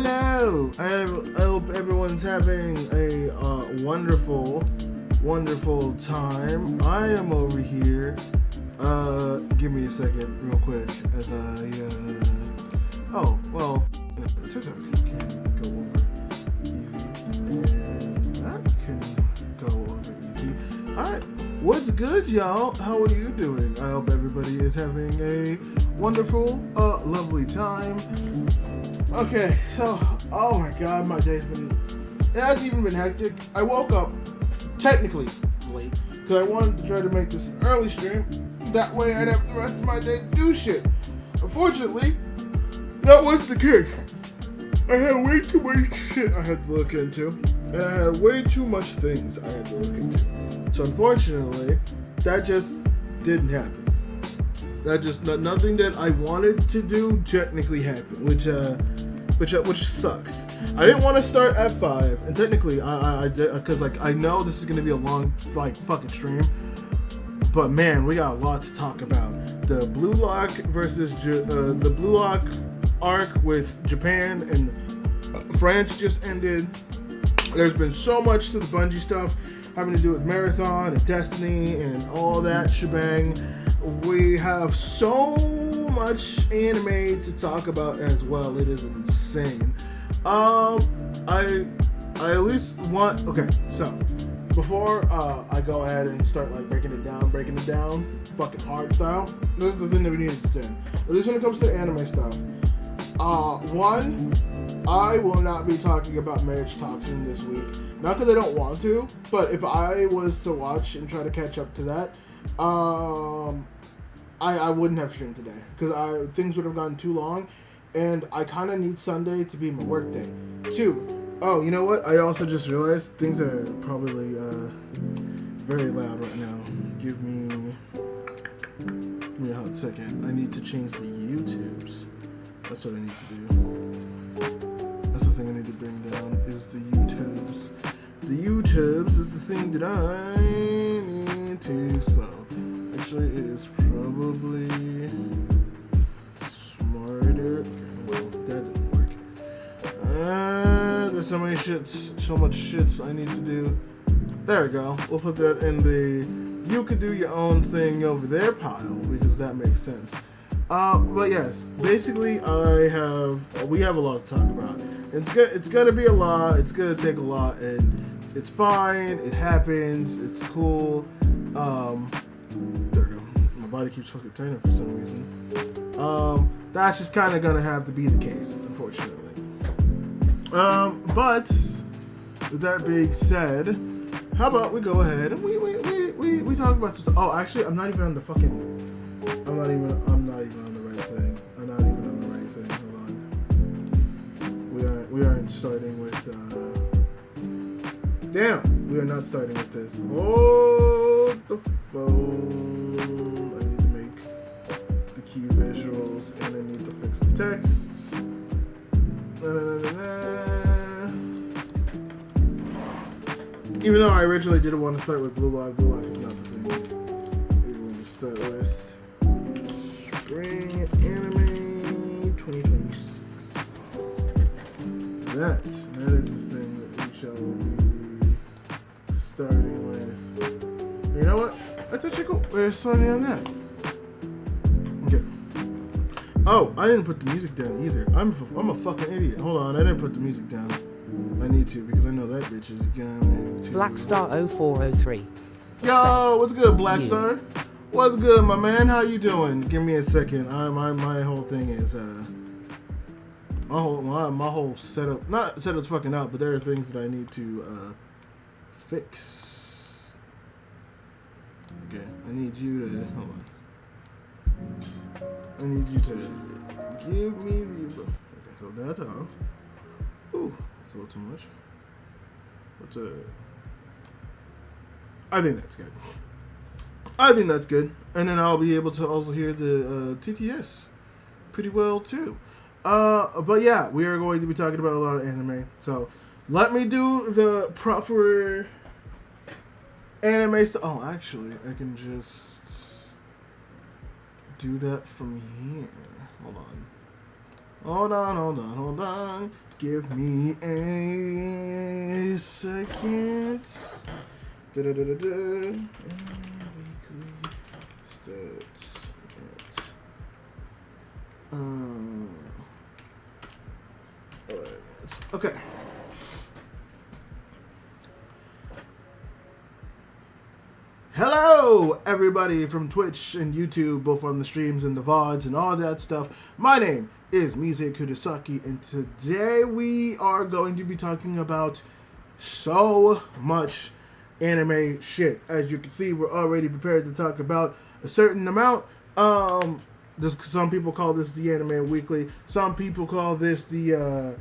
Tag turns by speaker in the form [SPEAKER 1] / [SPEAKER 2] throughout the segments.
[SPEAKER 1] Hello! I hope everyone's having a wonderful time. I am over here. Give me a second, real quick, as oh, well, TikTok can go over easy, and that can go over easy. Alright, what's good, y'all? How are you doing? I hope everybody is having a wonderful, lovely time. Okay, so, oh my god, my day's been, it hasn't even been hectic. I woke up, technically, late, because I wanted to try to make this an early stream. That way I'd have the rest of my day to do shit. Unfortunately, that wasn't the case. I had way too much shit I had to look into, and I had way too much things I had to look into. So unfortunately, that just didn't happen. That just, nothing that I wanted to do technically happened, which sucks. I didn't want to start at 5, and technically I did, because like I know this is gonna be a long fucking stream, but man, we got a lot to talk about. The Blue Lock versus the Blue Lock arc with Japan and France just ended. There's been so much to the Bungie stuff having to do with Marathon and Destiny and all that shebang. We have so much anime to talk about as well. It is insane. I at least want, okay, so before I go ahead and start like breaking it down fucking hard style, this is the thing that we need to understand. At least when it comes to anime stuff, one, I will not be talking about Marriage Toxin this week. Not because I don't want to, but if I was to watch and try to catch up to that, I wouldn't have streamed today because things would have gone too long, and I kind of need Sunday to be my work day. 2, oh, you know what? I also just realized things are probably very loud right now. Give me a hot second. I need to change the YouTubes. That's what I need to do. That's the thing I need to bring down is the YouTubes. The YouTubes is the thing that I need to slow. Actually, it is probably smarter. Okay, well, that didn't work. There's so much shits I need to do. There we go. We'll put that in the you could do your own thing over there pile because that makes sense. But yes, basically we have a lot to talk about. It's gonna be a lot. It's gonna take a lot, and it's fine. It happens. It's cool. There we go. My body keeps fucking turning for some reason. That's just kind of gonna have to be the case, unfortunately. But with that being said, how about we go ahead and we talk about this. Oh, actually, I'm not even on the right thing. Hold on. We aren't starting with. Damn, we are not starting with this. Hold the phone. I need to make the key visuals, and I need to fix the text. Even though I originally didn't want to start with Blue Lock is not the thing we're going to start with. Spring Anime 2026. That is the thing that we shall be starting with. You know what? That's actually cool. We're starting on that. Okay. Oh, I didn't put the music down either. I'm a fucking idiot. Hold on, I didn't put the music down. I need to because I know that bitch is going to.
[SPEAKER 2] Blackstar0403.
[SPEAKER 1] Yo, what's good, Blackstar? What's good, my man? How you doing? Give me a second. My whole thing is my whole setup. Not setup's fucking out, but there are things that I need to fix. Okay, I need you to hold on. I need you to give me the. Okay, so that's all. Ooh, that's a little too much. I think that's good. And then I'll be able to also hear the TTS pretty well too. But yeah, we are going to be talking about a lot of anime. So let me do the proper anime stuff. Oh, actually, I can just do that from here. Hold on. Give me a second. Da-da-da-da-da. Okay. Hello, everybody from Twitch and YouTube, both on the streams and the VODs and all that stuff. My name is ENGVtuber, and today we are going to be talking about so much anime shit. As you can see, we're already prepared to talk about a certain amount. Some people call this the Anime Weekly. Some people call this the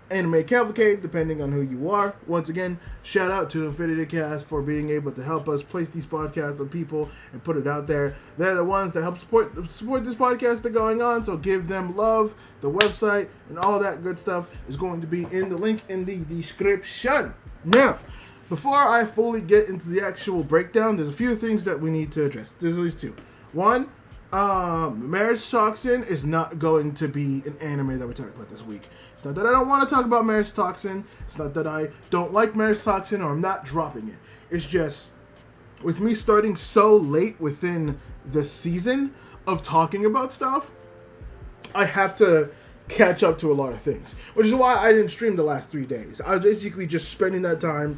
[SPEAKER 1] Anime Cavalcade, depending on who you are. Once again, shout out to ENGVtuber for being able to help us place these podcasts on people and put it out there. They're the ones that help support this podcast that's going on, so give them love. The website and all that good stuff is going to be in the link in the description. Now, before I fully get into the actual breakdown, there's a few things that we need to address. There's at least two. One, Marriage Toxin is not going to be an anime that we're talking about this week. It's not that I don't want to talk about Marriage Toxin. It's not that I don't like Marriage Toxin or I'm not dropping it. It's just, with me starting so late within the season of talking about stuff, I have to catch up to a lot of things. Which is why I didn't stream the last 3 days. I was basically just spending that time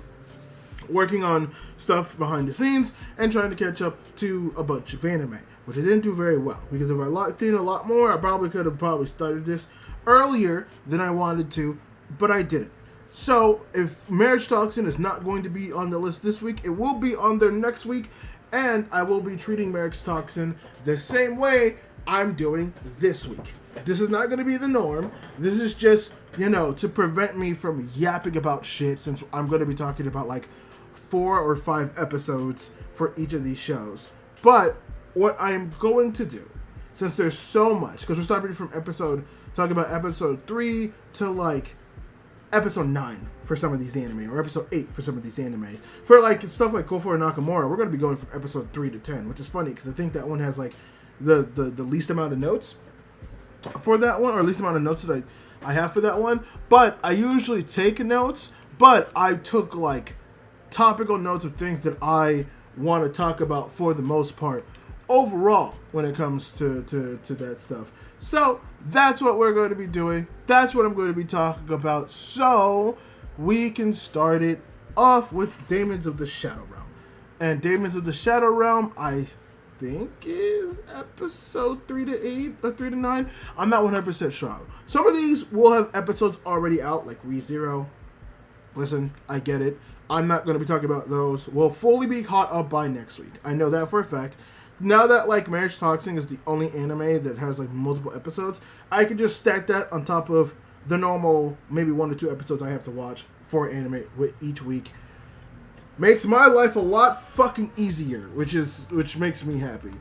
[SPEAKER 1] working on stuff behind the scenes and trying to catch up to a bunch of anime, which I didn't do very well, because if I locked in a lot more, I probably could have started this earlier than I wanted to, but I didn't. So if Marriage Toxin is not going to be on the list this week, it will be on there next week, and I will be treating Marriage Toxin the same way I'm doing this week. This is not going to be the norm. This is just, to prevent me from yapping about shit, since I'm going to be talking about like 4 or 5 episodes for each of these shows. But what I'm going to do, since there's so much, because we're starting from talking about episode 3 to like episode 9 for some of these anime, or episode 8 for some of these anime. For like stuff like Kofo and Nakamura, we're going to be going from episode 3 to 10, which is funny because I think that one has like the least amount of notes for that one, or least amount of notes that I have for that one. But I usually take notes, but I took like topical notes of things that I want to talk about for the most part overall when it comes to that stuff. So that's what we're going to be doing. That's what I'm going to be talking about. So we can start it off with Demons of the Shadow Realm. And Demons of the Shadow Realm, I think, is episode 3 to 8 or 3 to 9. I'm not 100% sure. Some of these will have episodes already out, like ReZero. Listen, I get it. I'm not going to be talking about those. We'll fully be caught up by next week. I know that for a fact. Now that like Marriage Toxin is the only anime that has like multiple episodes, I can just stack that on top of the normal maybe 1 or 2 episodes I have to watch for anime with each week. Makes my life a lot fucking easier, which makes me happy.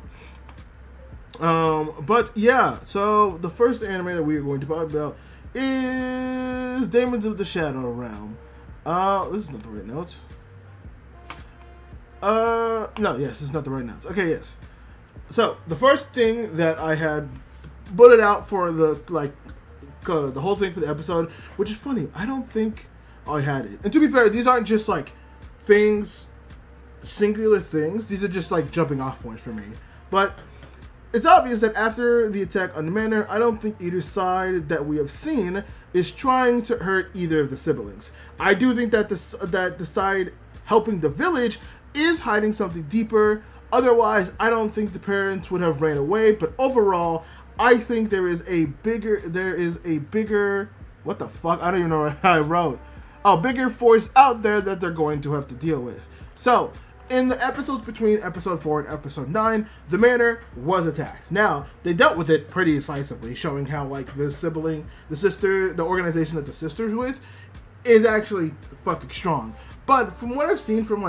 [SPEAKER 1] But yeah, so the first anime that we are going to talk about is Demons of the Shadow Realm. This is not the right notes. No, yes, it's not the right notes. Okay, yes. So, the first thing that I had bulleted out for the whole thing for the episode, which is funny, I don't think I had it. And to be fair, these aren't just like things, singular things. These are just like jumping off points for me. But it's obvious that after the attack on the manor, I don't think either side that we have seen is trying to hurt either of the siblings. I do think that the side helping the village is hiding something deeper. Otherwise, I don't think the parents would have ran away. But overall, I think there is a bigger, what the fuck? I don't even know what I wrote. A bigger force out there that they're going to have to deal with. So, in the episodes between episode 4 and episode 9, the manor was attacked. Now, they dealt with it pretty decisively, showing how like the organization that the sister's with is actually fucking strong. But from what I've seen from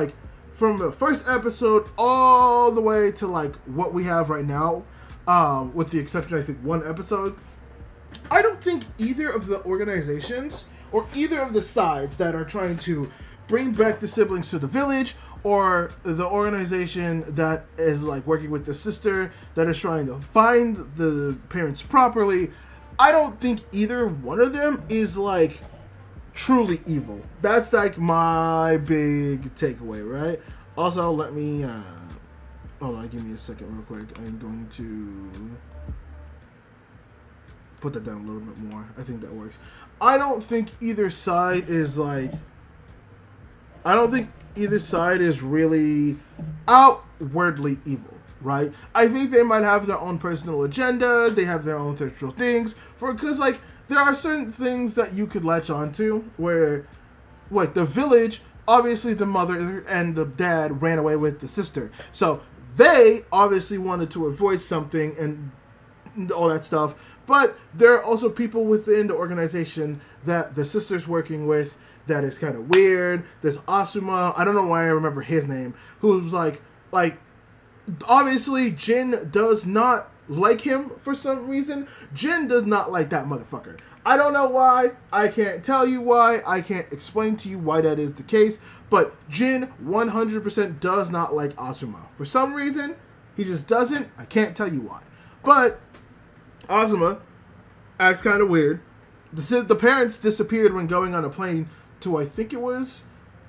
[SPEAKER 1] the first episode all the way to like what we have right now, with the exception I think 1 episode, I don't think either of the organizations or either of the sides that are trying to bring back the siblings to the village, or the organization that is like working with the sister that is trying to find the parents properly, I don't think either one of them is like truly evil. That's like my big takeaway, right? Also, let me hold on, give me a second real quick. I'm going to put that down a little bit more. I think that works. I don't think either side is really outwardly evil, right? I think they might have their own personal agenda. They have their own sexual things. Because, like, there are certain things that you could latch onto where, like, the village, obviously the mother and the dad ran away with the sister. So they obviously wanted to avoid something and all that stuff. But there are also people within the organization that the sister's working with that is kind of weird. There's Asuma, I don't know why I remember his name, who's like, obviously Jin does not like him for some reason. Jin does not like that motherfucker. I don't know why. I can't tell you why. I can't explain to you why that is the case. But Jin 100% does not like Asuma. For some reason, he just doesn't. I can't tell you why. But Asuma acts kind of weird. The parents disappeared when going on a plane to, I think it was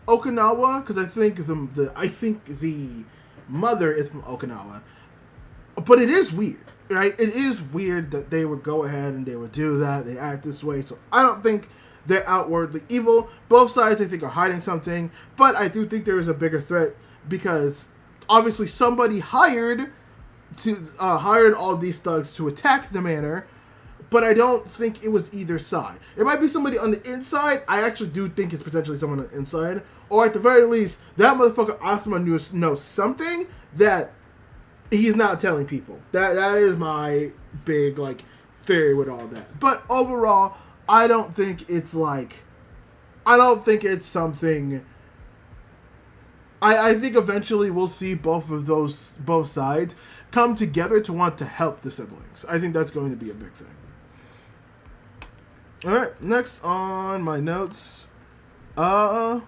[SPEAKER 1] Okinawa, because I think the mother is from Okinawa. But it is weird, right? It is weird that they would go ahead and they would do that. They act this way. So I don't think they're outwardly evil. Both sides, I think, are hiding something. But I do think there is a bigger threat because obviously somebody hired all these thugs to attack the manor. But I don't think it was either side. It might be somebody on the inside. I actually do think it's potentially someone on the inside. Or at the very least, that motherfucker Asuma knows something that he's not telling people. That is my big, like, theory with all that. But overall, I don't think it's something. I think eventually we'll see both sides come together to want to help the siblings. I think that's going to be a big thing. Alright, next on my notes. The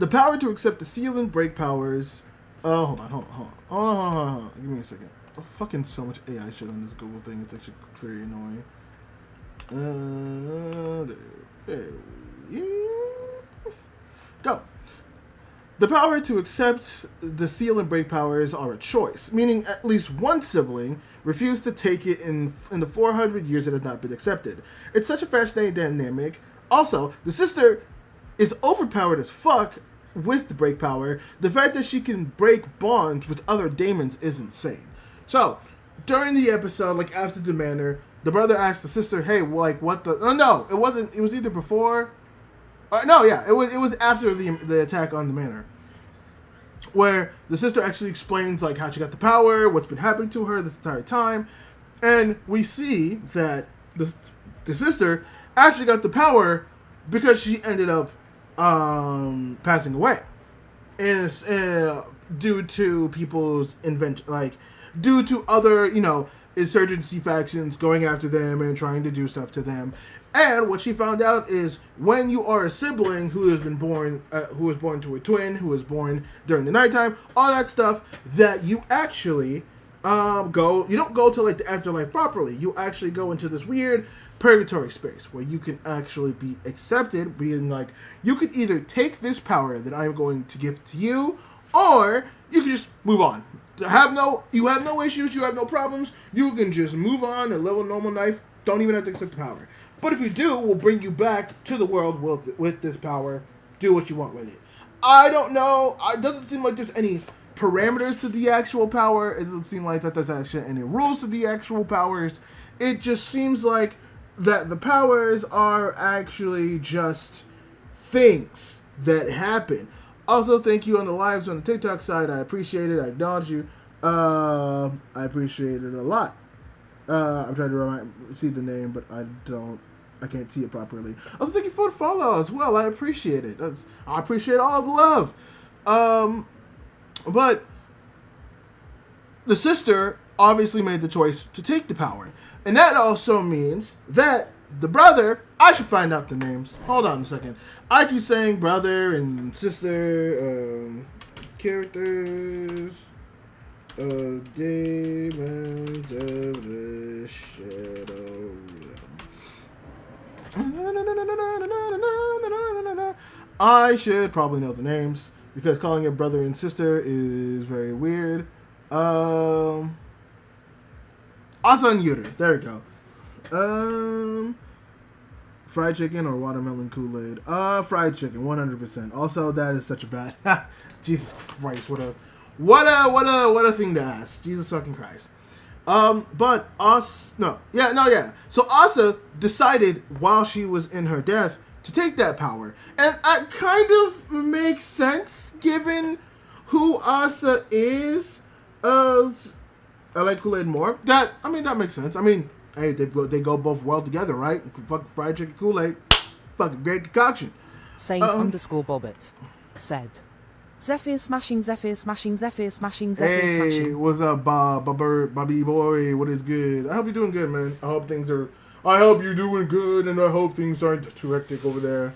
[SPEAKER 1] power to accept the seal and break powers. Hold on. Give me a second. Oh, fucking so much AI shit on this Google thing. It's actually very annoying. There we go. The power to accept the seal and break powers are a choice, meaning at least one sibling refused to take it in the 400 years it has not been accepted. It's such a fascinating dynamic. Also, the sister is overpowered as fuck with the break power. The fact that she can break bonds with other daemons is insane. So, during the episode, like after the manor, the brother asked the sister, "Hey, like what the?" Oh no, it wasn't. It was either before. It was after the attack on the manor, where the sister actually explains like how she got the power, what's been happening to her this entire time, and we see that the sister actually got the power because she ended up passing away, and due to people's invention, like due to other insurgency factions going after them and trying to do stuff to them. And what she found out is when you are a sibling who was born to a twin, who was born during the nighttime, all that stuff, that you actually you don't go to like the afterlife properly. You actually go into this weird purgatory space where you can actually be accepted, being like, you could either take this power that I'm going to give to you, or you can just move on. You have no issues, you have no problems, you can just move on and live a normal life, don't even have to accept the power. But if you do, we'll bring you back to the world with this power. Do what you want with it. I don't know. It doesn't seem like there's any parameters to the actual power. It doesn't seem like that there's actually any rules to the actual powers. It just seems like that the powers are actually just things that happen. Also, thank you on the lives on the TikTok side. I appreciate it. I acknowledge you. I appreciate it a lot. I'm trying to see the name, but I can't see it properly. Also, thank you for the follow as well. I appreciate it. I appreciate all the love. But the sister obviously made the choice to take the power. And that also means that the brother, I should find out the names. Hold on a second. I keep saying brother and sister, characters. Demons of the Shadow Realm. I should probably know the names because calling it brother and sister is very weird. Asa and Yuru. There we go. Fried chicken or watermelon Kool-Aid? Fried chicken, 100%. Also, that is such a bad. Jesus Christ, what a thing to ask. Jesus fucking Christ. But So Asa decided while she was in her death to take that power, and it kind of makes sense given who Asa is. I like Kool-Aid more. That makes sense. I mean, hey, they go both well together, right? Fucking fried chicken Kool-Aid, fucking great concoction.
[SPEAKER 2] Saint_Bobbit said, Zephyr smashing, Zephyr smashing, Zephyr smashing, Zephyr smashing.
[SPEAKER 1] Hey, what's up, Bobby boy? What is good? I hope you're doing good, man. I hope you're doing good, and I hope things aren't too hectic over there.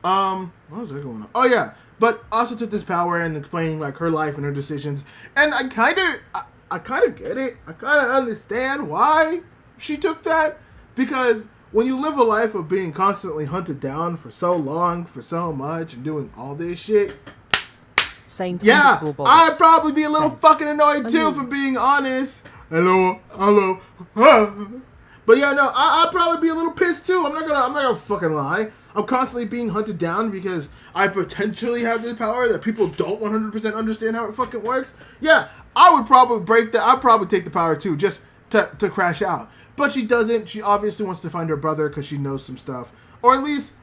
[SPEAKER 1] What was that going on? Oh yeah, but also took this power and explaining like her life and her decisions, and I kind of get it. I kind of understand why she took that, because when you live a life of being constantly hunted down for so long, for so much, and doing all this shit. I'd probably be a little fucking annoyed too, for being honest. Hello. But yeah, no, I'd probably be a little pissed too. I'm not gonna fucking lie. I'm constantly being hunted down because I potentially have this power that people don't 100% understand how it fucking works. Yeah, I would probably break that. I'd probably take the power too, just to crash out. But she doesn't. She obviously wants to find her brother because she knows some stuff, or at least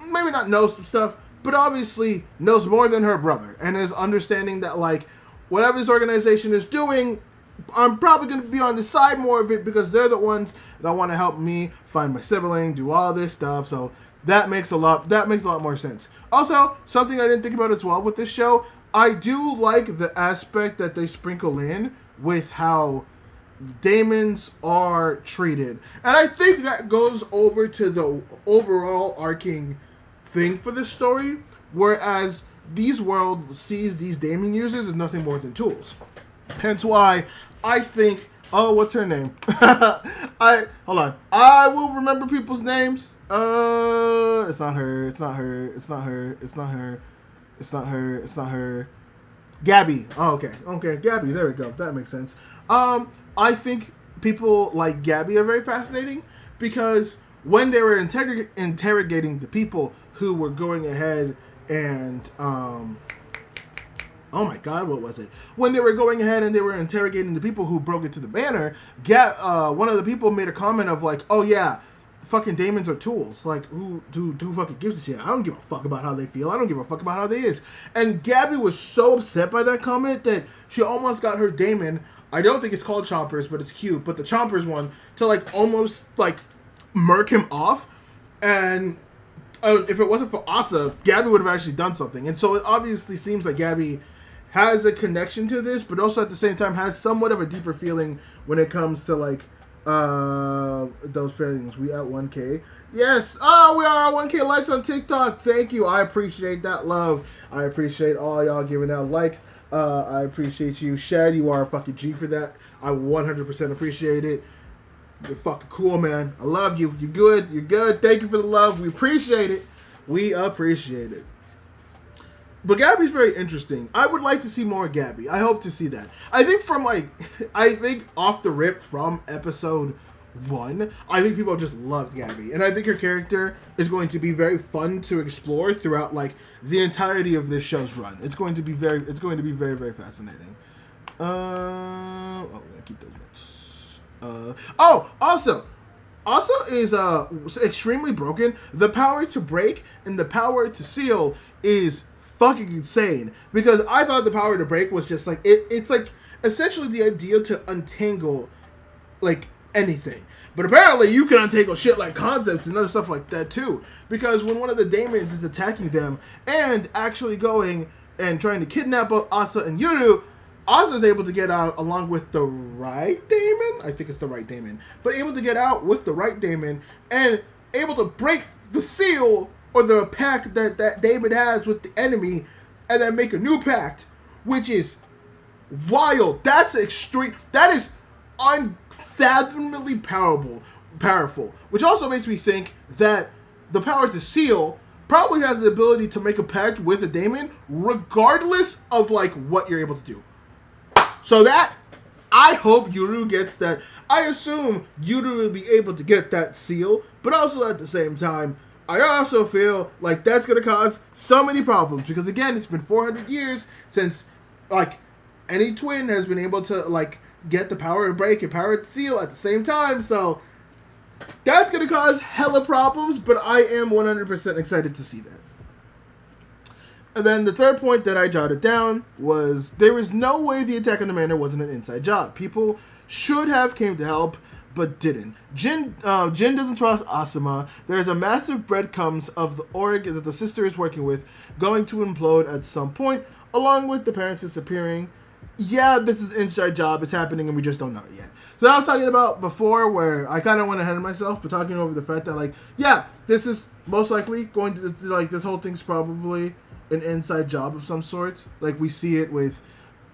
[SPEAKER 1] maybe not knows some stuff, but obviously knows more than her brother, and is understanding that, like, whatever this organization is doing, I'm probably going to be on the side more of it because they're the ones that want to help me find my sibling, do all this stuff. So that makes a lot more sense. Also, something I didn't think about as well with this show, I do like the aspect that they sprinkle in with how daemons are treated, and I think that goes over to the overall arcing thing for this story, whereas these world sees these daemon users as nothing more than tools. Hence why I think, what's her name? I will remember people's names. It's not her. Gabby. Oh, okay, Gabby, there we go. That makes sense. I think people like Gabby are very fascinating because when they were interrogating the people who were going ahead and oh my god, what was it? When they were going ahead and they were interrogating the people who broke into the manor, one of the people made a comment of like, oh yeah, fucking daemons are tools. Like, who fucking gives a shit? I don't give a fuck about how they feel. I don't give a fuck about how they is. And Gabby was so upset by that comment that she almost got her daemon, I don't think it's called Chompers, but it's cute, but the Chompers one, to like almost like murk him off. And if it wasn't for Asa, Gabby would have actually done something. And so it obviously seems like Gabby has a connection to this, but also at the same time has somewhat of a deeper feeling when it comes to like those feelings. We at 1K. Yes. We are at 1K likes on TikTok. Thank you. I appreciate that love. I appreciate all y'all giving that like. I appreciate you. Shad, you are a fucking G for that. I 100% appreciate it. You're fucking cool, man. I love you. You're good. You're good. Thank you for the love. We appreciate it. We appreciate it. But Gabby's very interesting. I would like to see more Gabby. I hope to see that. I think off the rip from episode 1, I think people just love Gabby. And I think her character is going to be very fun to explore throughout like the entirety of this show's run. It's going to be very, very fascinating. We're gonna keep those notes. Also is extremely broken. The power to break and the power to seal is fucking insane, because I thought the power to break was just like it's like essentially the idea to untangle like anything, but apparently you can untangle shit like concepts and other stuff like that too, because when one of the daemons is attacking them and actually going and trying to kidnap Asa and Yuru, Asa's able to get out along with the right daemon. I think it's the right daemon, but able to get out with the right daemon and able to break the seal or the pact that David has with the enemy, and then make a new pact, which is wild. That's extreme. That is unfathomably powerful. Which also makes me think that the power to seal probably has the ability to make a pact with a daemon, regardless of like what you're able to do. So that I hope Yuru gets that. I assume Yuru will be able to get that seal, but also at the same time, I also feel like that's going to cause so many problems because again, it's been 400 years since like any twin has been able to like get the power to break and power to seal at the same time. So that's going to cause hella problems, but I am 100% excited to see that. And then the third point that I jotted down was there is no way the attack on the manor wasn't an inside job. People should have came to help, but didn't. Jin doesn't trust Asuma. There's a massive breadcrumbs of the org that the sister is working with going to implode at some point, along with the parents disappearing. Yeah, this is an inside job. It's happening, and we just don't know it yet. So I was talking about before where I kind of went ahead of myself, but talking over the fact that, like, yeah, this is most likely going to, like, this whole thing's probably an inside job of some sort. Like, we see it with,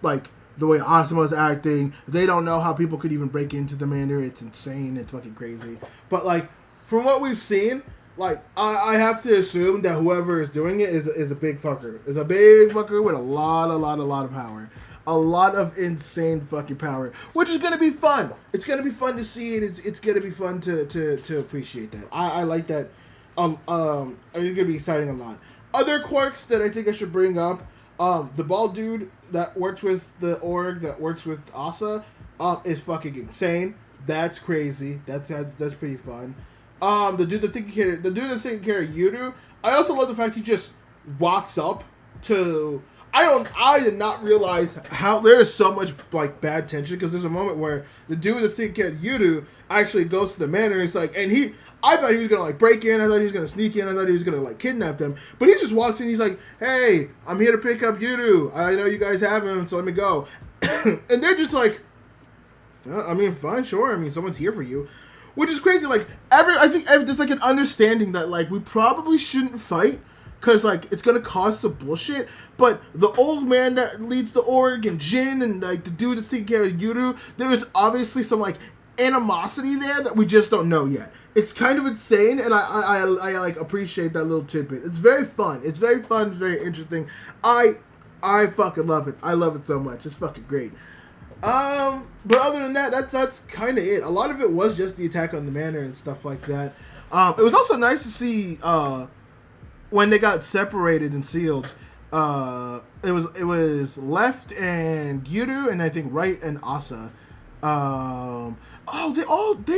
[SPEAKER 1] like, the way Asuma's acting. They don't know how people could even break into the manor. It's insane. It's fucking crazy. But, like, from what we've seen, like, I have to assume that whoever is doing it is a big fucker. Is a big fucker with a lot of power. A lot of insane fucking power. Which is going to be fun. It's going to be fun to see it. It's going to be fun to appreciate that. I like that. It's going to be exciting a lot. Other quirks that I think I should bring up. The bald dude that works with the org, that works with Asa, is fucking insane. That's crazy. That's pretty fun. The dude that's taking care of Yuru. I also love the fact he just walks up to. I did not realize how there is so much like bad tension because there's a moment where the dude that's taking care of Yuru actually goes to the manor. It's like, and I thought he was gonna like break in. I thought he was gonna sneak in. I thought he was gonna like kidnap them. But he just walks in. He's like, "Hey, I'm here to pick up Yuru. I know you guys have him, so let me go." And they're just like, "I mean, fine, sure. I mean, someone's here for you," which is crazy. Like I think there's like an understanding that like we probably shouldn't fight. Because, like, it's going to cause some bullshit. But the old man that leads the org and Jin and, like, the dude that's taking care of Yuru, there is obviously some, like, animosity there that we just don't know yet. It's kind of insane, and I like, appreciate that little tidbit. It's very fun. It's very fun. It's very interesting. I fucking love it. I love it so much. It's fucking great. But other than that, that's kind of it. A lot of it was just the attack on the manor and stuff like that. It was also nice to see, when they got separated and sealed, it was Left and Gyuru, and I think Right and Asa. They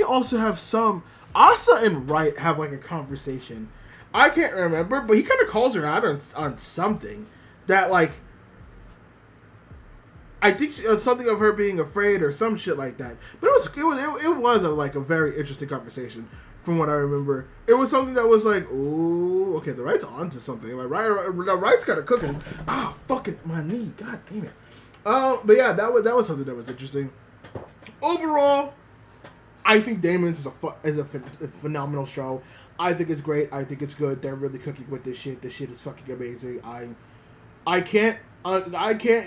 [SPEAKER 1] also have some. Asa and Right have like a conversation. I can't remember, but he kind of calls her out on something that like. I think something of her being afraid or some shit like that. But it was a very interesting conversation. From what I remember, it was something that was like, oh, okay, the Right's onto something. Like, Right's kind of cooking. Fucking my knee, god damn it. But yeah, that was something that was interesting. Overall, I think Damon's is a phenomenal show. I think it's great. I think it's good. They're really cooking with this shit. This shit is fucking amazing. I can't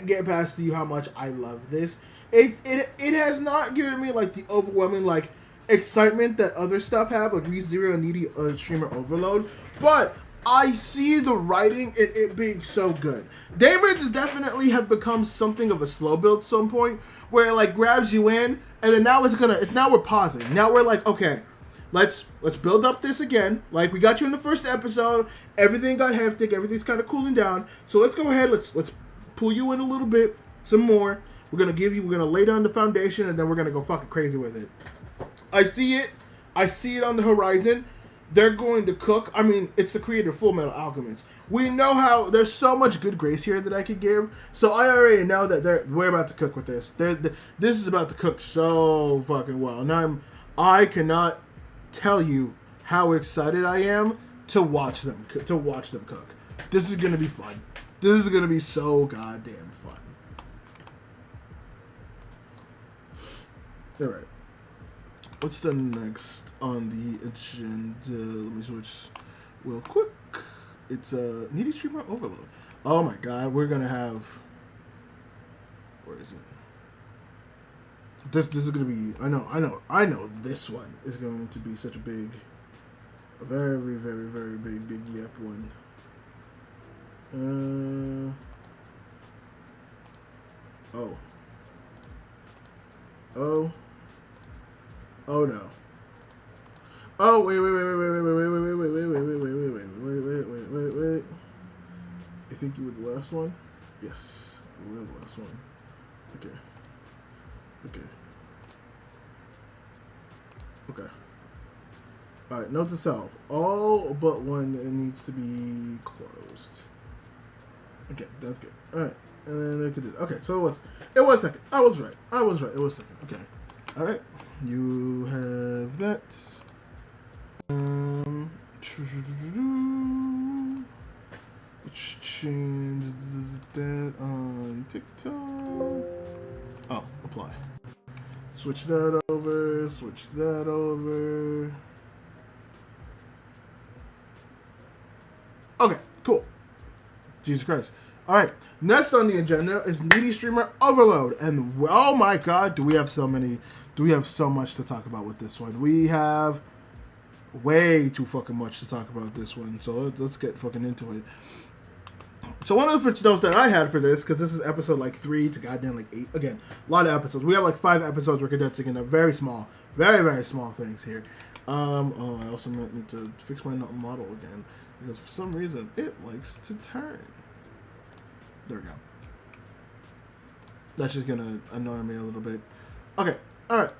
[SPEAKER 1] get past to you how much I love this. It has not given me like the overwhelming like excitement that other stuff have, like ReZero and Needy Streamer Overload, but I see the writing and it being so good. Damon's has definitely have become something of a slow build at some point, where it like grabs you in, and then now now we're pausing. Now we're like, okay, let's build up this again. Like we got you in the first episode, everything got hectic, everything's kind of cooling down. So let's go ahead, let's pull you in a little bit, some more. We're gonna lay down the foundation, and then we're gonna go fucking crazy with it. I see it on the horizon. They're going to cook. I mean, it's the creator of Full Metal Alchemist. We know how there's so much good grace here that I could give. So I already know that we're about to cook with this. This is about to cook so fucking well, and I cannot tell you how excited I am to watch them cook. This is gonna be fun. This is gonna be so goddamn fun. All right. What's the next on the agenda? Let me switch real quick. It's Needy Streamer Overload. Oh my god, we're gonna have. Where is it? This is gonna be. I know. This one is going to be such a big. A very, very, very big yep one. Oh. Oh. Oh no. Oh wait. I think you were the last one? Yes. You were the last one. Okay. Alright, note to self. All but one needs to be closed. Okay, that's good. Alright. And then I could do it. Okay, so it was second. I was right. It was second. Okay. Alright. You have that. Let's change that on TikTok. Oh, apply. Switch that over. Okay, cool. Jesus Christ. Alright, next on the agenda is Needy Streamer Overload. And oh my god, do we have so much to talk about with this one. We have way too fucking much to talk about this one. So let's get fucking into it. So one of the first notes that I had for this, because this is episode like 3 to goddamn like 8. Again, a lot of episodes. We have like 5 episodes we're condensing into very small, very small things here. Oh, I also might need to fix my model again, because for some reason it likes to turn. There we go. That's just gonna annoy me a little bit. Okay, alright.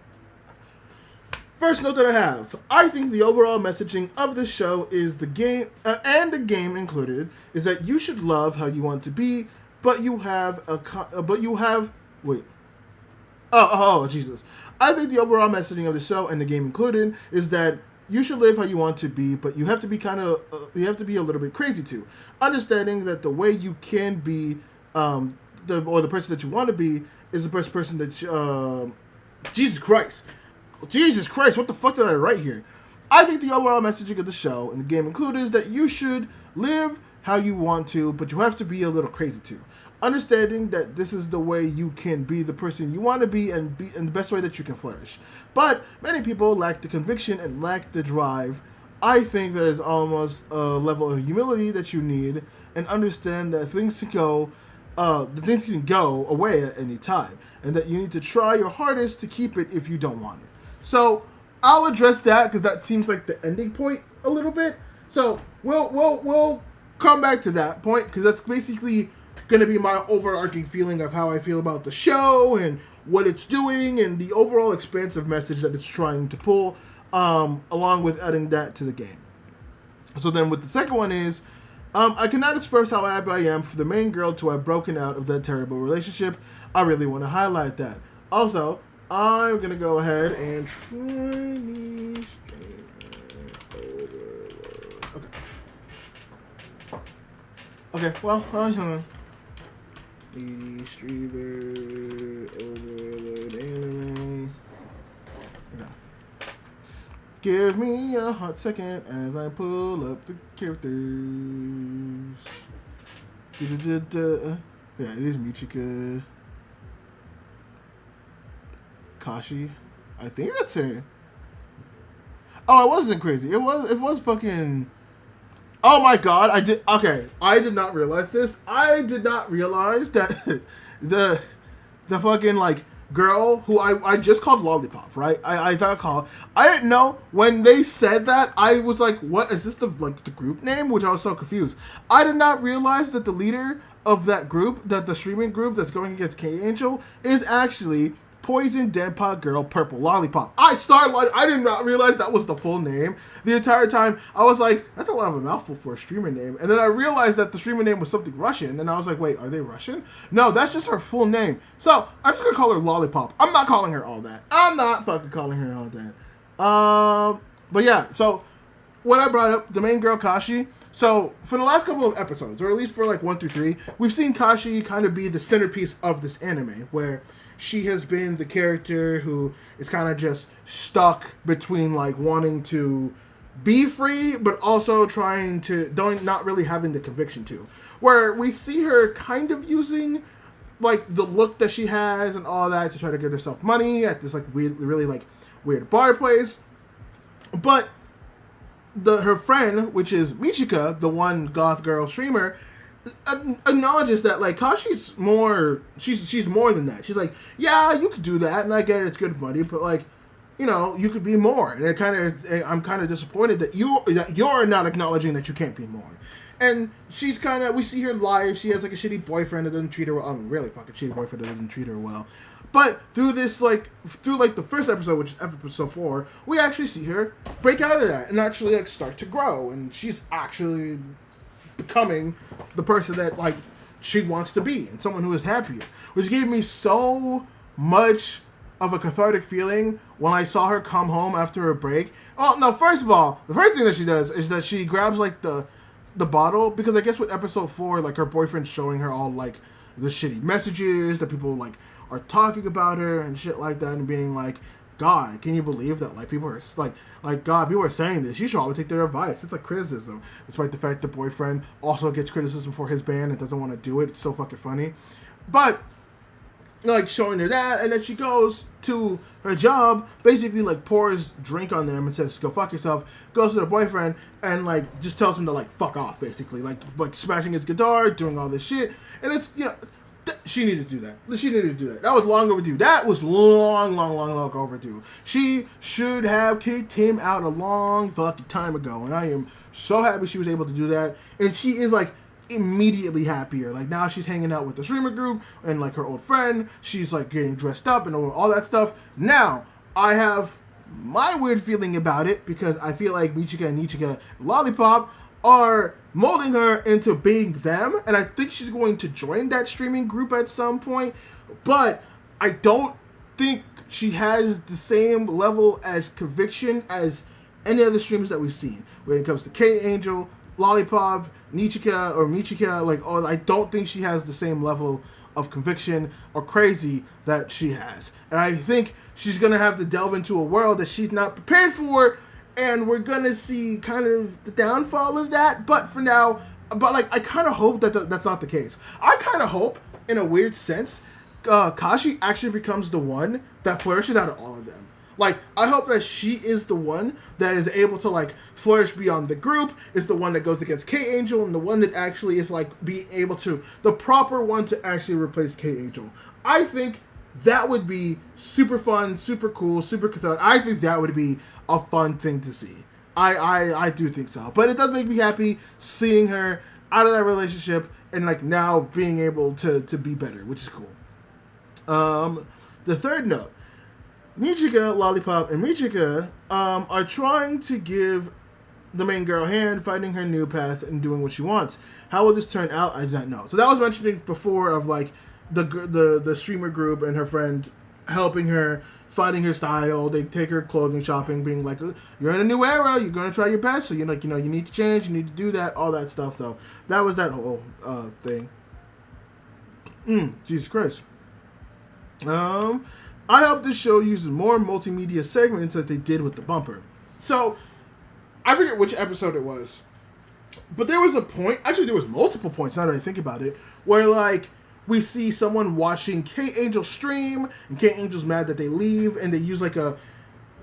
[SPEAKER 1] First note that I have, I think the overall messaging of this show is the game, and the game included, is that you should love how you want to be, but you have Jesus. I think the overall messaging of the show, and the game included, is that you should live how you want to be, but you have to be you have to be a little bit crazy too. Understanding that the way you can be, the person that you want to be, is the best person that Jesus Christ, what the fuck did I write here? I think the overall messaging of the show, and the game included, is that you should live how you want to, but you have to be a little crazy too. Understanding that this is the way you can be the person you want to be in the best way that you can flourish. But many people lack the conviction and lack the drive. I think that is almost a level of humility that you need, and understand that things can go away at any time, and that you need to try your hardest to keep it if you don't want it. So I'll address that because that seems like the ending point a little bit. So we'll come back to that point, because that's basically going to be my overarching feeling of how I feel about the show and what it's doing and the overall expansive message that it's trying to pull, along with adding that to the game. So then with the second one is, I cannot express how happy I am for the main girl to have broken out of that terrible relationship. I really want to highlight that. Also, I'm going to go ahead and try these. Okay, well, hold on. Streamer Overload Anime. Okay. Give me a hot second as I pull up the characters. Yeah, it is Michika Kashi. I think that's her. Oh, it wasn't crazy. It was fucking. Oh my god, I did not realize this. I did not realize that the fucking like girl who I just called Lollipop, right? I didn't know when they said that. I was like, what is this, the group name? Which I was so confused. I did not realize that the leader of that group, that the streaming group that's going against K-Angel, is actually Poison Dead Pot Girl Purple Lollipop. I did not realize that was the full name. The entire time, I was like, that's a lot of a mouthful for a streamer name. And then I realized that the streamer name was something Russian. And I was like, wait, are they Russian? No, that's just her full name. So, I'm just going to call her Lollipop. I'm not calling her all that. I'm not fucking calling her all that. But yeah, so, when I brought up the main girl, Kashi, so, for the last couple of episodes, or at least for like 1 through 3, we've seen Kashi kind of be the centerpiece of this anime, where she has been the character who is kind of just stuck between like wanting to be free, but also not really having the conviction to. Where we see her kind of using like the look that she has and all that to try to get herself money at this like really like weird bar place. But her friend, which is Michika, the one goth girl streamer, acknowledges that like Kashi's more, she's more than that. She's like, yeah, you could do that, and I get it, it's good money, but like, you know, you could be more. And I'm kind of disappointed that you're not acknowledging that you can't be more. And she's kind of, we see her live. She has like a shitty boyfriend that doesn't treat her well. Really fucking shitty boyfriend that doesn't treat her well. But through this, like, the first episode, which is episode 4, we actually see her break out of that and actually like start to grow. And she's actually becoming the person that like she wants to be and someone who is happier, which gave me so much of a cathartic feeling when I saw her come home after a break. Oh no! First of all, the first thing that she does is that she grabs like the bottle, because I guess with episode 4, like her boyfriend's showing her all like the shitty messages that people like are talking about her and shit like that, and being like, God, can you believe that like people are like God, people are saying this, you should always take their advice. It's like criticism, despite the fact the boyfriend also gets criticism for his band and doesn't want to do it. It's so fucking funny. But like showing her that, and then she goes to her job, basically like pours drink on them and says, go fuck yourself, goes to her boyfriend and like just tells him to like fuck off, basically, like smashing his guitar, doing all this shit. And it's, you know, she needed to do that. She needed to do that. That was long overdue. That was long overdue. She should have kicked him out a long fucking time ago, and I am so happy she was able to do that. And she is like immediately happier. Like now she's hanging out with the streamer group and like her old friend. She's like getting dressed up and all that stuff. Now I have my weird feeling about it, because I feel like Michika and Nichika Lollipop are molding her into being them, and I think she's going to join that streaming group at some point, but I don't think she has the same level as conviction as any other streamers that we've seen when it comes to K-Angel, Lollipop, Michika, like, oh, I don't think she has the same level of conviction or crazy that she has. And I think she's going to have to delve into a world that she's not prepared for, and we're going to see kind of the downfall of that. But for now, like, I kind of hope that that's not the case. I kind of hope, in a weird sense, Kashi actually becomes the one that flourishes out of all of them. Like, I hope that she is the one that is able to, like, flourish beyond the group, is the one that goes against K-Angel, and the one that actually is, like, being able to, the proper one to actually replace K-Angel. I think that would be super fun, super cool, super cathartic. I think that would be a fun thing to see. I do think so. But it does make me happy seeing her out of that relationship and, like, now being able to be better, which is cool. The third note. Nichika, Lollipop, and Michika are trying to give the main girl a hand, finding her new path and doing what she wants. How will this turn out? I do not know. So that was mentioned before of like the streamer group and her friend helping her, finding her style. They take her clothing shopping, being like, you're in a new era, you're gonna try your best, so you're like, you know, you need to change, you need to do that, all that stuff. Though that was that whole thing. Jesus Christ. I hope this show uses more multimedia segments that they did with the bumper. So, I forget which episode it was, but there was a point, actually there was multiple points now that I think about it, where like, we see someone watching K-Angel stream, and K-Angel's mad that they leave, and they use like a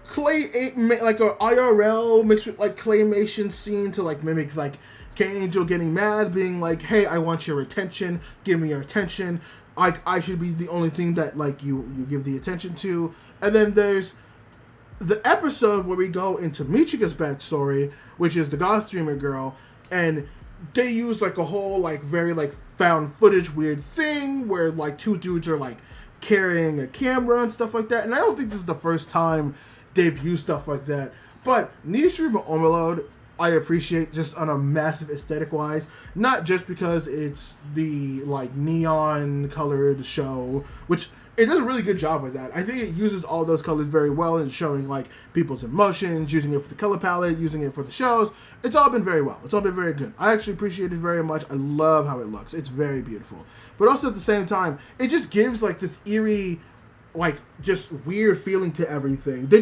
[SPEAKER 1] IRL mixed with like claymation scene to like mimic like K-Angel getting mad, being like, hey, I want your attention, give me your attention. I should be the only thing that like you give the attention to. And then there's the episode where we go into Michika's backstory, which is the goth streamer girl, and they use like a whole like very like found footage weird thing where like two dudes are like carrying a camera and stuff like that. And I don't think this is the first time they've used stuff like that. But Streamer Overload, I appreciate just on a massive aesthetic wise, not just because it's the like neon colored show, which it does a really good job with that. I think it uses all those colors very well in showing like people's emotions, using it for the color palette, using it for the shows. It's all been very well. It's all been very good. I actually appreciate it very much. I love how it looks. It's very beautiful. But also at the same time, it just gives like this eerie, like just weird feeling to everything. They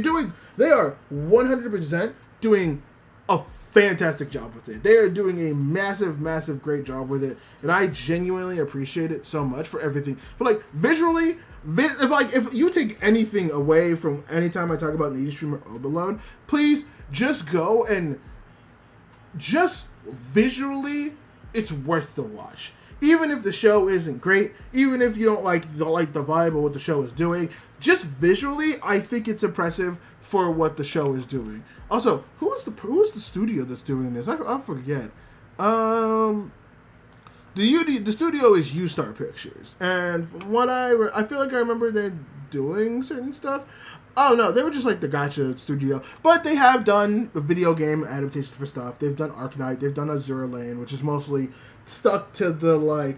[SPEAKER 1] are 100% doing a fantastic job with it. They are doing a massive great job with it, and I genuinely appreciate it so much for everything. For like visually, if you take anything away from any time I talk about Streamer Overload, please just go and just visually, it's worth the watch. Even if the show isn't great, even if you don't like the vibe of what the show is doing, just visually, I think it's impressive for what the show is doing. Also, who is the studio that's doing this? I forget. The studio is U-Star Pictures, and from what I feel like I remember they're doing certain stuff. Oh no, they were just like the Gacha studio, but they have done a video game adaptation for stuff. They've done Arknight, they've done Azure Lane, which is mostly stuck to the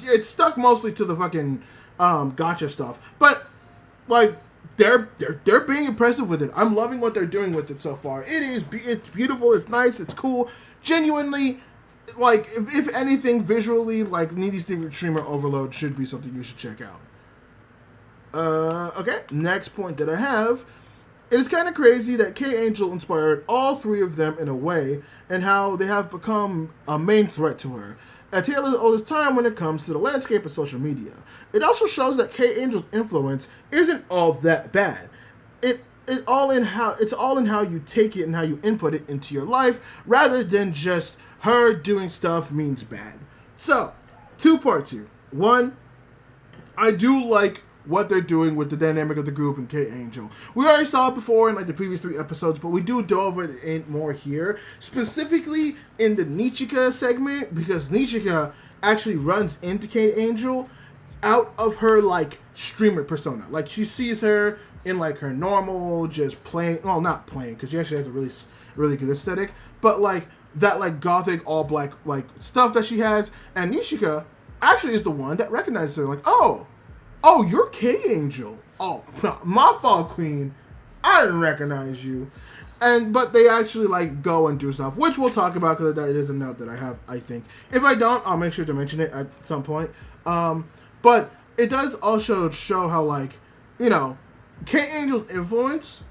[SPEAKER 1] it's stuck mostly to the fucking Gacha stuff. But like they're being impressive with it. I'm loving what they're doing with it so far. It's beautiful, it's nice, it's cool. Genuinely, like if anything, visually, like Needy's favorite streamer Overload should be something you should check out. Okay, next point that I have. It is kind of crazy that K-Angel inspired all three of them in a way, and how they have become a main threat to her. A tale as old as time when it comes to the landscape of social media. It also shows that K-Angel's influence isn't all that bad. It's all in how you take it and how you input it into your life, rather than just her doing stuff means bad. So, 2 parts here. 1, I do like what they're doing with the dynamic of the group and K-Angel. We already saw it before in like the previous 3 episodes, but we do delve in more here, specifically in the Nichika segment, because Nichika actually runs into K-Angel out of her like streamer persona. Like she sees her in like her normal, just plain, well not plain, because she actually has a really good aesthetic, but like that like gothic all black like stuff that she has, and Nichika actually is the one that recognizes her, like, oh, you're K-Angel. Oh, my fault, Queen. I didn't recognize you. But they actually like go and do stuff, which we'll talk about because that is a note that I have, I think. If I don't, I'll make sure to mention it at some point. But it does also show how, like, you know, K-Angel's influence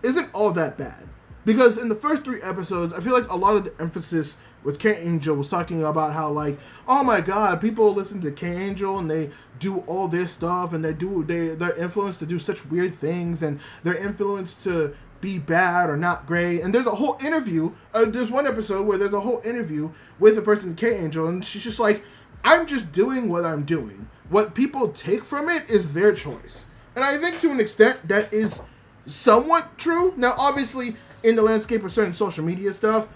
[SPEAKER 1] isn't all that bad. Because in the first 3 episodes, I feel like a lot of the emphasis with K-Angel was talking about how, like, oh my god, people listen to K-Angel and they do all this stuff and they're influenced to do such weird things and they're influenced to be bad or not great. And there's a whole interview, there's one episode where there's a whole interview with a person, K-Angel, and she's just like, I'm just doing what I'm doing. What people take from it is their choice. And I think to an extent that is somewhat true. Now, obviously, in the landscape of certain social media stuff,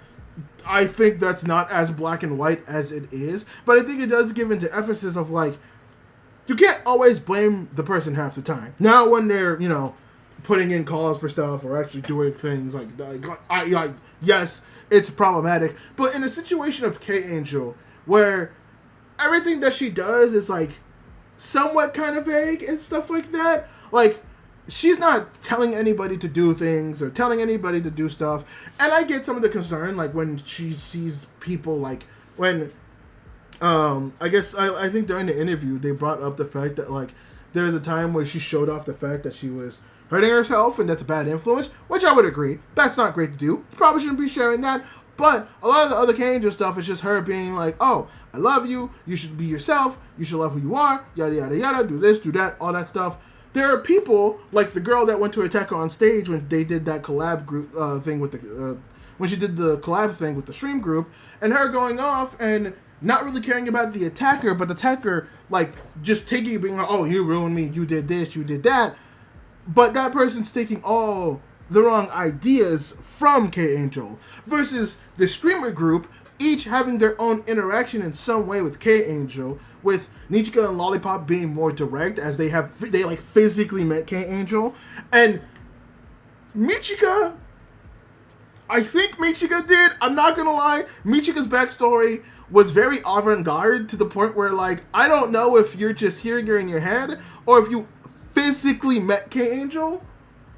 [SPEAKER 1] I think that's not as black and white as it is, but I think it does give into emphasis of, like, you can't always blame the person half the time. Now when they're, you know, putting in calls for stuff or actually doing things like yes, it's problematic, but in a situation of K-Angel where everything that she does is, like, somewhat kind of vague and stuff like that, like, she's not telling anybody to do things or telling anybody to do stuff. And I get some of the concern, like, when she sees people, like, when, I guess, I think during the interview, they brought up the fact that, like, there's a time where she showed off the fact that she was hurting herself and that's a bad influence, which I would agree. That's not great to do. You probably shouldn't be sharing that. But a lot of the other K-Angel stuff is just her being like, oh, I love you, you should be yourself, you should love who you are, yada, yada, yada, do this, do that, all that stuff. There are people, like the girl that went to attack her on stage when they did that collab group thing with the, when she did the collab thing with the stream group, and her going off and not really caring about the attacker, but the attacker, like, just taking it, being like, oh, you ruined me, you did this, you did that. But that person's taking all the wrong ideas from K-Angel, versus the streamer group, each having their own interaction in some way with K-Angel, with Nichika and Lollipop being more direct as they like physically met K-Angel. And Michika, I think Michika did, I'm not gonna lie, Michika's backstory was very avant-garde to the point where, like, I don't know if you're just hearing her in your head or if you physically met K-Angel.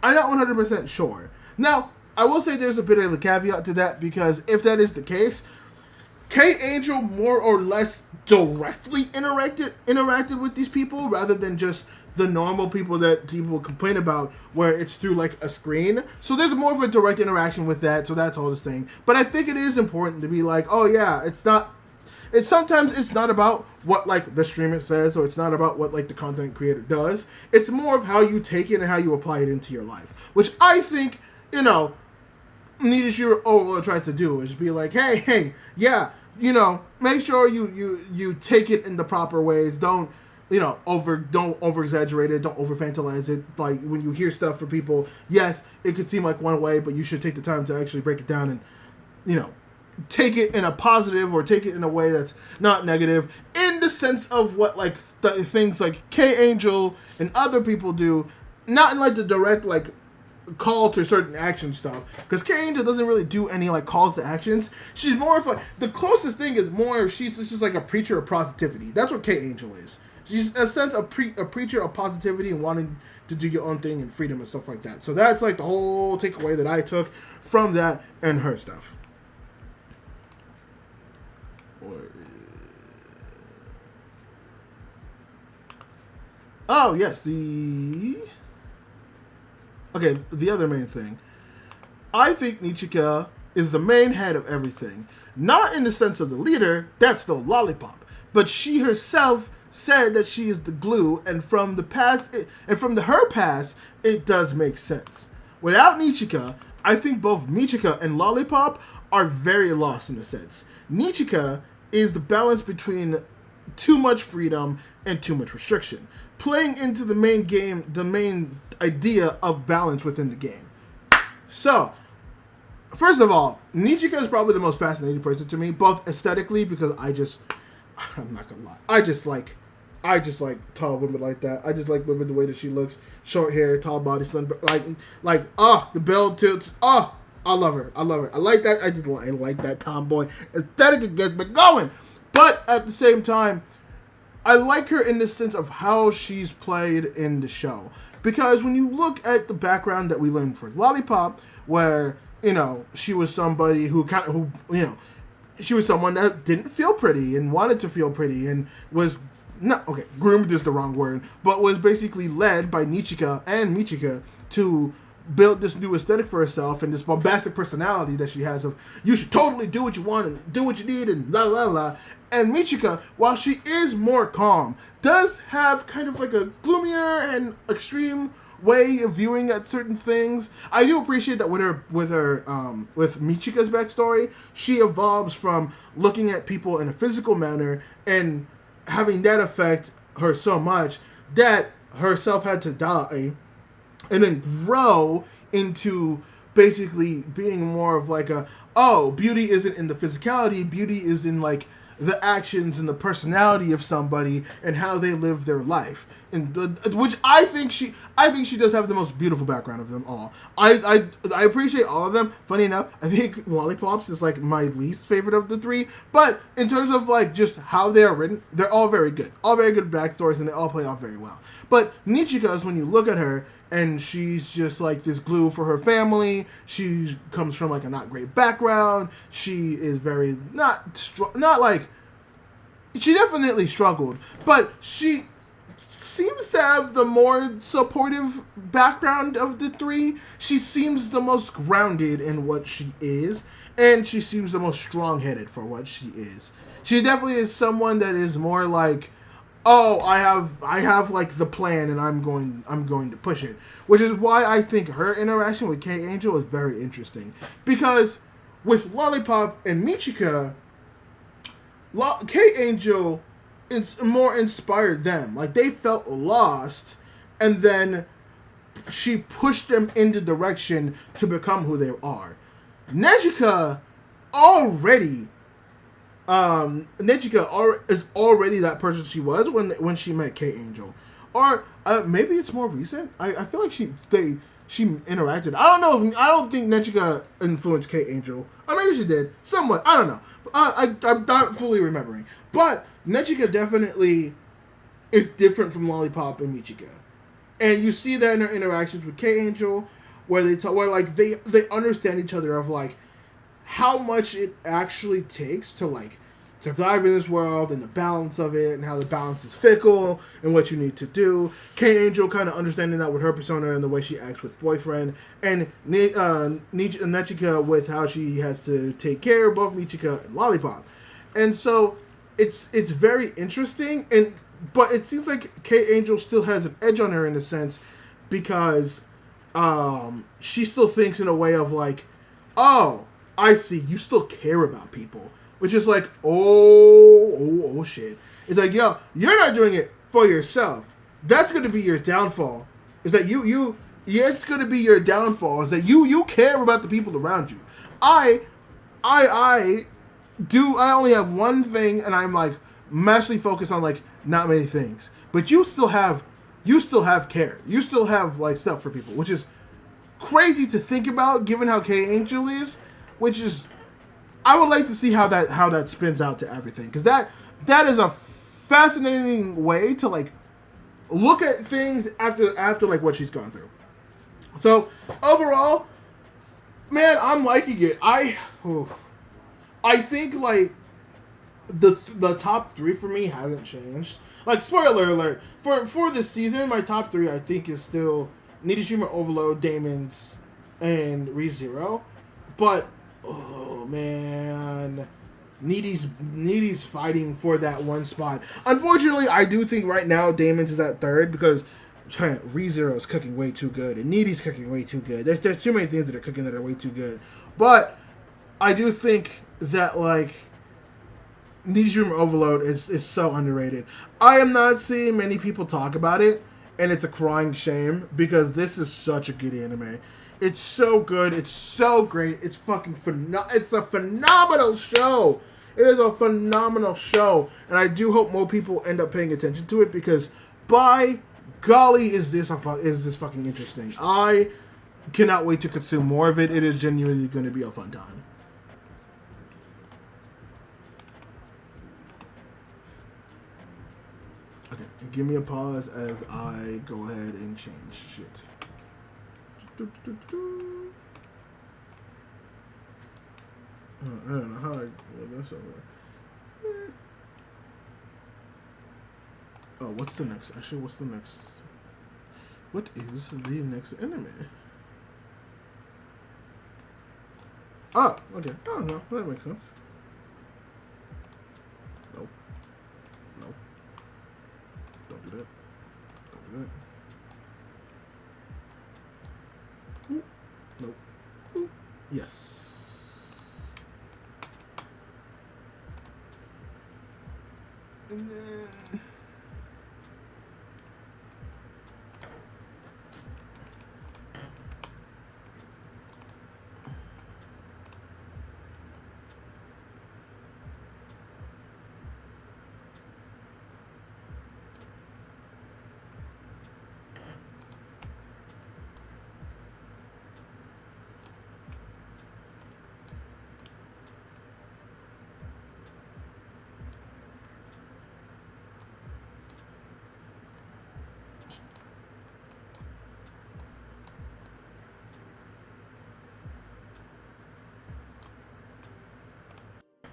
[SPEAKER 1] I'm not 100% sure. Now, I will say there's a bit of a caveat to that, because if that is the case, K-Angel more or less directly interacted with these people rather than just the normal people that people complain about where it's through like a screen. So there's more of a direct interaction with that, so that's all this thing. But I think it is important to be like, oh yeah, sometimes it's not about what like the streamer says, or it's not about what like the content creator does. It's more of how you take it and how you apply it into your life, which I think, you know, Nijishiro overall tries to do is be like, hey, yeah, make sure you take it in the proper ways. Don't over exaggerate it. Don't over fantasize it. Like when you hear stuff from people, yes, it could seem like one way, but you should take the time to actually break it down and take it in a positive or take it in a way that's not negative, in the sense of what like things like K-Angel and other people do, not in like the direct like call to certain action stuff, because K-Angel doesn't really do any like calls to actions. She's more of like, the closest thing is more she's just like a preacher of positivity. That's what K-Angel is. She's a sense of a preacher of positivity and wanting to do your own thing and freedom and stuff like that. So that's like the whole takeaway that I took from that and her stuff. Oh yes, the other main thing. I think Nichika is the main head of everything. Not in the sense of the leader, that's still Lollipop. But she herself said that she is the glue, and from the past, her past, it does make sense. Without Nichika, I think both Michika and Lollipop are very lost in a sense. Nichika is the balance between too much freedom and too much restriction, playing into the main game, the main idea of balance within the game. So, first of all, Nichika is probably the most fascinating person to me, both aesthetically, because I'm not gonna lie, I just like tall women like that. I just like women the way that she looks, short hair, tall body, the build tilts. I love her. I like that. I like that tomboy aesthetic. It gets me going. But at the same time, I like her in the sense of how she's played in the show. Because when you look at the background that we learned for Lollipop, where, she was somebody she was someone that didn't feel pretty and wanted to feel pretty and was groomed is the wrong word, but was basically led by Nichika and Michika to build this new aesthetic for herself and this bombastic personality that she has of, you should totally do what you want and do what you need and la la la. And Michika, while she is more calm, does have kind of like a gloomier and extreme way of viewing at certain things. I do appreciate that with Michika's backstory, she evolves from looking at people in a physical manner and having that affect her so much that herself had to die and then grow into basically being more of like beauty isn't in the physicality, beauty is in like the actions and the personality of somebody and how they live their life. And which I think she does have the most beautiful background of them all. I appreciate all of them. Funny enough, I think Lollipops is like my least favorite of the three. But in terms of like just how they are written, they're all very good. All very good backstories, and they all play off very well. But Nichika's, when you look at her, and she's just like this glue for her family. She comes from like a not great background. She is very she definitely struggled, but she seems to have the more supportive background of the three. She seems the most grounded in what she is, and she seems the most strong-headed for what she is. She definitely is someone that is more like, I have like the plan and I'm going to push it. Which is why I think her interaction with K-Angel is very interesting. Because with Lollipop and Michika, K-Angel more inspired them. Like, they felt lost, and then she pushed them in the direction to become who they are. Nezuko is already that person she was when she met K-Angel. Or maybe it's more recent. I feel like she interacted. I don't think Nezuko influenced K-Angel. Or maybe she did. Somewhat. I don't know. I'm not fully remembering. But Nezuko definitely is different from Lollipop and Michika. And you see that in her interactions with K-Angel, where they understand each other of like how much it actually takes to like survive in this world and the balance of it and how the balance is fickle and what you need to do. K-Angel kind of understanding that with her persona and the way she acts with boyfriend, and Nezuko with how she has to take care of both Michika and Lollipop. And so it's very interesting, but it seems like K-Angel still has an edge on her in a sense, because she still thinks in a way of like, oh, I see, you still care about people. Which is like, oh shit. It's like, yo, you're not doing it for yourself. That's going to be your downfall. Is that it's going to be your downfall. Is that you care about the people around you. I only have one thing, and I'm like massively focused on like not many things. But you still have care. You still have like stuff for people, which is crazy to think about given how K-Angel is, which is, I would like to see how that spins out to everything, because that is a fascinating way to like look at things after like what she's gone through. So overall, man, I'm liking it. I think like the top 3 for me haven't changed. Like, spoiler alert, for this season, my top 3 I think is still ENGVtuber, Overload, Daemons, and ReZero. But oh man, Needy's fighting for that one spot. Unfortunately, I do think right now Daemons is at 3rd because ReZero is cooking way too good and Needy's cooking way too good. There's too many things that are cooking that are way too good. But I do think that like ENGVtuber Overload is so underrated. I am not seeing many people talk about it, and it's a crying shame because this is such a good anime. It's so good. It's so great. It's fucking it's a phenomenal show. It is a phenomenal show, and I do hope more people end up paying attention to it because, by golly, is this fucking interesting. I cannot wait to consume more of it. It is genuinely going to be a fun time. Okay, give me a pause as I go ahead and change shit. I don't know how I this over. Oh, what's the next? Actually, what's the next? What is the next anime? Oh, okay. Oh, no, that makes sense. Nope. Nope. Don't do that. Don't do that. Ooh. Nope. Ooh. Yes. And then...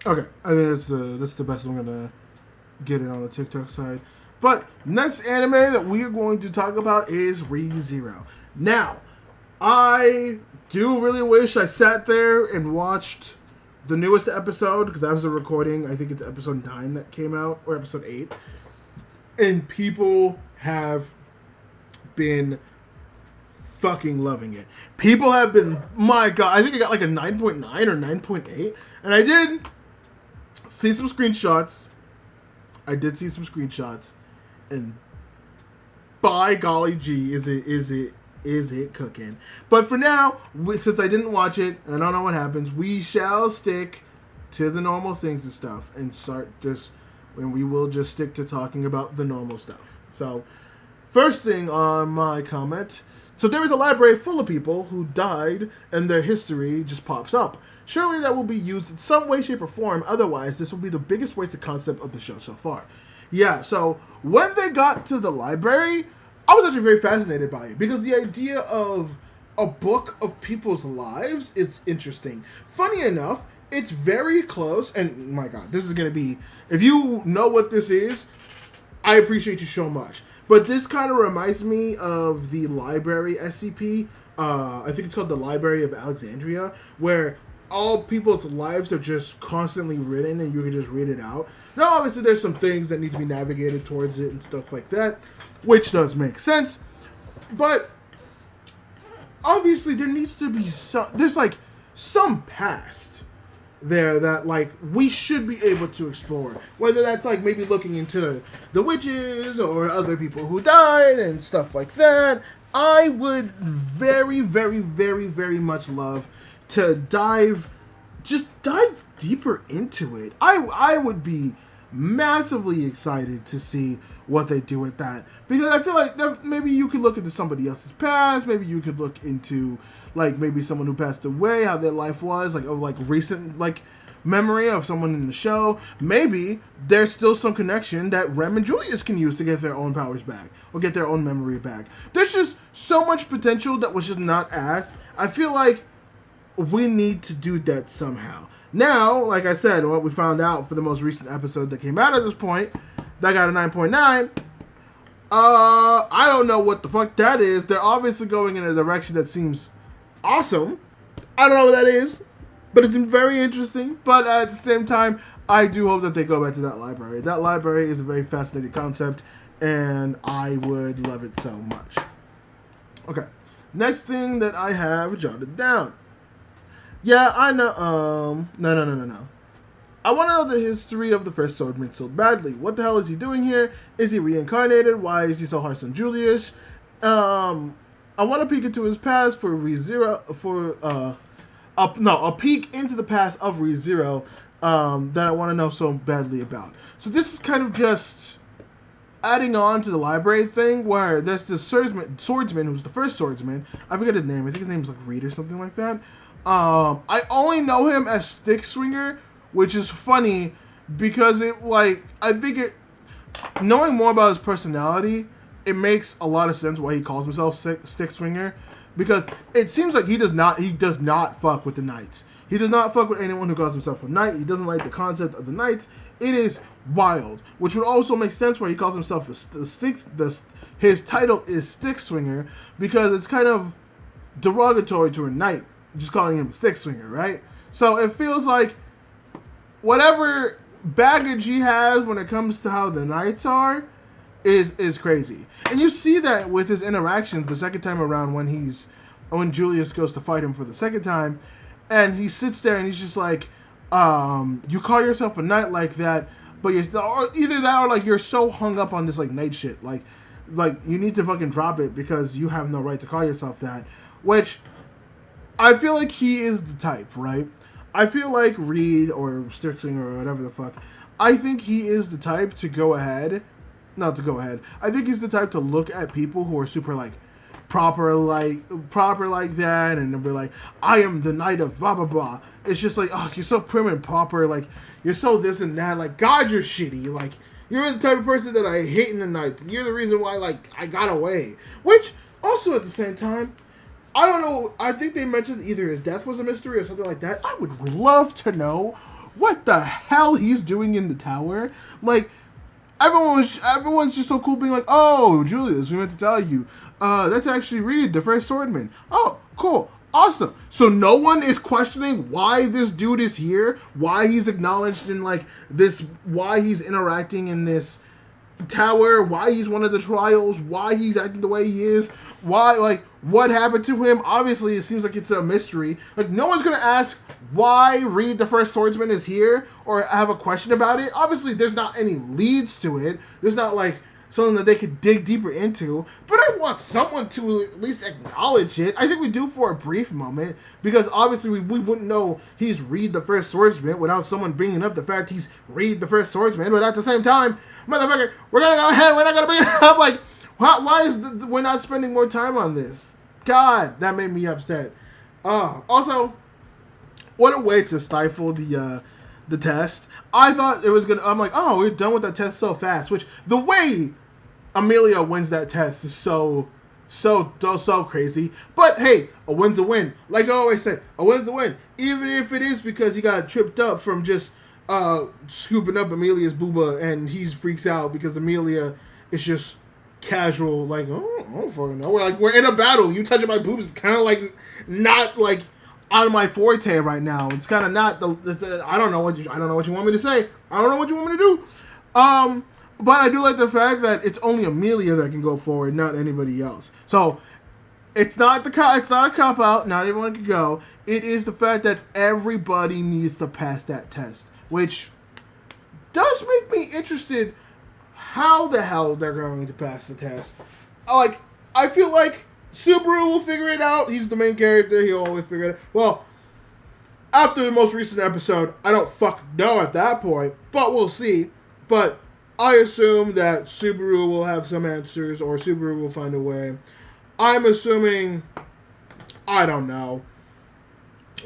[SPEAKER 1] Okay, I think that's the best I'm gonna get it on the TikTok side. But next anime that we are going to talk about is ReZero. Now, I do really wish I sat there and watched the newest episode because that was a recording. I think it's episode 9 that came out, or episode 8, and people have been fucking loving it. People have been, my god, I think I got like a 9.9 or 9.8, and I did see some screenshots. I did see some screenshots, and by golly gee, is it cooking? But for now, since I didn't watch it, and I don't know what happens, we shall stick to the normal things and stuff, and we will just stick to talking about the normal stuff. So, first thing on my comment. So there is a library full of people who died, and their history just pops up. Surely that will be used in some way, shape, or form. Otherwise, this will be the biggest wasted concept of the show so far. Yeah, so when they got to the library, I was actually very fascinated by it. Because the idea of a book of people's lives is interesting. Funny enough, it's very close. And my god, this is going to be... If you know what this is, I appreciate you so much. But this kind of reminds me of the library SCP. I think it's called the Library of Alexandria, where all people's lives are just constantly written and you can just read it out. Now, obviously, there's some things that need to be navigated towards it and stuff like that, which does make sense. But obviously, there needs to be some... There's like some past there that like we should be able to explore, whether that's like maybe looking into the witches or other people who died and stuff like that. I would very, very, very, very much love to dive deeper into it. I would be massively excited to see what they do with that, because I feel like maybe you could look into somebody else's past, maybe you could look into like maybe someone who passed away, how their life was, like of like recent like memory of someone in the show. Maybe there's still some connection that Rem and Julius can use to get their own powers back or get their own memory back. There's just so much potential that was just not asked. I feel like we need to do that somehow. Now, like I said, what we found out for the most recent episode that came out at this point, that got a 9.9. I don't know what the fuck that is. They're obviously going in a direction that seems awesome. I don't know what that is, but it's very interesting. But at the same time, I do hope that they go back to that library. That library is a very fascinating concept, and I would love it so much. Okay, next thing that I have jotted down. Yeah, I know, no. I want to know the history of the first swordman so badly. What the hell is he doing here? Is he reincarnated? Why is he so harsh on Julius? I want to peek into his past for a peek into the past of ReZero that I want to know so badly about. So this is kind of just adding on to the library thing where there's this swordsman who's the first swordsman. I forget his name. I think his name is like Reed or something like that. I only know him as Stick Swinger, which is funny because knowing more about his personality, it makes a lot of sense why he calls himself Stick Swinger, because it seems like he does not fuck with the Knights. He does not fuck with anyone who calls himself a Knight. He doesn't like the concept of the Knights. It is wild, which would also make sense why he calls himself his title is Stick Swinger, because it's kind of derogatory to a Knight, just calling him Stick Swinger, right? So it feels like whatever baggage he has when it comes to how the Knights are is crazy. And you see that with his interactions the second time around when Julius goes to fight him for the second time, and he sits there and he's just like, you call yourself a Knight like that, but either that or like you're so hung up on this like Knight shit, like you need to fucking drop it because you have no right to call yourself that. Which I feel like he is the type, right? I feel like Reed or Stick or whatever the fuck, I think he is the type to I think he's the type to look at people who are super like proper like that, and they'll be like, I am the Knight of blah blah blah. It's just like, oh, you're so prim and proper, like you're so this and that, like God, you're shitty, like you're the type of person that I hate in the Knight. You're the reason why like I got away. Which also at the same time, I don't know, I think they mentioned either his death was a mystery or something like that. I would love to know what the hell he's doing in the tower. Like, everyone's just so cool being like, oh, Julius, we meant to tell you. That's actually Reed, the first swordman. Oh, cool. Awesome. So no one is questioning why this dude is here, why he's acknowledged in, like, this, why he's interacting in this tower, why he's one of the trials, why he's acting the way he is, why, like, what happened to him. Obviously, it seems like it's a mystery. Like, no one's gonna ask why Reed, the first swordsman, is here or have a question about it. Obviously, there's not any leads to it. There's not, like, something that they could dig deeper into, but I want someone to at least acknowledge it. I think we do for a brief moment, because obviously we wouldn't know he's Reed the first swordsman without someone bringing up the fact he's Reed the first swordsman. But at the same time, motherfucker, we're gonna go ahead, we're not gonna bring it up. Like, why is we're not spending more time on this? God, that made me upset. Also, what a way to stifle the test. I thought it was gonna. I'm like, oh, we're done with that test so fast. Which the way Amelia wins that test is so crazy. But hey, a win's a win. Like I always say, a win's a win. Even if it is because he got tripped up from just scooping up Amelia's booba, and he freaks out because Amelia is just casual, like, oh, I don't fucking know. We're in a battle. You touching my boobs is kind of like not like on my forte right now. It's kind of not I don't know what you want me to say. I don't know what you want me to do. But I do like the fact that it's only Amelia that can go forward, not anybody else. So it's not a cop out. Not everyone can go. It is the fact that everybody needs to pass that test, which does make me interested how the hell they're going to pass the test. Like, I feel like Subaru will figure it out. He's the main character. He'll always figure it out. Well, after the most recent episode, I don't know at that point, but we'll see. But I assume that Subaru will have some answers, or Subaru will find a way. I'm assuming, I don't know,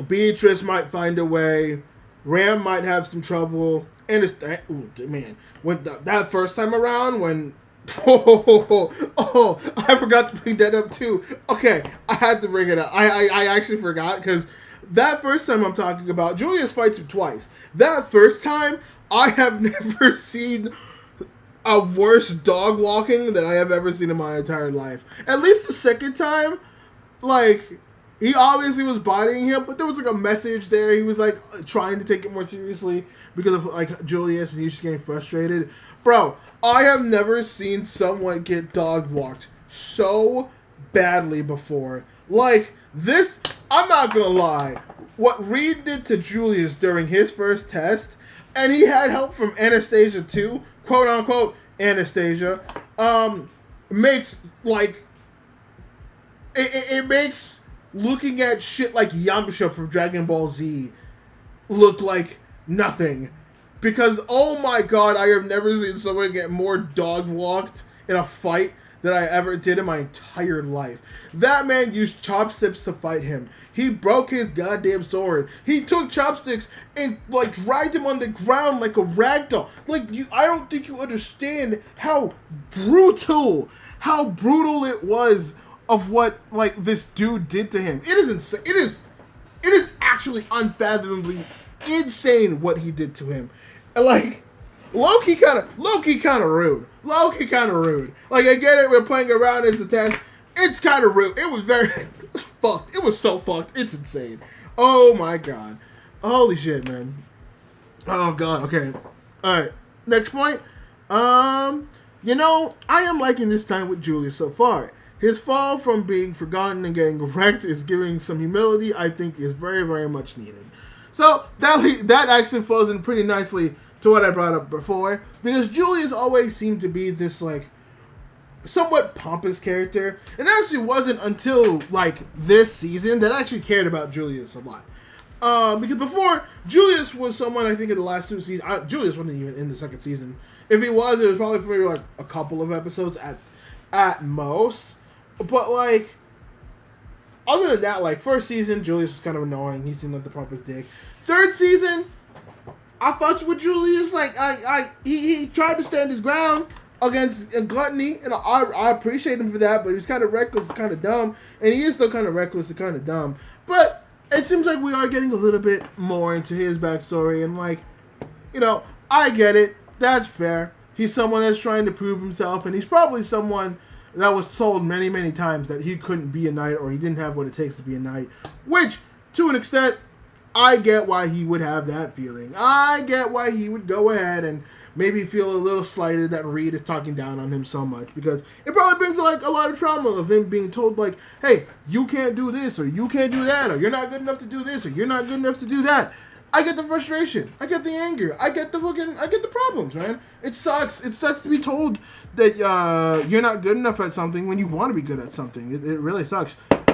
[SPEAKER 1] Beatrice might find a way. Ram might have some trouble. And it's, man, when that first time around, when I forgot to bring that up too. Okay, I had to bring it up. I actually forgot, because that first time I'm talking about, Julius fights him twice. That first time, I have never seen a worse dog walking than I have ever seen in my entire life. At least the second time, like, he obviously was bodying him, but there was like a message there. He was like trying to take it more seriously because of like Julius, and he's just getting frustrated. Bro, I have never seen someone get dog walked so badly before. Like this, I'm not gonna lie. What Reed did to Julius during his first test, and he had help from Anastasia too, quote unquote Anastasia, makes like it makes looking at shit like Yamcha from Dragon Ball Z look like nothing. Because, oh my god, I have never seen someone get more dog walked in a fight than I ever did in my entire life. That man used chopsticks to fight him. He broke his goddamn sword. He took chopsticks and, like, dragged him on the ground like a ragdoll. Like, I don't think you understand how brutal it was of what, like, this dude did to him. It is insane. It is actually unfathomably insane what he did to him. And, like, low-key kind of rude. Low-key kind of rude. Like, I get it, we're playing around as a test. It's kind of rude. It was very fucked. It was so fucked. It's insane. Oh, my God. Holy shit, man. Oh, God. Okay. All right. Next point. You know, I am liking this time with Julius so far. His fall from being forgotten and getting wrecked is giving some humility I think is very, very much needed. So that actually flows in pretty nicely to what I brought up before, because Julius always seemed to be this like somewhat pompous character, and it actually wasn't until like this season that I actually cared about Julius a lot. Because before, Julius was someone, I think in the last two seasons, Julius wasn't even in the second season. If he was, it was probably for maybe like a couple of episodes at most. But, like, other than that, like, first season, Julius was kind of annoying. He seemed like the pompous dick. Third season, I fucked with Julius. Like, he tried to stand his ground against Gluttony, and I appreciate him for that, but he was kind of reckless and kind of dumb, and he is still kind of reckless and kind of dumb. But it seems like we are getting a little bit more into his backstory, and, like, you know, I get it. That's fair. He's someone that's trying to prove himself, and he's probably someone that was told many, many times that he couldn't be a knight or he didn't have what it takes to be a knight, which, to an extent, I get why he would have that feeling. I get why he would go ahead and maybe feel a little slighted that Reed is talking down on him so much, because it probably brings, like, a lot of trauma of him being told, like, hey, you can't do this, or you can't do that, or you're not good enough to do this, or you're not good enough to do that. I get the frustration. I get the anger. I get the problems, man. It sucks. It sucks to be told that you're not good enough at something when you want to be good at something. It really sucks.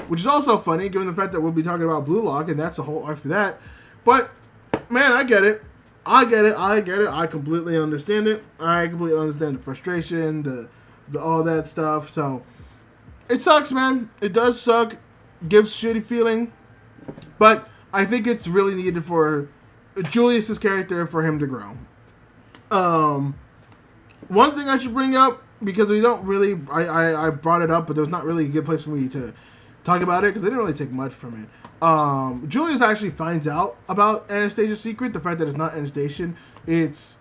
[SPEAKER 1] Which is also funny, given the fact that we'll be talking about Blue Lock, and that's a whole arc for that. But, man, I get it. I get it. I completely understand it. I completely understand the frustration, the all that stuff. So, it sucks, man. It does suck. Gives shitty feeling. But I think it's really needed for Julius's character for him to grow. One thing I should bring up, because we don't really, I brought it up, but there's not really a good place for me to talk about it, because I didn't really take much from it. Julius actually finds out about Anastasia's secret, the fact that it's not Anastasia, it's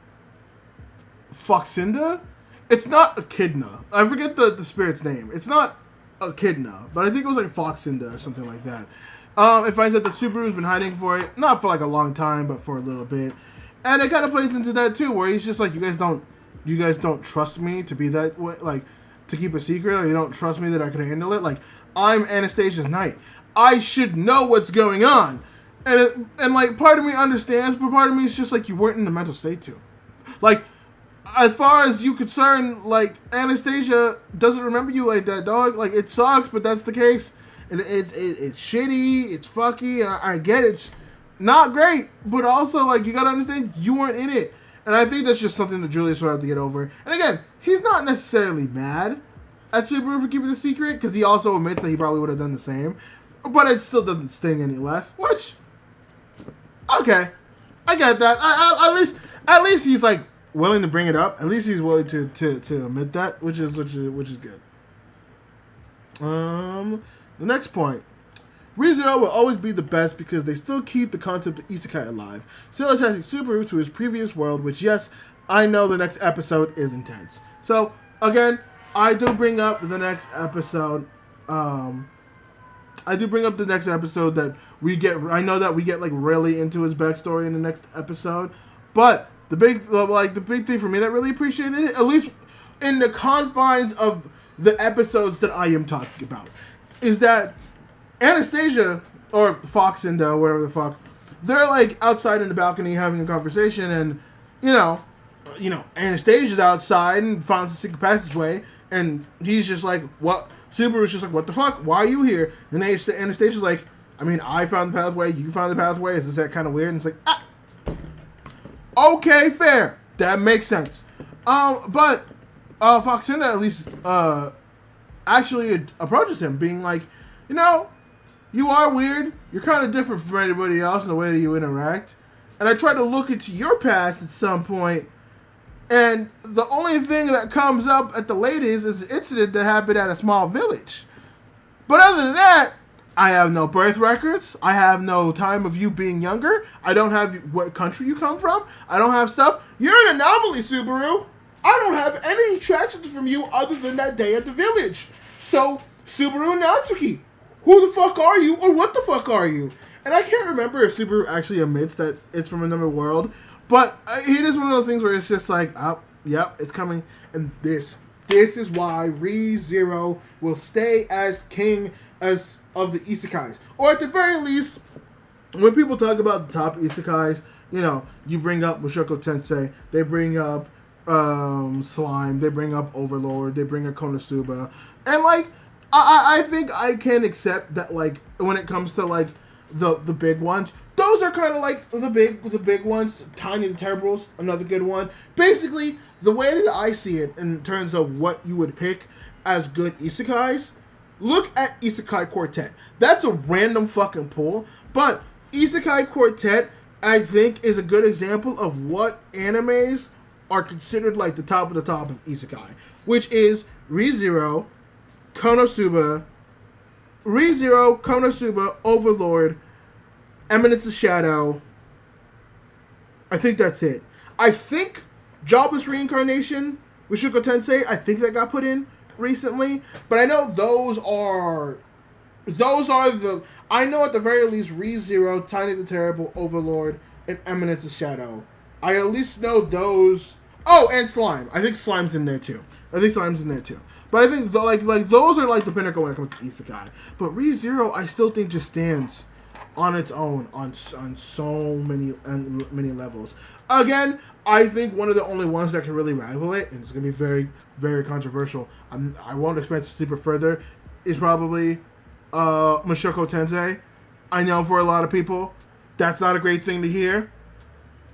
[SPEAKER 1] Foxinda. It's not Echidna. I forget the spirit's name. It's not Echidna, but I think it was like Foxinda or something like that. It finds out that Subaru's been hiding for it, not for like a long time, but for a little bit, and it kind of plays into that too, where he's just like, you guys don't trust me to be that way, like to keep a secret, or you don't trust me that I can handle it. Like, I'm Anastasia's knight. I should know what's going on. And like, part of me understands, but part of me is just like, you weren't in the mental state to. Like, as far as you concerned, like, Anastasia doesn't remember you like that, dog. Like, it sucks, but that's the case. And it's shitty, it's fucky, and I get it. It's not great, but also, like, you gotta understand, you weren't in it. And I think that's just something that Julius will have to get over. And again, he's not necessarily mad at Subaru for keeping the secret, because he also admits that he probably would have done the same. But it still doesn't sting any less, which, okay, I get that. At least he's, like, willing to bring it up. At least he's willing to admit that, which is good. The next point. ReZero will always be the best because they still keep the concept of isekai alive, still attaching Subaru to his previous world, which, yes, I know the next episode is intense. So, again, I do bring up the next episode. That we get. I know that we get, like, really into his backstory in the next episode, but the big thing for me that really appreciated it, at least in the confines of the episodes that I am talking about, is that Anastasia, or Fox and whatever the fuck, they're, like, outside in the balcony having a conversation, and, you know, Anastasia's outside and finds the secret passageway, and he's just like, what? Subaru's just like, what the fuck? Why are you here? And Anastasia's like, I mean, I found the pathway, you found the pathway, is that kind of weird? And it's like, okay, fair. That makes sense. But Foxinda at least actually approaches him, being like, you know, you are weird. You're kind of different from anybody else in the way that you interact. And I tried to look into your past at some point, and the only thing that comes up at the latest is an incident that happened at a small village. But other than that, I have no birth records. I have no time of you being younger. I don't have what country you come from. I don't have stuff. You're an anomaly, Subaru. I don't have any attractions from you other than that day at the village. So, Subaru Natsuki, who the fuck are you, or what the fuck are you? And I can't remember if Subaru actually admits that it's from another world, but it is one of those things where it's just like, oh, yep, it's coming. And this is why ReZero will stay as king of the isekais. Or at the very least, when people talk about the top isekais, you know, you bring up Mushoku Tensei, they bring up Slime, they bring up Overlord, they bring up Konosuba, and like, I think I can accept that, like, when it comes to, like, the big ones, those are kind of like the big ones. Tiny the Terribles, another good one. Basically, the way that I see it in terms of what you would pick as good isekais, look at Isekai Quartet. That's a random fucking pull, but Isekai Quartet, I think, is a good example of what animes are considered like the top of isekai, which is ReZero, Konosuba, Overlord, Eminence of Shadow. I think that's it. I think Jobless Reincarnation, Mushoku Tensei, I think that got put in recently, but I know those are the, I know at the very least ReZero, Tiny the Terrible, Overlord, and Eminence of Shadow. I at least know those. Oh, and Slime. I think Slime's in there too. But I think like those are like the pinnacle when it comes to isekai. But ReZero, I still think just stands on its own on so many levels. Again, I think one of the only ones that can really rival it, and it's gonna be very, very controversial. I won't expand it super further. Is probably Mushoku Tensei. I know for a lot of people that's not a great thing to hear,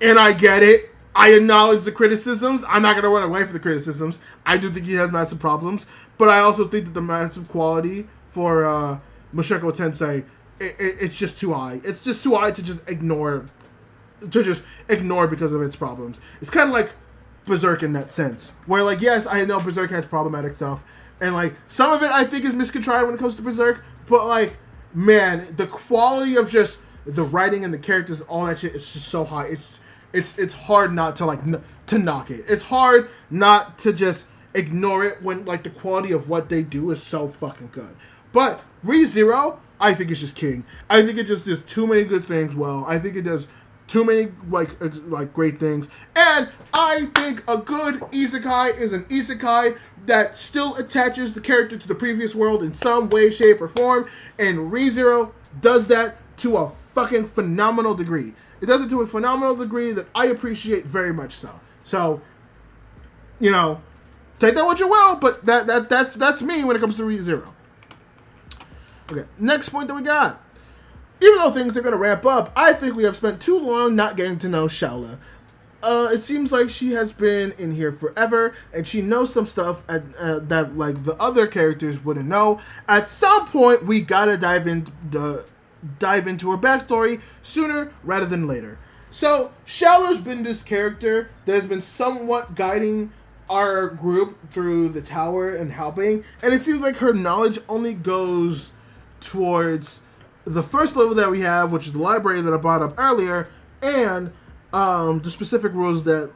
[SPEAKER 1] and I get it. I acknowledge the criticisms. I'm not going to run away from the criticisms. I do think he has massive problems. But I also think that the massive quality for Mushoku Tensei, it's just too high. It's just too high to just ignore because of its problems. It's kind of like Berserk in that sense. Where, like, yes, I know Berserk has problematic stuff. And, like, some of it I think is miscontrived when it comes to Berserk. But, like, man, the quality of just the writing and the characters and all that shit is just so high. It's hard not to, like, to knock it. It's hard not to just ignore it when, like, the quality of what they do is so fucking good. But ReZero, I think it's just king. I think it just does too many good things well. I think it does too many like great things. And I think a good isekai is an isekai that still attaches the character to the previous world in some way, shape, or form. And ReZero does that to a fucking phenomenal degree. It does it to a phenomenal degree that I appreciate very much so. So, you know, take that what you will, but that's me when it comes to ReZero. Okay, next point that we got. Even though things are going to wrap up, I think we have spent too long not getting to know Shaola. It seems like she has been in here forever, and she knows some stuff that like the other characters wouldn't know. At some point, we gotta dive into her backstory sooner rather than later. So Shaola's been this character that has been somewhat guiding our group through the tower and helping, and it seems like her knowledge only goes towards the first level that we have, which is the library that I brought up earlier, and the specific rules that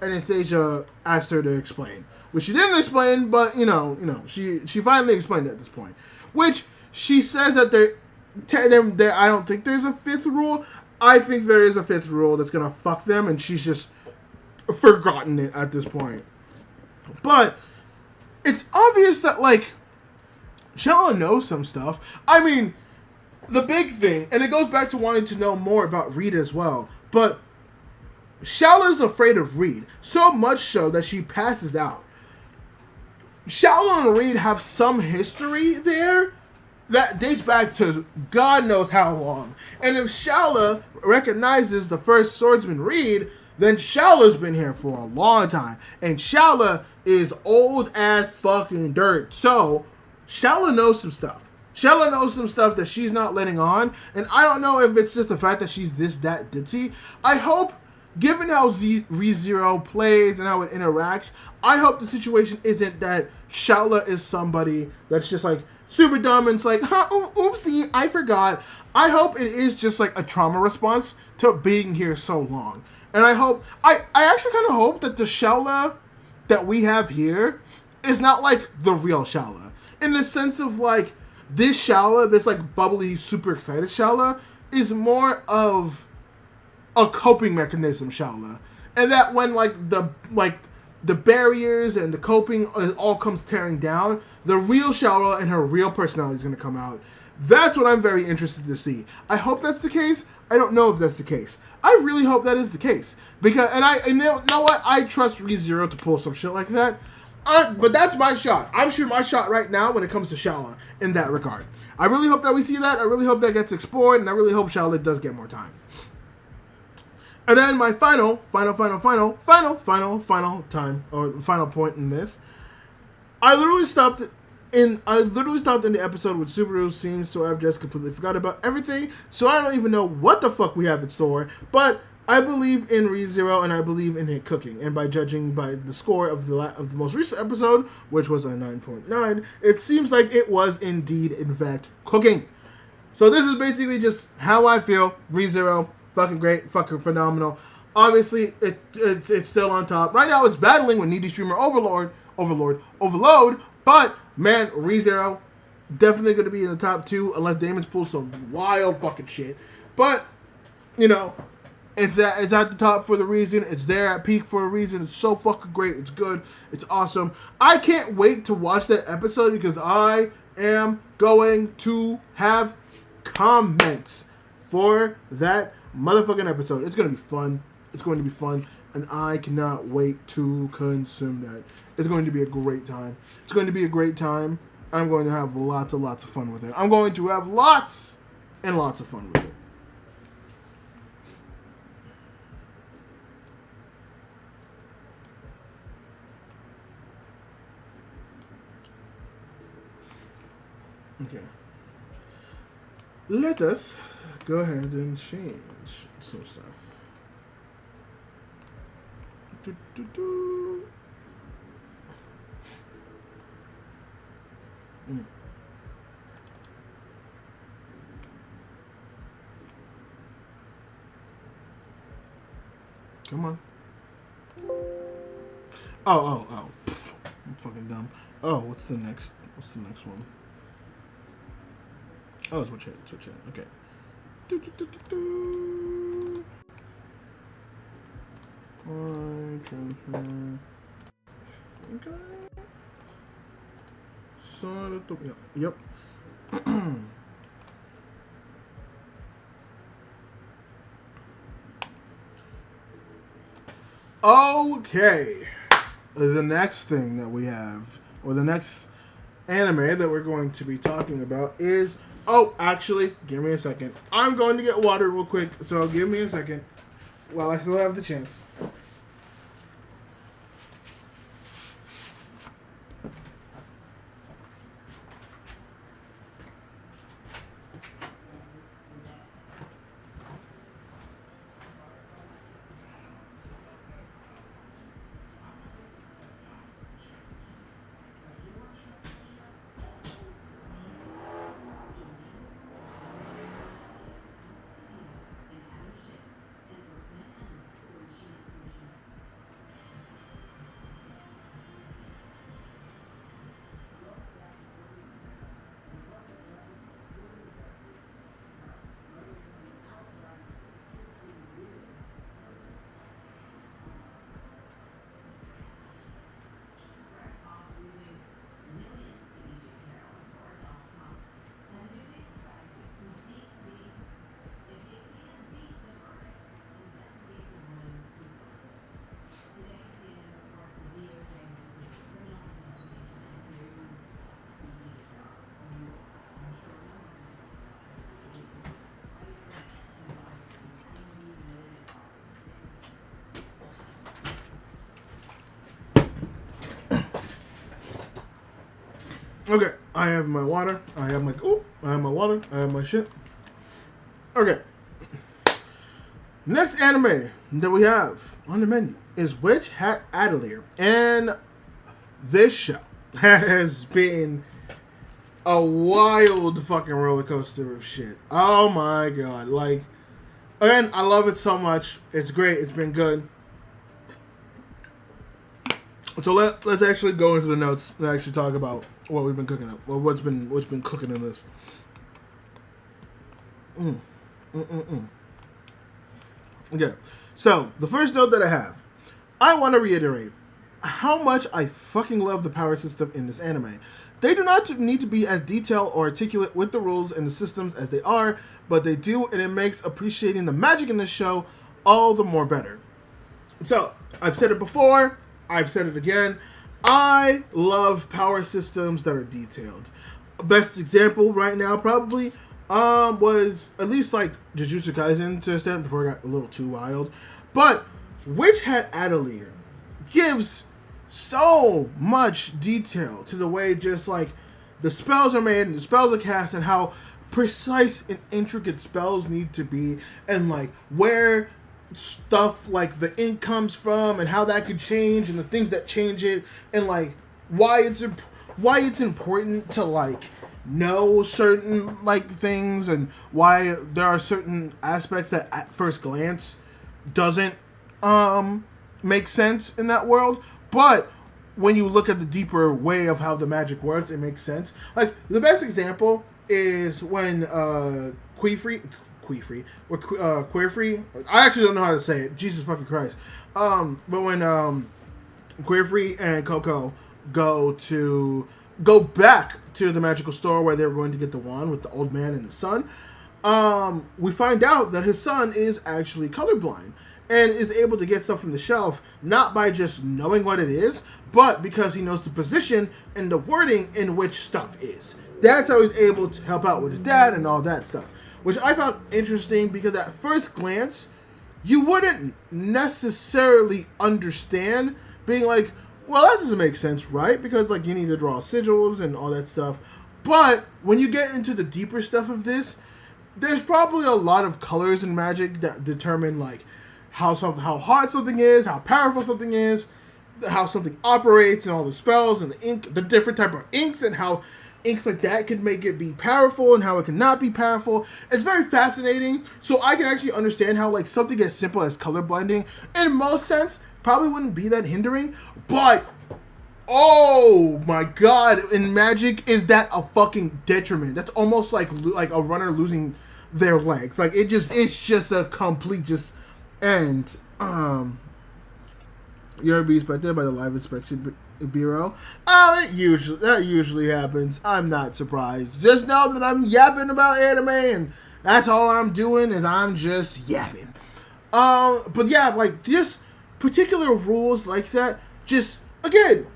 [SPEAKER 1] Anastasia asked her to explain, which she didn't explain, but you know, she finally explained it at this point. Which she says that there, I don't think there's a fifth rule. I think there is a fifth rule that's gonna fuck them, and she's just forgotten it at this point. But it's obvious that like Shaola knows some stuff. I mean, the big thing, and it goes back to wanting to know more about Reed as well, but Shaola's afraid of Reed, so much so that she passes out. Shaola and Reed have some history there that dates back to God knows how long. And if Shaola recognizes the first swordsman Reed, then Shaola's been here for a long time. And Shaola is old as fucking dirt. So, Shaola knows some stuff. Shaola knows some stuff that she's not letting on. And I don't know if it's just the fact that she's that ditzy. I hope, given how ReZero plays and how it interacts, I hope the situation isn't that Shaola is somebody that's just like super dumb and it's like, oopsie, I forgot. I hope it is just like a trauma response to being here so long. And I hope, I actually kind of hope that the Shaola that we have here is not like the real Shaola. In the sense of like, this Shaola, this like bubbly, super excited Shaola, is more of a coping mechanism Shaola. And that when like the barriers and the coping all comes tearing down, the real Shaola and her real personality is going to come out. That's what I'm very interested to see. I hope that's the case. I don't know if that's the case. I really hope that is the case. Because, and you know what? I trust ReZero to pull some shit like that. But that's my shot. I'm shooting my shot right now when it comes to Shaola in that regard. I really hope that we see that. I really hope that gets explored. And I really hope Shaola does get more time. And then my final time, or final point in this. I literally stopped in the episode with Subaru seems to have just completely forgot about everything. So I don't even know what the fuck we have in store. But I believe in ReZero and I believe in it cooking. And by judging by the score of the most recent episode, which was a 9.9, it seems like it was indeed, in fact, cooking. So this is basically just how I feel. ReZero, fucking great, fucking phenomenal. Obviously, it's still on top. Right now, it's battling with Needy Streamer Overload. But, man, ReZero, definitely going to be in the top 2 unless Damon's pulls some wild fucking shit. But, you know, it's at the top for the reason. It's there at peak for a reason. It's so fucking great. It's good. It's awesome. I can't wait to watch that episode because I am going to have comments for that motherfucking episode. It's going to be fun. It's going to be fun. And I cannot wait to consume that. It's going to be a great time. It's going to be a great time. I'm going to have lots and lots of fun with it. I'm going to have lots and lots of fun with it. Okay. Let us go ahead and change some stuff. Come on. Oh. I'm fucking dumb. Oh, what's the next one? Oh, switch it. Okay. think I saw it. Yep. Okay. The next thing that we have, or the next anime that we're going to be talking about is... Oh, actually, give me a second. I'm going to get water real quick, so give me a second while I still have the chance. Okay, I have my water. I have my water. I have my shit. Okay. Next anime that we have on the menu is Witch Hat Atelier. And this show has been a wild fucking roller coaster of shit. Oh my god. Like, again, I love it so much. It's great. It's been good. So let's actually go into the notes and actually talk about what we've been cooking up, or what's been cooking in this. Okay, so the first note that I want to reiterate how much I fucking love the power system in this anime. They do not need to be as detailed or articulate with the rules and the systems as they are, but they do, and it makes appreciating the magic in this show all the more better. So, I've said it before, I've said it again, I love power systems that are detailed. Best example right now probably was at least like Jujutsu Kaisen to an extent before it got a little too wild. But Witch Hat Atelier gives so much detail to the way just like the spells are made and the spells are cast and how precise and intricate spells need to be, and like where stuff like the ink comes from and how that could change and the things that change it, and like why it's important to like know certain like things, and why there are certain aspects that at first glance doesn't make sense in that world, but when you look at the deeper way of how the magic works, it makes sense. Like the best example is when Queerfree. I actually don't know how to say it. Jesus fucking Christ. But when Queerfree and Coco go back to the magical store where they were going to get the wand with the old man and the son, we find out that his son is actually colorblind and is able to get stuff from the shelf not by just knowing what it is, but because he knows the position and the wording in which stuff is. That's how he's able to help out with his dad and all that stuff, which I found interesting because at first glance, you wouldn't necessarily understand, being like, well, that doesn't make sense, right? Because like you need to draw sigils and all that stuff. But when you get into the deeper stuff of this, there's probably a lot of colors in magic that determine like how hard something is, how powerful something is, how something operates, and all the spells and the ink, the different type of inks, and how inks like that can make it be powerful and how it cannot be powerful. It's very fascinating. So I can actually understand how like something as simple as color blinding in most sense probably wouldn't be that hindering. But oh my god, in magic, is that a fucking detriment? That's almost like a runner losing their legs. Like it's just a complete just, and You're a beast right there by the Live Inspection Bureau. Oh, that usually happens. I'm not surprised. Just know that I'm yapping about anime, and that's all I'm doing is I'm just yapping. But yeah, like just particular rules like that. Just again,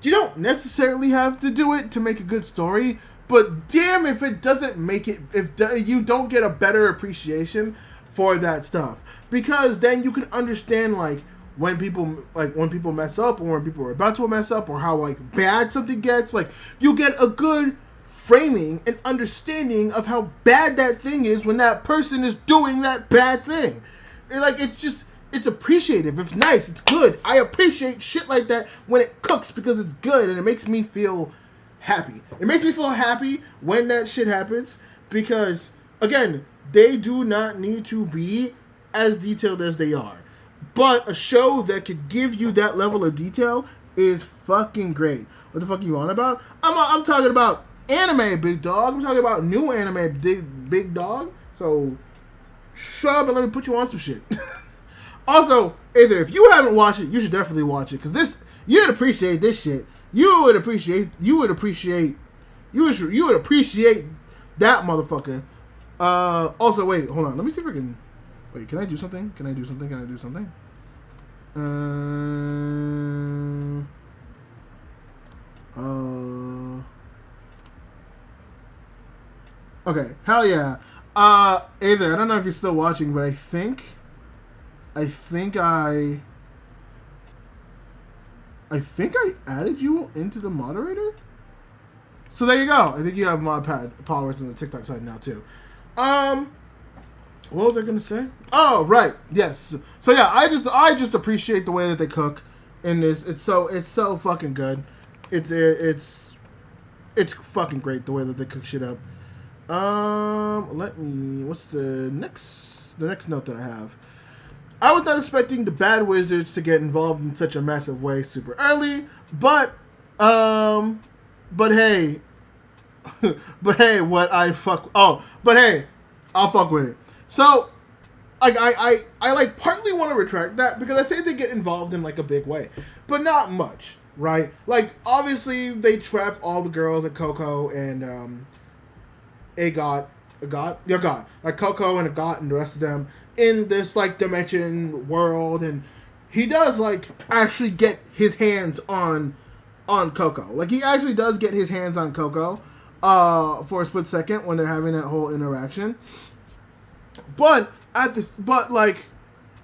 [SPEAKER 1] you don't necessarily have to do it to make a good story. But damn, if it doesn't make it, if you don't get a better appreciation for that stuff, because then you can understand like when people mess up, or when people are about to mess up, or how like bad something gets. Like you get a good framing and understanding of how bad that thing is when that person is doing that bad thing. And, like it's appreciative. It's nice. It's good. I appreciate shit like that when it cooks because it's good and it makes me feel happy. It makes me feel happy when that shit happens because, again, they do not need to be as detailed as they are. But a show that could give you that level of detail is fucking great. What the fuck are you on about? I'm talking about anime, big dog. I'm talking about new anime, big dog. So shut up and let me put you on some shit. Also, either if you haven't watched it, you should definitely watch it because you would appreciate this shit. You would appreciate that motherfucker. Also, wait, hold on. Let me see if I can. Wait, can I do something? Okay, hell yeah. Either I don't know if you're still watching, but I think I added you into the moderator. So there you go. I think you have mod pad powers on the TikTok side now too. What was I gonna say? Oh right, yes. So yeah, I just appreciate the way that they cook in this. It's so fucking good. It's fucking great the way that they cook shit up. What's the next note that I have? I was not expecting the bad wizards to get involved in such a massive way super early, but hey, I'll fuck with it. So, I like partly want to retract that because I say they get involved in like a big way, but not much, right? Like obviously they trap all the girls at Coco and like Coco and Agot and the rest of them in this like dimension world, and he does like actually get his hands on Coco. Like he actually does get his hands on Coco for a split second when they're having that whole interaction. But like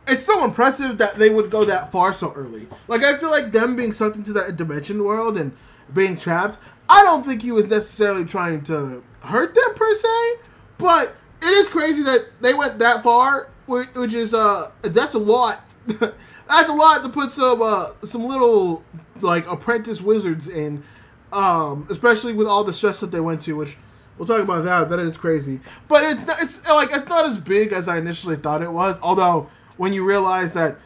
[SPEAKER 1] it's still impressive that they would go that far so early. Like I feel like them being sucked into that dimension world and being trapped, I don't think he was necessarily trying to hurt them per se, but it is crazy that they went that far, which is that's a lot. That's a lot to put some little like apprentice wizards in, especially with all the stress that they went to, which we'll talk about that. That is crazy, but it's not as big as I initially thought it was. Although when you realize that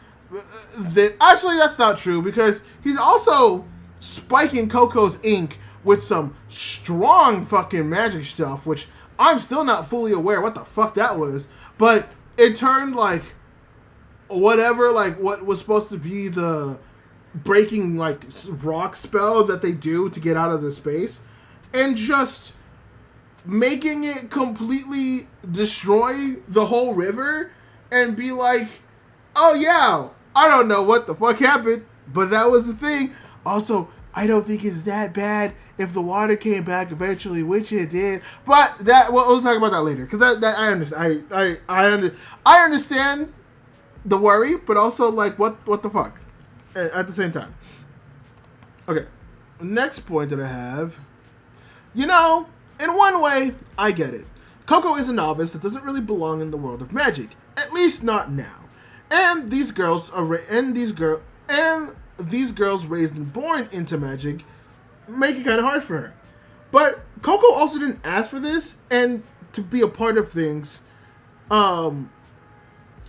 [SPEAKER 1] actually that's not true because he's also spiking Coco's ink with some strong fucking magic stuff, which I'm still not fully aware what the fuck that was, but it turned like whatever, like what was supposed to be the breaking like rock spell that they do to get out of the space, and just making it completely destroy the whole river and be like, oh yeah, I don't know what the fuck happened, but that was the thing. Also, I don't think it's that bad if the water came back eventually, which it did. But we'll talk about that later, because that I understand. I understand the worry, but also like what the fuck at the same time. Okay, next point that I have. You know, in one way, I get it. Coco is a novice that doesn't really belong in the world of magic, at least not now. And these girls raised and born into magic make it kind of hard for her. But Coco also didn't ask for this and to be a part of things. And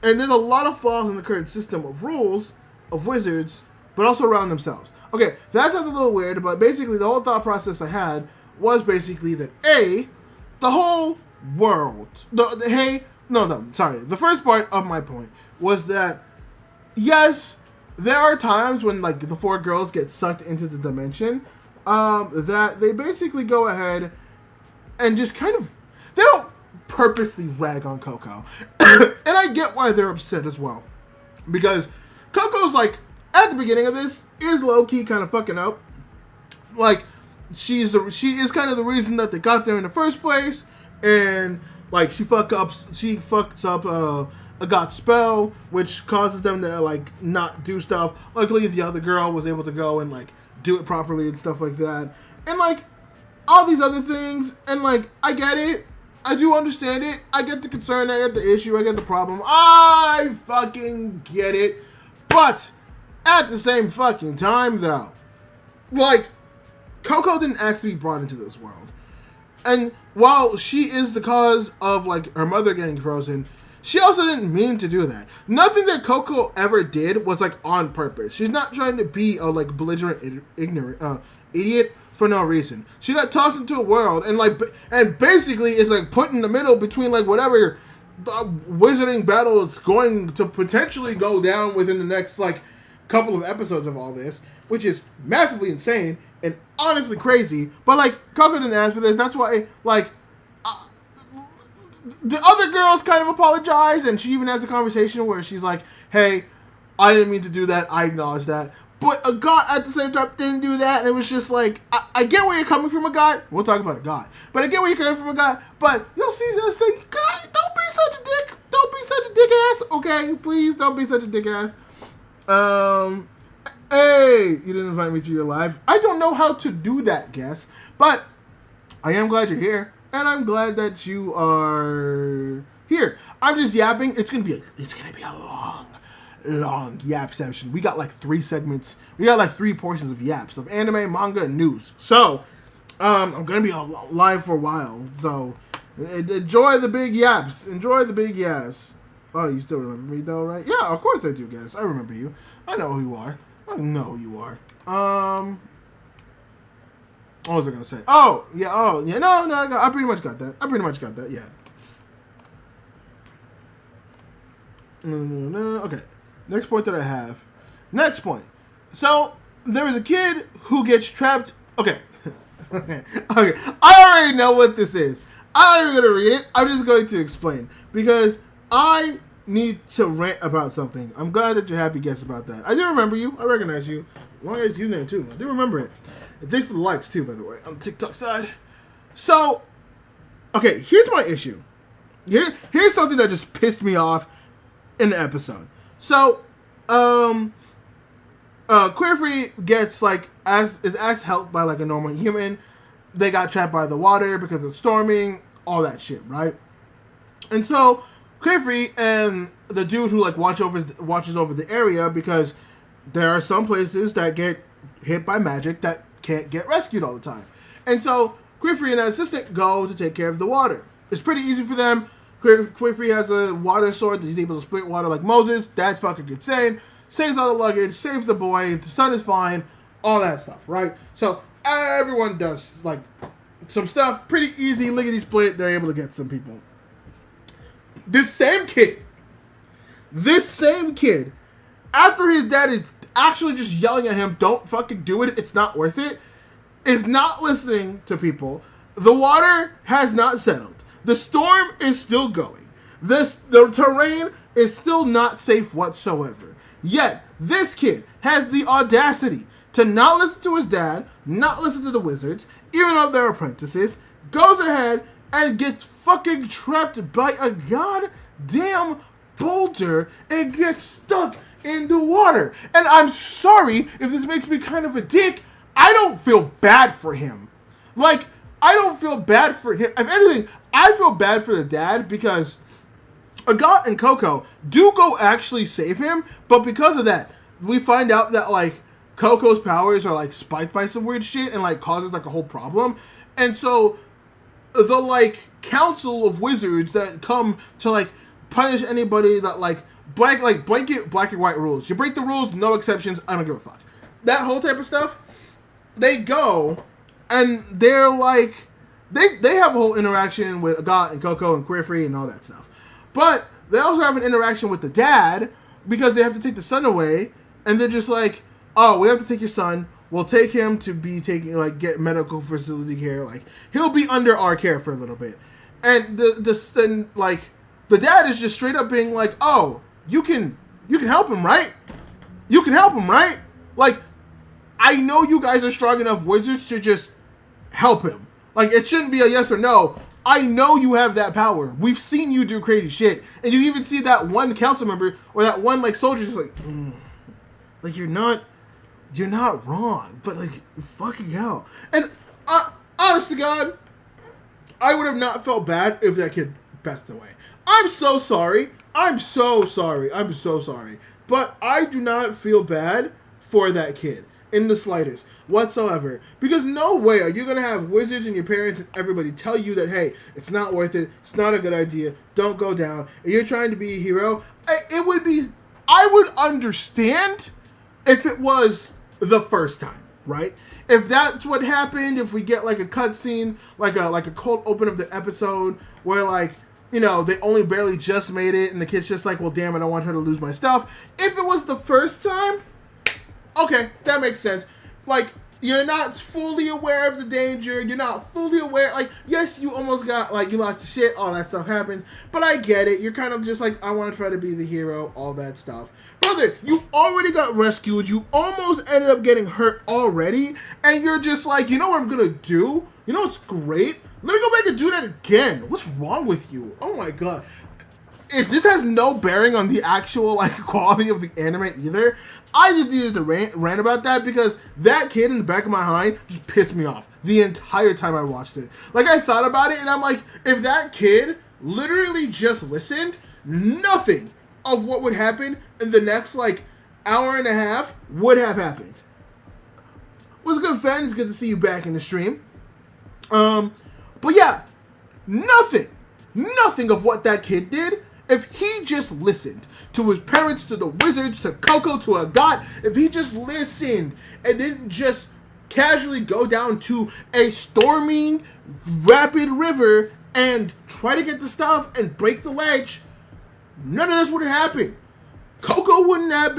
[SPEAKER 1] there's a lot of flaws in the current system of rules of wizards, but also around themselves. Okay, that sounds a little weird, but basically the whole thought process I had was basically that the whole world. The first part of my point was that yes, there are times when like the four girls get sucked into the dimension, that they basically go ahead and just kind of, they don't purposely rag on Coco. And I get why they're upset as well. Because Coco's like, at the beginning of this, is low-key kind of fucking up. Like, she is kind of the reason that they got there in the first place. And like she fucks up a got spell, which causes them to like not do stuff. Luckily the other girl was able to go and like do it properly and stuff like that. And like all these other things, and like I get it. I do understand it. I get the concern, I get the issue, I get the problem. I fucking get it. But at the same fucking time though, like Coco didn't actually be brought into this world. And while she is the cause of like her mother getting frozen, she also didn't mean to do that. Nothing that Coco ever did was like on purpose. She's not trying to be a like belligerent ignorant idiot for no reason. She got tossed into a world and basically is like put in the middle between like whatever wizarding battle is going to potentially go down within the next like couple of episodes of all this, which is massively insane and honestly crazy. But like Coco didn't ask for this. That's why like the other girls kind of apologize, and she even has a conversation where she's like, hey, I didn't mean to do that, I acknowledge that. But a god at the same time didn't do that, and it was just like, I get where you're coming from, a god. We'll talk about a god. But I get where you're coming from, a god. But you'll see this thing, god, don't be such a dick. Don't be such a dick ass, okay? Please don't be such a dick ass. Hey, you didn't invite me to your live. I don't know how to do that, guess. But I am glad you're here. And I'm glad that you are here. I'm just yapping. It's gonna be a long yap session. We got like 3 segments. We got like 3 portions of yaps of anime, manga, and news. So I'm gonna be live for a while. So enjoy the big yaps. Enjoy the big yaps. Oh, you still remember me though, right? Yeah, of course I do, guys. I remember you. I know who you are. I know who you are. What was I gonna say? Oh yeah, no, I pretty much got that. Yeah. Okay. Next point that I have. Next point. So there is a kid who gets trapped. Okay. Okay. I already know what this is. I'm not even gonna read it. I'm just going to explain because I need to rant about something. I'm glad that you're happy guess about that. I do remember you. I recognize you. Long as you name too. I do remember it. And thanks for the likes too, by the way, on the TikTok side. So, okay, here's my issue. Here's something that just pissed me off in the episode. So, Queerfree gets like is asked help by like a normal human. They got trapped by the water because of storming, all that shit, right? And so Queerfree and the dude who like watches over the area, because there are some places that get hit by magic that can't get rescued all the time. And so Queerfree and an assistant go to take care of the water. It's pretty easy for them. Queerfree has a water sword that he's able to split water like Moses. That's fucking insane. Saves all the luggage, saves the boy, the son is fine, all that stuff, right? So everyone does like some stuff. Pretty easy, lickety split, they're able to get some people. This same kid, after his dad is actually just yelling at him, don't fucking do it, it's not worth it, is not listening to people. The water has not settled. The storm is still going. The terrain is still not safe whatsoever. Yet, this kid has the audacity to not listen to his dad, not listen to the wizards, even though they're apprentices, goes ahead and gets fucking trapped by a goddamn boulder and gets stuck in the water. And I'm sorry if this makes me kind of a dick. I don't feel bad for him. Like, I don't feel bad for him. If anything, I feel bad for the dad because Agat and Coco do go actually save him, but because of that, we find out that, like, Coco's powers are, like, spiked by some weird shit and, like, causes, like, a whole problem. And so, the, like, council of wizards that come to, like, punish anybody that, like blanket black and white rules. You break the rules, no exceptions, I don't give a fuck. That whole type of stuff, they go, and they're, like, they have a whole interaction with Agat and Coco and Queerfree and all that stuff. But they also have an interaction with the dad, because they have to take the son away, and they're just like, oh, we have to take your son. We'll take him to be get medical facility care. Like, he'll be under our care for a little bit. And then the dad is just straight up being like, oh, you can help him, right? You can help him, right? Like, I know you guys are strong enough wizards to just help him. Like, it shouldn't be a yes or no. I know you have that power. We've seen you do crazy shit. And you even see that one council member or that one, soldier just like, you're not wrong. But, fucking hell. And, honest to God, I would have not felt bad if that kid passed away. I'm so sorry. I'm so sorry. But I do not feel bad for that kid in the slightest whatsoever. Because no way are you going to have wizards and your parents and everybody tell you that, hey, it's not worth it. It's not a good idea. Don't go down. And you're trying to be a hero. I would understand if it was the first time, right? If that's what happened, if we get a cutscene, like a cold open of the episode where they only barely just made it and the kid's just like, well, damn, I don't want her to lose my stuff. If it was the first time, okay, that makes sense. You're not fully aware of the danger. You're not fully aware. Yes, you almost got, you lost your shit. All that stuff happened. But I get it. You're kind of just I want to try to be the hero. All that stuff. Brother, you already got rescued. You almost ended up getting hurt already. And you're just you know what I'm going to do? You know what's great? Let me go back and do that again. What's wrong with you? Oh my god. If this has no bearing on the actual quality of the anime either, I just needed to rant about that because that kid in the back of my mind just pissed me off the entire time I watched it. I thought about it and I'm like, if that kid literally just listened, nothing of what would happen in the next hour and a half would have happened. What's good, fans? It's good to see you back in the stream. But yeah, nothing of what that kid did, if he just listened to his parents, to the wizards, to Coco, to a god, if he just listened and didn't just casually go down to a storming, rapid river and try to get the stuff and break the ledge, none of this would have happened. Coco wouldn't have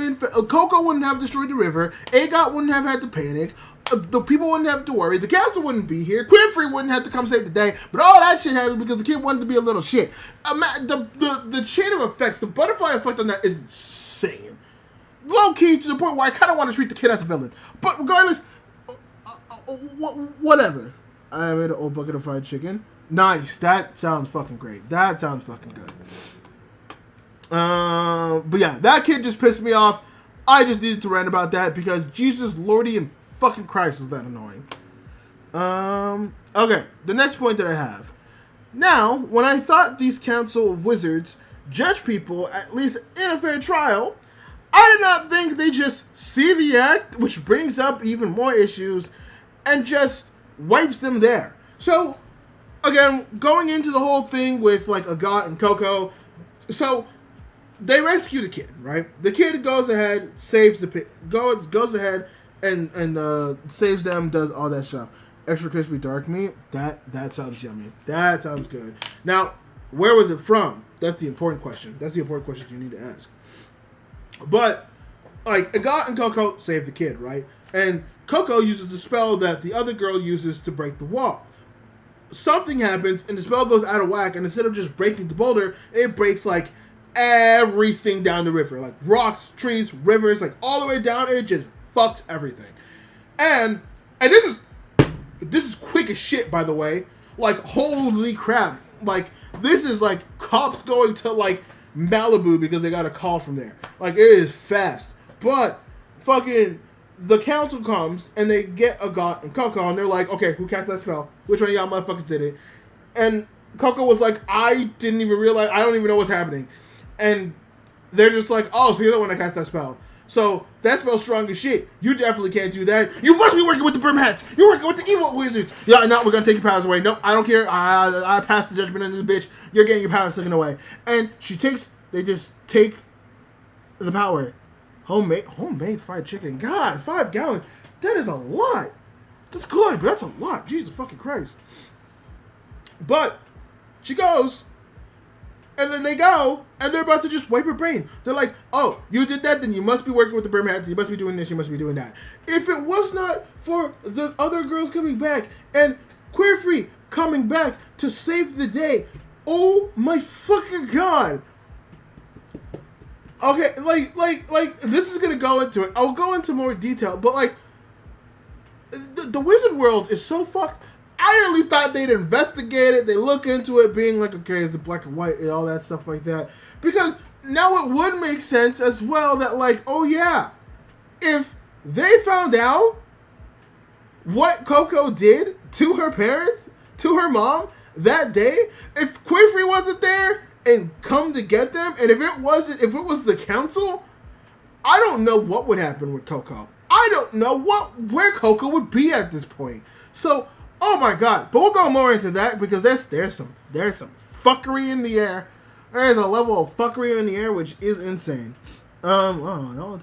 [SPEAKER 1] destroyed the river. Agot wouldn't have had to panic. The people wouldn't have to worry. The council wouldn't be here. Quinfrey wouldn't have to come save the day. But all that shit happened because the kid wanted to be a little shit. The chain of effects, the butterfly effect on that is insane. Low key to the point where I kind of want to treat the kid as a villain. But regardless, whatever. I made an old bucket of fried chicken. Nice. That sounds fucking great. That sounds fucking good. But yeah, that kid just pissed me off. I just needed to rant about that because Jesus Lordy and fucking Christ is that annoying. Okay, the next point that I have. Now, when I thought these council of wizards judge people, at least in a fair trial, I did not think they just see the act, which brings up even more issues, and just wipes them there. So, again, going into the whole thing with Agat and Coco, so they rescue the kid, right? The kid goes ahead, saves goes ahead and saves them, does all that stuff. Extra crispy dark meat, that sounds yummy. That sounds good. Now, where was it from? That's the important question. That's the important question you need to ask. But, Agat and Coco save the kid, right? And Coco uses the spell that the other girl uses to break the wall. Something happens, and the spell goes out of whack, and instead of just breaking the boulder, it breaks, everything down the river. Rocks, trees, rivers, all the way down, it just fucks everything. And this is quick as shit, by the way. Holy crap. This is cops going to Malibu because they got a call from there. It is fast. But fucking the council comes and they get Agat and Coco and they're like, okay, who cast that spell? Which one of y'all motherfuckers did it? And Coco was like, I didn't even realize, I don't even know what's happening. And they're just like, oh, so you're the one that cast that spell. So that spell's strong as shit. You definitely can't do that. You must be working with the Brim Hats. You're working with the evil wizards. Yeah, no, we're gonna take your powers away. No, I don't care. I passed the judgment on this bitch. You're getting your powers taken away. And they just take the power. Homemade fried chicken. God, 5 gallons. That is a lot. That's good, but that's a lot. Jesus fucking Christ. But she goes And then they go, and they're about to just wipe her brain. They're like, oh, you did that, then you must be working with the Burmans. You must be doing this, you must be doing that. If it was not for the other girls coming back and Queerfree coming back to save the day, oh my fucking god. Okay, like this is gonna go into it. I'll go into more detail, but like, the wizard world is so fucked. I at least thought they'd investigate it. They look into it, being like, okay, is it black and white and all that stuff like that. Because now it would make sense as well that, like, oh yeah, if they found out what Coco did to her parents, to her mom that day, if Queerfree wasn't there and come to get them, and if it was the council, I don't know what would happen with Coco. I don't know where Coco would be at this point. So, oh my god! But we'll go more into that because there's some fuckery in the air. There is a level of fuckery in the air which is insane. No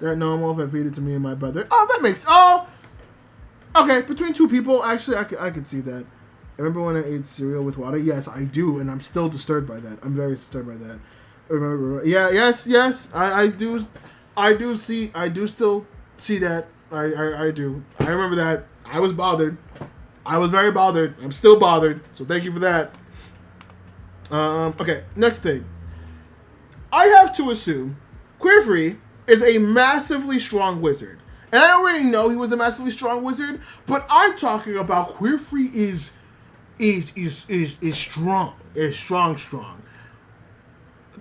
[SPEAKER 1] that normal if I feed it to me and my brother. Okay. Between two people, actually, I could see that. I remember when I ate cereal with water. Yes, I do, and I'm still disturbed by that. I'm very disturbed by that. Yes. I do still see that. I do. I remember that. I was bothered. I was very bothered. I'm still bothered. So thank you for that. Okay, next thing. I have to assume Queerfree is a massively strong wizard. And I already know he was a massively strong wizard, but I'm talking about Queerfree is strong. Is strong.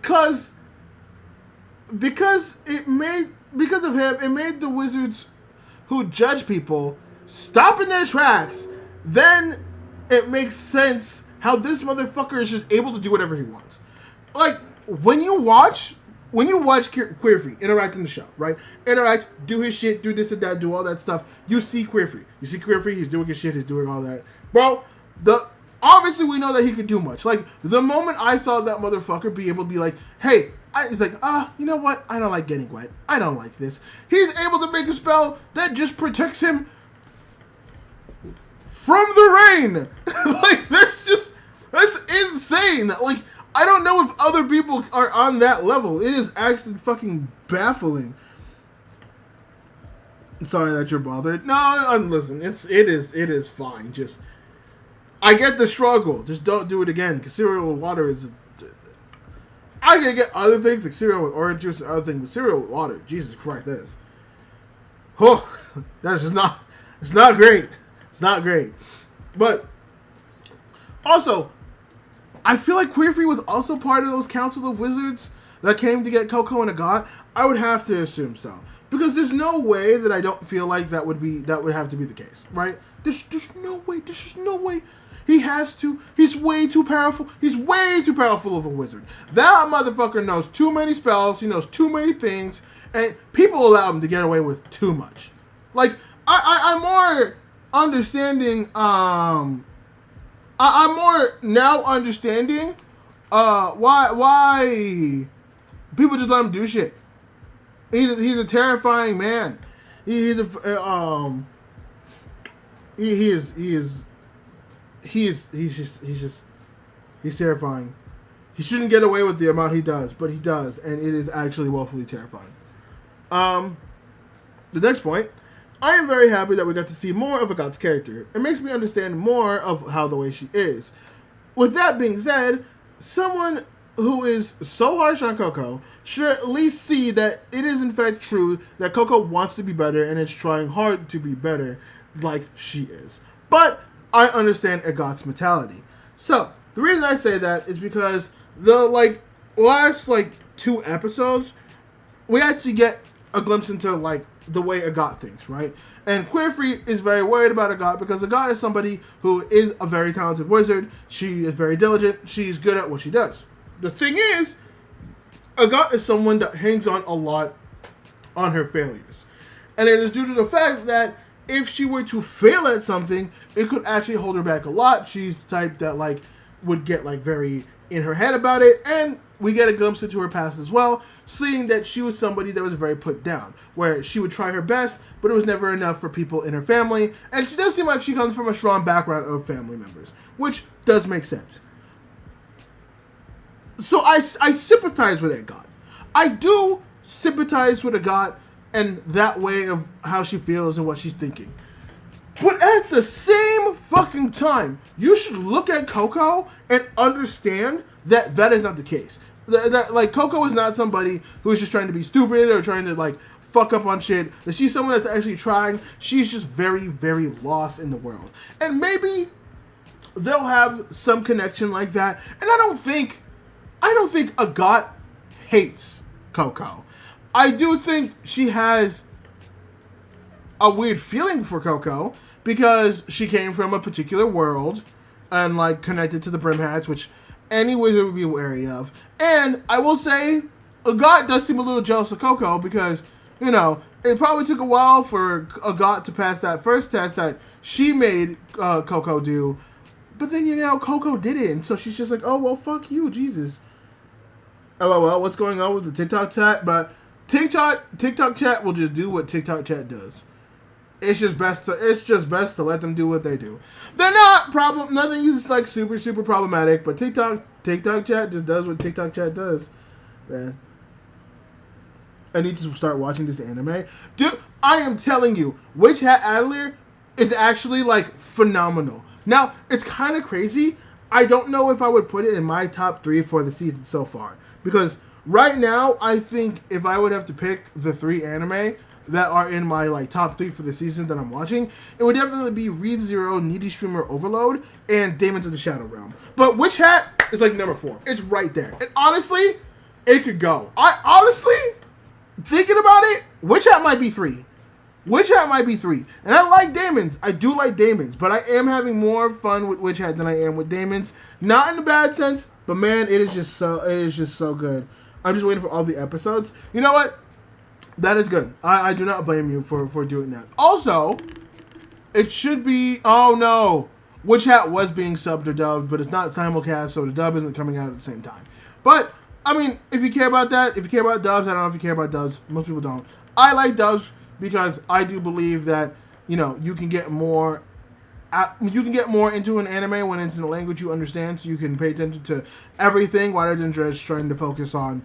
[SPEAKER 1] Because of him, it made the wizards who judge people stop in their tracks. Then it makes sense how this motherfucker is just able to do whatever he wants. Like, when you watch Queerfree interact in the show, right? Interact, do his shit, do this and that, do all that stuff. You see Queerfree. He's doing his shit, he's doing all that. Bro, obviously we know that he could do much. Like, the moment I saw that motherfucker be able to be like, hey, he's like, you know what? I don't like getting wet. I don't like this. He's able to make a spell that just protects him from the rain. Like, that's insane. Like, I don't know if other people are on that level. It is actually fucking baffling. I'm sorry that you're bothered. No, listen, it is fine. Just, I get the struggle. Just don't do it again. Because cereal with water is... I can get other things like cereal with orange juice and other things, but cereal with water, Jesus Christ, that is... Oh, that is just not... It's not great. It's not great. But, also, I feel like Queerfree was also part of those Council of Wizards that came to get Coco and Agat. I would have to assume so. Because there's no way that I don't feel like that would have to be the case, right? There's no way. There's just no way. He has to. He's way too powerful. He's way too powerful of a wizard. That motherfucker knows too many spells. He knows too many things. And people allow him to get away with too much. Like, I'm more understanding, I'm more now understanding, why people just let him do shit. He's a terrifying man. He's terrifying. He shouldn't get away with the amount he does, but he does, and it is actually woefully terrifying. The next point, I am very happy that we got to see more of Agat's character. It makes me understand more of how the way she is. With that being said, someone who is so harsh on Coco should at least see that it is in fact true that Coco wants to be better and is trying hard to be better like she is. But I understand Agat's mentality. So, the reason I say that is because the last 2 episodes, we actually get a glimpse into the way Agat thinks, right? And Queerfree is very worried about Agat because Agat is somebody who is a very talented wizard. She is very diligent. She's good at what she does. The thing is, Agat is someone that hangs on a lot on her failures. And it is due to the fact that if she were to fail at something, it could actually hold her back a lot. She's the type that would get very in her head about it, and we get a glimpse into her past as well, seeing that she was somebody that was very put down, where she would try her best, but it was never enough for people in her family, and she does seem like she comes from a strong background of family members, which does make sense. So I sympathize with ENGVt. I do sympathize with ENGVt and that way of how she feels and what she's thinking. But at the same fucking time, you should look at Coco and understand that that is not the case. That like, Coco is not somebody who is just trying to be stupid or trying to, like, fuck up on shit. That she's someone that's actually trying. She's just very, very lost in the world. And maybe they'll have some connection like that. And I don't think ENGVt hates Coco. I do think she has a weird feeling for Coco because she came from a particular world and, like, connected to the Brim Hats, which any wizard would be wary of. And I will say, ENGVt does seem a little jealous of Coco because, you know, it probably took a while for ENGVt to pass that first test that she made Coco do. But then, you know, Coco did it, and so she's just like, oh, well, fuck you, Jesus. LOL, what's going on with the TikTok chat? But TikTok chat will just do what TikTok chat does. It's just best to let them do what they do. They're not nothing is like super problematic, but TikTok chat just does what TikTok chat does. Man, I need to start watching this anime. Dude, I am telling you, Witch Hat Adler is actually, like, phenomenal. Now, it's kind of crazy. I don't know if I would put it in my top 3 for the season so far. Because right now, I think if I would have to pick the 3 anime that are in my, like, top 3 for the season that I'm watching, it would definitely be Read Zero, Needy Streamer Overload, and Demons of the Shadow Realm. But Witch Hat is, like, number 4. It's right there. And honestly, it could go. I honestly, thinking about it, Witch Hat might be 3. Witch Hat might be 3. And I like Daemons. I do like Daemons. But I am having more fun with Witch Hat than I am with Daemons. Not in a bad sense, but man, it is just so good. I'm just waiting for all the episodes. You know what? That is good. I do not blame you for doing that. Also, it should be... Oh, no. Witch Hat was being subbed or dubbed, but it's not simulcast, so the dub isn't coming out at the same time. But, I mean, if you care about that, if you care about dubs, I don't know if you care about dubs. Most people don't. I like dubs because I do believe that, you know, you can get more into an anime when it's in a language you understand, so you can pay attention to everything rather than just trying to focus on,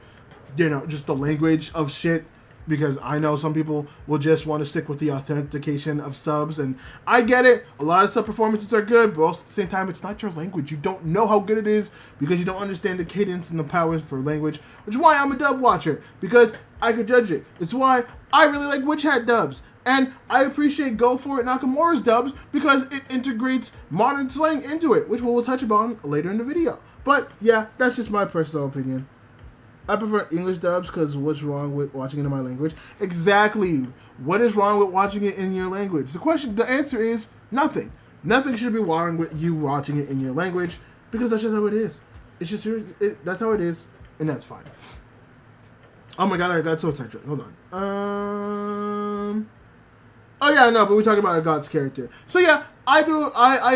[SPEAKER 1] you know, just the language of shit. Because I know some people will just want to stick with the authentication of subs, and I get it. A lot of sub performances are good, but also at the same time, it's not your language. You don't know how good it is because you don't understand the cadence and the powers for language, which is why I'm a dub watcher, because I could judge it. It's why I really like Witch Hat dubs, and I appreciate Go For It Nakamura's dubs because it integrates modern slang into it, which we'll touch upon later in the video. But yeah, that's just my personal opinion. I prefer English dubs because what's wrong with watching it in my language? Exactly. What is wrong with watching it in your language? The answer is nothing. Nothing should be wrong with you watching it in your language because that's just how it is. It's just that's how it is, and that's fine. Oh my god, I got so sidetracked. Hold on. Oh yeah, no, but we're talking about ENGVt's character. So yeah, I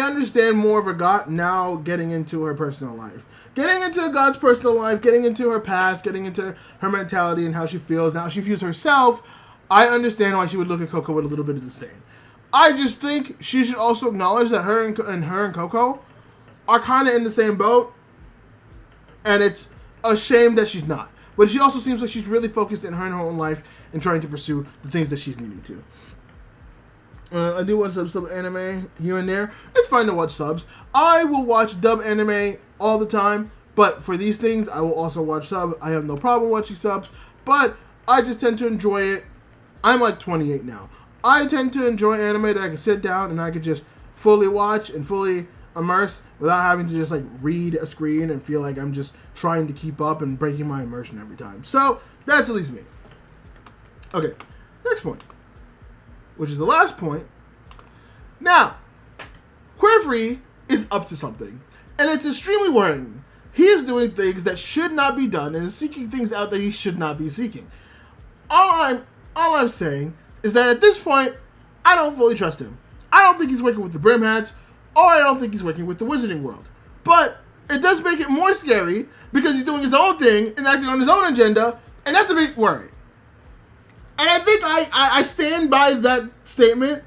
[SPEAKER 1] understand more of ENGVt now getting into her personal life. Getting into ENGVt's personal life, getting into her past, getting into her mentality and how she feels, and how she views herself, I understand why she would look at Coco with a little bit of disdain. I just think she should also acknowledge that her and Coco are kind of in the same boat, and it's a shame that she's not. But she also seems like she's really focused in her own life and trying to pursue the things that she's needing to. I do watch sub anime here and there. It's fine to watch subs. I will watch dub anime all the time, but for these things, I will also watch sub. I have no problem watching subs, but I just tend to enjoy it. I'm like 28 now. I tend to enjoy anime that I can sit down and I can just fully watch and fully immerse without having to just like read a screen and feel like I'm just trying to keep up and breaking my immersion every time. So that's at least me. Okay, next point, which is the last point. Now, Queerfree is up to something, and it's extremely worrying. He is doing things that should not be done and is seeking things out that he should not be seeking. All I'm saying is that at this point, I don't fully trust him. I don't think he's working with the Brim Hats, or I don't think he's working with the Wizarding World. But it does make it more scary because he's doing his own thing and acting on his own agenda, and that's a big worry. And I think I stand by that statement.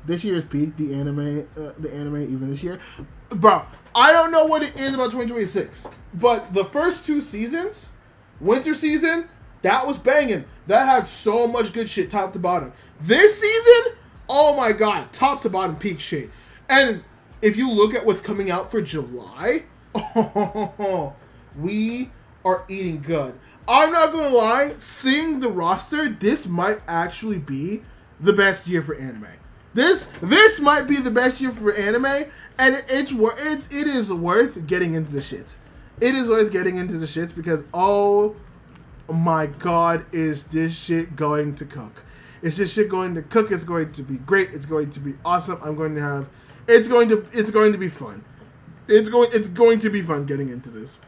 [SPEAKER 1] This year's peak, the anime even this year. Bro, I don't know what it is about 2026, But the first 2 seasons, winter season, that was banging. That had so much good shit, top to bottom. This season, oh my god, top to bottom peak shit. And if you look at what's coming out for July, we are eating good. I'm not gonna lie, seeing the roster, this might actually be the best year for anime. This might be the best year for anime, and it is worth getting into the shits. It is worth getting into the shits because oh my god, is this shit going to cook? Is this shit going to cook? It's going to be great. It's going to be awesome. It's going to be fun. It's going to be fun getting into this.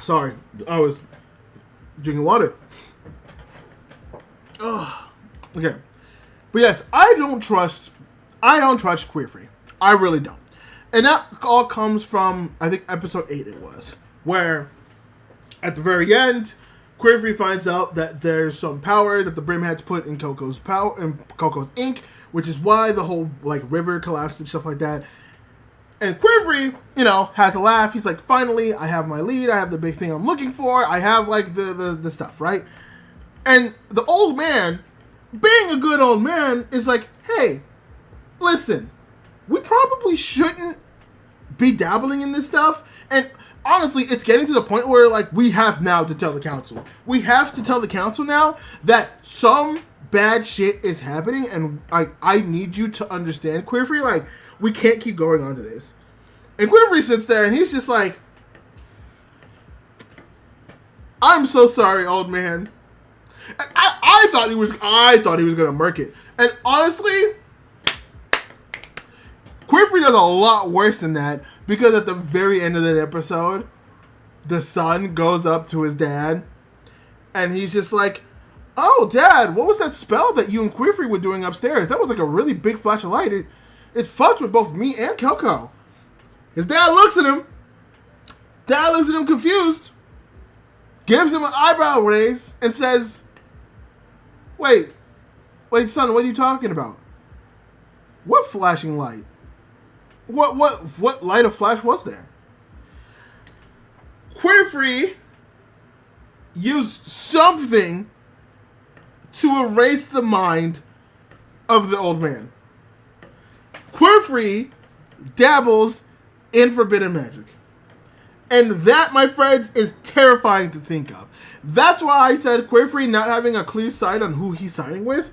[SPEAKER 1] Sorry, I was drinking water. Okay, but yes, I don't trust Queer Free. I really don't, and that all comes from I think episode 8 it was, where at the very end, Queer Free finds out that there's some power that the Brim had to put in Coco's ink, which is why the whole like river collapsed and stuff like that. And Queer Free, has a laugh. He's like, finally, I have my lead. I have the big thing I'm looking for. I have, like, the stuff, right? And the old man, being a good old man, is like, hey, listen, we probably shouldn't be dabbling in this stuff. And honestly, it's getting to the point where, like, we have now to tell the council. We have to tell the council now that some bad shit is happening, and I need you to understand, Queer Free, like, we can't keep going on to this. And Queer Free sits there and he's just like, I'm so sorry, old man. I thought he was gonna murk it. And honestly, Queer Free does a lot worse than that, because at the very end of that episode, the son goes up to his dad and he's just like, oh, Dad, what was that spell that you and Queer Free were doing upstairs? That was like a really big flash of light. It fucked with both me and Coco. His dad looks at him. Dad looks at him confused. Gives him an eyebrow raise and says, Wait, son, what are you talking about? What flashing light? What light of flash was there? Queer Free used something to erase the mind of the old man. Queer Free dabbles in forbidden magic. And that, my friends, is terrifying to think of. That's why I said Queer Free not having a clear sight on who he's siding with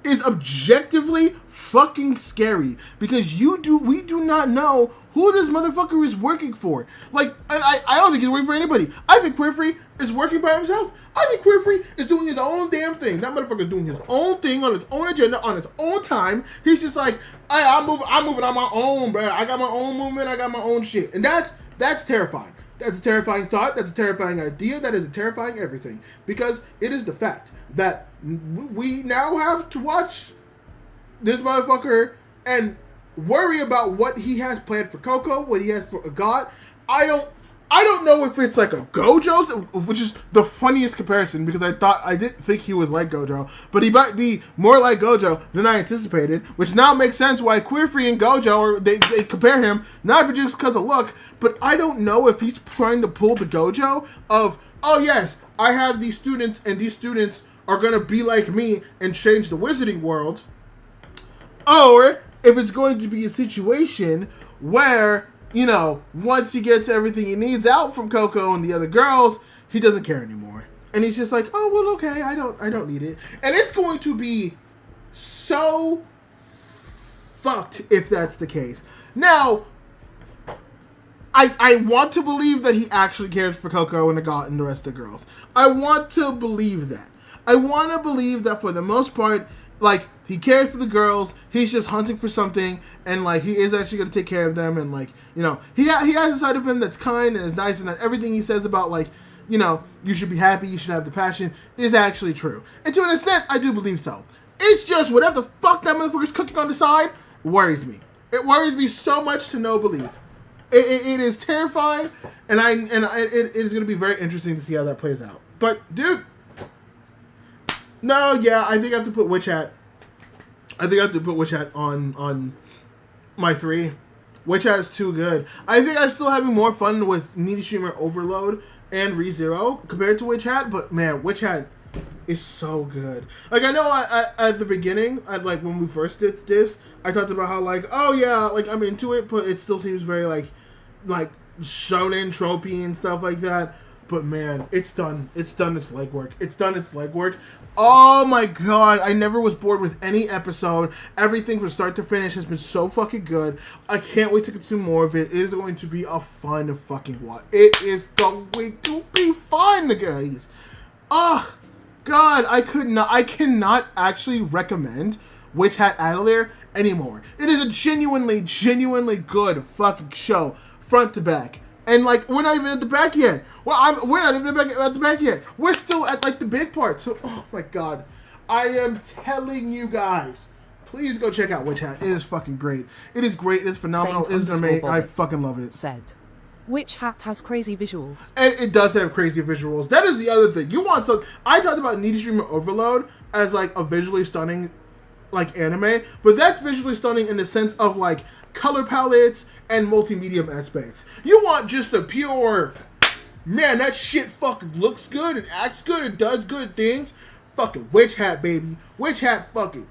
[SPEAKER 1] is objectively fucking scary. Because we do not know who this motherfucker is working for. Like, and I don't think he's working for anybody. I think Queer Free is working by himself. I think Queer Free is doing his own damn thing. That motherfucker's doing his own thing on his own agenda, on his own time. He's just like, I'm moving on my own, bro. I got my own movement. I got my own shit. And that's terrifying. That's a terrifying thought. That's a terrifying idea. That is a terrifying everything. Because it is the fact that we now have to watch this motherfucker and worry about what he has planned for Coco, what he has for God. I don't know if it's like a Gojo's, which is the funniest comparison, because I didn't think he was like Gojo, but he might be more like Gojo than I anticipated, which now makes sense why Queer Free and Gojo, they compare him, not just because of look, but I don't know if he's trying to pull the Gojo of, oh yes, I have these students, and these students are going to be like me and change the wizarding world, or if it's going to be a situation where, once he gets everything he needs out from Coco and the other girls, he doesn't care anymore. And he's just like, oh, well, okay, I don't need it. And it's going to be so fucked if that's the case. Now, I want to believe that he actually cares for Coco and Agat and the rest of the girls. I want to believe that. I want to believe that for the most part, like, he cares for the girls, he's just hunting for something, and, like, he is actually going to take care of them, and, like, he has a side of him that's kind and is nice, and that everything he says about, like, you should be happy, you should have the passion, is actually true. And to an extent, I do believe so. It's just whatever the fuck that motherfucker's cooking on the side worries me. It worries me so much to no belief. It is terrifying, and it is going to be very interesting to see how that plays out. But, dude, no, yeah, I think I have to put Witch Hat I think I have to put Witch Hat on my 3. Witch Hat is too good. I think I'm still having more fun with Needy Streamer Overload and ReZero compared to Witch Hat, but man, Witch Hat is so good. Like, I know I at the beginning, like when we first did this, I talked about how like, oh yeah, like I'm into it, but it still seems very like shonen tropey and stuff like that. But man, it's done its legwork. It's done its legwork. Oh my god, I never was bored with any episode. Everything from start to finish has been so fucking good. I can't wait to consume more of it. It is going to be a fun fucking watch. It is going to be fun, guys. Oh god, I cannot actually recommend Witch Hat out of there anymore. It is a genuinely good fucking show, front to back. And like, we're not even at the back yet. Well, we're not even at the back yet. We're still at like the big part. So, oh my god, I am telling you guys, please go check out Witch Hat. It is fucking great. It is great. It's phenomenal. It is amazing. I fucking love it.
[SPEAKER 2] Said, Witch Hat has crazy visuals.
[SPEAKER 1] And it does have crazy visuals. That is the other thing. You want some? I talked about Needy Streamer Overload as like a visually stunning like anime, but that's visually stunning in the sense of like color palettes and multimedia aspects. You want just a pure, man, that shit fucking looks good and acts good and does good things. Fucking Witch Hat, baby. Witch Hat fucking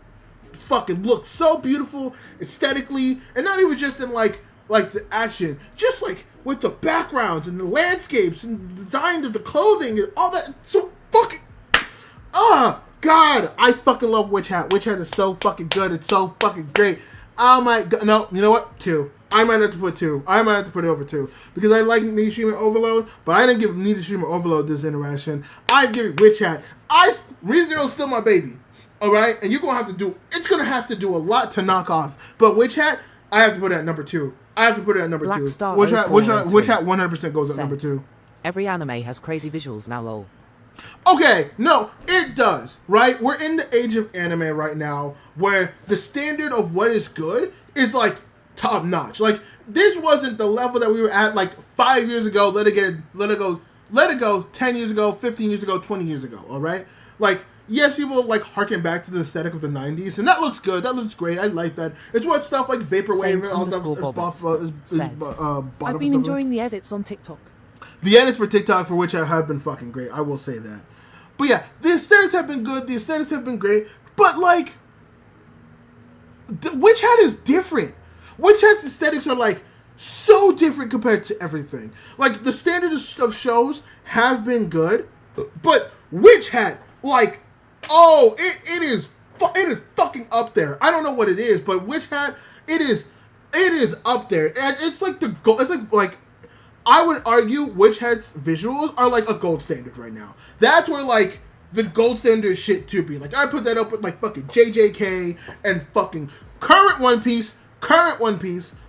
[SPEAKER 1] looks so beautiful aesthetically, and not even just in like the action, just like with the backgrounds and the landscapes and the design of the clothing and all that. So fucking, god, I fucking love Witch Hat. Witch Hat is so fucking good. It's so fucking great. Oh my god, no, you know what? 2. I might have to put 2. I might have to put it over 2. Because I like Needy Streamer Overload, but I didn't give Needy Streamer Overload this interaction. I give it Witch Hat. ReZero's still my baby. Alright? And you're going to have to do a lot to knock off. But Witch Hat, I have to put it at number 2. I have to put it at number
[SPEAKER 2] Black
[SPEAKER 1] 2.
[SPEAKER 2] Star
[SPEAKER 1] Witch Hat 100% goes at number 2.
[SPEAKER 2] Every anime has crazy visuals now, lol.
[SPEAKER 1] Okay, no, it does, right? We're in the age of anime right now where the standard of what is good is like top notch. Like, this wasn't the level that we were at like 5 years ago, let it go 10 years ago, 15 years ago, 20 years ago, all right? Like, yes, people like harken back to the aesthetic of the 90s, and that looks good, that looks great, I like that. It's what stuff like Vaporwave and all that
[SPEAKER 2] I've been enjoying the edits on TikTok.
[SPEAKER 1] The edits for TikTok for which I have been fucking great. I will say that. But yeah, the aesthetics have been good. The aesthetics have been great. But like, Witch Hat is different. Witch Hat's aesthetics are like so different compared to everything. Like, the standard of shows have been good, but Witch Hat, like, oh, it is fucking up there. I don't know what it is, but Witch Hat, it is up there. And it's like the gold. It's like. I would argue Witch Hat's visuals are like a gold standard right now. That's where like the gold standard shit to be. Like, I put that up with like fucking JJK and fucking current One Piece.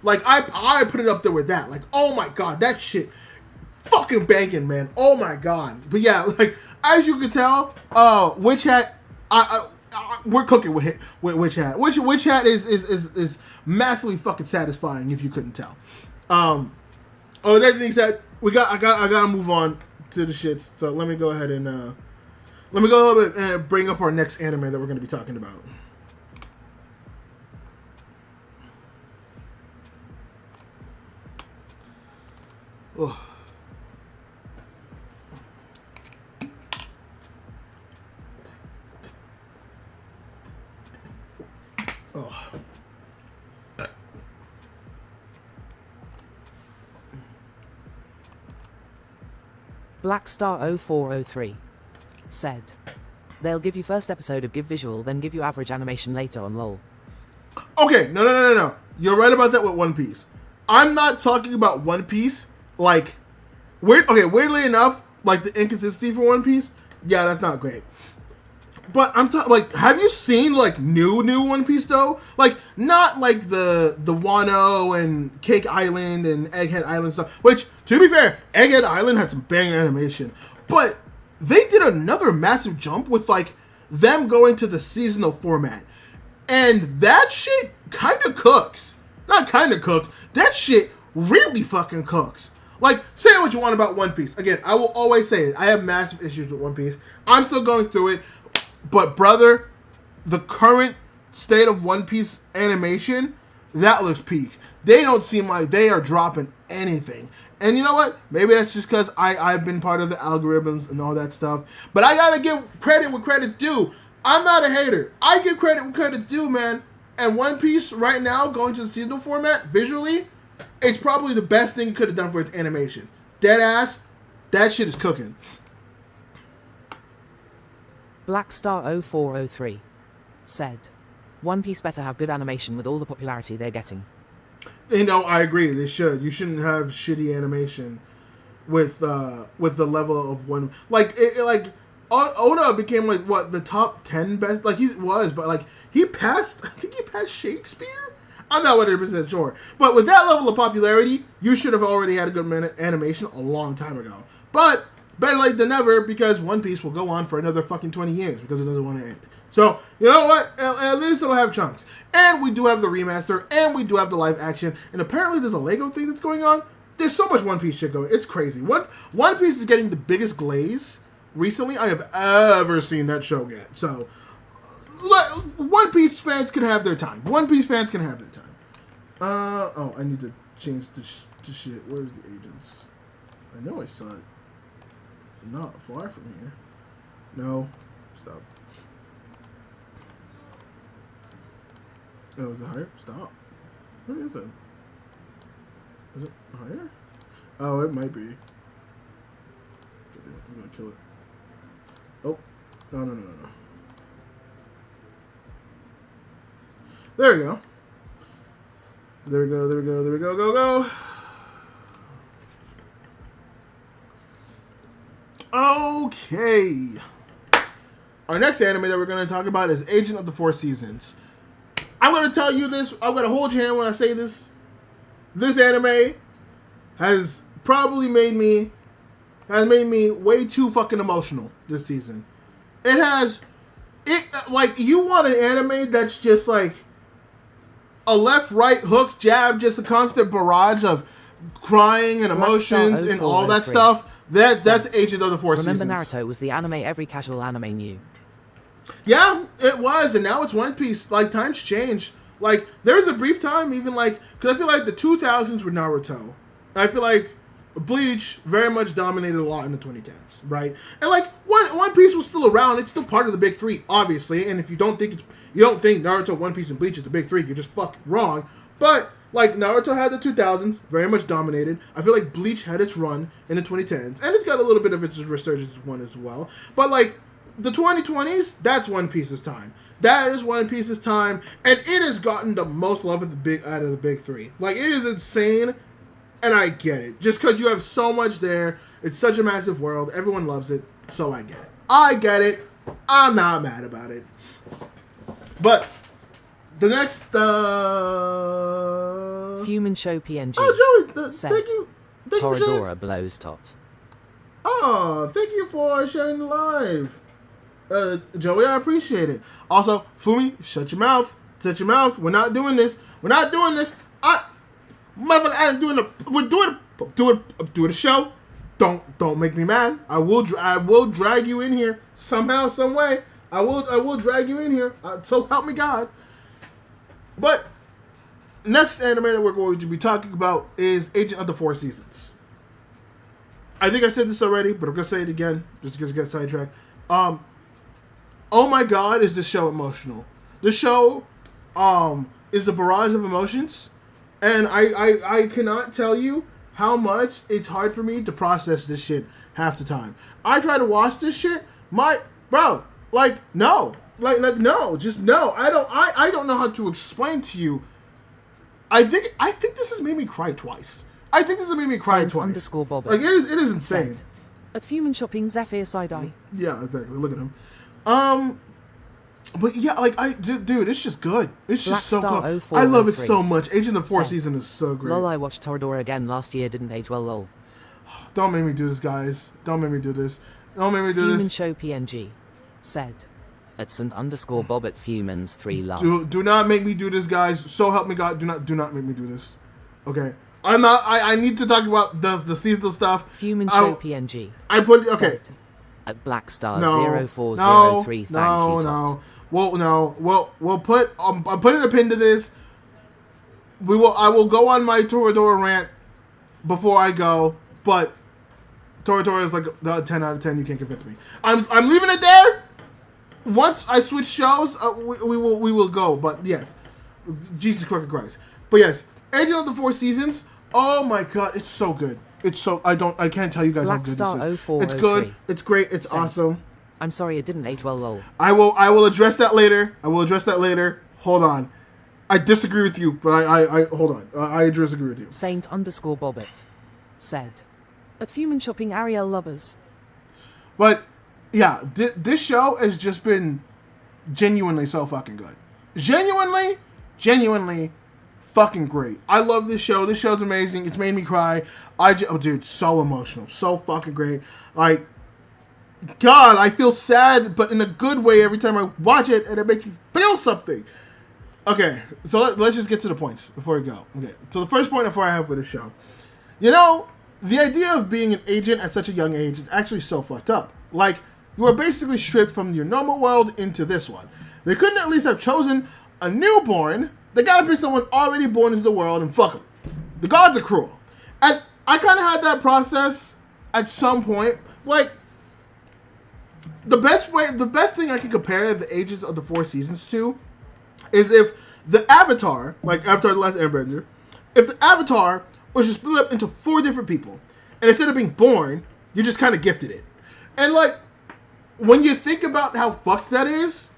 [SPEAKER 1] Like, I put it up there with that. Like, oh my god, that shit fucking banging, man. Oh my god. But yeah, like, as you can tell, Witch Hat, we're cooking with Witch Hat. Witch Hat is massively fucking satisfying if you couldn't tell. Oh, that being said, I gotta move on to the shits. So let me go ahead and bring up our next anime that we're gonna be talking about. Oh. Oh.
[SPEAKER 2] Black Star 0403 said, they'll give you first episode of Give Visual, then give you average animation later on lol.
[SPEAKER 1] Okay, no. You're right about that with One Piece. I'm not talking about One Piece, like, weirdly enough, like, the inconsistency for One Piece, yeah, that's not great. But I'm talking, like, have you seen, like, new One Piece, though? Like, not, like, the Wano and Cake Island and Egghead Island stuff, which, to be fair, Egghead Island had some banging animation. But they did another massive jump with, like, them going to the seasonal format. And that shit kind of cooks. Not kind of cooks. That shit really fucking cooks. Like, say what you want about One Piece. Again, I will always say it. I have massive issues with One Piece. I'm still going through it. But, brother, the current state of One Piece animation, that looks peak. They don't seem like they are dropping anything. And you know what? Maybe that's just because I've been part of the algorithms and all that stuff. But I gotta give credit where credit's due. I'm not a hater. I give credit where credit's due, man. And One Piece right now, going to the seasonal format, visually, it's probably the best thing it could have done for its animation. Dead ass, that shit is cooking.
[SPEAKER 2] Blackstar0403 said, One Piece better have good animation with all the popularity they're getting.
[SPEAKER 1] You know, I agree. They should. You shouldn't have shitty animation with the level of one. Like Oda became like what the top 10 best. Like he was, but like he passed. I think he passed Shakespeare. I'm not 100% sure. But with that level of popularity, you should have already had a good animation a long time ago. But better late than never, because One Piece will go on for another fucking 20 years because it doesn't want to end. So, you know what? At least it'll have chunks. And we do have the remaster, and we do have the live action, and apparently there's a Lego thing that's going on. There's so much One Piece shit going. It's crazy. One Piece is getting the biggest glaze recently I have ever seen that show get. So, One Piece fans can have their time. One Piece fans can have their time. Oh, I need to change the shit. Where's the agents? I know I saw it. Not far from here. No. Stop. Oh, is it higher? Stop. What is it? Is it higher? Oh, it might be. I'm gonna kill it. Oh. No. There we go. There we go. Go. Okay. Our next anime that we're going to talk about is Agent of the Four Seasons. I'm going to tell you this. I'm going to hold your hand when I say this. This anime has probably made me way too fucking emotional this season. Like, you want an anime that's just like a left, right, hook, jab, just a constant barrage of crying and emotions and all that stuff. That's Agent of the Four Seasons.
[SPEAKER 2] Remember Naruto was the anime every casual anime knew.
[SPEAKER 1] Yeah, it was, and now it's One Piece. Like, times change. Like, there was a brief time, even like, because I feel like the 2000s were Naruto. And I feel like Bleach very much dominated a lot in the 2010s, right? And like, One Piece was still around. It's still part of the big three, obviously. And if you don't think Naruto, One Piece, and Bleach is the big three, you're just fucking wrong. But like, Naruto had the 2000s, very much dominated. I feel like Bleach had its run in the 2010s, and it's got a little bit of its resurgence one as well. But like, the 2020s, that's One Piece's time. That is One Piece's time, and it has gotten the most love out of the big three. Like, it is insane, and I get it. Just because you have so much there, it's such a massive world, everyone loves it, so I get it. I get it. I'm not mad about it. But the next
[SPEAKER 2] Human Show PNG.
[SPEAKER 1] Oh, Joey,
[SPEAKER 2] said,
[SPEAKER 1] thank you.
[SPEAKER 2] Toradora blows tot.
[SPEAKER 1] Oh, thank you for sharing the live. Joey, I appreciate it. Also, Fumi, shut your mouth. Shut your mouth. We're not doing this. We're doing a show. Don't make me mad. I will drag you in here somehow, some way. I will drag you in here. So help me God. But next anime that we're going to be talking about is Agent of the Four Seasons. I think I said this already, but I'm gonna say it again just to get sidetracked. Oh my God, is this show emotional? This show is a barrage of emotions, and I cannot tell you how much it's hard for me to process this shit half the time. I try to watch this shit, no, just no. I don't know how to explain to you. I think this has made me cry twice. Like, it is insane.
[SPEAKER 2] A human shopping Zephyr side eye.
[SPEAKER 1] Yeah, exactly. Look at him. But yeah, like, dude, it's just good. It's just so good. I love it so much. Agent of the Four Season is so great.
[SPEAKER 2] Lol, I watched Toradora again last year, didn't age well, lol.
[SPEAKER 1] Don't make me do this, guys. Don't make me do this.
[SPEAKER 2] Human Show PNG said, at @St_Bob at Fumans 3 love.
[SPEAKER 1] Do not make me do this, guys. So help me God. Do not make me do this. Okay. I'm not. I need to talk about the seasonal stuff.
[SPEAKER 2] Human Show PNG.
[SPEAKER 1] I put okay.
[SPEAKER 2] At Blackstar0403.
[SPEAKER 1] No. Well, no. We'll put. I'm putting a pin to this. I will go on my Toradora rant before I go, but Toradora is like a 10 out of 10. You can't convince me. I'm leaving it there. Once I switch shows, we will go. But yes, Jesus Christ. But yes, Agent of the Four Seasons. Oh my God, it's so good. It's so I can't tell you guys how good this is. It's good. It's great. It's awesome.
[SPEAKER 2] I'm sorry it didn't age well, lol.
[SPEAKER 1] I will address that later. Hold on. I disagree with you, but I hold on. I disagree with you.
[SPEAKER 2] Saint_Bobbit said, "At Fumin shopping Ariel lovers."
[SPEAKER 1] But yeah, this show has just been genuinely so fucking good. Genuinely fucking great. I love this show. This show's amazing. It's made me cry. Oh, dude, so emotional. So fucking great. Like, God, I feel sad, but in a good way every time I watch it, and it makes me feel something. Okay, so let's just get to the points before we go. Okay, so the first point I have for the show. You know, the idea of being an agent at such a young age is actually so fucked up. Like, you are basically stripped from your normal world into this one. They couldn't at least have chosen a newborn. They gotta pick someone already born into the world and fuck them. The gods are cruel. And I kind of had that process at some point. Like, the best thing I can compare the Agents of the Four Seasons to is if the Avatar, like Avatar The Last Airbender, if the Avatar was just split up into 4 different people, and instead of being born, you just kind of gifted it. And like, when you think about how fucked that is,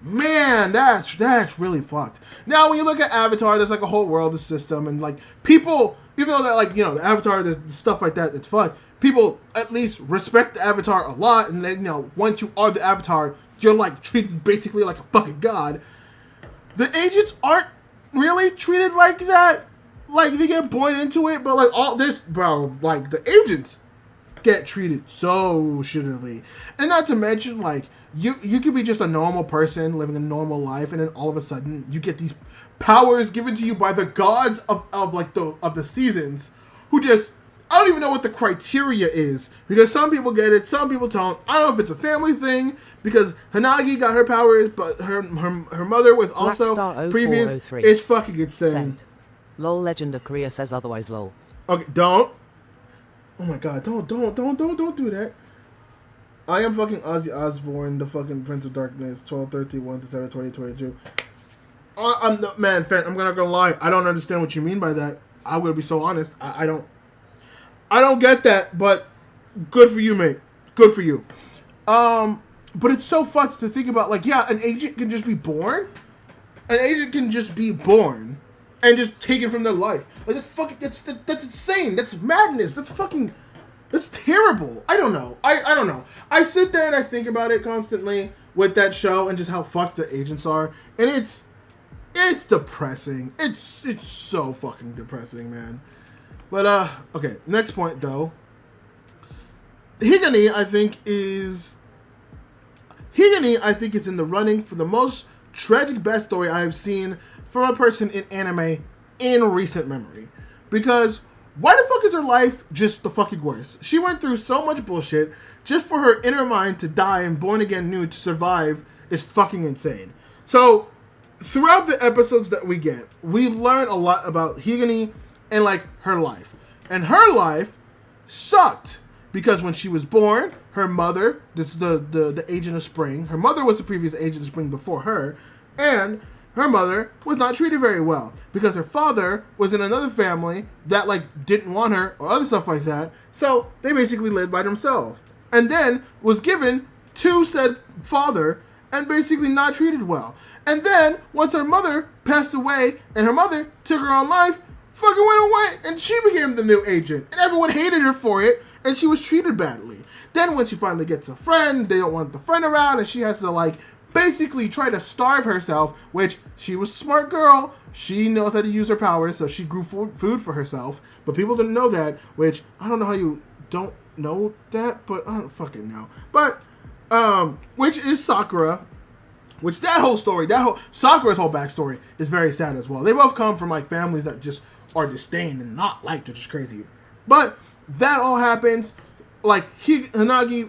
[SPEAKER 1] man, that's really fucked. Now, when you look at Avatar, there's like a whole world, a system, and like people, even though that, like, you know, the Avatar, the stuff like that, it's fucked. People at least respect the Avatar a lot, and then, you know, once you are the Avatar, you're like treated basically like a fucking god. The agents aren't really treated like that. Like, they get born into it, but like like the agents get treated so shittily. And not to mention, like, you could be just a normal person living a normal life, and then all of a sudden you get these powers given to you by the gods of the seasons, who just, I don't even know what the criteria is, because some people get it, some people don't. I don't know if it's a family thing, because Hanagi got her powers, but her mother was also previous. It's fucking insane.
[SPEAKER 2] Said, "Lol, Legend of Korea says otherwise, lol."
[SPEAKER 1] Okay, don't. Oh my God, don't do that. I am fucking Ozzy Osbourne, the fucking Prince of Darkness, 12/31 December 2022. I'm the man, fan. I'm not gonna lie. I don't understand what you mean by that. I'm gonna be so honest. I don't get that, but good for you, mate. Good for you. But it's so fucked to think about. Like, yeah, an agent can just be born. An agent can just be born and just taken from their life. Like, that's insane. That's madness. That's terrible. I don't know. I don't know. I sit there and I think about it constantly with that show and just how fucked the agents are, and it's depressing. It's so fucking depressing, man. But okay. Next point though. Higany, I think is in the running for the most tragic backstory I have seen from a person in anime in recent memory. Because why the fuck is her life just the fucking worst? She went through so much bullshit just for her inner mind to die and born again new to survive is fucking insane. So throughout the episodes that we get, we learn a lot about Higany and like her life. And her life sucked. Because when she was born, her mother, this is the Agent of Spring, her mother was the previous Agent of Spring before her, and her mother was not treated very well because her father was in another family that like didn't want her or other stuff like that, so they basically lived by themselves. And then was given to said father and basically not treated well. And then once her mother passed away and her mother took her own life, fucking went away and she became the new agent, and everyone hated her for it. And she was treated badly. Then when she finally gets a friend, they don't want the friend around, and she has to like basically try to starve herself, which she was a smart girl. She knows how to use her powers, so she grew food for herself. But people didn't know that, which I don't know how you don't know that, but I don't fucking know. But which is Sakura, which Sakura's whole backstory is very sad as well. They both come from like families that just are disdained and not liked, which is crazy. But that all happens. Like Hinagi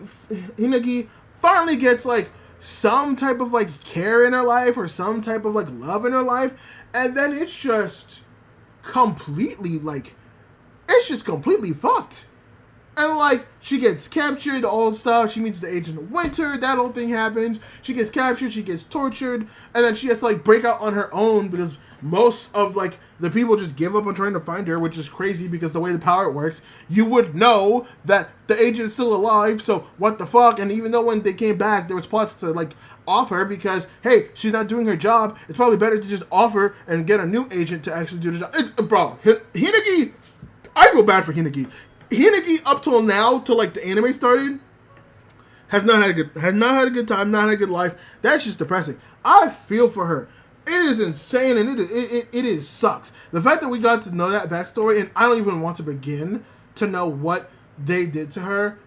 [SPEAKER 1] finally gets like some type of like care in her life or some type of like love in her life, and then it's just completely like, it's just completely fucked. And like, she gets captured, all stuff, she meets the Agent of Winter, that whole thing happens, she gets captured, she gets tortured, and then she has to like break out on her own because most of like the people just give up on trying to find her, which is crazy because the way the power works, you would know that the agent is still alive, so what the fuck. And even though when they came back, there was plots to like off her because, hey, she's not doing her job, it's probably better to just off her and get a new agent to actually do the job. Bro, Hinagi, I feel bad for Hinagi. Hinagi up till now, till like the anime started, has not had a good time, not had a good life. That's just depressing. I feel for her. It is insane, and it is sucks. The fact that we got to know that backstory, and I don't even want to begin to know what they did to her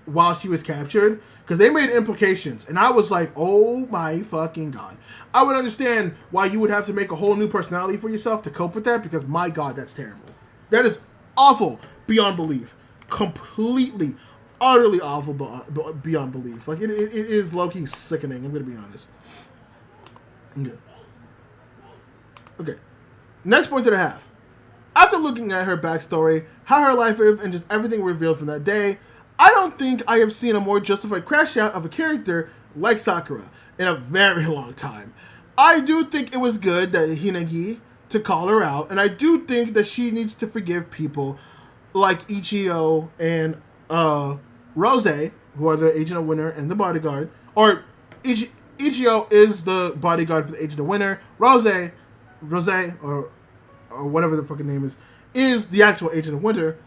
[SPEAKER 1] while she was captured, because they made implications, and I was like, oh my fucking god. I would understand why you would have to make a whole new personality for yourself to cope with that, because my god, that's terrible. That is awful beyond belief. Completely, utterly awful beyond belief. Like, it is low-key sickening, I'm going to be honest. Okay. Next point that I have. After looking at her backstory, how her life is, and just everything revealed from that day, I don't think I have seen a more justified crash out of a character like Sakura in a very long time. I do think it was good that Hinagi to call her out, and I do think that she needs to forgive people like Ichio and Rose, who are the Agent of Winter and the bodyguard, or Ichio is the bodyguard for the Agent of Winter. Rose, or whatever the fucking name is the actual Agent of Winter.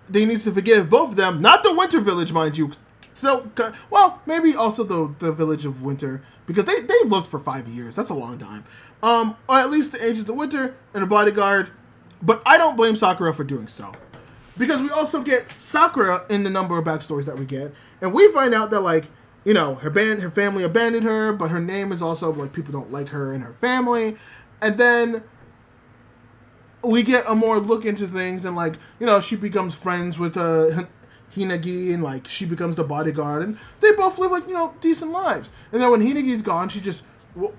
[SPEAKER 1] They needs to forgive both of them. Not the Winter Village, mind you. So, well, maybe also the Village of Winter, because they looked for 5 years. That's a long time. Or at least the Agent of Winter and the bodyguard. But I don't blame Sakura for doing so, because we also get Sakura in the number of backstories that we get, and we find out that, like, you know, her family abandoned her, but her name is also, like, people don't like her and her family. And then we get a more look into things, and, like, you know, she becomes friends with Hinagi, and, like, she becomes the bodyguard, and they both live, like, you know, decent lives. And then when Hinagi's gone, she just,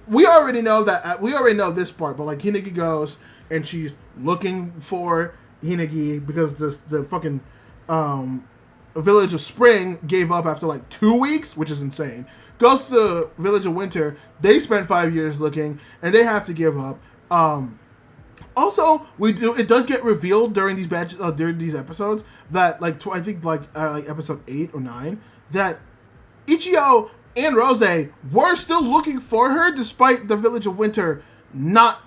[SPEAKER 1] we already know this part, but, like, Hinagi goes, and she's looking for Hinagi because the fucking Village of Spring gave up after like 2 weeks, which is insane. Goes to the Village of Winter. They spent 5 years looking, and they have to give up. Also, it does get revealed during these episodes that, like, I think like episode 8 or 9, that Ichio and Rose were still looking for her despite the Village of Winter not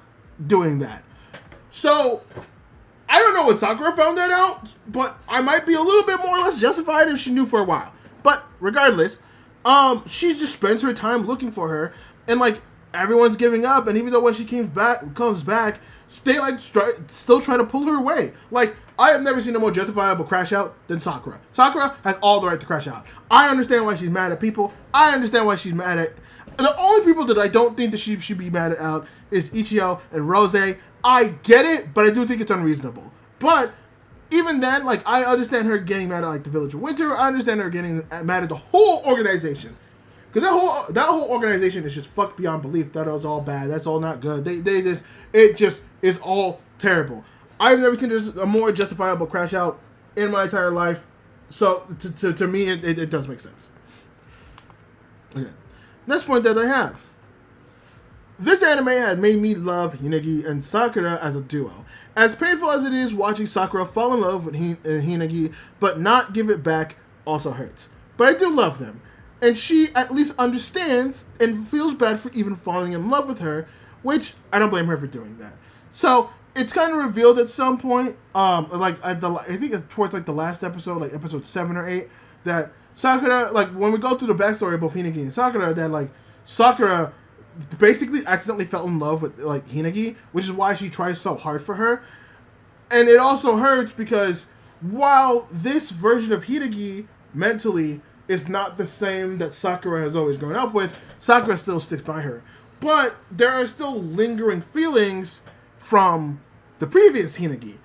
[SPEAKER 1] doing that. So, I don't know when Sakura found that out, but I might be a little bit more or less justified if she knew for a while. But regardless, she just spends her time looking for her, and like everyone's giving up. And even though when she comes back, they like still try to pull her away. Like, I have never seen a more justifiable crash out than Sakura. Sakura has all the right to crash out. I understand why she's mad at people. I understand why she's mad at. The only people that I don't think that she should be mad at is Ichio and Rose. I get it, but I do think it's unreasonable. But even then, like, I understand her getting mad at, like, the Village of Winter. I understand her getting mad at the whole organization, because that whole organization is just fucked beyond belief. That was all bad. That's all not good. It just is all terrible. I've never seen a more justifiable crash out in my entire life. So to me, it does make sense. Okay. Next point that I have. This anime had made me love Hinagi and Sakura as a duo. As painful as it is watching Sakura fall in love with Hinagi, but not give it back, also hurts. But I do love them. And she at least understands and feels bad for even falling in love with her, which I don't blame her for doing that. So it's kind of revealed at some point, I think towards like the last episode, like episode 7 or 8, that Sakura, like when we go through the backstory of both Hinagi and Sakura, that like Sakura basically accidentally fell in love with like Hinagi, which is why she tries so hard for her. And it also hurts because while this version of Hinagi mentally is not the same that Sakura has always grown up with, Sakura still sticks by her. But there are still lingering feelings from the previous Hinagi.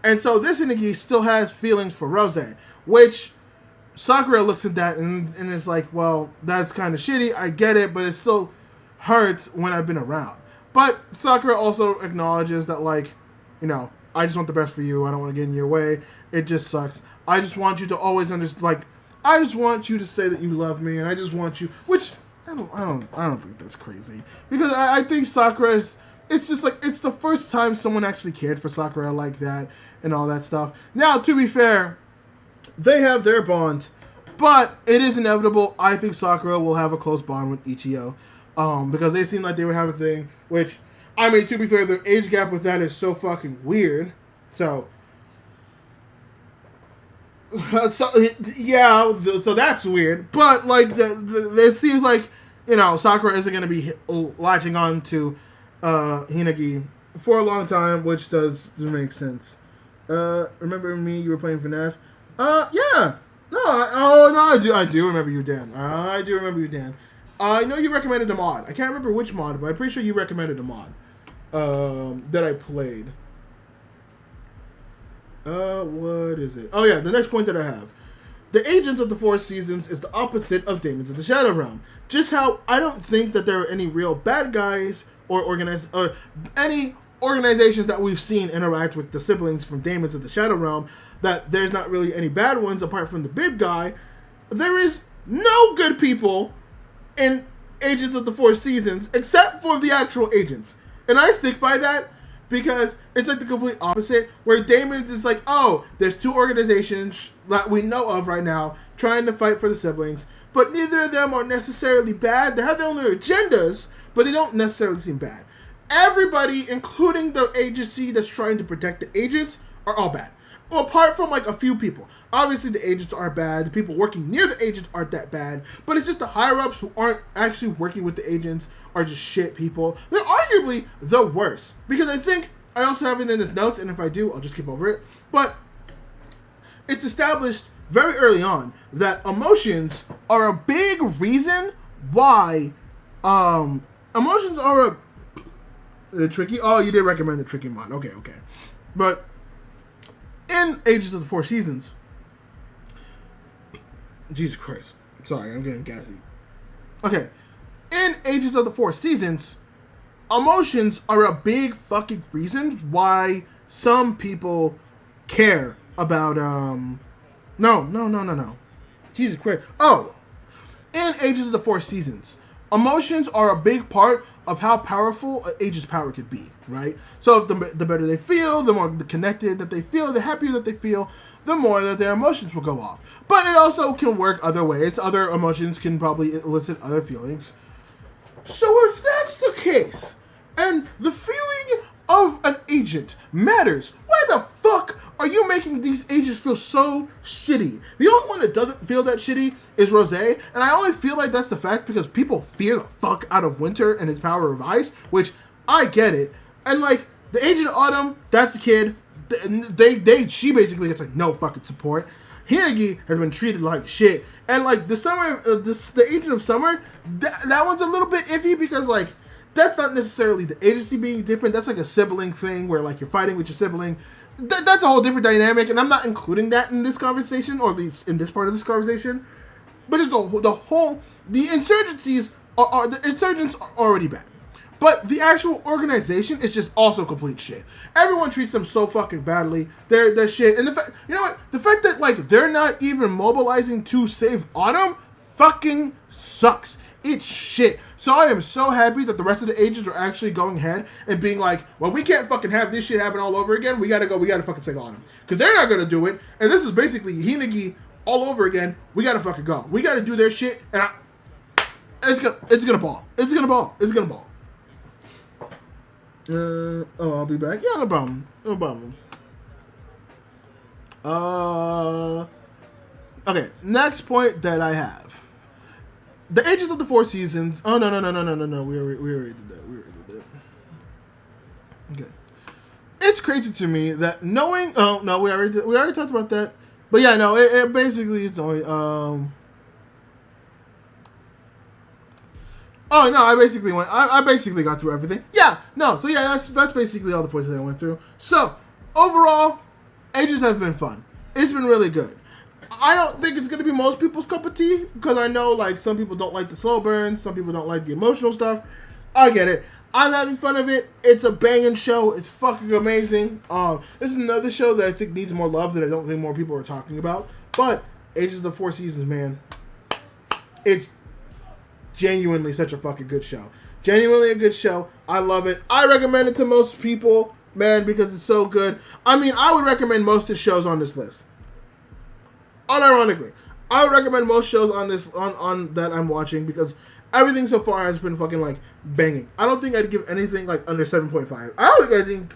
[SPEAKER 1] And so this Hinagi still has feelings for Rose, which Sakura looks at that and it's like, well, that's kind of shitty. I get it, but it still hurts when I've been around. But Sakura also acknowledges that, like, you know, I just want the best for you. I don't want to get in your way. It just sucks. I just want you to always understand. Like, I just want you to say that you love me, and I just want you. Which I don't think that's crazy, because I think Sakura is. It's just like, it's the first time someone actually cared for Sakura like that and all that stuff. Now, to be fair, they have their bond, but it is inevitable. I think Sakura will have a close bond with Ichigo, because they seem like they would have a thing. Which, I mean, to be fair, the age gap with that is so fucking weird. So yeah, so that's weird. But, like, it seems like, you know, Sakura isn't going to be latching on to Hinagi for a long time, which does make sense. Remember me? You were playing FNAF? Yeah. No, I do remember you, Dan. I do remember you, Dan. I know you recommended a mod. I can't remember which mod, but I'm pretty sure you recommended a mod that I played. What is it? Oh yeah, the next point that I have. The Agents of the Four Seasons is the opposite of Demons of the Shadow Realm. Just how I don't think that there are any real bad guys or any organizations that we've seen interact with the siblings from Demons of the Shadow Realm, that there's not really any bad ones apart from the big guy. There is no good people in Agents of the Four Seasons except for the actual agents. And I stick by that, because it's like the complete opposite, where Damon's is like, oh, there's two organizations that we know of right now trying to fight for the siblings, but neither of them are necessarily bad. They have their own agendas, but they don't necessarily seem bad. Everybody, including the agency that's trying to protect the agents, are all bad. Well, apart from, like, a few people. Obviously, the agents are bad. The people working near the agents aren't that bad. But it's just the higher-ups who aren't actually working with the agents are just shit people. They're arguably the worst. Because I think, I also have it in his notes, and if I do, I'll just skip over it. But it's established very early on that emotions are a big reason why, emotions are a tricky, oh, you did recommend the tricky mod. Okay. But in Agents of the Four Seasons, Jesus Christ. Sorry, I'm getting gassy. Okay. In Agents of the Four Seasons, emotions are a big fucking reason why some people care about, No. Jesus Christ. Oh. In Agents of the Four Seasons, emotions are a big part of how powerful an agent's power could be, right? So if the better they feel, the more connected that they feel, the happier that they feel, the more that their emotions will go off. But it also can work other ways. Other emotions can probably elicit other feelings. So if that's the case, and the feeling of an agent matters, why the fuck are you making these agents feel so shitty? The only one that doesn't feel that shitty is Rosé, and I only feel like that's the fact because people fear the fuck out of Winter and his power of ice, which I get it. And like the Agent of Autumn, that's a kid. She basically gets like no fucking support. Hinagi has been treated like shit, and like the Agent of Summer, that one's a little bit iffy because like that's not necessarily the agency being different. That's like a sibling thing where like you're fighting with your sibling. That's a whole different dynamic, and I'm not including that in this conversation, or at least in this part of this conversation. But just the insurgencies the insurgents are already bad. But the actual organization is just also complete shit. Everyone treats them so fucking badly. They're shit. And the fact, you know what? The fact that like they're not even mobilizing to save Autumn fucking sucks. It's shit. So I am so happy that the rest of the agents are actually going ahead and being like, well, we can't fucking have this shit happen all over again. We gotta fucking save Autumn. Because they're not gonna do it. And this is basically Hinagi all over again. We gotta fucking go. We gotta do their shit. And it's gonna ball. It's gonna ball. I'll be back. Yeah, no problem. Okay, next point that I have. The Agents of the Four Seasons. Oh, no. We already did that. Okay. It's crazy to me that knowing... Oh, no, we already talked about that. But yeah, no, it basically it's only... Oh, no, I basically got through everything. Yeah, no, so yeah, that's basically all the points that I went through. So, overall, Agents have been fun. It's been really good. I don't think it's gonna be most people's cup of tea because I know like some people don't like the slow burn, some people don't like the emotional stuff. I get it. I'm having fun of it. It's a banging show. It's fucking amazing. This is another show that I think needs more love that I don't think more people are talking about. But Ages of the Four Seasons, man, it's genuinely such a fucking good show. Genuinely a good show. I love it. I recommend it to most people, man, because it's so good. I mean, I would recommend most of the shows on this list. Unironically, I would recommend most shows on this on that I'm watching because everything so far has been fucking like banging. I don't think I'd give anything like under 7.5. I think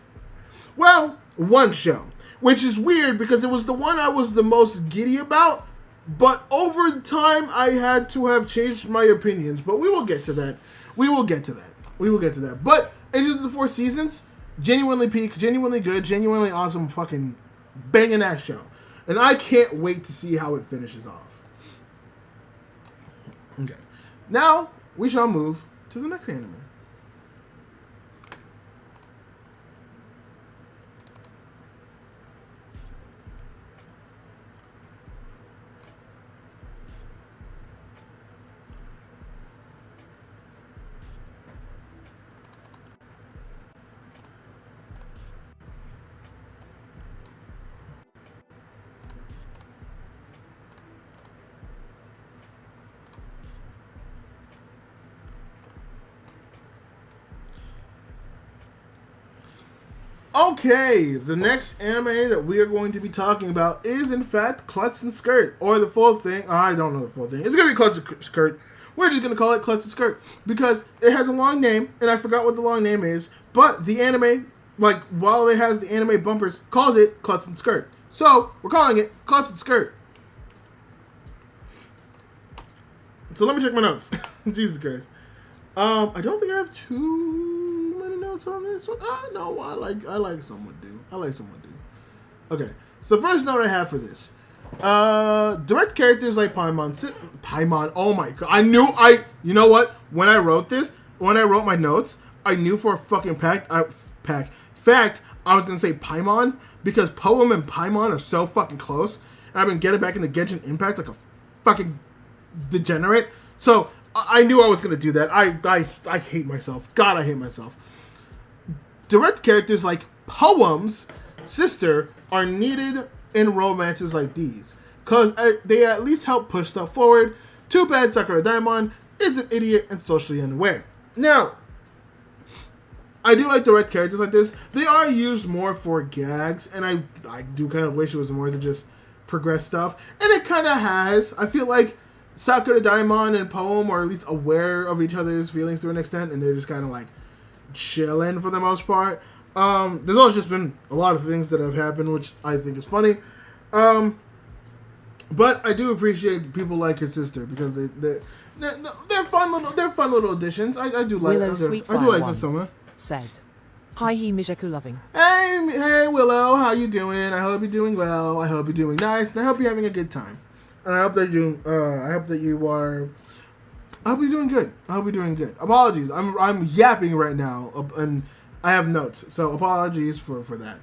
[SPEAKER 1] well, one show, which is weird because it was the one I was the most giddy about, but over time I had to have changed my opinions, but we will get to that. We will get to that. But Ages of the Four Seasons, genuinely peak, genuinely good, genuinely awesome fucking banging ass show. And I can't wait to see how it finishes off. Okay. Now, we shall move to the next anime. Okay, the next anime that we are going to be talking about is, in fact, Klutz and Skirt, or the full thing. I don't know the full thing. It's going to be Klutz and Skirt. We're just going to call it Klutz and Skirt, because it has a long name, and I forgot what the long name is, but the anime, like, while it has the anime bumpers, calls it Klutz and Skirt. So, we're calling it Klutz and Skirt. So let me check my notes. Jesus Christ. I don't think I have too many notes on this one. No, I like someone do. Okay, so the first note I have for this. Direct characters like Paimon. Oh my god. You know what? When I wrote my notes, I knew for a fucking fact I was going to say Paimon because Poem and Paimon are so fucking close. And I've been getting back into Genshin Impact like a fucking degenerate. So I knew I was going to do that. I hate myself. God, I hate myself. Direct characters like Poem's sister are needed in romances like these. Because they at least help push stuff forward. Too bad Sakura Daimon is an idiot and socially unaware. Now, I do like direct characters like this. They are used more for gags. And I do kind of wish it was more to just progress stuff. And it kind of has. I feel like Sakura Daimon and Poem are at least aware of each other's feelings to an extent, and they're just kind of like chilling for the most part. There's also just been a lot of things that have happened, which I think is funny. But I do appreciate people like his sister because they're fun little additions. I do like
[SPEAKER 2] Willow
[SPEAKER 1] them so much.
[SPEAKER 2] Said, "Hi, he Mijaku loving."
[SPEAKER 1] Hey Willow, how you doing? I hope you're doing well. I hope you're doing nice, and I hope you're having a good time. And I hope that you're doing good. I hope you're doing good. Apologies. I'm yapping right now, and I have notes, so apologies for that.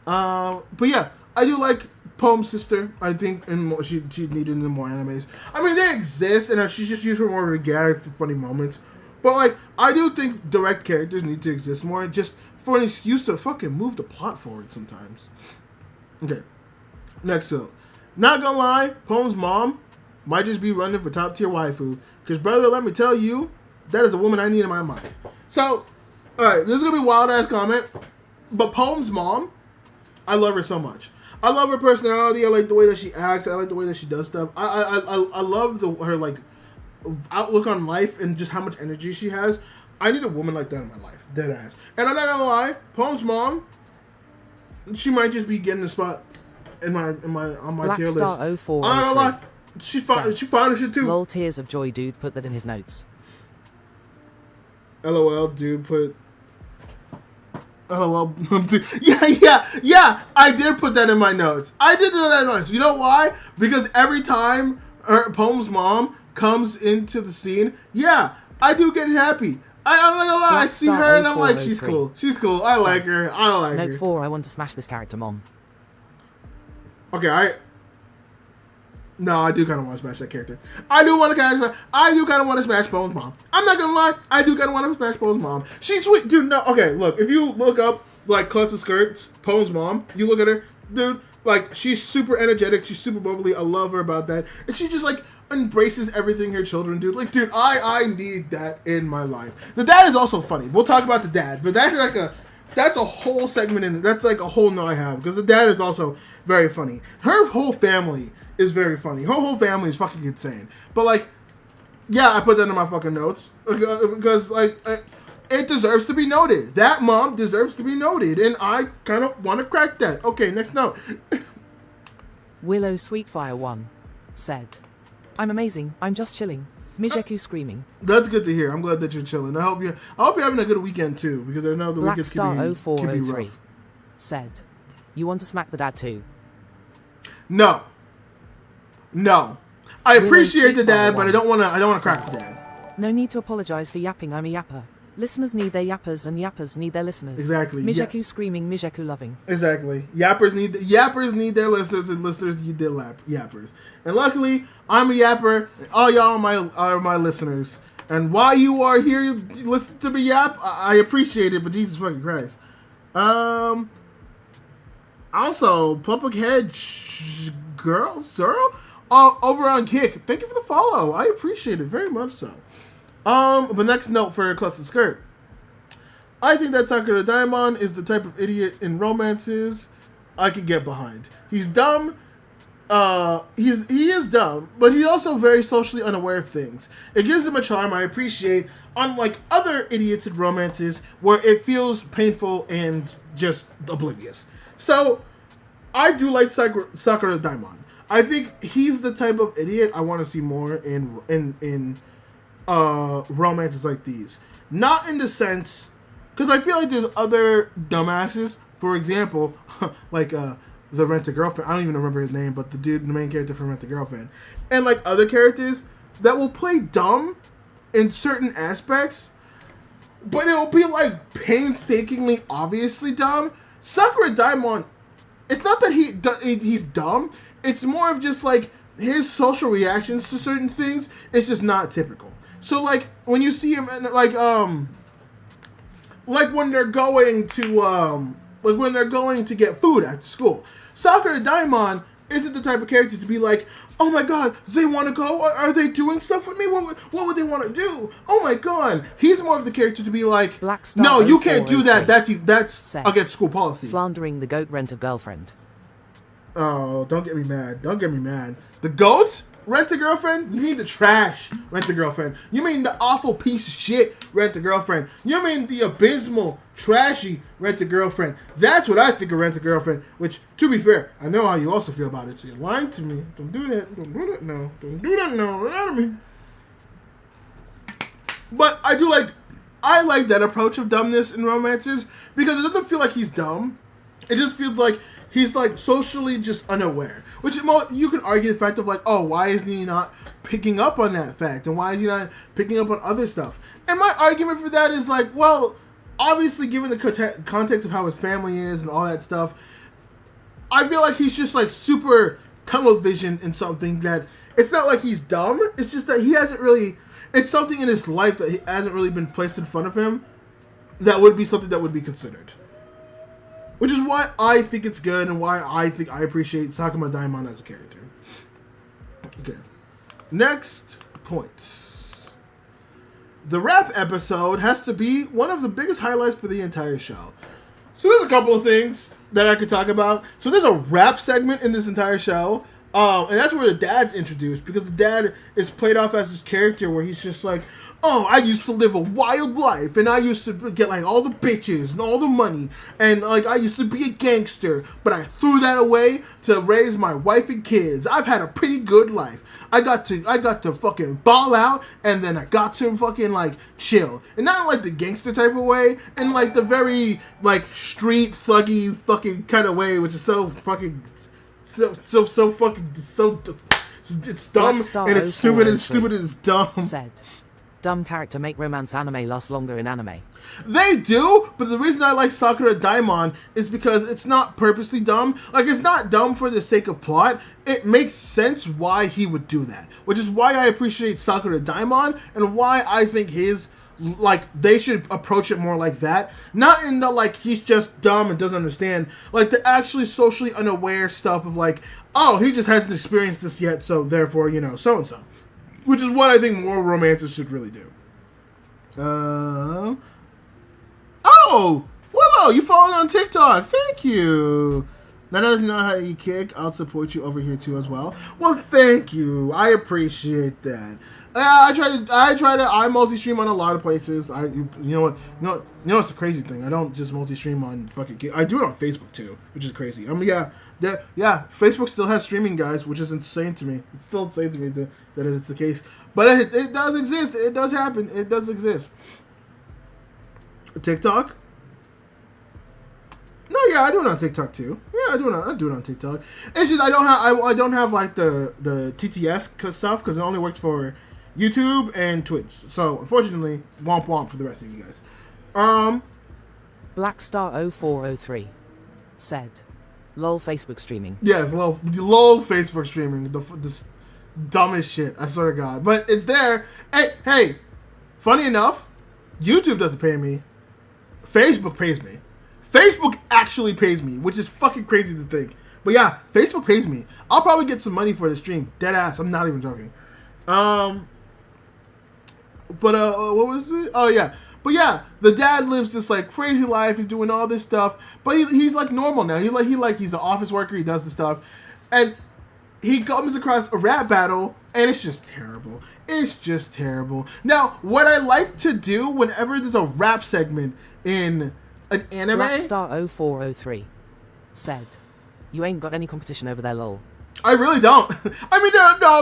[SPEAKER 1] But yeah, I do like Poem's sister. I think she's needed in more animes. I mean, they exist, and she's just used for more of a gag for funny moments. But like, I do think direct characters need to exist more, just for an excuse to fucking move the plot forward sometimes. Okay, next up. Not gonna lie, Poem's mom might just be running for top tier waifu. Because, brother, let me tell you, that is a woman I need in my life. So, alright, this is gonna be a wild ass comment. But Poem's mom, I love her so much. I love her personality. I like the way that she acts. I like the way that she does stuff. I love her like outlook on life and just how much energy she has. I need a woman like that in my life. Dead ass. And I'm not gonna lie, Poem's mom, she might just be getting the spot on my tier list. I'm not gonna lie, she found her shit too.
[SPEAKER 2] Lol, tears of joy, dude. Put that in his notes.
[SPEAKER 1] LOL, dude. Put. LOL, dude. Yeah. I did put that in my notes. I did do that in my notes. You know why? Because every time Poem's mom comes into the scene, yeah, I do get happy. I'm not gonna lie. I see her and I'm like, she's cool. She's cool. I like her.
[SPEAKER 2] Note 4, I want to smash this character, mom.
[SPEAKER 1] Okay, No, I do kind of want to smash that character. I do kind of want to smash Bone's mom. I'm not gonna lie. I do kind of want to smash Bone's mom. She's sweet, dude. No, okay. Look, if you look up like Klutz and Skirts, Bone's mom, you look at her, dude. Like she's super energetic. She's super bubbly. I love her about that. And she just like embraces everything her children do. Like, dude, I need that in my life. The dad is also funny. We'll talk about the dad, but that's a whole segment in it. That's like a whole no I have because the dad is also very funny. Her whole family is very funny. Her whole family is fucking insane. But like, yeah, I put that in my fucking notes because like it deserves to be noted. That mom deserves to be noted, and I kind of want to crack that. Okay, next note.
[SPEAKER 2] Willow Sweetfire 1 said, "I'm amazing. I'm just chilling. Mijeku screaming."
[SPEAKER 1] That's good to hear. I'm glad that you're chilling. I hope you're having a good weekend too, because I know the weekends can be
[SPEAKER 2] 0403
[SPEAKER 1] rough.
[SPEAKER 2] said, "You want to smack the dad too?"
[SPEAKER 1] No. I appreciate the dad, but I don't want to crack the dad.
[SPEAKER 2] "No need to apologize for yapping. I'm a yapper. Listeners need their yappers, and yappers need their listeners."
[SPEAKER 1] Exactly.
[SPEAKER 2] Mijeku screaming, Mijeku loving.
[SPEAKER 1] Exactly. Yappers need their listeners, and listeners need their yappers. And luckily, I'm a yapper, and all y'all are my listeners. And while you are here, listen to me yap. I appreciate it, but Jesus fucking Christ. Also, public head girl, over on Kick. Thank you for the follow. I appreciate it very much so. But next note for Klutz and Skirt. I think that Sakura Daimon is the type of idiot in romances I could get behind. He's dumb. He is dumb, but he's also very socially unaware of things. It gives him a charm I appreciate, unlike other idiots in romances where it feels painful and just oblivious. So, I do like Sakura Daimon. I think he's the type of idiot I want to see more in romances like these. Not in the sense, because I feel like there's other dumbasses. For example, like the Rent-A-Girlfriend. I don't even remember his name, but the main character from Rent-A-Girlfriend, and like other characters that will play dumb in certain aspects, but it'll be like painstakingly, obviously dumb. Sakura Daimon, it's not that he's dumb. It's more of just like his social reactions to certain things. It's just not typical. So like when you see him, like when they're going to get food after school, Sakura Daimon isn't the type of character to be like, "Oh my god, they want to go? Are they doing stuff with me? What would they want to do? Oh my god." He's more of the character to be like, "No, you can't do that. That's against school policy."
[SPEAKER 2] Slandering the goat Rent-A-Girlfriend.
[SPEAKER 1] Oh, don't get me mad. The goat? Rent-A-Girlfriend? You mean the trash Rent-A-Girlfriend. You mean the awful piece of shit Rent-A-Girlfriend. You mean the abysmal, trashy Rent-A-Girlfriend. That's what I think of Rent-A-Girlfriend, which, to be fair, I know how you also feel about it, so you're lying to me. Don't do that. Don't do that now. Don't do that now. Get out of me. But I like that approach of dumbness in romances, because it doesn't feel like he's dumb. It just feels like he's like socially just unaware, which you can argue the fact of like, oh, why is he not picking up on that fact, and why is he not picking up on other stuff? And my argument for that is like, well, obviously given the context of how his family is and all that stuff, I feel like he's just like super tunnel vision in something that it's not like he's dumb. It's just that he hasn't really. It's something in his life that hasn't really been placed in front of him that would be something that would be considered. Which is why I think it's good and why I think I appreciate Sakura Daimon as a character. Okay. Next points. The rap episode has to be one of the biggest highlights for the entire show. So there's a couple of things that I could talk about. So there's a rap segment in this entire show. And that's where the dad's introduced, because the dad is played off as this character where he's just like, "Oh, I used to live a wild life, and I used to get like all the bitches and all the money, and like I used to be a gangster, but I threw that away to raise my wife and kids. I've had a pretty good life. I got to fucking ball out, and then I got to fucking like chill, and not in like the gangster type of way, in like the very like street thuggy fucking kind of way, which is so fucking so fucking it's dumb and it's stupid and stupid and it's dumb."
[SPEAKER 2] Said, Dumb character make romance anime last longer in anime.
[SPEAKER 1] They do, but the reason I like Sakura Daimon is because it's not purposely dumb. Like, it's not dumb for the sake of plot. It makes sense why he would do that, which is why I appreciate Sakura Daimon and why I think his, like, they should approach it more like that. Not in the, like, he's just dumb and doesn't understand. Like, the actually socially unaware stuff of, like, oh, he just hasn't experienced this yet, so therefore, you know, so-and-so. Which is what I think more romances should really do. Oh! Willow, you followed on TikTok. Thank you. That doesn't know how you kick. I'll support you over here too as well. Well, thank you. I appreciate that. I multi-stream on a lot of places. You know what's the crazy thing? I don't just multi-stream on fucking. I do it on Facebook too, which is crazy. I mean, yeah. Facebook still has streaming, guys, which is insane to me. It's still insane to me that it's the case, but it does exist. It does happen. It does exist. TikTok. No, yeah, I do it on TikTok too. Yeah, I do it on TikTok. It's just I don't have like the TTS stuff because it only works for YouTube and Twitch. So unfortunately, womp womp for the rest of you guys.
[SPEAKER 2] Blackstar0403 said, "Lol Facebook streaming."
[SPEAKER 1] Yes, lol Facebook streaming. The dumbest shit. I swear to God, but it's there. Hey, funny enough, YouTube doesn't pay me. Facebook pays me. Facebook actually pays me, which is fucking crazy to think. But yeah, Facebook pays me. I'll probably get some money for the stream. Dead ass. I'm not even joking. But what was it? Oh yeah. But yeah, the dad lives this like crazy life. He's doing all this stuff, but he's like normal now. He's an office worker. He does the stuff, and he comes across a rap battle, and it's just terrible. It's just terrible. Now, what I like to do whenever there's a rap segment in an anime...
[SPEAKER 2] Blackstar0403 said, "You ain't got any competition over there, lol."
[SPEAKER 1] I really don't. I mean,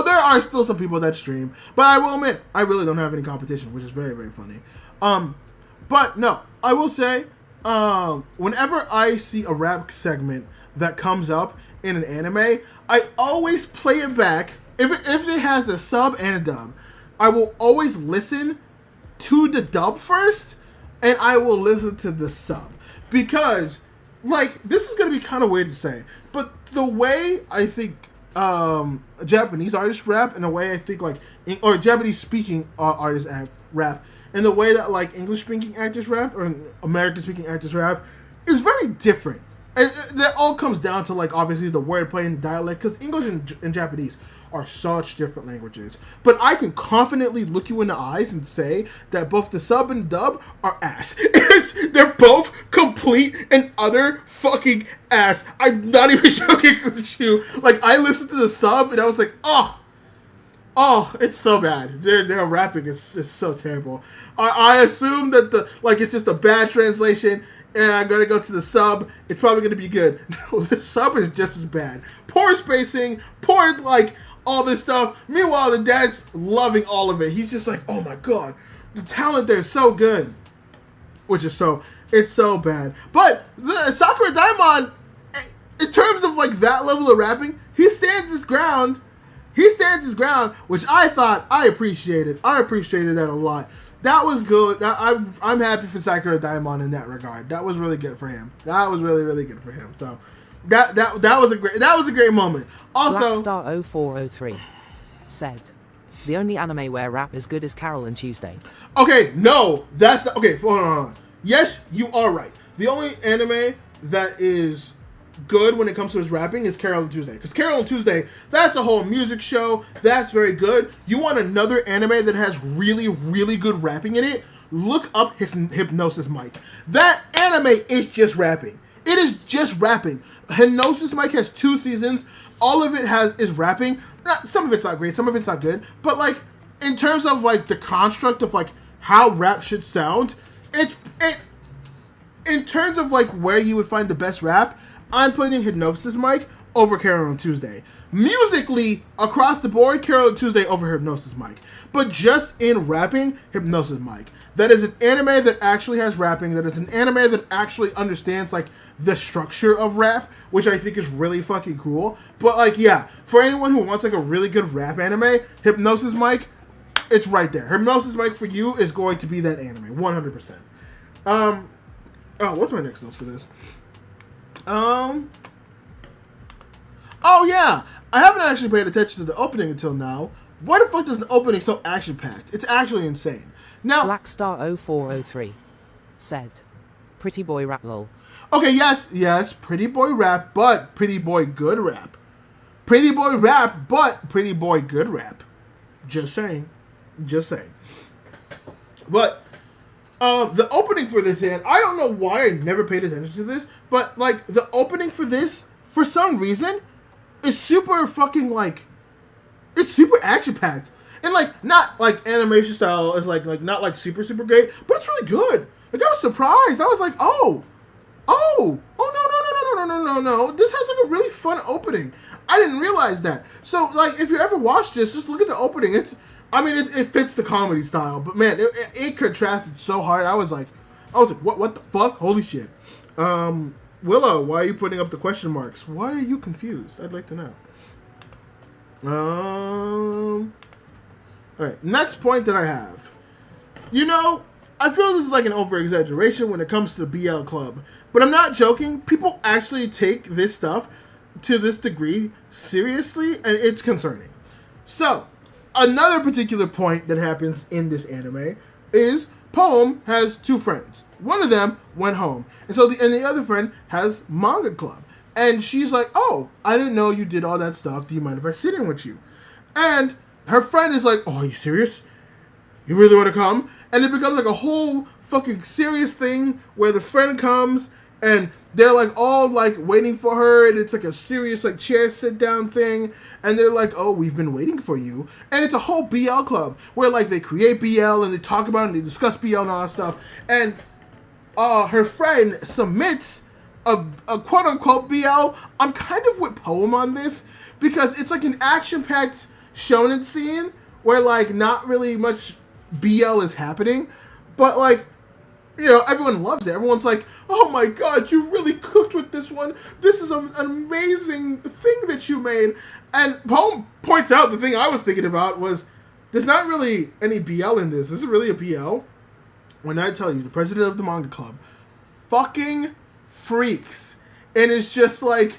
[SPEAKER 1] there are still some people that stream, but I will admit, I really don't have any competition, which is very, very funny. But no, I will say, whenever I see a rap segment that comes up in an anime, I always play it back. If it has a sub and a dub, I will always listen to the dub first, and I will listen to the sub. Because, like, this is going to be kind of weird to say, but the way I think Japanese artists rap, and the way I think, like, or Japanese speaking artists rap, and the way that, like, English speaking actors rap, or American speaking actors rap, is very different. And that all comes down to, like, obviously the wordplay and the dialect, because English and Japanese are such different languages. But I can confidently look you in the eyes and say that both the sub and the dub are ass. They're both complete and utter fucking ass. I'm not even joking with you. Like, I listened to the sub and I was like, oh, it's so bad. Their rapping is so terrible. I assume that it's just a bad translation, and I'm gonna go to the sub. It's probably gonna be good. No, the sub is just as bad. Poor spacing, poor, like, all this stuff. Meanwhile, the dad's loving all of it. He's just like, oh my god, the talent there is so good. It's so bad. But the Sakura Daimon, in terms of, like, that level of rapping, he stands his ground. Which I appreciated. I appreciated that a lot. That was good. I'm happy for Sakura Daimon in that regard. That was really good for him. That was really, really good for him. So that was a great moment. Also,
[SPEAKER 2] Blackstar0403 said, "The only anime where rap is good is Carol and Tuesday."
[SPEAKER 1] Okay, no, that's not, okay. Hold on. Yes, you are right. The only anime that is good when it comes to his rapping is Carol and Tuesday. Because Carol and Tuesday, that's a whole music show. That's very good. You want another anime that has really, really good rapping in it? Look up his Hypnosis Mic. That anime is just rapping. It is just rapping. Hypnosis Mic has 2 seasons. All of it is rapping. Some of it's not great. Some of it's not good. But, like, in terms of, like, the construct of, like, how rap should sound, in terms of, like, where you would find the best rap, I'm putting Hypnosis Mic over Carol and Tuesday. Musically, across the board, Carol and Tuesday over Hypnosis Mic. But just in rapping, Hypnosis Mic. That is an anime that actually has rapping. That is an anime that actually understands, like, the structure of rap, which I think is really fucking cool. But, like, yeah, for anyone who wants, like, a really good rap anime, Hypnosis Mic, it's right there. Hypnosis Mic for You is going to be that anime, 100%. Oh, what's my next notes for this? Oh yeah, I haven't actually paid attention to the opening until now. Why the fuck does the opening so action-packed? It's actually insane. Now,
[SPEAKER 2] Blackstar0403 said, "Pretty boy rap lol."
[SPEAKER 1] Okay, yes, pretty boy rap, but pretty boy good rap. Pretty boy rap, but pretty boy good rap. Just saying. But the opening for this, and I don't know why I never paid attention to this, but like the opening for this, for some reason, is super fucking like, it's super action packed, and like not like animation style is like not like super great, but it's really good. Like I was surprised. I was like, oh no. This has like a really fun opening. I didn't realize that. So like if you ever watch this, just look at the opening. It fits the comedy style, but man, it contrasted so hard. I was like, what the fuck? Holy shit. Willow, why are you putting up the question marks? Why are you confused? I'd like to know. Alright, next point that I have. You know, I feel this is like an over-exaggeration when it comes to BL Club. But I'm not joking. People actually take this stuff to this degree seriously, and it's concerning. So, another particular point that happens in this anime is Poem has two friends. One of them went home, and so the other friend has Manga Club. And she's like, "Oh, I didn't know you did all that stuff. Do you mind if I sit in with you?" And her friend is like, "Oh, are you serious? You really want to come?" And it becomes like a whole fucking serious thing where the friend comes and they're like all like waiting for her, and it's like a serious like chair sit down thing, and they're like, "Oh, we've been waiting for you." And it's a whole BL club where like they create BL and they talk about it and they discuss BL and all that stuff. And her friend submits a quote unquote BL. I'm kind of with Poem on this because it's like an action packed shonen scene where like not really much BL is happening, but like, you know, everyone loves it. Everyone's like, "Oh my god, you really cooked with this one. This is an amazing thing that you made." And Poem points out the thing I was thinking about was, there's not really any BL in this. This is really a BL. When I tell you, the president of the Manga Club fucking freaks. And it's just like,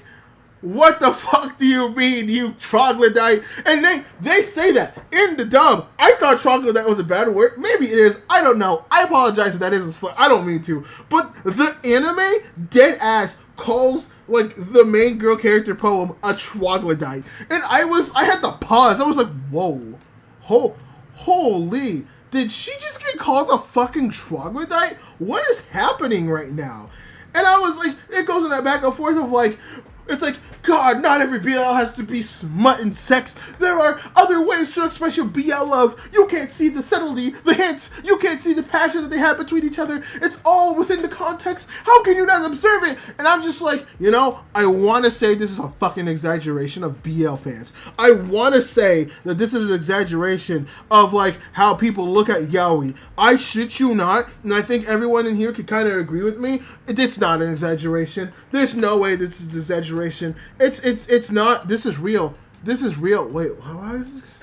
[SPEAKER 1] what the fuck do you mean, you troglodyte? And they say that in the dub. I thought troglodyte was a bad word. Maybe it is. I don't know. I apologize if that is a slur. I don't mean to. But the anime, dead ass, calls like the main girl character Poem a troglodyte. And I had to pause. I was like, whoa. Holy. Did she just get called a fucking troglodyte? What is happening right now? And I was like, it goes in that back and forth of like, it's like, God, not every BL has to be smut and sex. There are other ways to express your BL love. You can't see the subtlety, the hints. You can't see the passion that they have between each other. It's all within the context. How can you not observe it? And I'm just like, you know, I want to say this is a fucking exaggeration of BL fans. I want to say that this is an exaggeration of like how people look at yaoi. I shit you not, and I think everyone in here could kind of agree with me. It's not an exaggeration. There's no way this is an exaggeration. It's not. This is real. This is real. Wait, how is this?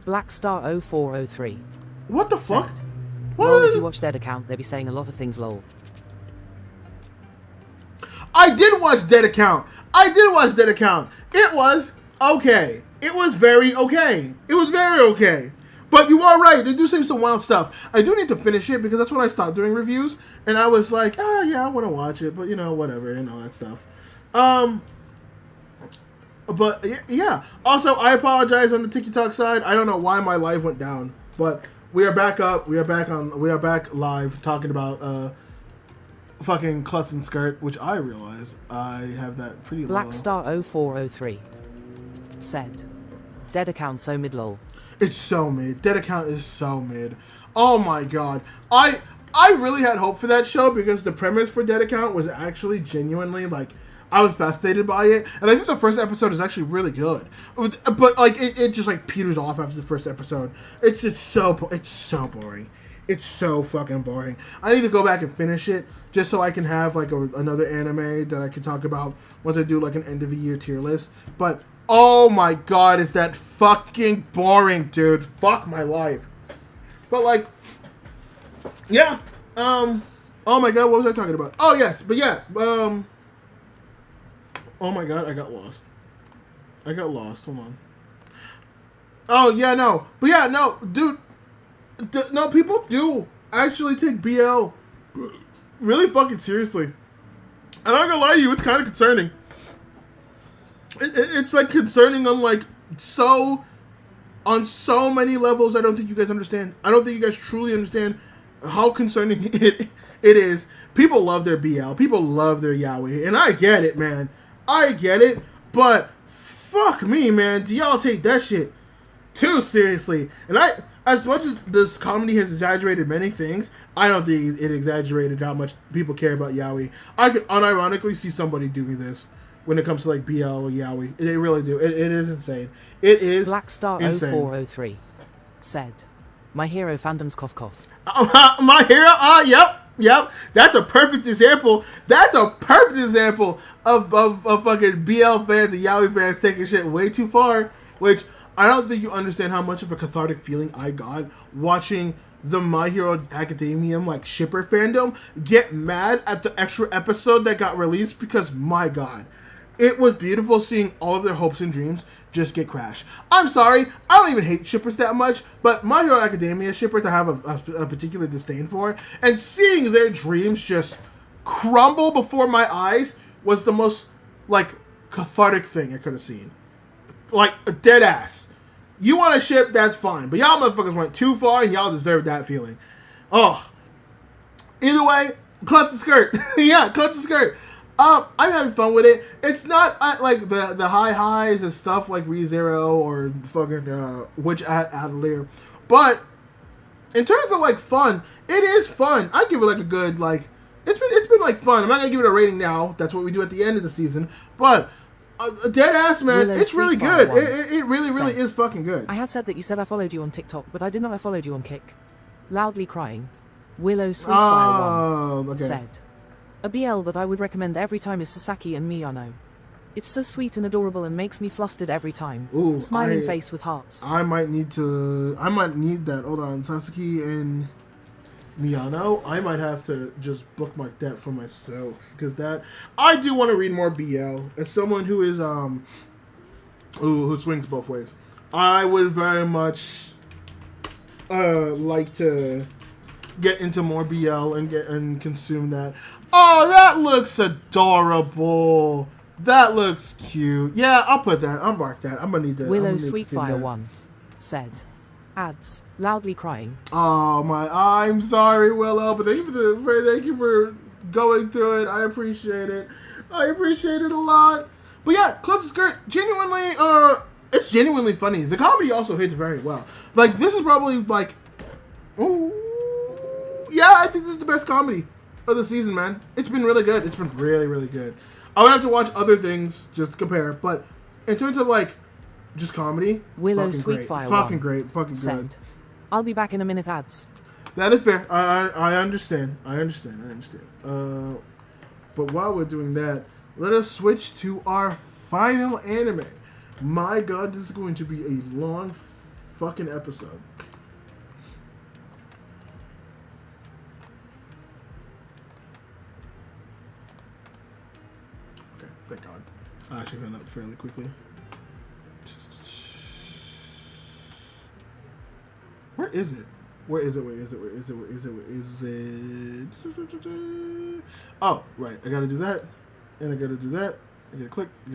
[SPEAKER 2] Blackstar0403.
[SPEAKER 1] What the fuck?
[SPEAKER 2] Lol, if you watch Dead Account, they be saying a lot of things lol.
[SPEAKER 1] I did watch Dead Account. It was okay. It was very okay. But you are right. They do say some wild stuff. I do need to finish it because that's when I stopped doing reviews. And I was like, oh yeah, I want to watch it. But you know, whatever, and all that stuff. But yeah. Also, I apologize on the TikTok side. I don't know why my live went down. But we are back up. We are back live talking about fucking Klutz and Skirt, which I realize I have that pretty low.
[SPEAKER 2] Blackstar0403 said, Dead Account so mid lol.
[SPEAKER 1] It's so mid. Dead Account is so mid. Oh my god. I really had hope for that show because the premise for Dead Account was actually genuinely like, I was fascinated by it, and I think the first episode is actually really good. But like it just like peters off after the first episode. It's so boring. It's so fucking boring. I need to go back and finish it just so I can have like another anime that I can talk about once I do like an end of the year tier list. But Oh my god, is that fucking boring, dude. Fuck my life. But like, yeah. Oh my god, what was I talking about? Oh yes, but yeah. Oh my god, I got lost. Hold on. Oh yeah, no. But yeah, no, dude. No, people do actually take BL really fucking seriously. And I'm not gonna lie to you, it's kind of concerning. It's like concerning on like on so many levels. I don't think you guys understand. I don't think you guys truly understand how concerning it is. People love their BL. People love their yaoi. And I get it, man. I get it. But fuck me, man. Do y'all take that shit too seriously? And as much as this comedy has exaggerated many things, I don't think it exaggerated how much people care about yaoi. I could unironically see somebody doing this when it comes to like BL or yaoi. They really do. It is insane. It is insane.
[SPEAKER 2] Blackstar0403 said, "My hero fandom's cough cough."
[SPEAKER 1] My hero? Yep. That's a perfect example. That's a perfect example of fucking BL fans and yaoi fans taking shit way too far. Which I don't think you understand how much of a cathartic feeling I got watching the My Hero Academia like shipper fandom get mad at the extra episode that got released, because my god, it was beautiful seeing all of their hopes and dreams just get crashed. I'm sorry, I don't even hate shippers that much, but My Hero Academia shippers I have a particular disdain for, and seeing their dreams just crumble before my eyes was the most like cathartic thing I could have seen. Like a dead ass. You want to ship, that's fine, but y'all motherfuckers went too far and y'all deserve that feeling. Oh, either way, clutch the skirt. Yeah, clutch the skirt. I'm having fun with it. It's not like the high highs and stuff like ReZero or fucking Witch Adler, but in terms of like fun, it is fun. I give it like a good like. It's been like fun. I'm not gonna give it a rating now. That's what we do at the end of the season. But dead ass, man, it's really good. It really is fucking good.
[SPEAKER 2] I had said that you said I followed you on TikTok, but I did not. I followed you on Kick. Loudly crying, Willow Sweetfire1 said, "A BL that I would recommend every time is Sasaki and Miyano. It's so sweet and adorable and makes me flustered every time.
[SPEAKER 1] Ooh,
[SPEAKER 2] Smiling face with hearts."
[SPEAKER 1] I might need that. Hold on, Sasaki and Miyano. I might have to just bookmark that for myself, because that I do want to read more BL. As someone who is who swings both ways, I would very much like to get into more BL and consume that. Oh, that looks adorable. That looks cute. Yeah, I'll put that. I'll mark that. I'm gonna need that.
[SPEAKER 2] Willow Sweetfire1 said, "Ads, loudly crying."
[SPEAKER 1] Oh my! I'm sorry, Willow, but thank you for going through it. I appreciate it. I appreciate it a lot. But yeah, Clutch the Skirt, genuinely, it's genuinely funny. The comedy also hits very well. Like, this is probably like, ooh, yeah, I think this is the best comedy of the season, man. It's been really good. It's been really good. I would have to watch other things just to compare, but in terms of like just comedy,
[SPEAKER 2] Willow
[SPEAKER 1] Sweetfire, fucking great, fucking good.
[SPEAKER 2] "I'll be back in a minute." Ads.
[SPEAKER 1] That is fair. I understand. I understand. But while we're doing that, let us switch to our final anime. My god, this is going to be a long fucking episode. Okay, thank god. I actually found that fairly quickly. Where is it? Where is it? Oh, right. I gotta do that. And I gotta do that. I gotta click. I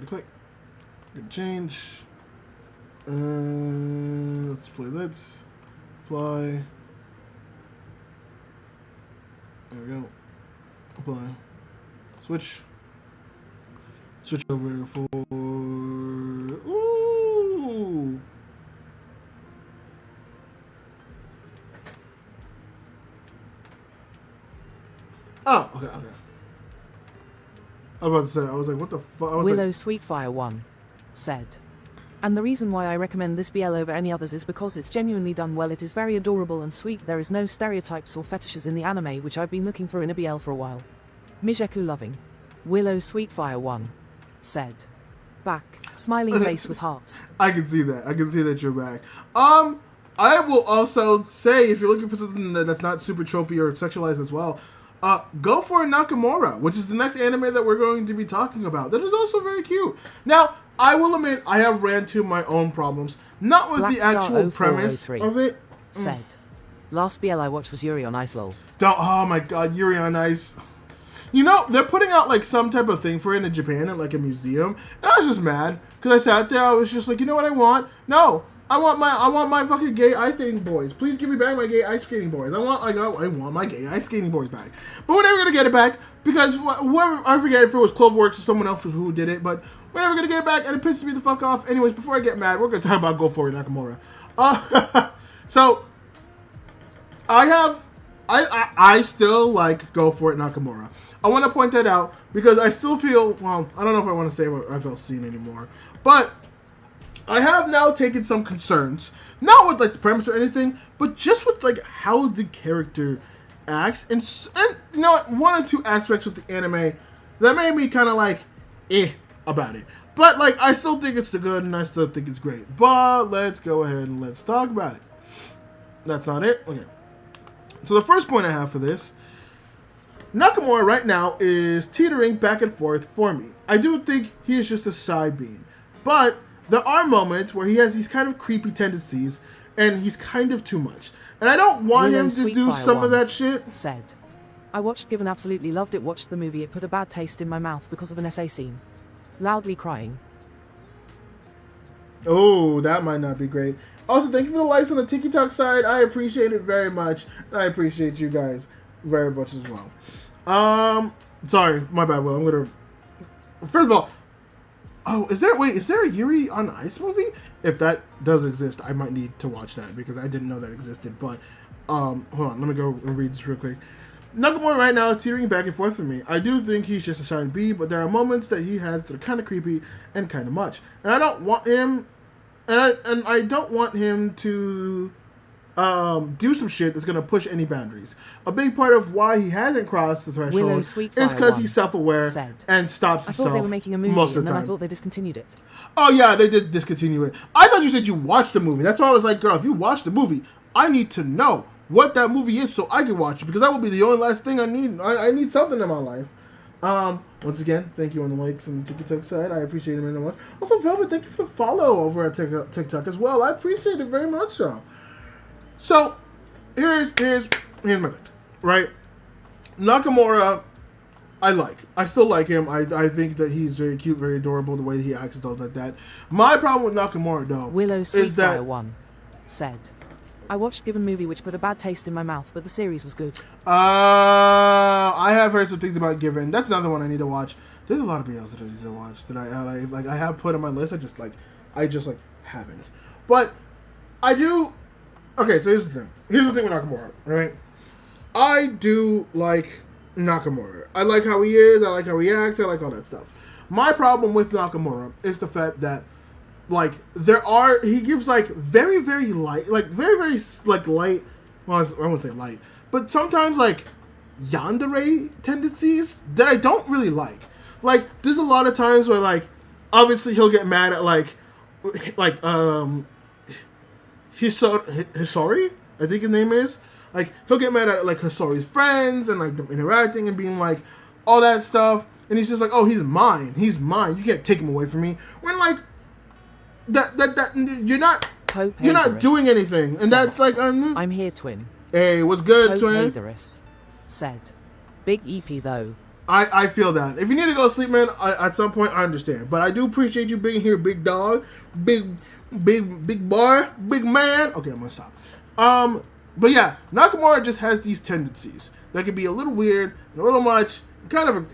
[SPEAKER 1] gotta change. Let's play that. Apply. There we go. Apply. Switch over for... Ooh! Oh, okay. I was about to say, I was like, what the fuck?
[SPEAKER 2] Willow Sweetfire1 said, "And the reason why I recommend this BL over any others is because it's genuinely done well. It is very adorable and sweet. There is no stereotypes or fetishes in the anime, which I've been looking for in a BL for a while. Mijeku loving." Willow Sweetfire1 said, Back. Smiling face with hearts.
[SPEAKER 1] I can see that. I can see that you're back. I will also say, if you're looking for something that's not super tropey or sexualized as well, go for Nakamura, which is the next anime that we're going to be talking about. That is also very cute. Now, I will admit, I have ran into my own problems. Not with
[SPEAKER 2] Black
[SPEAKER 1] the actual
[SPEAKER 2] Star
[SPEAKER 1] premise
[SPEAKER 2] 0403
[SPEAKER 1] of it.
[SPEAKER 2] Said. Last BL I watched was Yuri on Ice lol.
[SPEAKER 1] Oh my god, Yuri on Ice. You know, they're putting out like some type of thing for it in Japan at like a museum. And I was just mad. Because I sat there, I was just like, you know what I want? No. I want my fucking gay ice skating boys. Please give me back my gay ice skating boys. I want my gay ice skating boys back. But we're never gonna get it back because whoever, I forget if it was Cloverworks or someone else who did it, but we're never gonna get it back, and it pisses me the fuck off. Anyways, before I get mad, we're gonna talk about Go For It Nakamura. So I still like Go For It Nakamura. I want to point that out because I still feel, well, I don't know if I want to say what I felt seen anymore, but I have now taken some concerns, not with like the premise or anything, but just with like how the character acts, and you know, one or two aspects with the anime that made me kind of like about it. But like, I still think it's the good, and I still think it's great. But let's go ahead and let's talk about it. That's not it. Okay. So the first point I have for this, Nakamura right now is teetering back and forth for me. I do think he is just a side being, but there are moments where he has these kind of creepy tendencies, and he's kind of too much. And I don't want him to do some of that shit.
[SPEAKER 2] Said, I watched Given, absolutely loved it. Watched the movie, it put a bad taste in my mouth because of an essay scene. Loudly crying.
[SPEAKER 1] Oh, that might not be great. Also, thank you for the likes on the TikTok side. I appreciate it very much. I appreciate you guys very much as well. Sorry, my bad, Will. I'm gonna... First of all, is there a Yuri on Ice movie? If that does exist, I might need to watch that because I didn't know that existed. But, hold on, let me go and read this real quick. Nakamura right now is teetering back and forth for me. I do think he's just a side B, but there are moments that he has that are kind of creepy and kind of much. And I don't want him, and I don't want him to do some shit that's gonna push any boundaries. A big part of why he hasn't crossed the threshold is because he's self-aware and stops himself.
[SPEAKER 2] I thought they were making a movie,
[SPEAKER 1] most of the
[SPEAKER 2] and then
[SPEAKER 1] time.
[SPEAKER 2] I thought they discontinued it.
[SPEAKER 1] Oh yeah, they did discontinue it. I thought you said you watched the movie. That's why I was like, girl, if you watched the movie, I need to know what that movie is so I can watch it, because that will be the only last thing I need. I need something in my life. Once again, thank you on the likes on the TikTok side. I appreciate it very much. Also, Velvet, thank you for the follow over at TikTok as well. I appreciate it very much. So here's my thing, right? Nakamura, I still like him. I think that he's very cute, very adorable, the way that he acts and stuff like that. My problem with Nakamura, though,
[SPEAKER 2] Willow
[SPEAKER 1] is that...
[SPEAKER 2] One said, I watched Given movie, which put a bad taste in my mouth, but the series was good.
[SPEAKER 1] I have heard some things about Given. That's another one I need to watch. There's a lot of BLs that I need to watch that I have put on my list. I just haven't. But I do. Okay, so here's the thing. Here's the thing with Nakamura, right? I do like Nakamura. I like how he is. I like how he acts. I like all that stuff. My problem with Nakamura is the fact that, like, he gives, like, very, very light, like, very, very, like, light, well, I won't say light, but sometimes, like, yandere tendencies that I don't really like. Like, there's a lot of times where, like, obviously he'll get mad at, Hisori, I think his name is. Like, he'll get mad at, like, Hisori's friends and, like, them interacting and being, like, all that stuff. And he's just like, oh, he's mine. He's mine. You can't take him away from me. When, like, you're not doing anything. And that's, like,
[SPEAKER 2] I'm here, twin.
[SPEAKER 1] Hey, what's good, twin?
[SPEAKER 2] Said, big EP, though.
[SPEAKER 1] I feel that. If you need to go to sleep, man, at some point, I understand. But I do appreciate you being here, big dog. Big boy, big man. Okay, I'm gonna stop. But yeah, Nakamura just has these tendencies that can be a little weird, a little much, kind of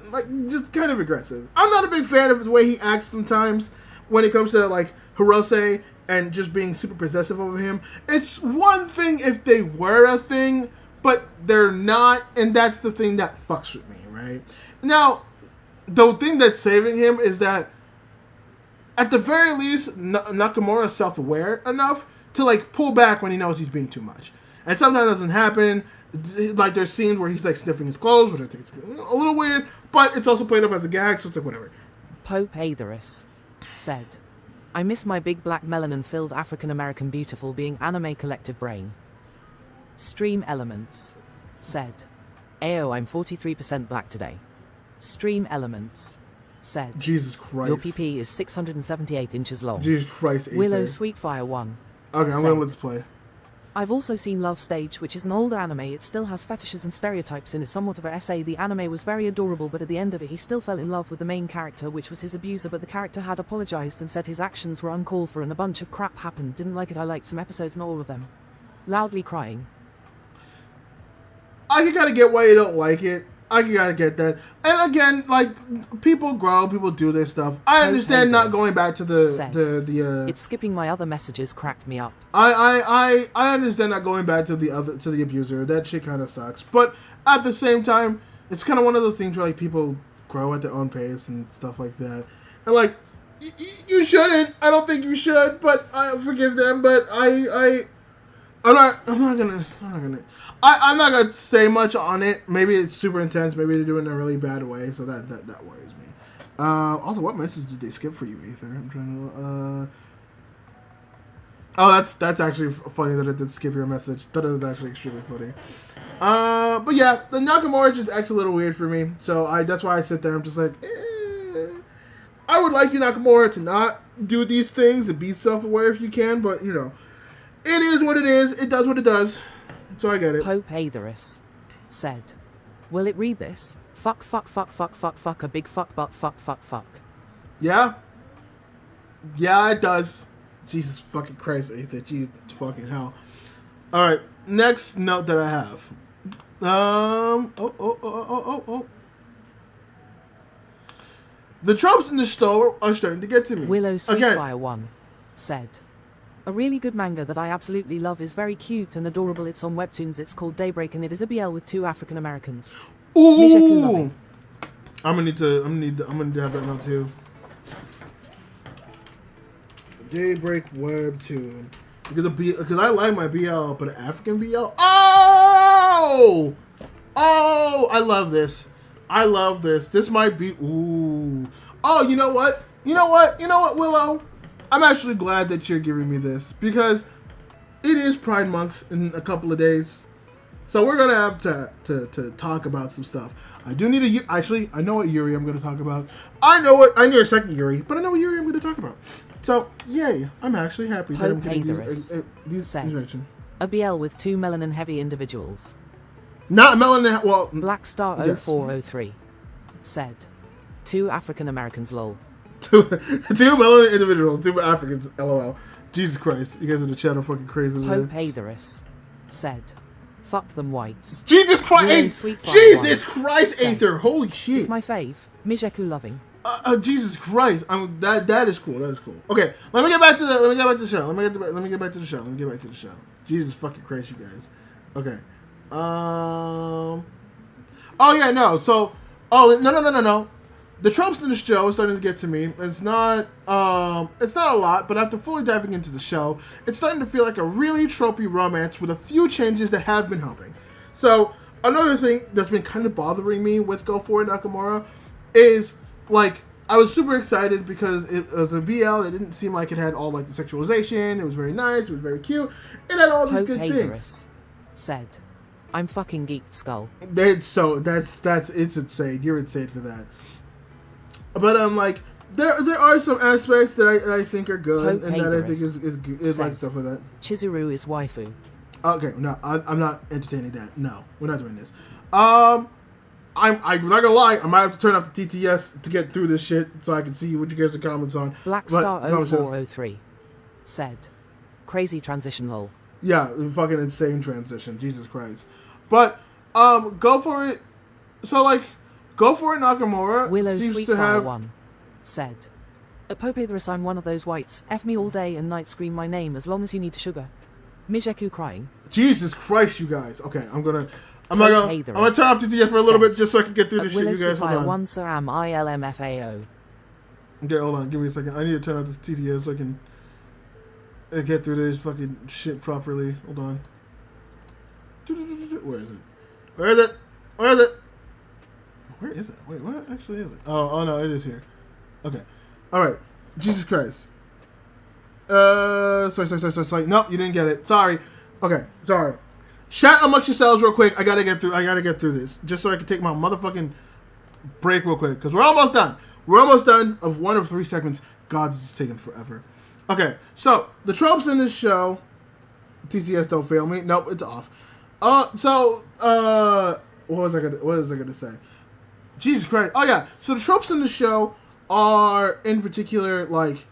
[SPEAKER 1] aggressive. I'm not a big fan of the way he acts sometimes when it comes to, like, Hirose and just being super possessive over him. It's one thing if they were a thing, but they're not, and that's the thing that fucks with me, right? Now, the thing that's saving him is that, at the very least, Nakamura is self-aware enough to, like, pull back when he knows he's being too much. And sometimes it doesn't happen. Like, there's scenes where he's, like, sniffing his clothes, which I think is a little weird, but it's also played up as a gag, so it's like, whatever.
[SPEAKER 2] Pope Aetherus said, I miss my big black melanin-filled African-American beautiful being anime collective brain. Stream Elements said, Ayo, I'm 43% black today. Stream Elements said,
[SPEAKER 1] Jesus Christ.
[SPEAKER 2] Your PP is 678 inches long.
[SPEAKER 1] Jesus Christ.
[SPEAKER 2] Willow Sweetfire 1.
[SPEAKER 1] Okay, I'm going with this play.
[SPEAKER 2] I've also seen Love Stage, which is an older anime. It still has fetishes and stereotypes in it, somewhat of a essay. The anime was very adorable, but at the end of it he still fell in love with the main character, which was his abuser, but the character had apologized and said his actions were uncalled for and a bunch of crap happened. Didn't like it. I liked some episodes, not all of them. Loudly crying.
[SPEAKER 1] I can kind of get why you don't like it. I can kind of get that. And again, like, people grow, people do this stuff. I understand not going back to the
[SPEAKER 2] It's skipping my other messages cracked me up.
[SPEAKER 1] I understand not going back to the abuser. That shit kind of sucks. But at the same time, it's kind of one of those things where like people grow at their own pace and stuff like that. And like, you shouldn't. I don't think you should. But I forgive them. But I'm not gonna say much on it. Maybe it's super intense. Maybe they're doing it in a really bad way. So that worries me. Also, what message did they skip for you, Aether? I'm trying to. Oh, that's actually funny that it did skip your message. That is actually extremely funny. But yeah, the Nakamura just acts a little weird for me. So that's why I sit there. I'm just like, I would like you, Nakamura, to not do these things, to be self-aware if you can. But you know, it is what it is. It does what it does. So I get it.
[SPEAKER 2] Pope Aetherus said, will it read this? Fuck, a big fuck, but fuck.
[SPEAKER 1] Yeah? Yeah, it does. Jesus fucking Christ, Aether. Jesus fucking hell. Alright, next note that I have. The tropes in the store are starting to get to me.
[SPEAKER 2] Willow Sweetfire 1 said, a really good manga that I absolutely love is very cute and adorable. It's on Webtoons. It's called Daybreak and it is a BL with 2 African Americans.
[SPEAKER 1] Ooh! I'm gonna need to have that note too. Daybreak Webtoon. Because I like my BL, but an African BL. Oh! Oh! I love this. I love this. This might be. Ooh. Oh, you know what? Willow? I'm actually glad that you're giving me this because it is Pride Month in a couple of days. So we're going to have to talk about some stuff. I do need actually, I know what Yuri I'm going to talk about. I need a second Yuri, but I know what Yuri I'm going to talk about. So, yay. I'm actually happy that I'm getting these information.
[SPEAKER 2] A BL with 2 melanin-heavy individuals.
[SPEAKER 1] Not melanin, well...
[SPEAKER 2] Black Star 0403 said, 2 African Americans, lol.
[SPEAKER 1] Two melanin individuals, 2 Africans, lol. Jesus Christ, you guys in the chat are fucking crazy.
[SPEAKER 2] Pope Aetherus said, fuck them whites.
[SPEAKER 1] Jesus Christ! Jesus Christ, Aether! Holy shit!
[SPEAKER 2] It's my fave. Mijeku loving.
[SPEAKER 1] Jesus Christ! That is cool. That is cool. Okay, let me get back to the show. Let me get back to the show. Jesus fucking Christ, you guys. Okay. Oh yeah, no. So, no. The tropes in the show is starting to get to me. It's not a lot, but after fully diving into the show, it's starting to feel like a really tropey romance with a few changes that have been helping. So, another thing that's been kind of bothering me with Go For It Nakamura is, like, I was super excited because it was a BL that didn't seem like it had all, like, the sexualization. It was very nice. It was very cute. It had all these good things.
[SPEAKER 2] Said, I'm fucking geeked, skull.
[SPEAKER 1] It's insane. You're insane for that. But like there are some aspects that I think are good and that I think is like stuff like that.
[SPEAKER 2] Chizuru is waifu.
[SPEAKER 1] Okay, no, I'm not entertaining that. No, we're not doing this. I'm not gonna lie. I might have to turn off the TTS to get through this shit so I can see what you guys are comments on.
[SPEAKER 2] Black Star 0403 said, crazy transition, lol.
[SPEAKER 1] Yeah, fucking insane transition. Jesus Christ. But Go For It. So like. Go For It Nakamura
[SPEAKER 2] Willow
[SPEAKER 1] seems to have...
[SPEAKER 2] 1 said, at Pope Aetherus, I'm one of those whites. F me all day and night, scream my name as long as you need to sugar. Mijeku crying.
[SPEAKER 1] Jesus Christ, you guys. Okay, I'm gonna turn off TTS for a little bit just so I can get through this shit, you guys. Hold on.
[SPEAKER 2] 1 Saram ILMFAO.
[SPEAKER 1] Okay, hold on. Give me a second. I need to turn off the TTS so I can get through this fucking shit properly. Hold on. Where is it? Where is it? Where is it? Wait, what actually is it? Oh no, it is here. Okay. Alright. Jesus Christ. Sorry. Nope, you didn't get it. Sorry. Okay, sorry. Chat amongst yourselves real quick. I gotta get through this. Just so I can take my motherfucking break real quick. Because we're almost done. We're almost done of 1 of 3 segments. God, this is taking forever. Okay, so the tropes in this show. TTS, don't fail me. Nope, it's off. What was I gonna say? Jesus Christ. Oh yeah. So the tropes in the show are in particular like.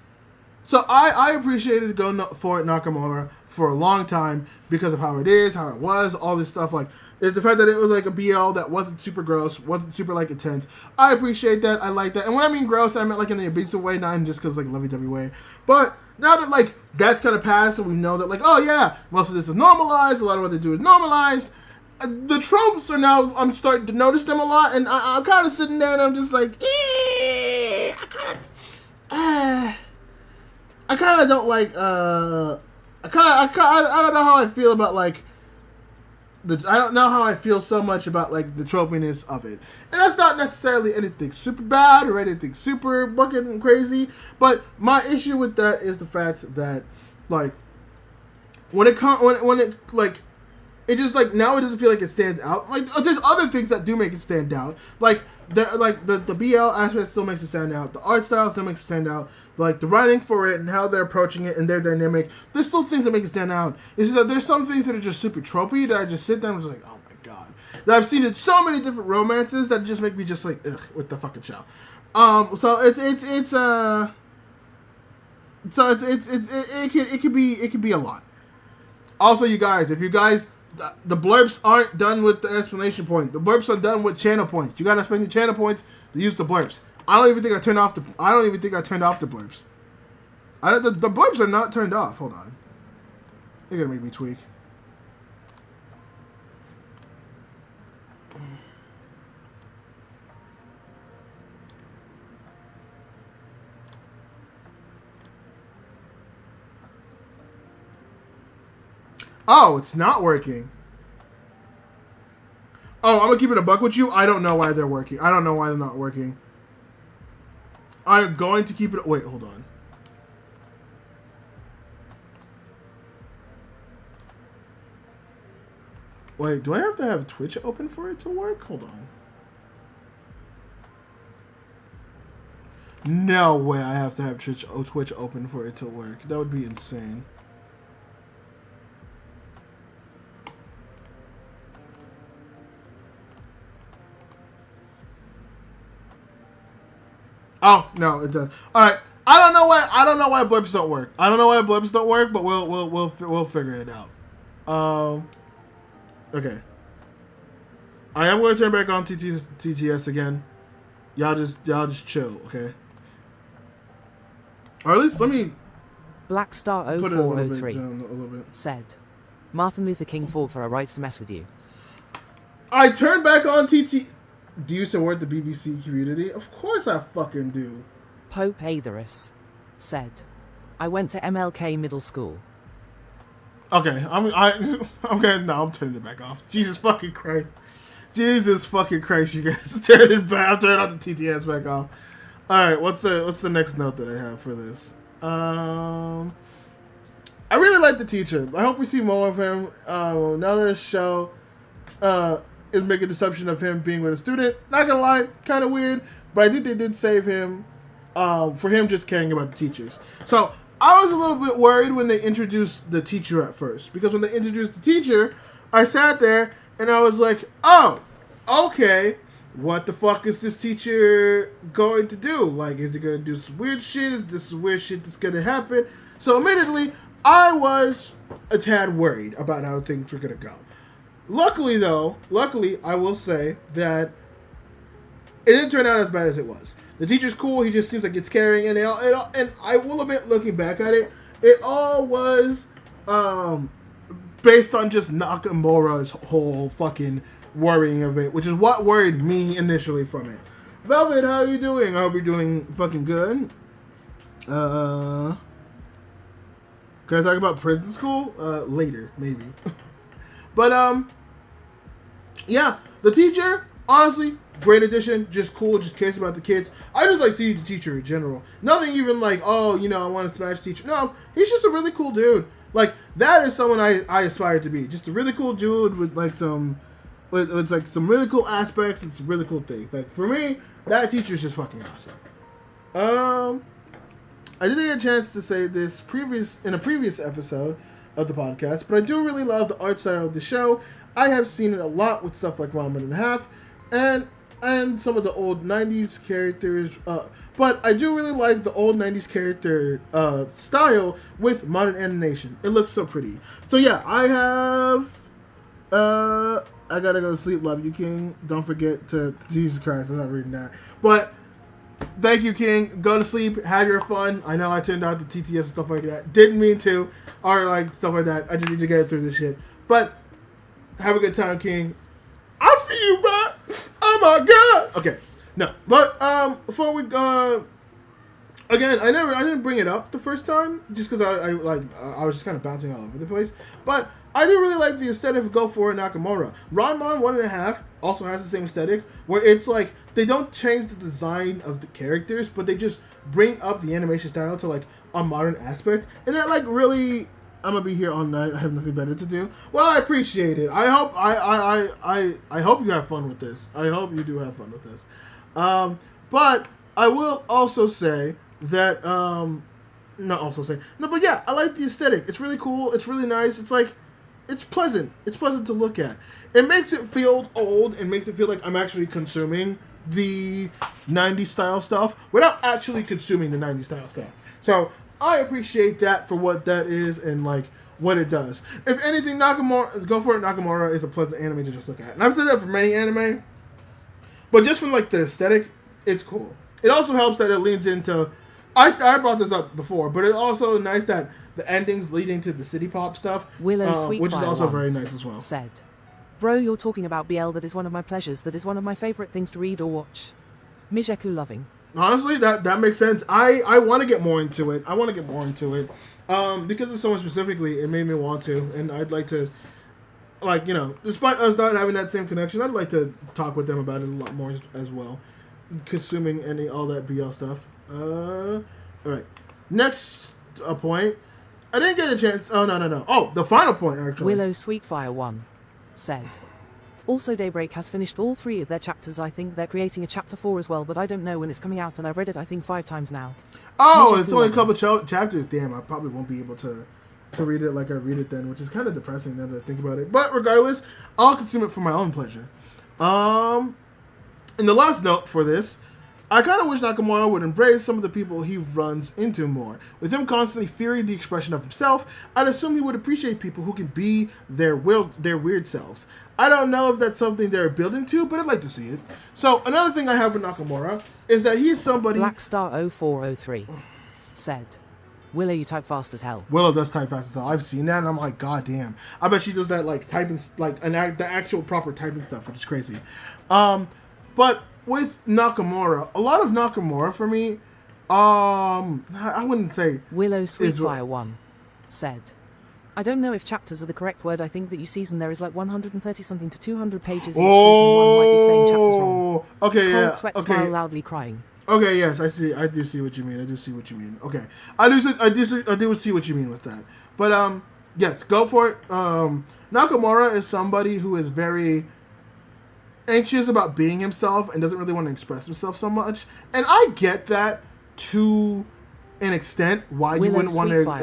[SPEAKER 1] So I appreciated Go For It Nakamura for a long time because of how it is, how it was, all this stuff. Like the fact that it was like a BL that wasn't super gross, wasn't super like intense. I appreciate that. I like that. And when I mean gross, I meant like in the abusive way, not in just because like lovey-dovey way. But now that like that's kind of passed and we know that like, oh yeah, most of this is normalized. A lot of what they do is normalized. The tropes are now, I'm starting to notice them a lot, and I'm kind of sitting there and I'm just like, I kind of don't like, I don't know how I feel about like, I don't know how I feel so much about like the tropiness of it. And that's not necessarily anything super bad or anything super fucking crazy, but my issue with that is the fact that like, when it like, it just like now it doesn't feel like it stands out. Like there's other things that do make it stand out. Like the BL aspect still makes it stand out. The art style still makes it stand out. Like the writing for it and how they're approaching it and their dynamic. There's still things that make it stand out. It's just that there's some things that are just super tropey that I just sit there and I'm just like, oh my god. That I've seen in so many different romances that just make me just like, ugh, with the fucking show. So it could be a lot. Also, you guys, if you guys. The blurbs aren't done with the explanation point. The blurbs are done with channel points. You gotta spend your channel points to use the blurbs. I don't even think I turned off the blurbs. The blurbs are not turned off. Hold on. They're gonna make me tweak. Oh, it's not working. Oh, I'm gonna keep it a buck with you. I don't know why they're working. I don't know why they're not working. I'm going to keep it. Wait, hold on. Wait, do I have to have Twitch open for it to work? Hold on. No way I have to have Twitch open for it to work. That would be insane. Oh no, it does. All right, I don't know why blips don't work. I don't know why blips don't work, but we'll figure it out. Okay. I am going to turn back on TTS again. Y'all just chill, okay? Or at least let me.
[SPEAKER 2] Blackstar
[SPEAKER 1] put it a little bit
[SPEAKER 2] 0403
[SPEAKER 1] down a little bit.
[SPEAKER 2] said, Martin Luther King fought for our rights to mess with you.
[SPEAKER 1] I turned back on TT. Do you support the BBC community? Of course I fucking do.
[SPEAKER 2] Pope Aetherus said, I went to MLK Middle School.
[SPEAKER 1] Okay, okay, no, I'm turning it back off. Jesus fucking Christ. Jesus fucking Christ, you guys. Turn it back. I'm turning off the TTS back off. Alright, what's the next note that I have for this? I really like the teacher. I hope we see more of him. Now that this show is making assumption of him being with a student. Not gonna lie, kind of weird, but I think they did save him for him just caring about the teachers. So I was a little bit worried when they introduced the teacher at first, because when they introduced the teacher, I sat there and I was like, oh, okay, what the fuck is this teacher going to do? Like, is he going to do some weird shit? Is this weird shit that's going to happen? So admittedly, I was a tad worried about how things were going to go. Luckily, I will say that it didn't turn out as bad as it was. The teacher's cool. He just seems like it's caring, and and I will admit, looking back at it, it all was based on just Nakamura's whole fucking worrying of it, which is what worried me initially from it. Velvet, how are you doing? I hope you're doing fucking good. Can I talk about prison school? Later, maybe. But, yeah, the teacher, honestly, great addition, just cool, just cares about the kids. I just like seeing the teacher in general. Nothing even like, oh, you know, I want to smash teacher. No, he's just a really cool dude. Like, that is someone I aspire to be. Just a really cool dude with like some like some really cool aspects and some really cool things. Like, for me, that teacher's just fucking awesome. I didn't get a chance to say this in a previous episode of the podcast, but I do really love the art style of the show. I have seen it a lot with stuff like Ramen and a Half, and some of the old 90s characters, but I do really like the old 90s character style with modern animation. It looks so pretty. So yeah, I have, I gotta go to sleep, love you, King. Don't forget to, Jesus Christ, I'm not reading that. But, thank you, King. Go to sleep, have your fun. I know I turned out the TTS and stuff like that. Didn't mean to, or like stuff like that. I just need to get through this shit. But, have a good time, King. I'll see you, bro. Oh my god. Okay, no, but before we go, again, I didn't bring it up the first time just because I was just kind of bouncing all over the place. But I do really like the aesthetic of Go For It Nakamura. Ranma 1.5 also has the same aesthetic where it's like they don't change the design of the characters, but they just bring up the animation style to like a modern aspect, and that like really. I'm gonna be here all night. I have nothing better to do. Well, I appreciate it. I hope I hope you have fun with this. I hope you do have fun with this. But I will also say that but yeah, I like the aesthetic. It's really cool. It's really nice. It's like it's pleasant. It's pleasant to look at. It makes it feel old and makes it feel like I'm actually consuming the 90s style stuff without actually consuming the 90s style stuff. So I appreciate that for what that is and like what it does. If anything, Go For It Nakamura is a pleasant anime to just look at. And I've said that for many anime, but just from like the aesthetic, it's cool. It also helps that it leans into. I brought this up before, but it's also nice that the endings leading to the city pop stuff, which is also very nice as well.
[SPEAKER 2] Said, bro, you're talking about BL. That is one of my pleasures. That is one of my favorite things to read or watch. Mijeku loving.
[SPEAKER 1] Honestly, that makes sense. I want to get more into it. Because of someone specifically, it made me want to, and I'd like to, like, you know, despite us not having that same connection, I'd like to talk with them about it a lot more as well, consuming all that BL stuff. All right, next point. I didn't get a chance. Oh no. Oh, the final point actually.
[SPEAKER 2] Willow Sweetfire 1 said. Also, Daybreak has finished all 3 of their chapters. I think they're creating a chapter 4 as well, but I don't know when it's coming out, and I've read it, I think, 5 times now.
[SPEAKER 1] Oh, it's only a couple chapters. Damn, I probably won't be able to read it like I read it then, which is kind of depressing now that I think about it. But regardless, I'll consume it for my own pleasure. And the last note for this, I kind of wish Nakamura would embrace some of the people he runs into more. With him constantly fearing the expression of himself, I'd assume he would appreciate people who can be their weird selves. I don't know if that's something they're building to, but I'd like to see it. So, another thing I have with Nakamura is that he's somebody...
[SPEAKER 2] Blackstar0403 said, Willow, you type fast as hell.
[SPEAKER 1] Willow does type fast as hell. I've seen that, and I'm like, god damn. I bet she does that, like, typing, like, the actual proper typing stuff, which is crazy. But with Nakamura, a lot of Nakamura, for me, I wouldn't say...
[SPEAKER 2] Willow Sweetfire 1 said, I don't know if chapters are the correct word. I think that you season there is like 130 something to 200 pages each season. One might be saying chapters wrong.
[SPEAKER 1] Okay, yeah.
[SPEAKER 2] Cold sweat, smile loudly crying.
[SPEAKER 1] Okay, yes, I see. I do see what you mean. Okay, I do see what you mean with that. But yes, go for it. Nakamura is somebody who is very anxious about being himself and doesn't really want to express himself so much. And I get that to an extent why you wouldn't want to why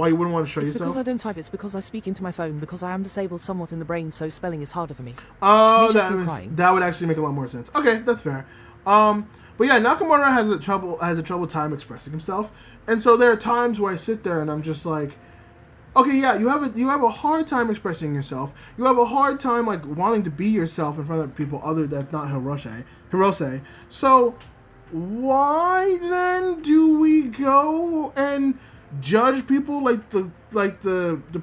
[SPEAKER 1] you wouldn't want to show yourself.
[SPEAKER 2] It's because I don't type. It's because I speak into my phone because I am disabled somewhat in the brain, so spelling is harder for me.
[SPEAKER 1] Oh, that would actually make a lot more sense. Okay, that's fair. But yeah, Nakamura has a trouble time expressing himself, and so there are times where I sit there and I'm just like, okay, yeah, you have a hard time expressing yourself. You have a hard time like wanting to be yourself in front of people other than not Hirose. So why then do we go and judge people like the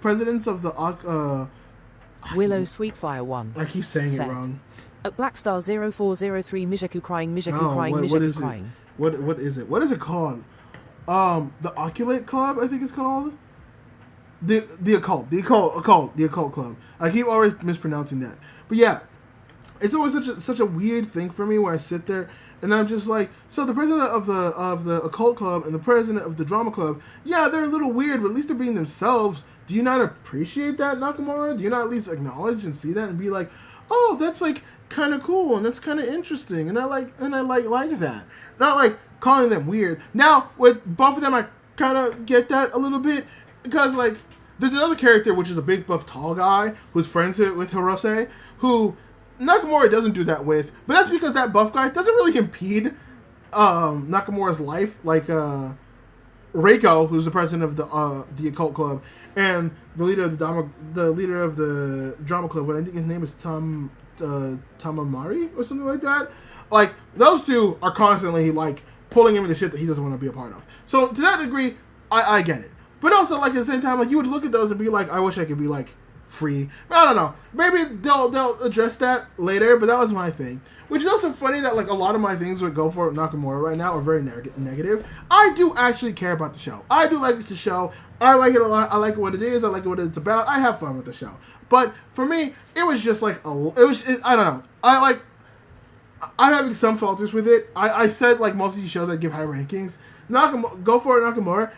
[SPEAKER 1] presidents of the
[SPEAKER 2] Willow Sweetfire 1?
[SPEAKER 1] I keep saying it wrong.
[SPEAKER 2] At Blackstar 0403 Mijeku crying, crying.
[SPEAKER 1] What is it? What is it called? The Oculate Club, I think it's called. The Occult Club. I keep always mispronouncing that. But yeah, it's always such a weird thing for me where I sit there and I'm just like, so the president of the occult club and the president of the drama club, yeah, they're a little weird, but at least they're being themselves. Do you not appreciate that, Nakamura? Do you not at least acknowledge and see that and be like, oh, that's like kind of cool and that's kind of interesting and I like that. Not like calling them weird. Now with both of them, I kind of get that a little bit because like there's another character which is a big buff tall guy who's friends with Hirose who Nakamura doesn't do that with, but that's because that buff guy doesn't really impede Nakamura's life like Reiko, who's the president of the occult club, and the leader of the drama club. I think his name is Tamamari or something like that. Like those two are constantly like pulling him into shit that he doesn't want to be a part of. So to that degree, I get it. But also like at the same time, like you would look at those and be like, I wish I could be like free. I don't know. Maybe they'll address that later, but that was my thing. Which is also funny that like a lot of my things would go for Nakamura right now are very negative. I do actually care about the show. I do like the show. I like it a lot. I like what it is. I like what it's about. I have fun with the show. But for me, it was just like I don't know. I'm having some falters with it. I said like most of these shows I give high rankings. Go for it, Nakamura.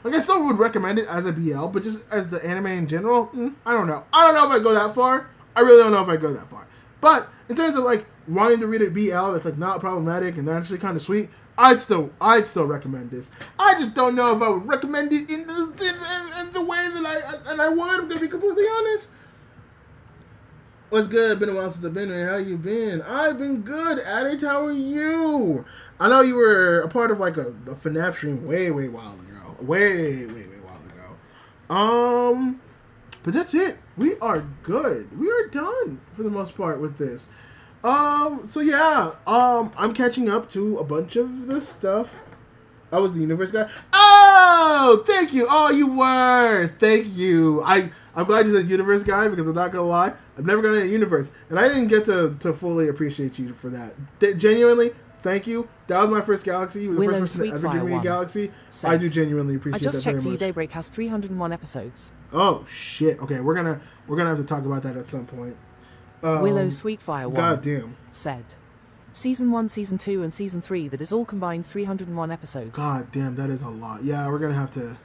[SPEAKER 1] Like I still would recommend it as a BL, but just as the anime in general, I don't know. I don't know if I go that far. I really don't know if I go that far. But in terms of like wanting to read a BL that's like not problematic and actually kind of sweet, I'd still recommend this. I just don't know if I would recommend it in the way that I would. I'm gonna be completely honest. What's good? Been a while since I've been here. How you been? I've been good. Addict, how are you? I know you were a part of like a FNAF stream way while ago. Way while ago. But that's it. We are good. We are done for the most part with this. So yeah. I'm catching up to a bunch of the stuff. I was the universe guy. Oh, thank you. Oh, you were. Thank you. I'm glad you said universe guy because I'm not gonna lie. I've never gone in a universe, and I didn't get to fully appreciate you for that. Genuinely, thank you. That was my first galaxy. You were the first person to ever give me a galaxy. I do genuinely appreciate that very much.
[SPEAKER 2] I just checked for you. Daybreak has 301 episodes.
[SPEAKER 1] Oh shit. Okay, we're gonna have to talk about that at some point.
[SPEAKER 2] Willow Sweetfire 1
[SPEAKER 1] goddamn
[SPEAKER 2] said, Season 1, Season 2, and Season 3, that is all combined 301 episodes.
[SPEAKER 1] God damn, that is a lot. Yeah, we're gonna have to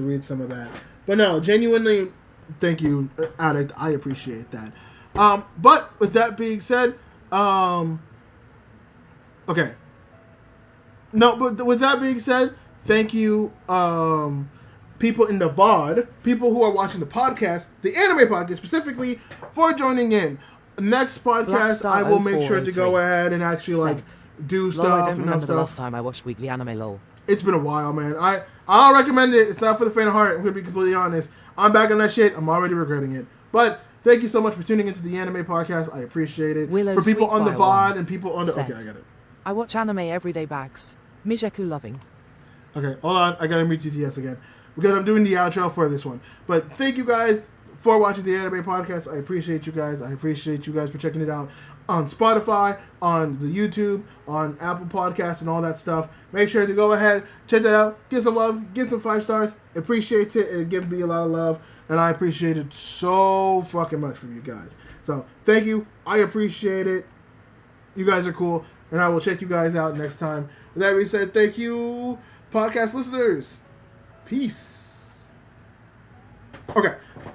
[SPEAKER 1] read some of that. But no, genuinely, thank you, Addict. I appreciate that. But with that being said, okay. No, but with that being said, thank you, people in the VOD, people who are watching the podcast, the anime podcast specifically, for joining in. Next podcast, I will make sure to go ahead and actually like do stuff.
[SPEAKER 2] I don't remember the last time I watched weekly anime. Lol.
[SPEAKER 1] It's been a while, man. I don't recommend it. It's not for the faint of heart. I'm gonna be completely honest. I'm back on that shit. I'm already regretting it. But thank you so much for tuning into the anime podcast. I appreciate it.
[SPEAKER 2] Willow
[SPEAKER 1] for people on the VOD and people on the
[SPEAKER 2] okay,
[SPEAKER 1] I got it.
[SPEAKER 2] I watch anime everyday bags. Mijeku loving.
[SPEAKER 1] Okay, hold on. I gotta mute TTS again because I'm doing the outro for this one. But thank you guys for watching the anime podcast. I appreciate you guys. I appreciate you guys for checking it out on Spotify, on the YouTube, on Apple Podcasts, and all that stuff. Make sure to go ahead, check that out, give some love, give some 5 stars. Appreciate it. It gives me a lot of love, and I appreciate it so fucking much from you guys. So thank you. I appreciate it. You guys are cool, and I will check you guys out next time. With that being said, thank you, podcast listeners. Peace. Okay,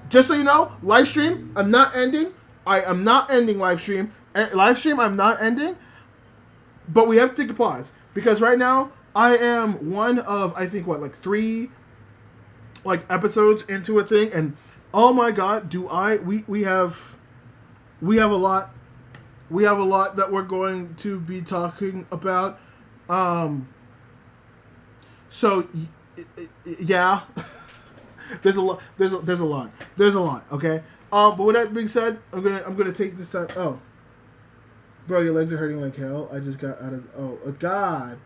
[SPEAKER 1] just so you know, Livestream, I'm not ending. I am not ending Livestream. Livestream, I'm not ending. But we have to take a pause. Because right now, I am one of, I think, like 3 episodes into a thing. And, oh my god, we have a lot. We have a lot that we're going to be talking about. So, yeah. There's a lot. Okay. But with that being said, I'm gonna take this time. Oh, bro, your legs are hurting like hell. I just got out of. Oh, God.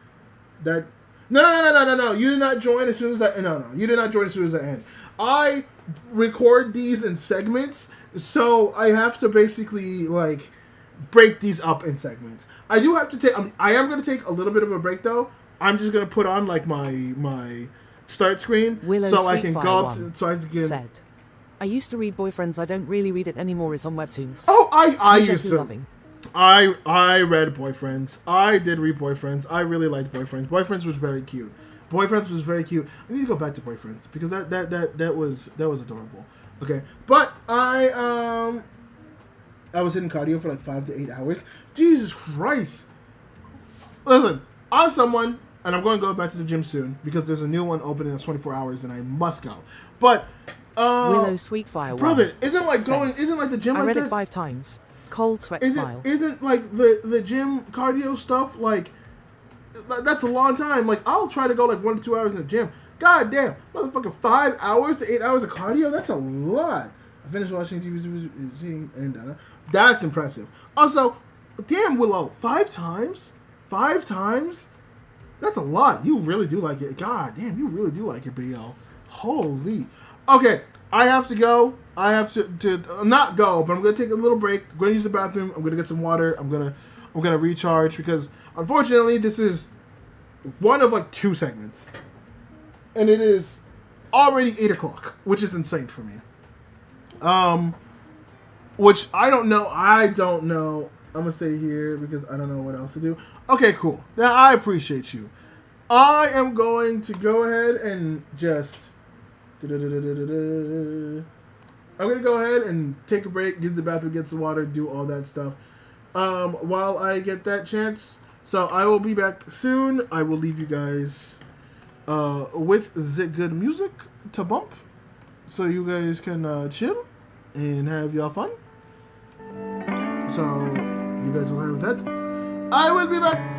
[SPEAKER 1] That. No. You did not join as soon as I. No. You did not join as soon as I end. I record these in segments, so I have to basically like break these up in segments. I do have to take. I am gonna take a little bit of a break though. I'm just gonna put on like my start screen
[SPEAKER 2] Willow
[SPEAKER 1] so I can go up to, so I can
[SPEAKER 2] said, I used to read Boyfriends. I don't really read it anymore. It's on Webtoons.
[SPEAKER 1] Oh, I
[SPEAKER 2] Which
[SPEAKER 1] used
[SPEAKER 2] feel
[SPEAKER 1] to.
[SPEAKER 2] loving.
[SPEAKER 1] I read Boyfriends. I did read Boyfriends. I really liked Boyfriends. Boyfriends was very cute. Boyfriends was very cute. I need to go back to Boyfriends because that was adorable. Okay, but I was hitting cardio for like 5 to 8 hours. Jesus Christ! Listen, I'm someone, and I'm going to go back to the gym soon because there's a new one opening in 24 hours, and I must go. But
[SPEAKER 2] Willow Sweetfire,
[SPEAKER 1] brother, isn't like the gym?
[SPEAKER 2] I
[SPEAKER 1] like
[SPEAKER 2] read
[SPEAKER 1] that?
[SPEAKER 2] it 5 times. Cold sweat smile.
[SPEAKER 1] Isn't like the gym cardio stuff like that's a long time. Like I'll try to go like 1 to 2 hours in the gym. God damn, motherfucker, 5 hours to 8 hours of cardio. That's a lot. I finished watching TV and that's impressive. Also, damn Willow, 5 times. 5 times. That's a lot. You really do like it. God damn, you really do like it, BL. Holy. Okay, I have to go. I have to not go, but I'm gonna take a little break. I'm gonna use the bathroom. I'm gonna get some water. I'm gonna recharge because unfortunately this is one of like 2 segments, and it is already 8 o'clock, which is insane for me. Which I don't know. I'm gonna stay here because I don't know what else to do. Okay, cool. Now I appreciate you. I am going to go ahead and just. I'm gonna go ahead and take a break, get to the bathroom, get some water, do all that stuff. While I get that chance, so I will be back soon. I will leave you guys with the good music to bump, so you guys can chill and have y'all fun. So you guys will have that. I will be back.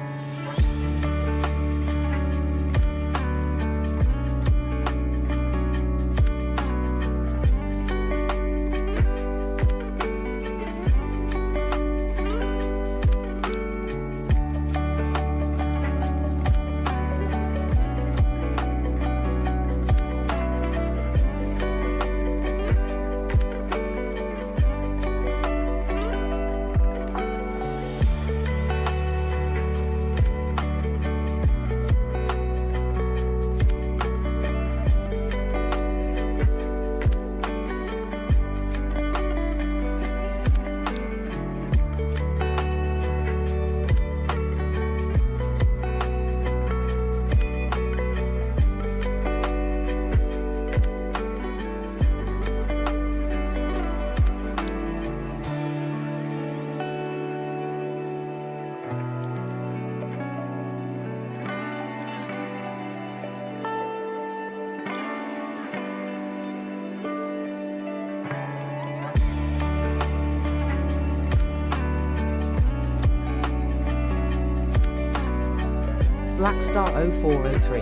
[SPEAKER 2] Blackstar 0403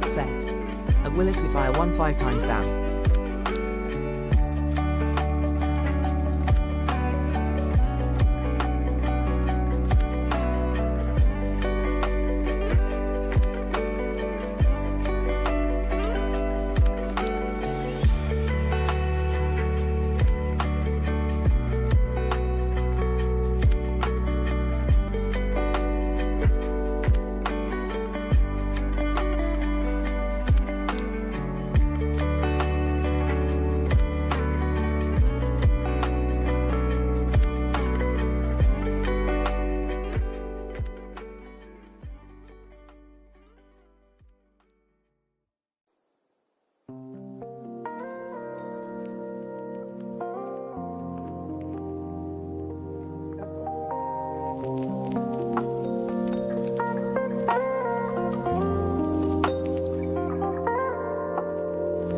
[SPEAKER 2] said, "At Willis we fire 1 5 times down."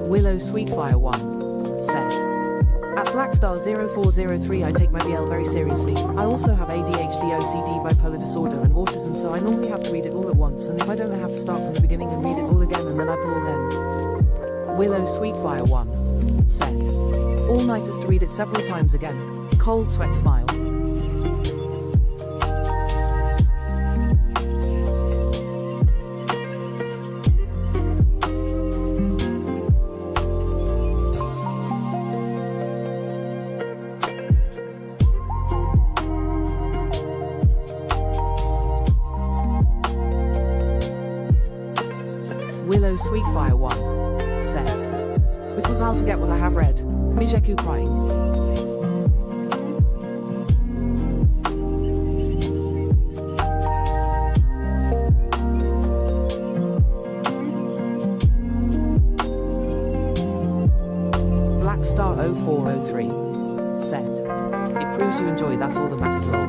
[SPEAKER 2] Willow Sweetfire 1 said, "At Blackstar 0403 I take my BL very seriously. I also have ADHD, OCD, bipolar disorder and autism, so I normally have to read it all at once, and if I don't I have to start from the beginning and read it all again and then I pull in." Willow Sweetfire 1 said, "All-nighters to read it several times again. Cold sweat smile." Willow Sweetfire 1 said, "Because I'll forget what I have read." Mijeku crying. Star 0403 said, "It proves you enjoy, that's all that matters, lol."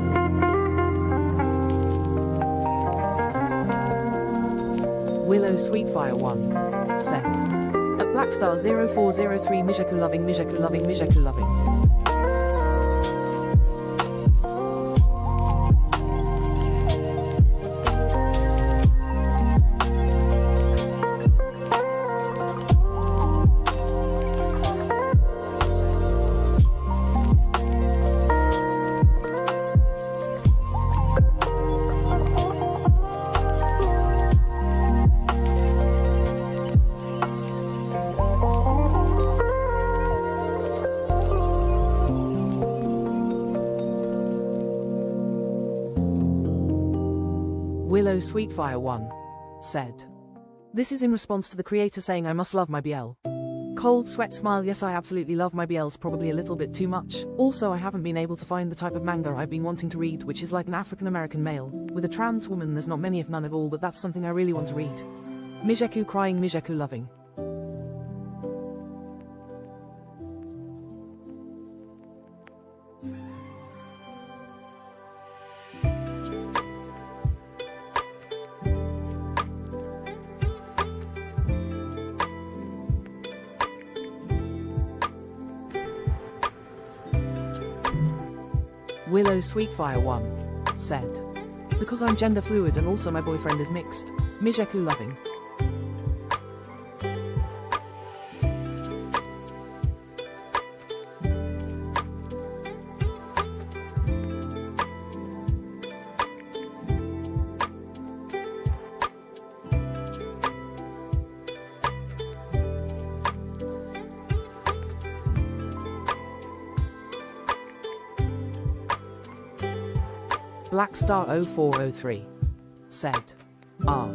[SPEAKER 2] Willow Sweetfire 1 said, "At Blackstar 0403 Mijeku loving, Mijeku loving, Mijeku loving." Willow Sweetfire 1 said, "This is in response to the creator saying I must love my BL. Cold sweat smile, yes I absolutely love my BLs, probably a little bit too much. Also I haven't been able to find the type of manga I've been wanting to read, which is like an African American male with a trans woman. There's not many if none at all, but that's something I really want to read. Mijeku crying, Mijeku loving." Willow Sweetfire 1 said, "Because I'm gender fluid and also my boyfriend is mixed. Mijeku loving." Blackstar 0403 said, "Ah."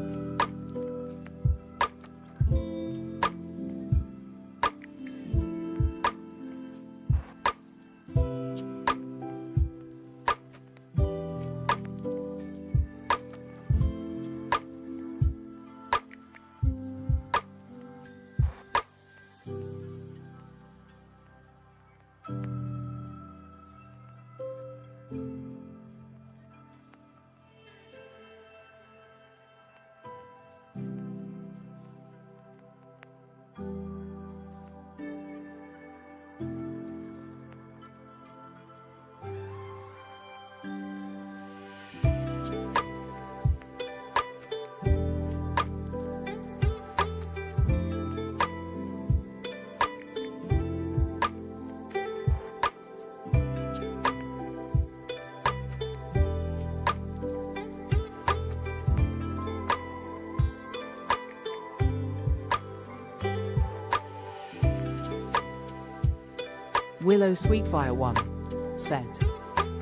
[SPEAKER 2] Willow Sweetfire 1 said,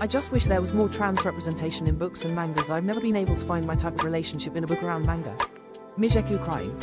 [SPEAKER 2] "I just wish there was more trans representation in books and mangas. I've never been able to find my type of relationship in a book around manga. Mijeku crying."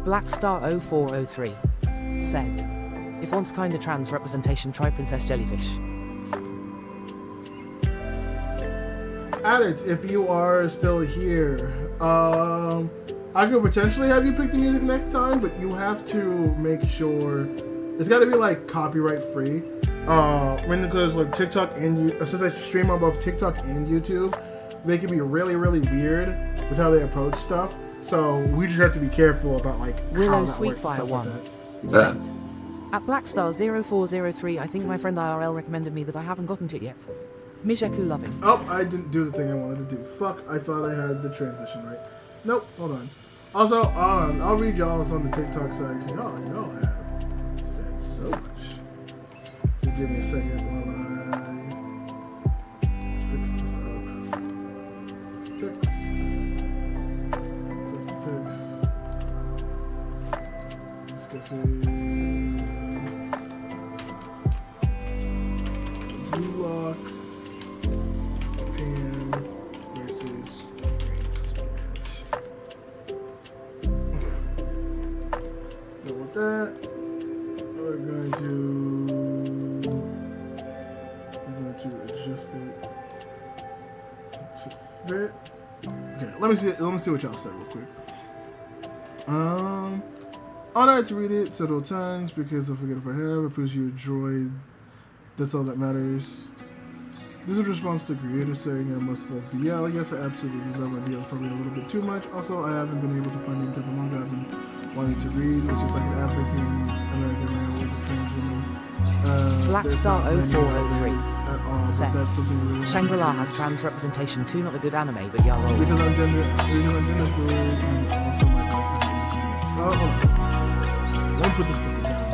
[SPEAKER 2] Blackstar 0403 said, "If wants kinda trans representation, try Princess Jellyfish."
[SPEAKER 1] Addict, if you are still here, I could potentially have you pick the music next time, but you have to make sure it's got to be like copyright free. Because like TikTok and since I stream on both TikTok and YouTube, they can be really, really weird with how they approach stuff. So we just have to be careful about like
[SPEAKER 2] Willow
[SPEAKER 1] how that works,
[SPEAKER 2] Sweetfire
[SPEAKER 1] stuff
[SPEAKER 2] 1
[SPEAKER 1] like
[SPEAKER 2] said, at Blackstar0403, I think my friend IRL recommended me that I haven't gotten to it yet. Mijaku loving.
[SPEAKER 1] Oh, I didn't do the thing I wanted to do. Fuck, I thought I had the transition right. Nope, hold on. Also, hold on, I'll read y'all's on the TikTok side, because y'all have said so much. Just give me a second while I fix this up. Fix. Let's get to Lock. Japan versus France match. Okay. So with that, we're going to adjust it to fit. Okay, let me see what y'all said real quick. Honored to read it several times because I forget if I have. I appreciate you enjoyed. That's all that matters. This is a response to creator saying I must love BL. Yes, I absolutely love my BL. It's probably a little bit too much. Also, I haven't been able to find any type of manga I've been wanting to read, which is like an African American man with a trans woman.
[SPEAKER 2] Blackstar 0403 said,
[SPEAKER 1] really
[SPEAKER 2] Shangri-La has trans representation too, not a good anime, but y'all all.
[SPEAKER 1] Because I'm gender fluid and also my boyfriend is mixed. Oh, hold on. Let me put this fucking down.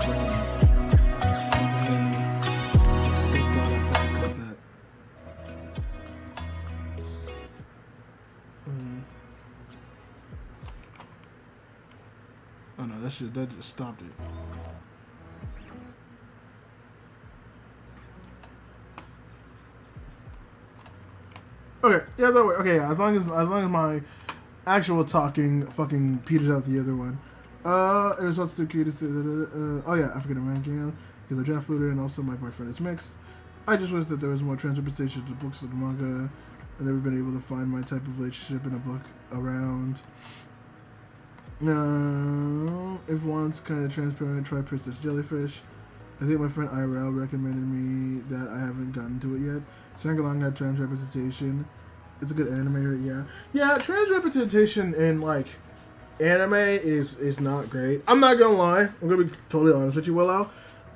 [SPEAKER 1] Thank God I fucking cut that. Oh no, that just stopped it. Okay, yeah, that way. Okay, yeah, as long as my actual talking fucking peters out the other one. It was also cute. Oh yeah, African American because I'm gender fluid and also my boyfriend is mixed. I just wish that there was more trans representation to the books of the manga. I've never been able to find my type of relationship in a book around. If one's kind of transparent, try Princess Jellyfish. I think my friend IRL recommended me that I haven't gotten to it yet. Shangri-La had trans representation. It's a good anime, yeah. Yeah, trans representation in like anime is not great. I'm not gonna lie. I'm gonna be totally honest with you, Willow.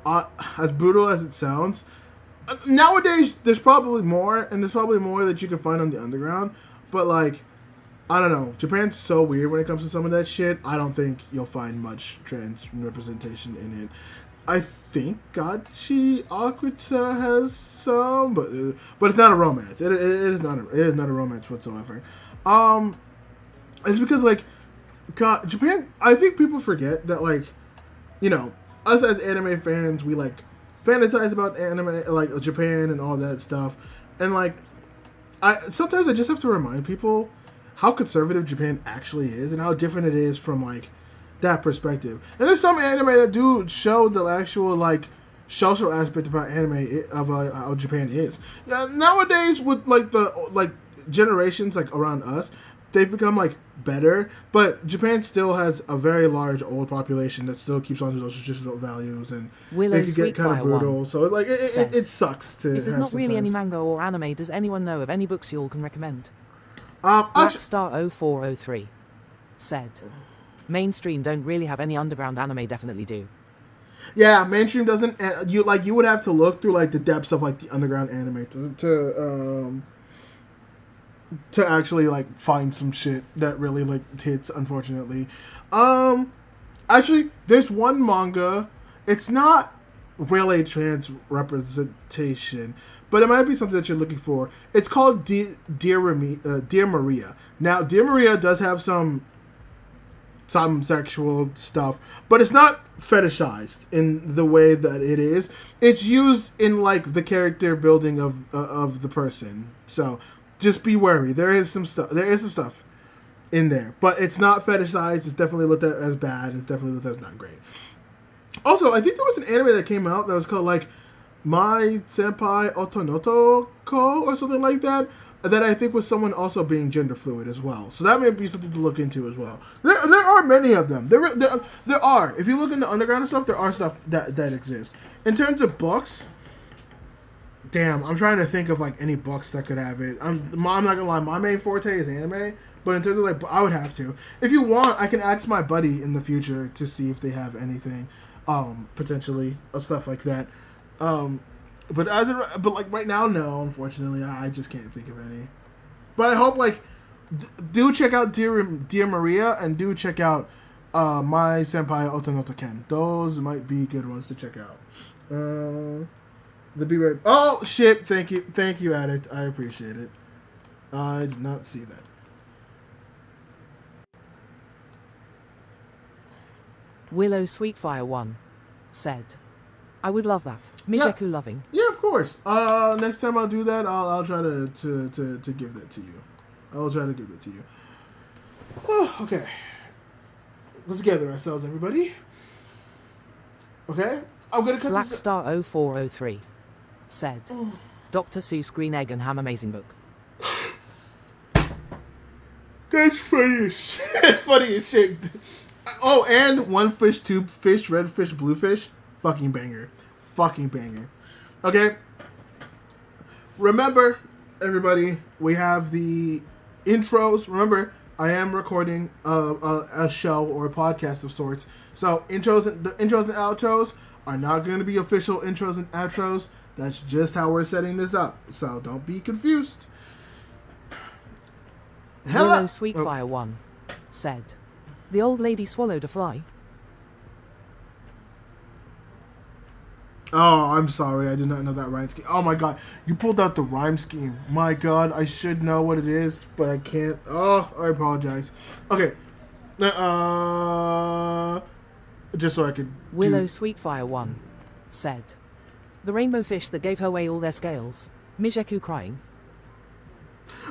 [SPEAKER 1] As brutal as it sounds, nowadays there's probably more, and there's probably more that you can find on the underground. But like, I don't know. Japan's so weird when it comes to some of that shit. I don't think you'll find much trans representation in it. I think Gachi Akuta has some, but it's not a romance. It is not a romance whatsoever. It's because like Japan. I think people forget that like, you know, us as anime fans, we like fantasize about anime, like Japan and all that stuff, and like, sometimes I just have to remind people how conservative Japan actually is and how different it is from like that perspective. And there's some anime that do show the actual like social aspect of how anime of how Japan is. Yeah, nowadays with like the generations like around us, they've become like better, but Japan still has a very large old population that still keeps on to those traditional values, and
[SPEAKER 2] Willow
[SPEAKER 1] they can get kind of brutal. So like it sucks to.
[SPEAKER 2] If there's not really any manga or anime, does anyone know of any books you all can recommend? Blackstar 0403 said, mainstream don't really have any underground anime, definitely do.
[SPEAKER 1] Yeah, mainstream doesn't. You would have to look through like the depths of like the underground anime to actually like find some shit that really like hits, unfortunately. Actually, there's one manga. It's not really trans representation, but it might be something that you're looking for. It's called Dear Maria. Now, Dear Maria does have some sexual stuff, but it's not fetishized in the way that it is. It's used in like the character building of the person. So just be wary. There is some stuff in there, but it's not fetishized. It's definitely looked at as bad. It's definitely looked at as not great. Also, I think there was an anime that came out that was called like My Senpai Otonoto Ko or something like that. That I think was someone also being gender fluid as well. So that may be something to look into as well. There are many of them. There are. If you look into underground and stuff, there are stuff that exists. In terms of books, damn, I'm trying to think of like any books that could have it. I'm not gonna lie, my main forte is anime. But in terms of like, I would have to. If you want, I can ask my buddy in the future to see if they have anything, potentially of stuff like that. But like right now, no. Unfortunately, I just can't think of any. But I hope like do check out Dear Maria and do check out My Senpai Otonoto Ken. Those might be good ones to check out. The B-Ray. Oh shit! Thank you, Addict. I appreciate it. I did not see that.
[SPEAKER 2] Willow Sweetfire 1 said, I would love that. Mijeku loving.
[SPEAKER 1] Yeah, of course. Next time I'll do that, I'll try to give that to you. I'll try to give it to you. Oh, okay. Let's gather ourselves, everybody. Okay? I'm gonna cut this...
[SPEAKER 2] Blackstar0403 said, Dr. Seuss Green Egg and Ham Amazing Book.
[SPEAKER 1] That's funny as shit. That's funny as shit. Oh, and One Fish, Two Fish, Red Fish, Blue Fish. Fucking banger. Fucking banger. Okay. Remember, everybody, we have the intros. Remember, I am recording a show or a podcast of sorts. So the intros and outros are not going to be official intros and outros. That's just how we're setting this up. So don't be confused.
[SPEAKER 2] Hello, Sweetfire 1 said, the old lady swallowed a fly.
[SPEAKER 1] Oh, I'm sorry. I did not know that rhyme scheme. Oh my god. You pulled out the rhyme scheme. My god, I should know what it is, but I can't. Oh, I apologize. Okay. Just so I could
[SPEAKER 2] Willow Sweetfire 1 said, the rainbow fish that gave her away all their scales. Mijeku crying.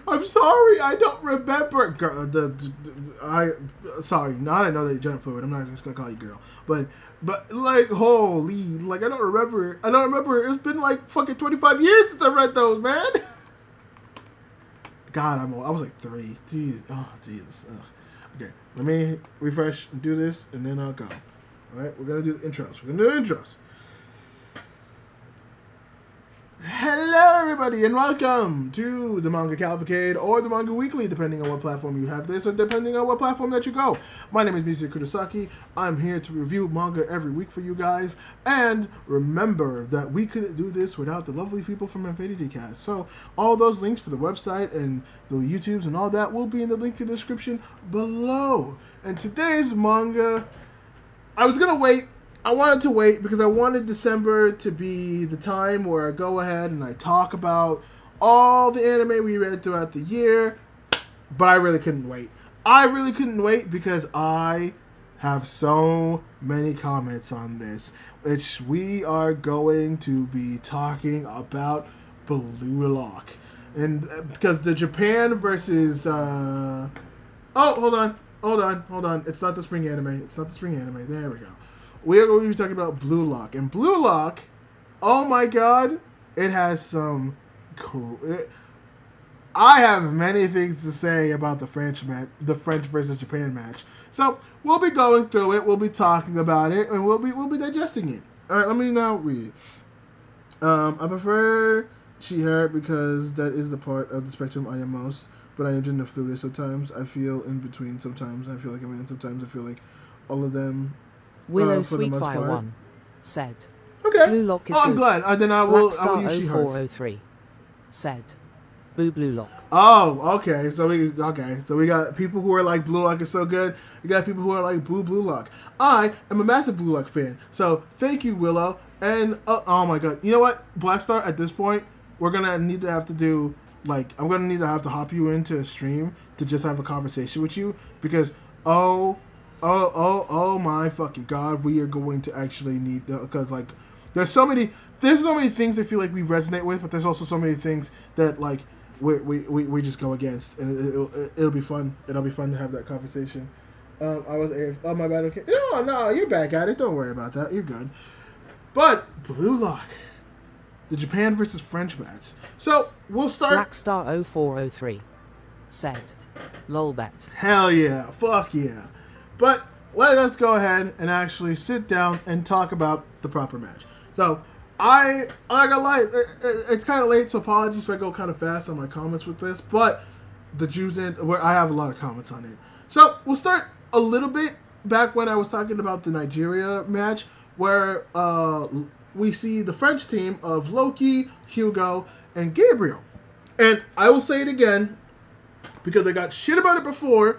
[SPEAKER 1] I'm sorry, I don't remember. Sorry, now I know that you're giant fluid. I'm not just gonna call you girl, but like, holy, like I don't remember. It's been like fucking 25 years since I read those, man. God, I was like 3. Jeez, oh Jesus. Ugh. Okay, let me refresh and do this, and then I'll go. All right, we're gonna do the intros. Hello, everybody, and welcome to the Manga Cavalcade or the Manga Weekly, depending on what platform you have this or depending on what platform that you go. My name is Mizuki Kurosaki. I'm here to review manga every week for you guys. And remember that we couldn't do this without the lovely people from ENGVtuber. So all those links for the website and the YouTubes and all that will be in the link in the description below. And today's manga, I wanted to wait because I wanted December to be the time where I go ahead and I talk about all the anime we read throughout the year, but I really couldn't wait. Because I have so many comments on this, which we are going to be talking about Blue Lock. And because the Japan versus... Oh, hold on. It's not the spring anime. There we go. We are going to be talking about Blue Lock. And Blue Lock, oh my god, it has some cool... I have many things to say about the French versus Japan match. So, we'll be going through it, we'll be talking about it, and we'll be digesting it. Alright, let me now read. I prefer she/her because that is the part of the spectrum I am most, but I am gender fluid. Sometimes I feel in between, sometimes I feel like I'm in, sometimes I feel like all of them...
[SPEAKER 2] Willow Sweetfire 1 said,
[SPEAKER 1] okay.
[SPEAKER 2] Blue Lock is
[SPEAKER 1] good. I'm glad. Then I will use
[SPEAKER 2] Blackstar0403 said, Boo Blue Lock.
[SPEAKER 1] Oh, okay. So we got people who are like Blue Lock is so good. We got people who are like Blue Lock. I am a massive Blue Lock fan. So thank you, Willow. And oh my god, you know what, Blackstar? At this point, we're gonna need to have to do I'm gonna need to have to hop you into a stream to just have a conversation with you because oh my fucking god, we are going to actually need because there's so many things I feel like we resonate with, but there's also so many things that we just go against, and it'll be fun. It'll be fun to have that conversation. My bad. Okay. No, you're back at it. Don't worry about that. You're good. But Blue Lock, the Japan versus French match. So we'll start.
[SPEAKER 2] Blackstar0403 said, "Lolbet."
[SPEAKER 1] Hell yeah, fuck yeah. But let us go ahead and actually sit down and talk about the proper match. So I got light. It's kind of late, so apologies if I go kind of fast on my comments with this. But the Jews where I have a lot of comments on it. So we'll start a little bit back when I was talking about the Nigeria match, where we see the French team of Loki, Hugo, and Gabriel. And I will say it again, because I got shit about it before,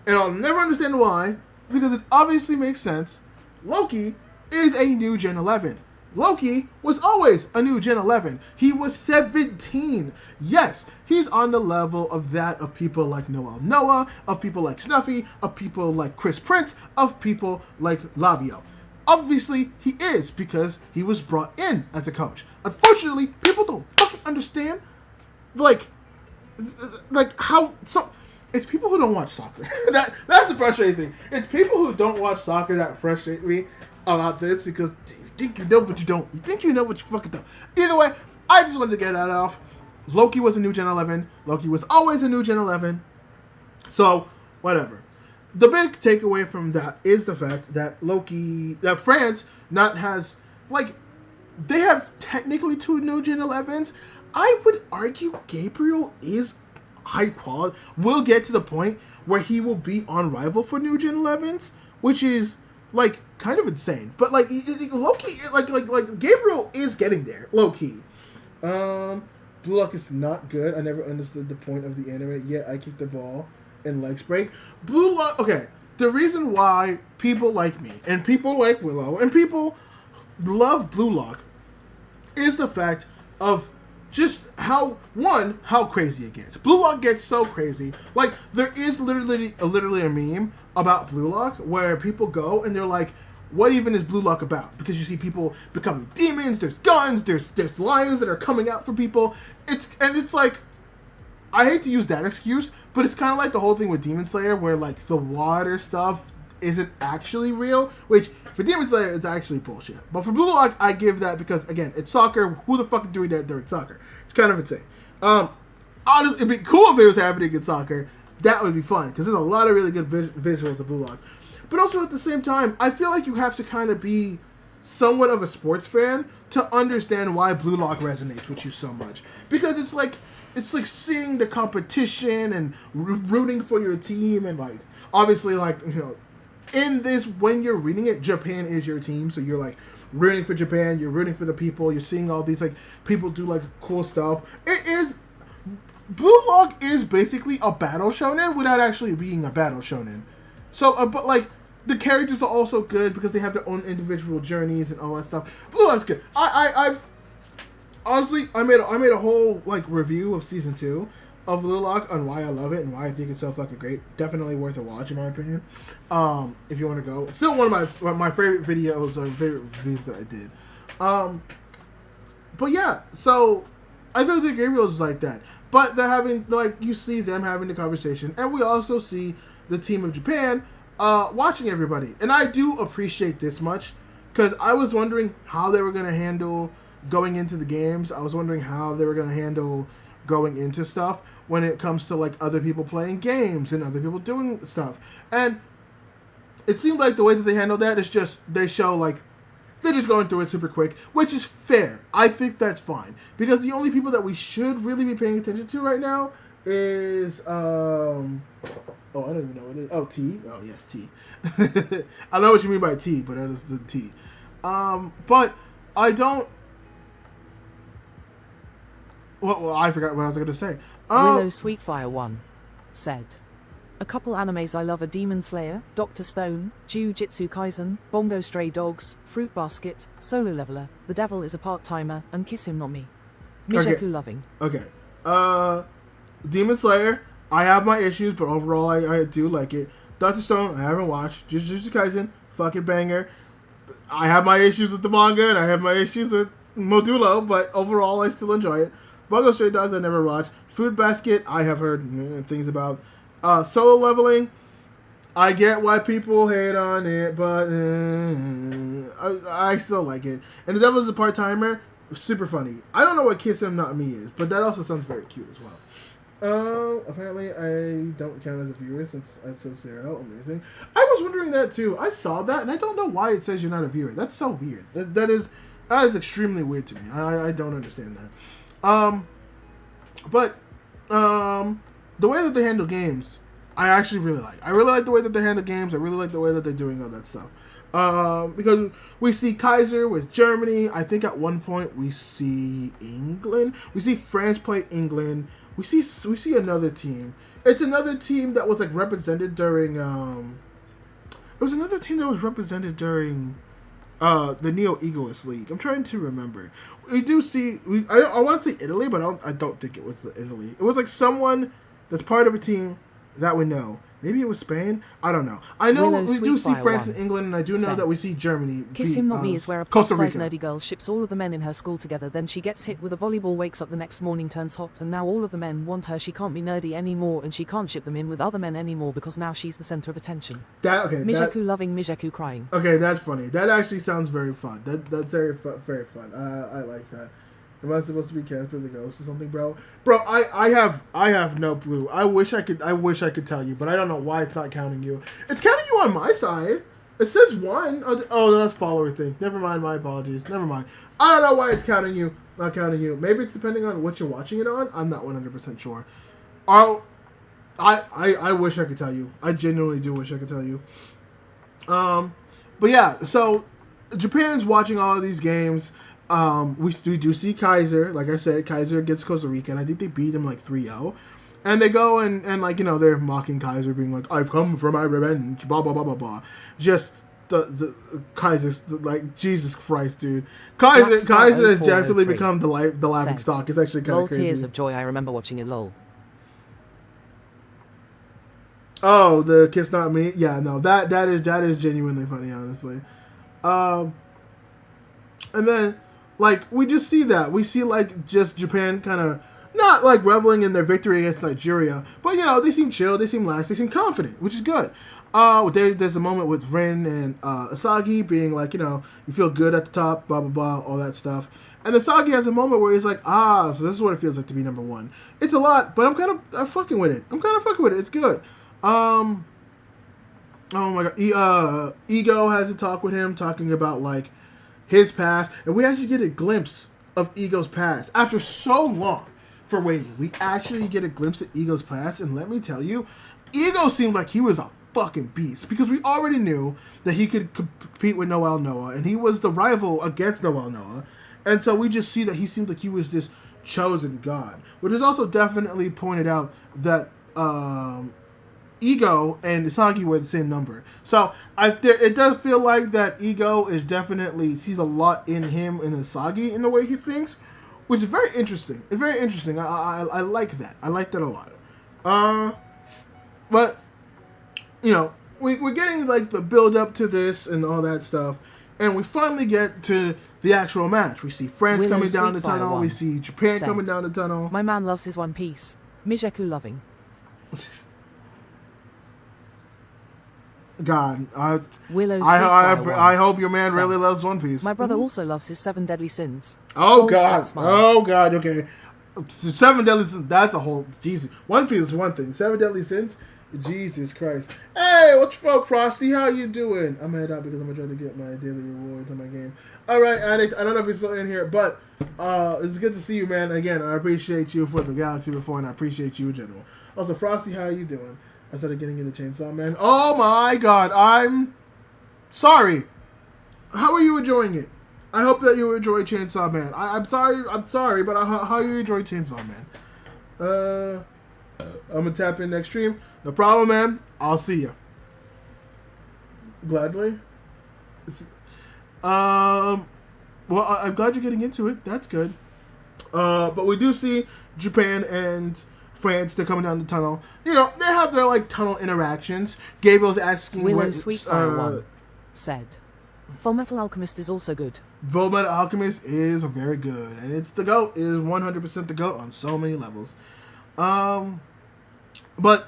[SPEAKER 1] and I'll never understand why, because it obviously makes sense. Loki is a new Gen 11. Loki was always a new Gen 11. He was 17. Yes, he's on the level of that of people like Noel Noah, of people like Snuffy, of people like Chris Prince, of people like Lavio. Obviously, he is, because he was brought in as a coach. Unfortunately, people don't fucking understand, like how some. It's people who don't watch soccer. That's the frustrating thing. It's people who don't watch soccer that frustrate me about this, because you think you know, but you don't. You think you know, but you fucking don't. Either way, I just wanted to get that off. Loki was a new Gen 11. Loki was always a new Gen 11. So, whatever. The big takeaway from that is the fact that that France they have technically 2 new Gen 11s. I would argue Gabriel is high quality. We'll get to the point where he will be on rival for new Gen 11s, which is kind of insane. But Loki, Gabriel is getting there, low key. Blue Lock is not good. I never understood the point of the anime. Yet I kick the ball and legs break. Blue Lock. Okay, the reason why people like me and people like Willow and people love Blue Lock is the fact of just how crazy it gets. Blue Lock gets so crazy. There is literally a meme about Blue Lock where people go and they're like, what even is Blue Lock about? Because you see people becoming demons, there's guns, there's lions that are coming out for people. It's like, I hate to use that excuse, but it's kind of like the whole thing with Demon Slayer where the water stuff isn't actually real, which for Demon Slayer it's actually bullshit. But for Blue Lock, I give that because, again, it's soccer. Who the fuck is doing that during soccer? It's kind of insane. Honestly, it'd be cool if it was happening in soccer. That would be fun, because there's a lot of really good visuals of Blue Lock. But also at the same time, I feel like you have to kind of be somewhat of a sports fan to understand why Blue Lock resonates with you so much. Because it's like seeing the competition and rooting for your team, and obviously in this, when you're reading it, Japan is your team, so you're rooting for Japan, you're rooting for the people, you're seeing all these people do cool stuff. Blue Lock is basically a battle shonen without actually being a battle shonen. So, but the characters are also good because they have their own individual journeys and all that stuff. Blue Lock's good. I've honestly, I made a whole review of season 2 of Blue Lock on why I love it and why I think it's so fucking great. Definitely worth a watch in my opinion. If you want to go, it's still one of my favorite videos or favorite reviews that I did. But yeah, so I think the Gabriel is like that. But they're having you see them having the conversation, and we also see the team of Japan watching everybody, and I do appreciate this much because I was wondering how they were going to handle going into the games. I was wondering how they were going to handle going into stuff when it comes to other people playing games and other people doing stuff. And it seemed like the way that they handle that is just they show they're just going through it super quick, which is fair. I think that's fine, because the only people that we should really be paying attention to right now is oh, I don't even know what it is. Oh, T. Oh, yes, T. I know what you mean by T, but that is the T. But I don't. Well, I forgot what I was going to say.
[SPEAKER 2] Willow Sweetfire 1 said, "A couple animes I love are Demon Slayer, Dr. Stone, Jujutsu Kaisen, Bongo Stray Dogs, Fruit Basket, Solo Leveler, The Devil is a Part-Timer, and Kiss Him Not Me. Mijeku Loving."
[SPEAKER 1] Okay. Demon Slayer, I have my issues, but overall I do like it. Dr. Stone, I haven't watched. Jujutsu Kaisen, fucking banger. I have my issues with the manga, and I have my issues with Modulo, but overall I still enjoy it. Bongo Stray Dogs I never watched. Fruit Basket, I have heard things about. Solo Leveling, I get why people hate on it, but I still like it. And The Devil is a Part-Timer, super funny. I don't know what Kiss Him Not Me is, but that also sounds very cute as well. Apparently I don't count as a viewer since I said Sarah. Amazing. I was wondering that too. I saw that and I don't know why it says you're not a viewer. That's so weird. That is extremely weird to me. I don't understand that. But the way that they handle games, I actually really like. I really like the way that they handle games. I really like the way that they're doing all that stuff. Because we see Kaiser with Germany. I think at one point we see England. We see France play England. We see another team. It's another team that was like represented during. It was another team that was represented during the Neo Egoist League. I'm trying to remember. We do see. I want to say Italy, but I don't think it was the Italy. It was like someone that's part of a team that we know. Maybe it was Spain. I don't know. I know we do see France and England, and I do know that we see Germany.
[SPEAKER 2] Kiss Him Not Me is where a plus-size nerdy girl ships all of the men in her school together. Then she gets hit with a volleyball, wakes up the next morning, turns hot, and now all of the men want her. She can't be nerdy anymore, and she can't ship them in with other men anymore because now she's the center of attention. Mijaku loving, Mijaku crying.
[SPEAKER 1] Okay, that's funny. That actually sounds very fun. That's very fun. I like that. Am I supposed to be Casper the Ghost or something, bro? Bro, I have no clue. I wish I could tell you, but I don't know why it's not counting you. It's counting you on my side. It says 1. Oh, that's follower thing. Never mind. My apologies. Never mind. I don't know why it's counting you, not counting you. Maybe it's depending on what you're watching it on. I'm not 100% sure. I wish I could tell you. I genuinely do wish I could tell you. But yeah, so Japan's watching all of these games. We do see Kaiser. Like I said, Kaiser gets Costa Rica, and I think they beat him like 3-0. And they go and like, you know, they're mocking Kaiser, being like, I've come for my revenge, blah, blah, blah, blah, blah. Just the Kaiser's, like, Jesus Christ, dude. Kaiser has definitely become the laughing stock. It's actually kind of crazy.
[SPEAKER 2] Tears of joy, I remember watching it, lol.
[SPEAKER 1] Oh, the Kiss Not Me? Yeah, no, that is genuinely funny, honestly. And then, like, we just see that. We see, like, just Japan kind of not, like, reveling in their victory against Nigeria. But, you know, they seem chill. They seem lax. They seem confident, which is good. There's a moment with Rin and Asagi being like, you know, you feel good at the top, blah, blah, blah, all that stuff. And Asagi has a moment where he's like, so this is what it feels like to be number 1. It's a lot, but I'm fucking with it. It's good. Oh, my God. Ego has a talk with him, talking about, like, his past, and we actually get a glimpse of Ego's past after so long for waiting. We actually get a glimpse of Ego's past, and let me tell you, Ego seemed like he was a fucking beast because we already knew that he could compete with Noel Noah, and he was the rival against Noel Noah, and so we just see that he seemed like he was this chosen god, which is also definitely pointed out that Ego and Isagi were the same number. So it does feel like that Ego is definitely sees a lot in him and Isagi in the way he thinks, which is very interesting. It's very interesting. I like that. I like that a lot. But you know, we're getting like the build up to this and all that stuff, and we finally get to the actual match. We see France coming down the tunnel. We see Japan coming down the tunnel.
[SPEAKER 2] My man loves his One Piece. Mijaku loving.
[SPEAKER 1] God, I hope your man really loves One Piece.
[SPEAKER 2] My brother also loves his 7 Deadly Sins.
[SPEAKER 1] Oh God, okay. 7 Deadly Sins, that's a whole, Jesus. One Piece is one thing. 7 Deadly Sins, Jesus Christ. Hey, what's up, Frosty? How you doing? I'm headed out because I'm trying to get my daily rewards on my game. All right, Addict, I don't know if you're still in here, but it's good to see you, man. Again, I appreciate you for the Galaxy before, and I appreciate you in general. Also, Frosty, how you doing? I started getting into Chainsaw Man. Oh my God, I'm sorry. How are you enjoying it? I hope that you enjoy Chainsaw Man. I'm sorry, but how you enjoy Chainsaw Man? I'm gonna tap in next stream. No problem, man. I'll see you. Gladly. Well, I'm glad you're getting into it. That's good. But we do see Japan and France, they're coming down the tunnel. You know, they have their, like, tunnel interactions. Gabriel's asking
[SPEAKER 2] Willow Sweetfire said, Full Metal Alchemist is also good.
[SPEAKER 1] Full Metal Alchemist is very good. And it's the GOAT. It is 100% the GOAT on so many levels. But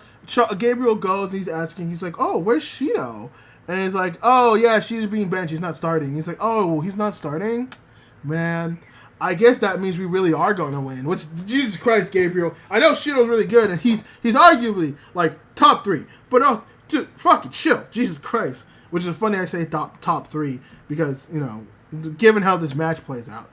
[SPEAKER 1] Gabriel goes, he's asking, he's like, oh, where's Shido? And he's like, oh, yeah, she's being benched. She's not starting. He's like, oh, he's not starting? Man, I guess that means we really are going to win. Which, Jesus Christ, Gabriel. I know Shido's really good, and he's arguably, like, top 3. But, dude, fucking chill. Jesus Christ. Which is funny I say top 3, because, you know, given how this match plays out.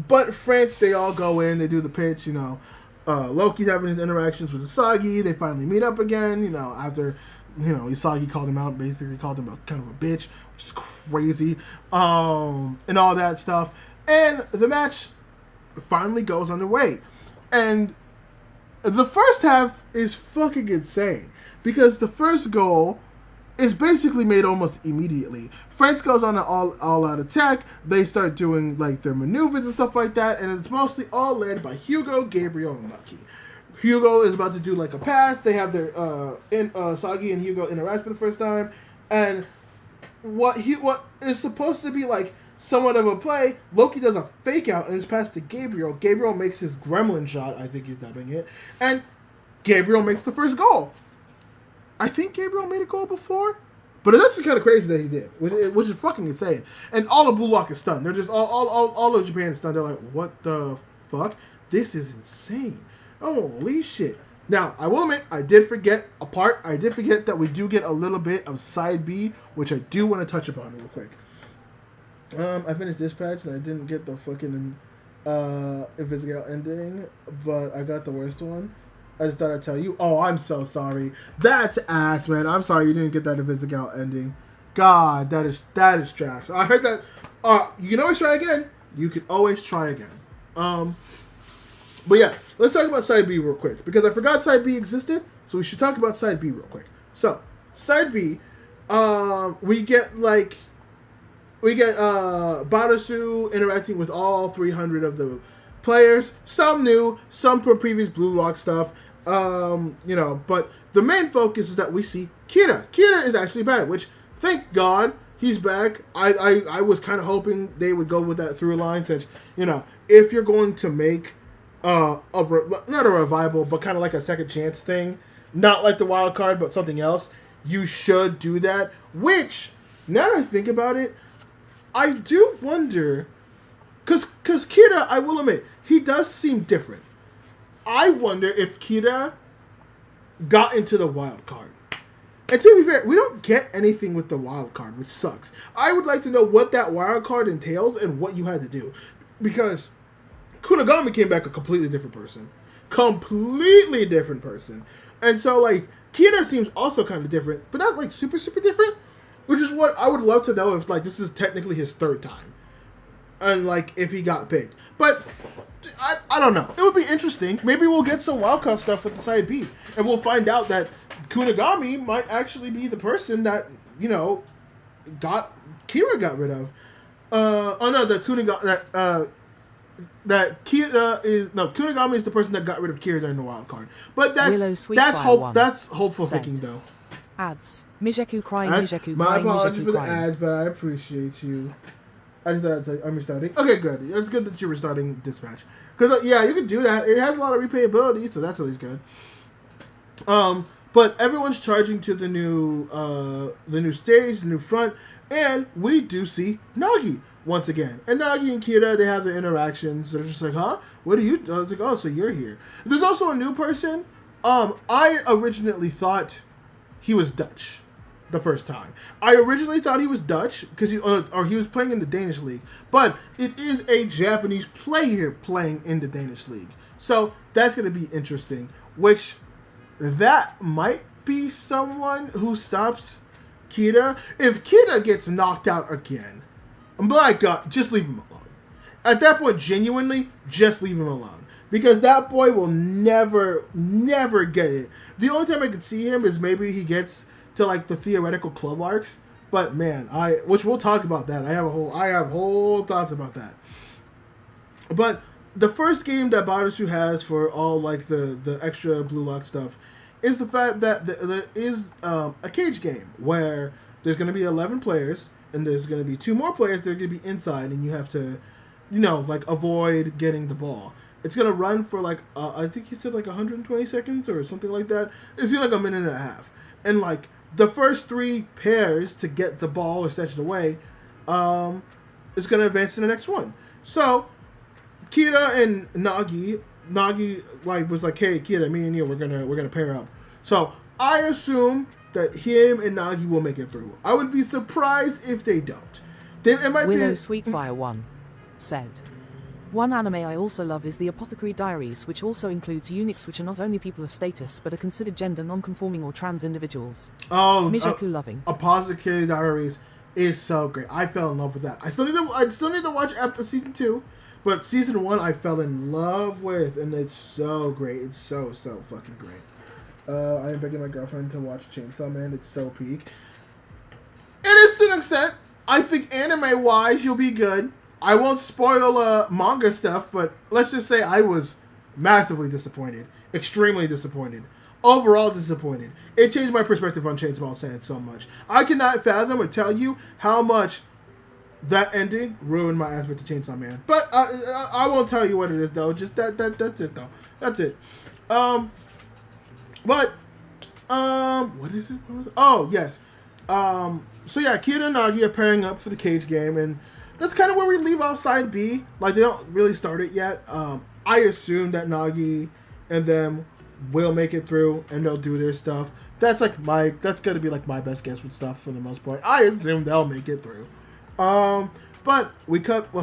[SPEAKER 1] But France, they all go in, they do the pitch, you know. Loki's having his interactions with Usagi. They finally meet up again, you know, after, you know, Usagi called him out, basically called him kind of a bitch, which is crazy, and all that stuff. And the match finally goes underway. And the first half is fucking insane, because the first goal is basically made almost immediately. France goes on an all-out attack. They start doing, like, their maneuvers and stuff like that, and it's mostly all led by Hugo, Gabriel, and Lucky. Hugo is about to do, like, a pass. They have their, Sagi and Hugo interact for the first time, and what is supposed to be, like, somewhat of a play, Loki does a fake out, and it's passed to Gabriel. Gabriel makes his gremlin shot, I think he's dubbing it, and Gabriel makes the first goal. I think Gabriel made a goal before, but that's kind of crazy that he did, which is fucking insane. And all of Blue Lock is stunned. They're just all of Japan is stunned. They're like, what the fuck? This is insane. Holy shit. Now, I will admit, I did forget a part. I did forget that we do get a little bit of side B, which I do want to touch upon real quick. I finished Dispatch, and I didn't get the fucking Invisible ending, but I got the worst one. I just thought I'd tell you. Oh, I'm so sorry. That's ass, man. I'm sorry you didn't get that Invisible ending. God, that is trash. I heard that. You can always try again. You can always try again. But yeah, let's talk about Side B real quick, because I forgot Side B existed, so we should talk about Side B real quick. So, Side B, we get Barasu interacting with all 300 of the players, some new, some from previous Blue Lock stuff. You know, but the main focus is that we see Kira. Kira is actually back, which, thank God, he's back. I was kind of hoping they would go with that through line, since, you know, if you're going to make not a revival, but kind of like a second chance thing, not like the wild card, but something else, you should do that. Which, now that I think about it, I do wonder, because Kira, I will admit, he does seem different. I wonder if Kira got into the wild card. And to be fair, we don't get anything with the wild card, which sucks. I would like to know what that wild card entails and what you had to do. Because Kunigami came back a completely different person. Completely different person. And so, like, Kira seems also kind of different, but not, like, super, super different. Which is what I would love to know, if, like, this is technically his third time. And, like, if he got picked. But I don't know. It would be interesting. Maybe we'll get some wildcard stuff with the Side B. And we'll find out that Kunigami might actually be the person that, you know, Kira got rid of. Kunigami is the person that got rid of Kira during the wild card. But that's hopeful thinking, though.
[SPEAKER 2] Ads. Mijeku crying, Mijeku crying,
[SPEAKER 1] my apologies
[SPEAKER 2] Mijeku
[SPEAKER 1] for the
[SPEAKER 2] crying.
[SPEAKER 1] ads, but I appreciate you. I just thought I'd tell you, I'm restarting. Okay, good. It's good that you're restarting Dispatch. Because, yeah, you can do that. It has a lot of replayability, so that's always good. But everyone's charging to the new stage, the new front, and we do see Nagi once again. And Nagi and Kira, they have their interactions. They're just like, huh? What are you? I was like, oh, so you're here. There's also a new person. I originally thought he was Dutch the first time. I originally thought he was Dutch because he was playing in the Danish league, but it is a Japanese player playing in the Danish league, so that's going to be interesting. Which that might be someone who stops Kira. If Kira gets knocked out again, my God, just leave him alone. At that point, genuinely, just leave him alone. Because that boy will never get it. The only time I could see him is maybe he gets to, like, the theoretical club arcs. But man, which we'll talk about that. I have whole thoughts about that. But the first game that Barasu has for all, like, the extra Blue Lock stuff is the fact that there is a cage game where there's going to be 11 players and there's going to be 2 more players that are going to be inside, and you have to, you know, like, avoid getting the ball. It's going to run for, like, I think he said, like, 120 seconds or something like that. It's like a minute and a half. And, like, the first 3 pairs to get the ball or snatch it away, is going to advance to the next one. So, Kira and Nagi like was like, hey, Kira, me and you, we're gonna pair up. So I assume that him and Nagi will make it through. I would be surprised if they don't. It might
[SPEAKER 2] Willow Sweetfire 1 said, one anime I also love is the Apothecary Diaries, which also includes eunuchs which are not only people of status, but are considered gender non-conforming or trans individuals.
[SPEAKER 1] Oh,
[SPEAKER 2] Mijaku loving.
[SPEAKER 1] Apothecary Diaries is so great. I fell in love with that. I still need to watch season 2, but season 1 I fell in love with, and it's so great. It's so fucking great. I am begging my girlfriend to watch Chainsaw Man. It's so peak. It is to an extent. I think anime-wise, you'll be good. I won't spoil manga stuff, but let's just say I was massively disappointed. Extremely disappointed. Overall disappointed. It changed my perspective on Chainsaw Man so much. I cannot fathom or tell you how much that ending ruined my aspect of Chainsaw Man. But I won't tell you what it is, though. Just that's it, though. That's it. But, what is it? What was it? Oh, yes. So yeah, Kira and Nagi are pairing up for the cage game, and that's kind of where we leave off side B. Like, they don't really start it yet. I assume that Nagi and them will make it through, and they'll do their stuff. That's gonna be like my best guess with stuff for the most part. I assume they'll make it through. But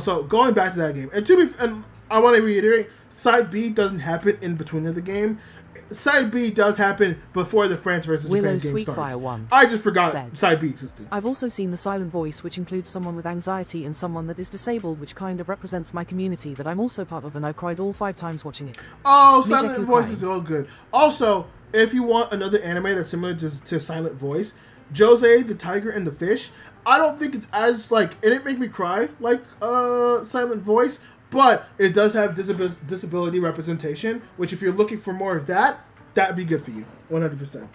[SPEAKER 1] so going back to that game, and I want to reiterate, side B doesn't happen in between of the game. Side B does happen before the France versus Japan game starts.
[SPEAKER 2] 1
[SPEAKER 1] I just forgot side B existed.
[SPEAKER 2] I've also seen the silent voice, which includes someone with anxiety and someone that is disabled, which kind of represents my community that I'm also part of, and I've cried all 5 times watching it.
[SPEAKER 1] Oh, silent voice is all good. Also, if you want another anime that's similar to silent voice, Jose, the Tiger and the Fish, I don't think it's as, like, it didn't make me cry like silent voice, but it does have disability representation, which if you're looking for more of that, that'd be good for you, 100%.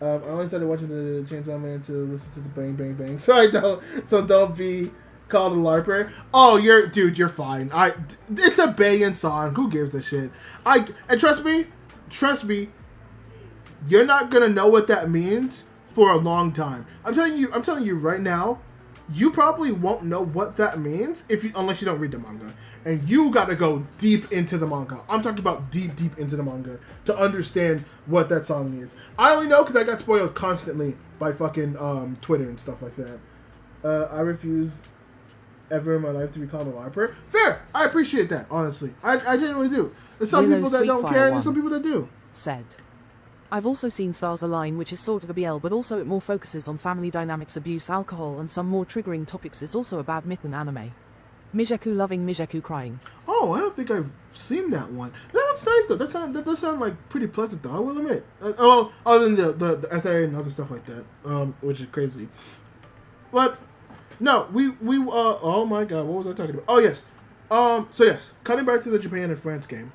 [SPEAKER 1] I only started watching the Chainsaw Man to listen to the bang bang bang, so don't be called a LARPer. Oh, you're fine. It's a banging song. Who gives a shit? And trust me, you're not gonna know what that means for a long time. I'm telling you right now, you probably won't know what that means unless you don't read the manga. And you gotta go deep into the manga. I'm talking about deep into the manga to understand what that song is. I only know because I got spoiled constantly by fucking Twitter and stuff like that. I refuse ever in my life to be called a LARPer. Fair! I appreciate that, honestly. I genuinely do. There's some people that don't care, and there's some people that do.
[SPEAKER 2] Said, I've also seen Stars Align, which is sort of a BL, but also it more focuses on family dynamics, abuse, alcohol, and some more triggering topics. It's also a bad myth in anime. Mijaku loving, Mijaku crying.
[SPEAKER 1] Oh, I don't think I've seen that one. That's nice though. That does sound like pretty pleasant though. I will admit. Well, other than the SIA and other stuff like that, which is crazy. But no, we oh my god, what was I talking about? Oh yes. So yes, cutting back to the Japan and France game.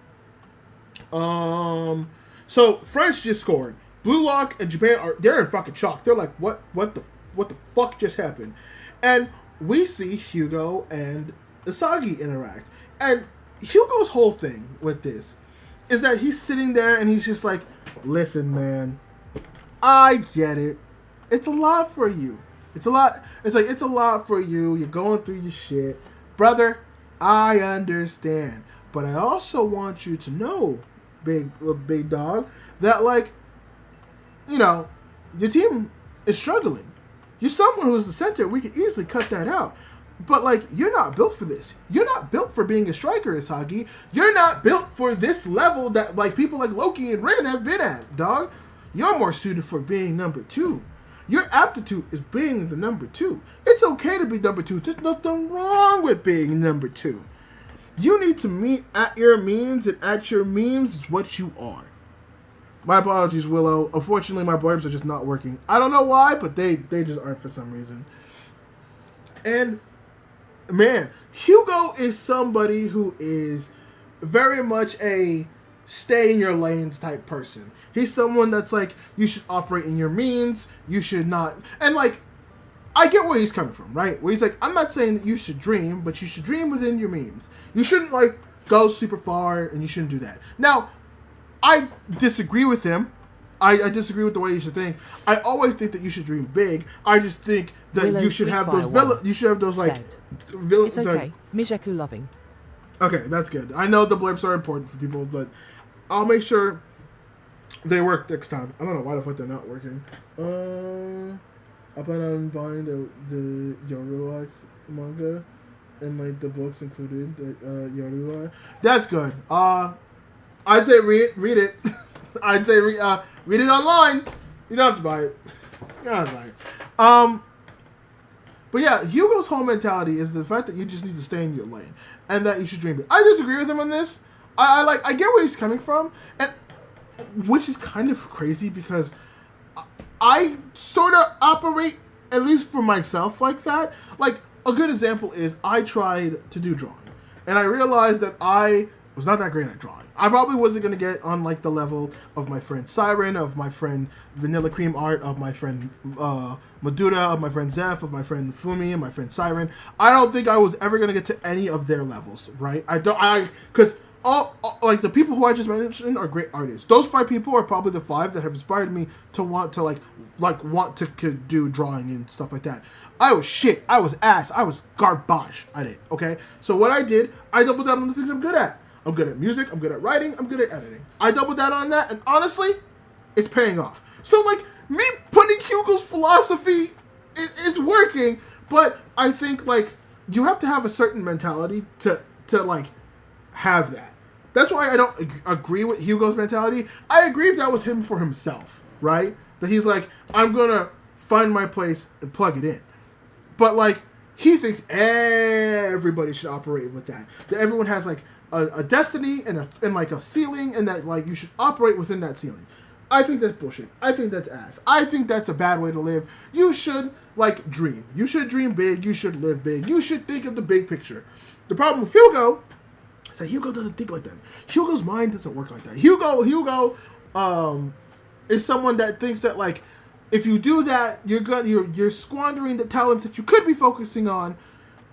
[SPEAKER 1] So France just scored. Blue Lock and Japan they're in fucking shock. They're like, what the fuck just happened? And we see Hugo and Isagi interact. And Hugo's whole thing with this is that he's sitting there and he's just like, listen, man, I get it. It's a lot for you. It's a lot for you. You're going through your shit. Brother, I understand. But I also want you to know, big dog, that, like, you know, your team is struggling. You're someone who's the center. We could easily cut that out. But, like, you're not built for this. You're not built for being a striker, Isagi. You're not built for this level that, like, people like Loki and Rin have been at, dog. You're more suited for being number 2. Your aptitude is being the number 2. It's okay to be number 2. There's nothing wrong with being number 2. You need to meet at your means, and at your means is what you are. My apologies, Willow. Unfortunately, my blurbs are just not working. I don't know why, but they just aren't for some reason. And, man, Hugo is somebody who is very much a stay in your lanes type person. He's someone that's like, you should operate in your means, you should not. And, like, I get where he's coming from, right? Where he's like, I'm not saying that you should dream, but you should dream within your means. You shouldn't, like, go super far, and you shouldn't do that. Now, I disagree with him I disagree with the way you should think. I always think that you should dream big. I just think that
[SPEAKER 2] Willow
[SPEAKER 1] you should have those like
[SPEAKER 2] villains. It's okay. Mijeku loving.
[SPEAKER 1] Okay, that's good. I know the blips are important for people, but I'll make sure they work next time. I don't know why the fuck they're not working. I plan on buying the Yorua manga and like the books included. Yorua. That's good. I'd say read it. I'd say read it online. You don't have to buy it. You don't have to buy it. But yeah, Hugo's whole mentality is the fact that you just need to stay in your lane and that you should dream it. I disagree with him on this. I get where he's coming from, and which is kind of crazy because I sort of operate, at least for myself, like that. Like, a good example is I tried to do drawing, and I realized that I was not that great at drawing. I probably wasn't going to get on, like, the level of my friend Siren, of my friend Vanilla Cream Art, of my friend Madura, of my friend Zeph, of my friend Fumi, and my friend Siren. I don't think I was ever going to get to any of their levels, right? Because all like the people who I just mentioned are great artists. Those 5 people are probably the 5 that have inspired me to want to want to do drawing and stuff like that. I was shit. I was ass. I was garbage at it. Okay, so what I did, I doubled down on the things I'm good at. I'm good at music. I'm good at writing. I'm good at editing. I doubled down on that, and honestly, it's paying off. So like me putting Hugo's philosophy is working, but I think like you have to have a certain mentality to like have that. That's why I don't agree with Hugo's mentality. I agree if that was him for himself, right? That he's like, I'm gonna find my place and plug it in. But like, he thinks everybody should operate with that. That everyone has like a destiny and like a ceiling, and that like you should operate within that ceiling. I think that's bullshit. I think that's ass. I think that's a bad way to live. You should like dream. You should dream big. You should live big. You should think of the big picture. The problem with Hugo is that Hugo doesn't think like that. Hugo's mind doesn't work like that. Hugo is someone that thinks that like if you do that, you're squandering the talents that you could be focusing on.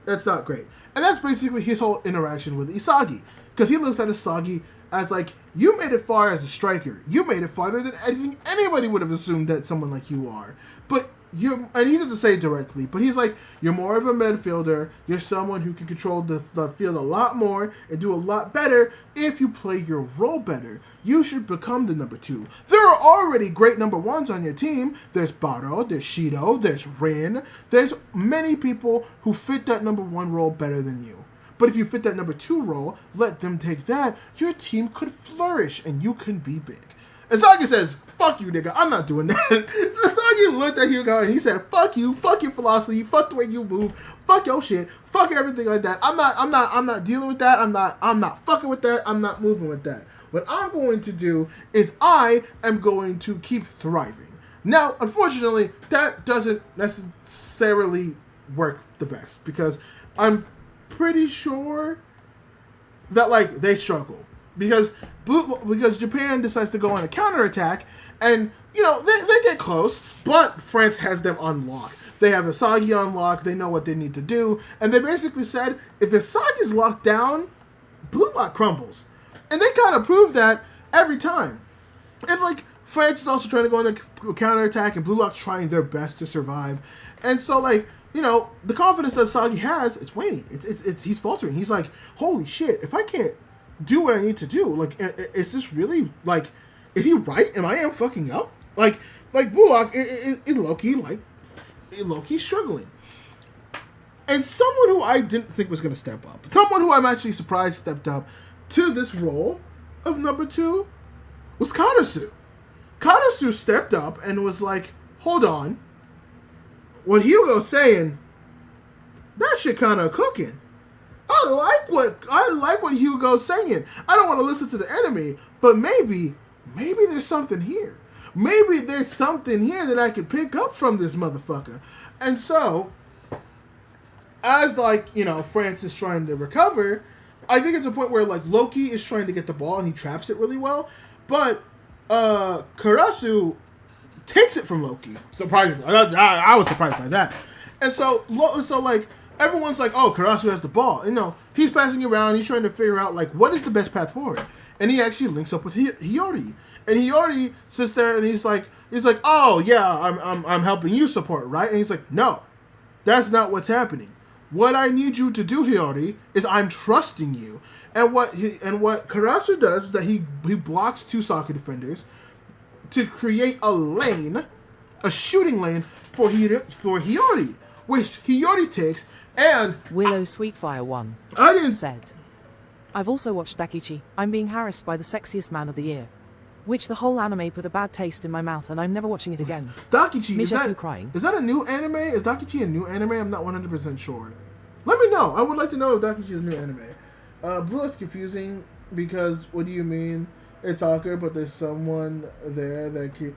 [SPEAKER 1] That's not great. And that's basically his whole interaction with Isagi. Because he looks at Isagi as like, you made it far as a striker. You made it farther than anything anybody would have assumed that someone like you are. But and he doesn't say it directly, but he's like, you're more of a midfielder. You're someone who can control the field a lot more and do a lot better if you play your role better. You should become the number 2. There are already great number 1s on your team. There's Baro, there's Shido, there's Rin. There's many people who fit that number 1 role better than you. But if you fit that number 2 role, let them take that, your team could flourish and you can be big. Isagi says, fuck you, nigga, I'm not doing that. Isagi looked at Hugo and he said, fuck you, fuck your philosophy, fuck the way you move, fuck your shit, fuck everything like that. I'm not dealing with that. I'm not fucking with that. I'm not moving with that. What I'm going to do is I am going to keep thriving. Now, unfortunately, that doesn't necessarily work the best because I'm pretty sure that like they struggle because Japan decides to go on a counterattack, and you know they get close, but France has them on lock. They have Isagi on lock. They know what they need to do, and they basically said if Isagi's locked down, Blue Lock crumbles, and they kind of prove that every time. And like France is also trying to go on a counterattack, and Blue Lock's trying their best to survive, and so like. You know, the confidence that Sagi has, it's waning. He's faltering. He's like, holy shit, if I can't do what I need to do, like, is this really, like, is he right? Am I fucking up? Like Blue Lock is low-key struggling. And someone who I didn't think was going to step up, someone who I'm actually surprised stepped up to this role of number 2 was Karasu. Karasu stepped up and was like, hold on. What Hugo's saying, that shit kind of cooking. I like what Hugo's saying. I don't want to listen to the enemy, but maybe there's something here. Maybe there's something here that I could pick up from this motherfucker. And so, as like, you know, France is trying to recover, I think it's a point where like Loki is trying to get the ball and he traps it really well, but Karasu takes it from Loki. Surprisingly, I was surprised by that. And so like everyone's like, oh, Karasu has the ball. You know, he's passing around. He's trying to figure out like what is the best path forward. and he actually links up with Hiyori, and Hiyori sits there and he's like, oh yeah, I'm helping you support, right? And he's like, no, that's not what's happening. What I need you to do, Hiyori, is I'm trusting you. And what Karasu does is that he blocks 2 soccer defenders to create a lane, a shooting lane for Hiyori, which Hiyori takes. And
[SPEAKER 2] Willow Sweetfire 1 said, I've also watched Dakichi. I'm being harassed by the sexiest man of the year. Which the whole anime put a bad taste in my mouth and I'm never watching it again.
[SPEAKER 1] Dakichi, is
[SPEAKER 2] crying.
[SPEAKER 1] Is that a new anime? Is Dakichi a new anime? I'm not 100% sure. Let me know. I would like to know if Dakichi is a new anime. Blue is confusing because what do you mean? It's soccer, but there's someone there that can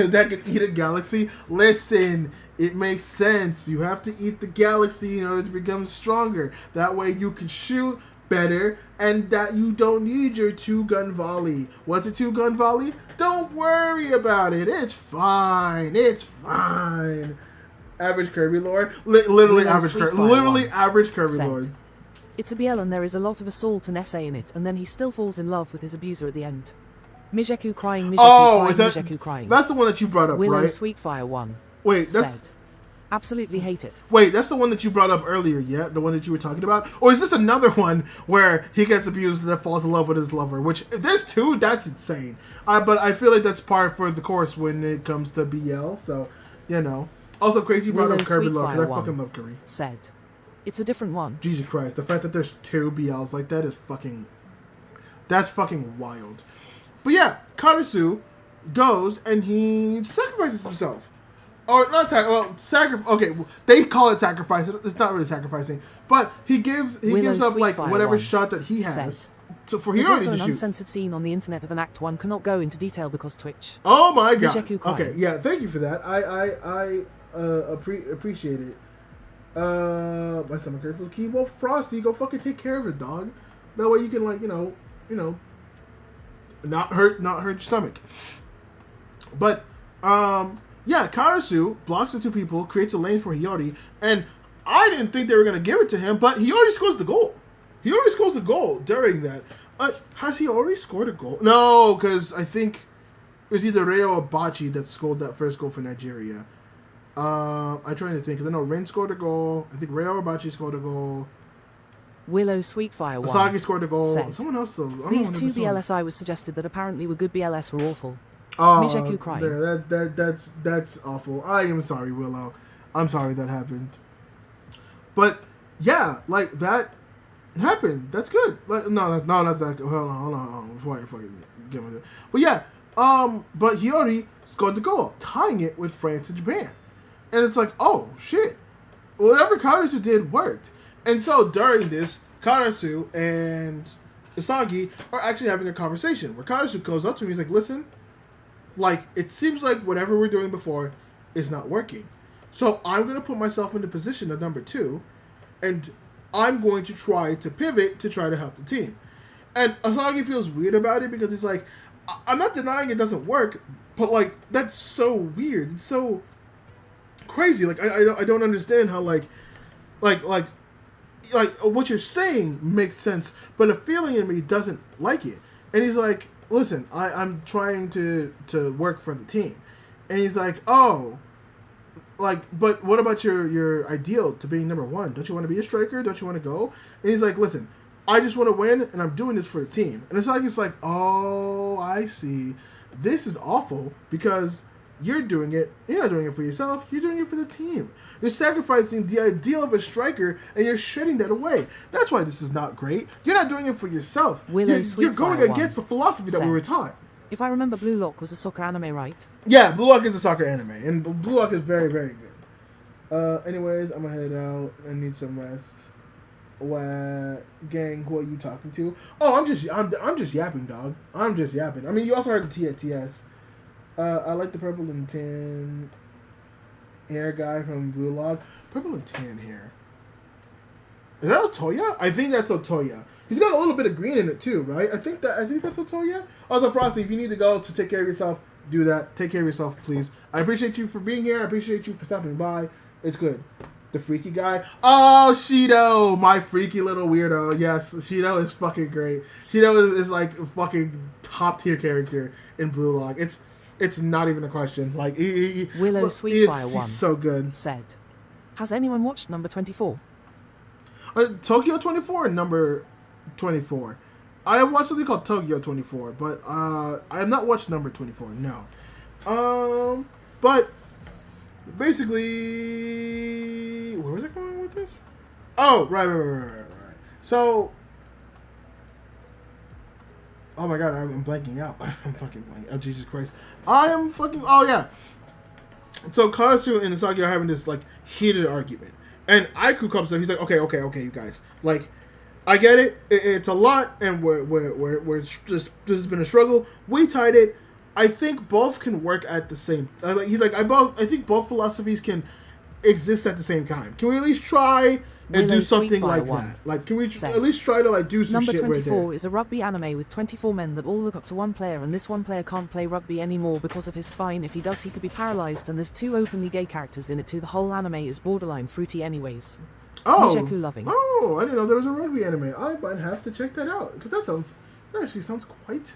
[SPEAKER 1] that can eat a galaxy. Listen, it makes sense. You have to eat the galaxy in order to become stronger. That way you can shoot better, and that you don't need your 2-gun volley. What's a 2-gun volley? Don't worry about it. It's fine. It's fine. Average Kirby lore. Literally average Kirby lore.
[SPEAKER 2] It's a BL and there is a lot of assault and essay in it, and then he still falls in love with his abuser at the end. Mijeku crying, Mijeku crying.
[SPEAKER 1] That's the one that you brought up,
[SPEAKER 2] Willow
[SPEAKER 1] right?
[SPEAKER 2] Sweetfire 1
[SPEAKER 1] Wait,
[SPEAKER 2] said, absolutely hate it.
[SPEAKER 1] Wait, that's the one that you brought up earlier, yeah? The one that you were talking about? Or is this another one where he gets abused and then falls in love with his lover? Which, if there's 2, that's insane. But I feel like that's par for the course when it comes to BL, so, you know. Also, crazy brought up Kirby lore, because I fucking love Kirby.
[SPEAKER 2] Said, it's a different one.
[SPEAKER 1] Jesus Christ, the fact that there's 2 BLs like that is fucking... That's fucking wild. But yeah, Karasu goes and he sacrifices himself. Or not okay, they call it sacrifice. It's not really sacrificing, but he gives up like whatever shot that he has for Hiyori to shoot.
[SPEAKER 2] There's also an uncensored scene on the internet of an Act 1 cannot go into detail because Twitch.
[SPEAKER 1] Oh my god. Okay, yeah, thank you for that. I appreciate it. My stomach hurts, little key. Well, Frosty, go fucking take care of it, dog. That way you can like you know, not hurt your stomach. But yeah, Karasu blocks the 2 people, creates a lane for Hiyori, and I didn't think they were going to give it to him, but he already scores the goal. He already scores the goal during that. Has he already scored a goal? No, because I think it was either Reo or Bachi that scored that first goal for Nigeria. I'm trying to think. I know Rin scored a goal. I think Reo or Bachi scored a goal.
[SPEAKER 2] Willow Sweetfire 1
[SPEAKER 1] Asagi scored a goal.
[SPEAKER 2] said,
[SPEAKER 1] someone else though.
[SPEAKER 2] These 2 BLSI was suggested that apparently were good BLS were awful.
[SPEAKER 1] Oh,
[SPEAKER 2] Mijeku crying.
[SPEAKER 1] That's awful. I am sorry, Willow. I'm sorry that happened. But yeah, like that happened. That's good. Like no, not that. Hold on. Before I fucking get with it. But yeah, but Hiyori scored the goal, tying it with France and Japan, and it's like, oh shit, whatever Karasu did worked. And so during this, Karasu and Asagi are actually having a conversation where Karasu goes up to him. He's like, listen. Like, it seems like whatever we're doing before is not working. So I'm going to put myself in the position of number 2, and I'm going to try to pivot to try to help the team. And Asagi feels weird about it because he's like, I'm not denying it doesn't work, but, like, that's so weird. It's so crazy. Like, I don't understand how, like what you're saying makes sense, but a feeling in me doesn't like it. And he's like, listen, I'm trying to work for the team. And he's like, oh, like, but what about your ideal to being number 1? Don't you want to be a striker? Don't you want to go? And he's like, listen, I just want to win, and I'm doing this for the team. And it's like, oh, I see. This is awful because you're doing it. You're not doing it for yourself. You're doing it for the team. You're sacrificing the ideal of a striker, and you're shedding that away. That's why this is not great. You're not doing it for yourself. You're going against the philosophy that we were taught.
[SPEAKER 2] If I remember, Blue Lock was a soccer anime, right?
[SPEAKER 1] Yeah, Blue Lock is a soccer anime, and Blue Lock is very, very good. Anyways, I'm gonna head out. I need some rest. Gang, who are you talking to? Oh, I'm just yapping, dog. I'm just yapping. I mean, you also heard the T at TS. I like the purple and tan hair guy from Blue Log. Purple and tan hair. Is that Otoya? I think that's Otoya. He's got a little bit of green in it too, right? I think that's Otoya. Also, Frosty, if you need to go to take care of yourself, do that. Take care of yourself, please. I appreciate you for being here. I appreciate you for stopping by. It's good. the freaky guy. Oh, Shido, my freaky little weirdo. Yes, Shido is fucking great. Shido is like a fucking top tier character in Blue Lock. It's not even a question. Like
[SPEAKER 2] Willow Sweetfire
[SPEAKER 1] he's so good.
[SPEAKER 2] Said, has anyone watched number 24?
[SPEAKER 1] Tokyo 24 and number 24. I have watched something called Tokyo 24, but I have not watched number 24. No. But basically, where was I going with this? Oh, right. So, oh my god, I'm blanking out. I'm fucking blanking. Oh, Jesus Christ. I am fucking, oh yeah. So, Karasu and Isagi are having this, like, heated argument. And Aiku comes up, he's like, okay, you guys. Like, I get it. It's a lot, and we're just, this has been a struggle. We tied it. I think both can work at the same. He's like, I think both philosophies can exist at the same time. Can we at least try and do something like that? Like, can we at least try to like do some shit?
[SPEAKER 2] Number 24 is a rugby anime with 24 men that all look up to one player, and this one player can't play rugby anymore because of his spine. If he does, he could be paralyzed, and there's 2 openly gay characters in it too. The whole anime is borderline fruity, anyways.
[SPEAKER 1] Oh,
[SPEAKER 2] loving.
[SPEAKER 1] Oh, I didn't know there was a rugby anime. I might have to check that out because that actually sounds quite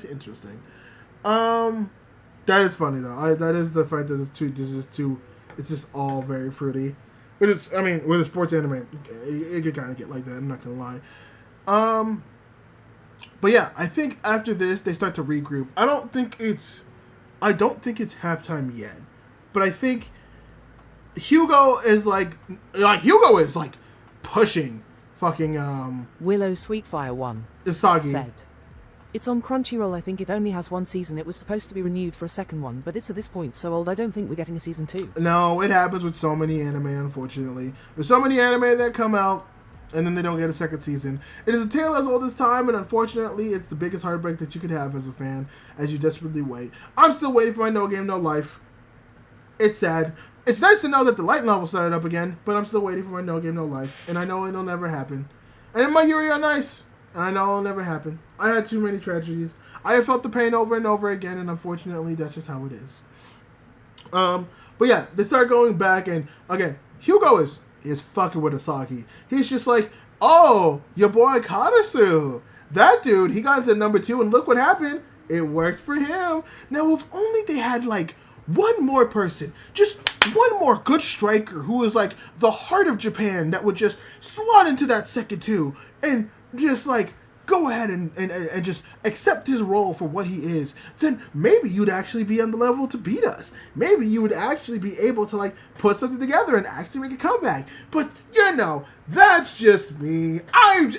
[SPEAKER 1] interesting. That is funny though. That is the fact that it's just all very fruity. But it's, I mean, with a sports anime, it could kind of get like that. I'm not gonna lie. But yeah, I think after this they start to regroup. I don't think it's halftime yet, but I think Hugo is like pushing fucking
[SPEAKER 2] Willow Sweetfire 1
[SPEAKER 1] Isagi.
[SPEAKER 2] Said, it's on Crunchyroll. I think it only has 1 season. It was supposed to be renewed for a second one, but it's at this point so old I don't think we're getting a season 2.
[SPEAKER 1] No, it happens with so many anime, unfortunately. There's so many anime that come out and then they don't get a second season. It is a tale as old as time, and unfortunately it's the biggest heartbreak that you could have as a fan as you desperately wait. I'm still waiting for my No Game No Life. It's sad. It's nice to know that the light novel started up again, but I'm still waiting for my No Game No Life, and I know it'll never happen. And My Yuri on Ice, and I know it'll never happen. I had too many tragedies. I have felt the pain over and over again, and unfortunately, that's just how it is. But yeah, they start going back, and again, Hugo is fucking with Asaki. He's just like, oh, your boy Karasu. That dude, he got into number 2, and look what happened. It worked for him. Now, if only they had, like, one more person, just one more good striker who is like the heart of Japan that would just slot into that second 2 and just like go ahead and just accept his role for what he is, then maybe you'd actually be on the level to beat us. Maybe you would actually be able to like put something together and actually make a comeback. But you know, that's just me.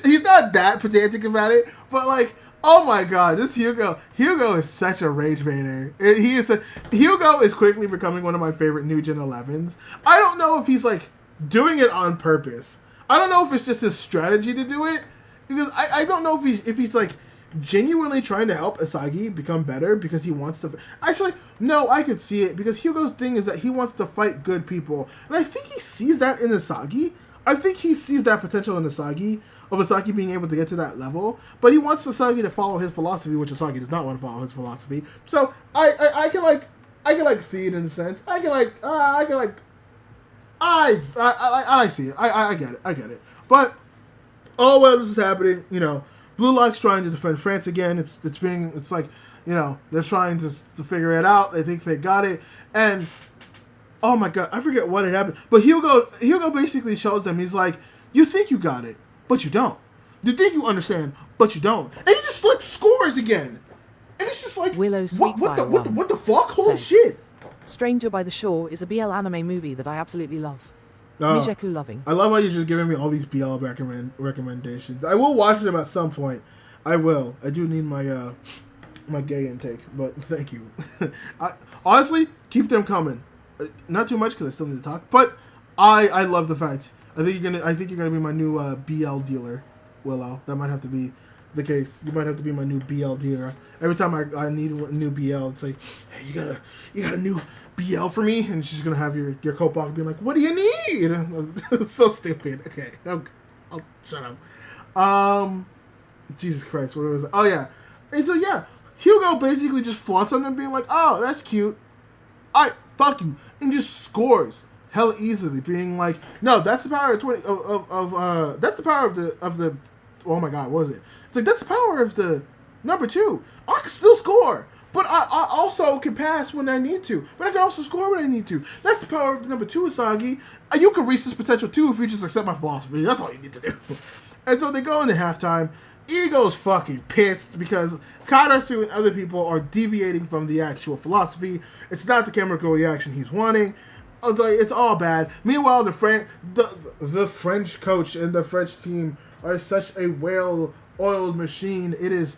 [SPEAKER 1] He's not that pedantic about it, but like, oh my god, this Hugo is such a rage baiter. Hugo is quickly becoming one of my favorite new Gen 11s. I don't know if he's like doing it on purpose. I don't know if it's just his strategy to do it. Because I don't know if he's like genuinely trying to help Asagi become better because he wants to. Actually, no, I could see it because Hugo's thing is that he wants to fight good people. And I think he sees that in Asagi. I think he sees that potential in Asagi, of Asagi being able to get to that level, but he wants Asagi to follow his philosophy, which Asagi does not want to follow his philosophy. So I can see it in a sense. I see it. I get it. But oh well, this is happening. You know, Blue Lock's trying to defend France again. It's like, you know, they're trying to figure it out. They think they got it, and oh my god, I forget what had happened. But Hugo basically shows them. He's like, you think you got it, but you don't. You think you understand, but you don't. And he just like scores again. And it's just like,
[SPEAKER 2] Willow
[SPEAKER 1] what the fuck? Holy shit.
[SPEAKER 2] Stranger by the Shore is a BL anime movie that I absolutely love. Mijeku loving.
[SPEAKER 1] I love how you're just giving me all these BL recommendations. I will watch them at some point. I will. I do need my my gay intake, but thank you. Honestly, keep them coming. Not too much because I still need to talk, but I love the fact. I think you're gonna be my new BL dealer, Willow. That might have to be the case. You might have to be my new BL dealer. Every time I need a new BL, it's like, hey, you got a new BL for me, and she's gonna have your co-op being like, what do you need? It's so stupid. Okay, I'll shut up. Jesus Christ, what was it? Oh yeah, and so yeah, Hugo basically just flaunts on them, being like, oh, that's cute. Fuck you, and just scores hell easily, being like, no, that's the power of 20 that's the power of the oh my god, what was it? It's like, that's the power of the number 2. I can still score, but I also can pass when I need to, but I can also score when I need to. That's the power of the number 2, Usagi. You can reach this potential too if you just accept my philosophy. That's all you need to do. And so they go into halftime. Ego's fucking pissed because Karasu and other people are deviating from the actual philosophy. It's not the chemical reaction he's wanting. It's all bad. Meanwhile, the French coach and the French team are such a well-oiled machine. It is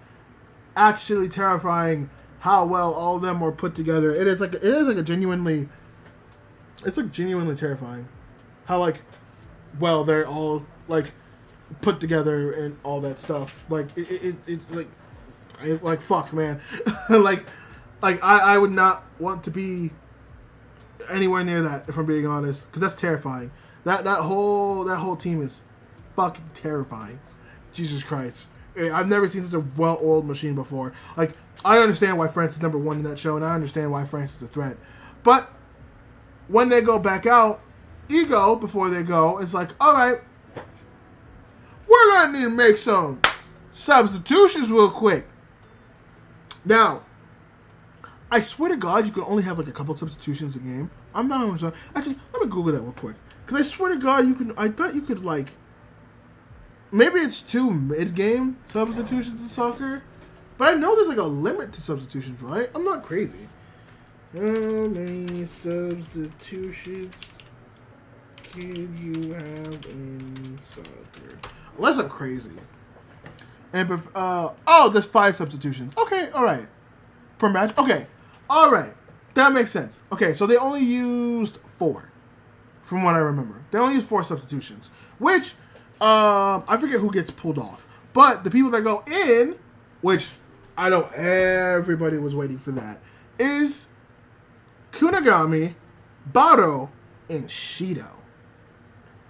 [SPEAKER 1] actually terrifying how well all of them are put together. It's genuinely terrifying how like well they're all like put together and all that stuff. Like fuck, man. like I would not want to be anywhere near that, if I'm being honest, because that's terrifying. That whole team is fucking terrifying. Jesus Christ. I've never seen such a well-oiled machine before. Like, I understand why France is number 1 in that show, and I understand why France is a threat. But when they go back out, Ego, before they go, is like, alright, we're going to need to make some substitutions real quick. Now, I swear to God, you can only have like a couple substitutions a game. I'm not sure. Actually, let me Google that real quick. Because I swear to God, I thought you could like, maybe it's 2 mid-game substitutions in soccer. But I know there's like a limit to substitutions, right? I'm not crazy. How many substitutions can you have in soccer? Unless I'm crazy. And there's 5 substitutions. Okay, all right. Per match. Okay, all right. That makes sense. Okay, so they only used 4, from what I remember. They only used 4 substitutions, which I forget who gets pulled off. But the people that go in, which I know everybody was waiting for that, is Kunigami, Baro, and Shido.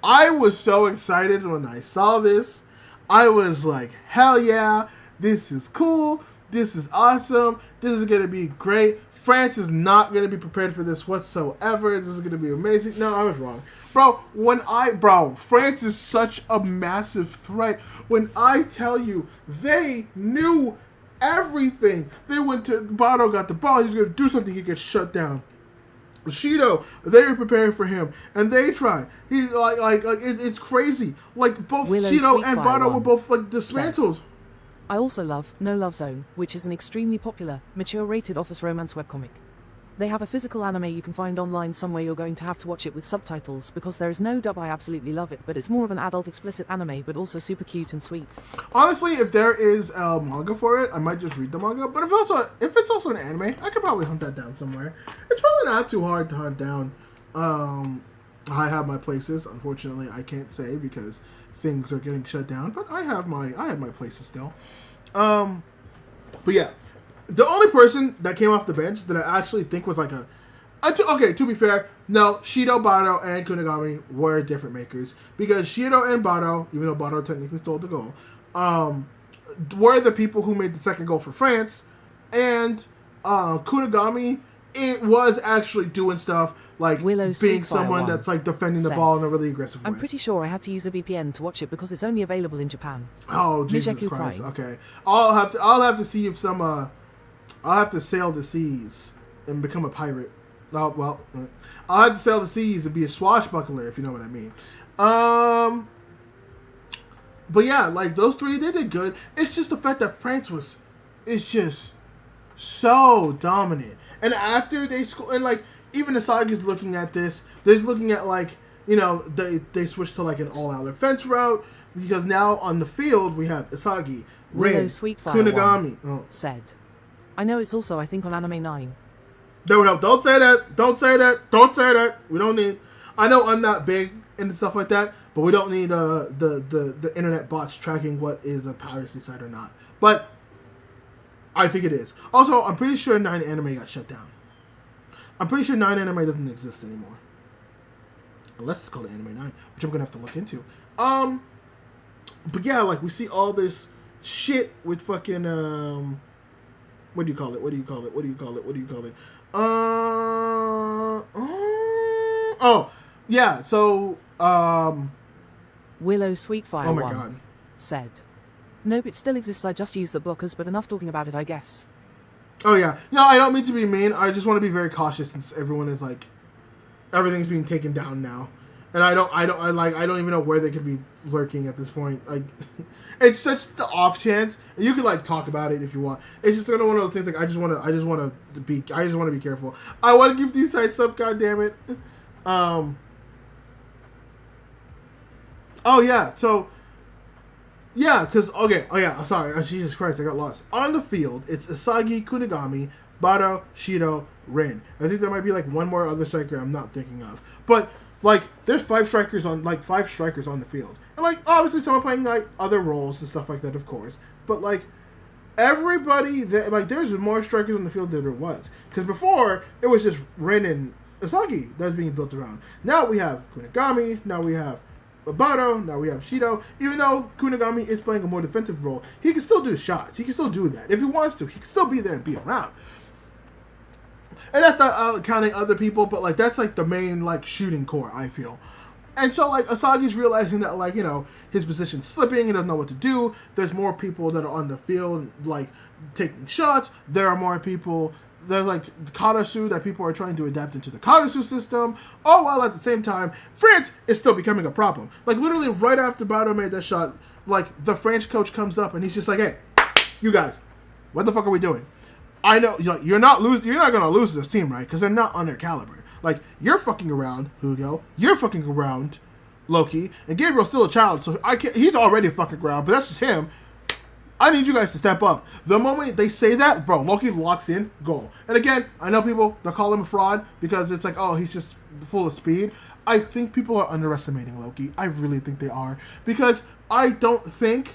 [SPEAKER 1] I was so excited when I saw this. I was like, hell yeah, this is cool. This is awesome. This is going to be great. France is not going to be prepared for this whatsoever. This is going to be amazing. No, I was wrong. Bro, France is such a massive threat. When I tell you, they knew everything. They went to, Bado got the ball. He was going to do something. He gets shut down. Shido, they were preparing for him, and they tried. He it's crazy. Like both Shido and Bado were both like dismantled.
[SPEAKER 2] I also love No Love Zone, which is an extremely popular, mature-rated office romance webcomic. They have a physical anime you can find online somewhere. You're going to have to watch it with subtitles because there is no dub. I absolutely love it, but it's more of an adult explicit anime, but also super cute and sweet.
[SPEAKER 1] Honestly, if there is a manga for it, I might just read the manga, but if it's also an anime, I could probably hunt that down somewhere. It's probably not too hard to hunt down. I have my places. Unfortunately, I can't say because things are getting shut down, but I have my places still. But yeah. The only person that came off the bench that I actually think was like okay, to be fair, no, Shido, Bado, and Kunigami were different makers. Because Shido and Bado, even though Bado technically stole the goal, were the people who made the second goal for France. And Kunigami, it was actually doing stuff like being someone that's like defending the ball in a really aggressive way.
[SPEAKER 2] I'm pretty sure I had to use a VPN to watch it because it's only available in Japan.
[SPEAKER 1] Oh, Jesus Christ. Okay. I'll have to see if I'll have to sail the seas and become a pirate. Oh, well, I'll have to sail the seas and be a swashbuckler, if you know what I mean. But yeah, like those 3, they did good. It's just the fact that France is just so dominant. And after they score, and like even Asagi's looking at this, they're looking at like, you know, they switched to like an all-out defense route because now on the field we have Asagi, Red, Kunigami
[SPEAKER 2] said. I know it's also, I think, on Anime 9.
[SPEAKER 1] Don't say that. Don't say that. Don't say that. We don't need... I know I'm not big into stuff like that, but we don't need the internet bots tracking what is a piracy site or not. But I think it is. Also, I'm pretty sure 9 Anime got shut down. I'm pretty sure 9 Anime doesn't exist anymore. Unless it's called Anime 9, which I'm going to have to look into. But yeah, like, we see all this shit with fucking... What do you call it? yeah, so,
[SPEAKER 2] Willow Sweetfire
[SPEAKER 1] oh my
[SPEAKER 2] 1
[SPEAKER 1] god.
[SPEAKER 2] said, "Nope, it still exists. I just use the blockers, but enough talking about it, I guess."
[SPEAKER 1] Oh yeah. No, I don't mean to be mean. I just want to be very cautious since everyone is like, everything's being taken down now. And I don't even know where they could be lurking at this point. Like, it's such the off chance. And you could like talk about it if you want. It's just one of those things. Like, I just want to be careful. I want to keep these sites up. God damn it. Oh yeah. So yeah, because okay. Oh yeah. Sorry. Jesus Christ, I got lost. On the field, it's Asagi, Kunigami, Bado, Shido, Rin. I think there might be like one more other striker I'm not thinking of, but. Like, there's five strikers on the field. And, like, obviously some are playing, like, other roles and stuff like that, of course. But, like, everybody, there's more strikers on the field than there was. Because before, it was just Rin and Asagi that was being built around. Now we have Kunigami, now we have Bado, now we have Shido. Even though Kunigami is playing a more defensive role, he can still do shots. He can still do that. If he wants to, he can still be there and be around. And that's not counting other people, but, like, that's, like, the main, like, shooting core, I feel. And so, like, Asagi's realizing that, like, you know, his position's slipping, he doesn't know what to do. There's more people that are on the field, like, taking shots. There are more people, there's, like, Karasu that people are trying to adapt into the Karasu system. All while at the same time, France is still becoming a problem. Like, literally right after Bado made that shot, like, the French coach comes up and he's just like, hey, you guys, what the fuck are we doing? I know you're not gonna lose this team, right? Because they're not on their caliber. Like, you're fucking around, Hugo. You're fucking around, Loki. And Gabriel's still a child, so he's already fucking around. But that's just him. I need you guys to step up. The moment they say that, bro, Loki locks in, goal. And again, I know people they'll call him a fraud because it's like, oh, he's just full of speed. I think people are underestimating Loki. I really think they are because I don't think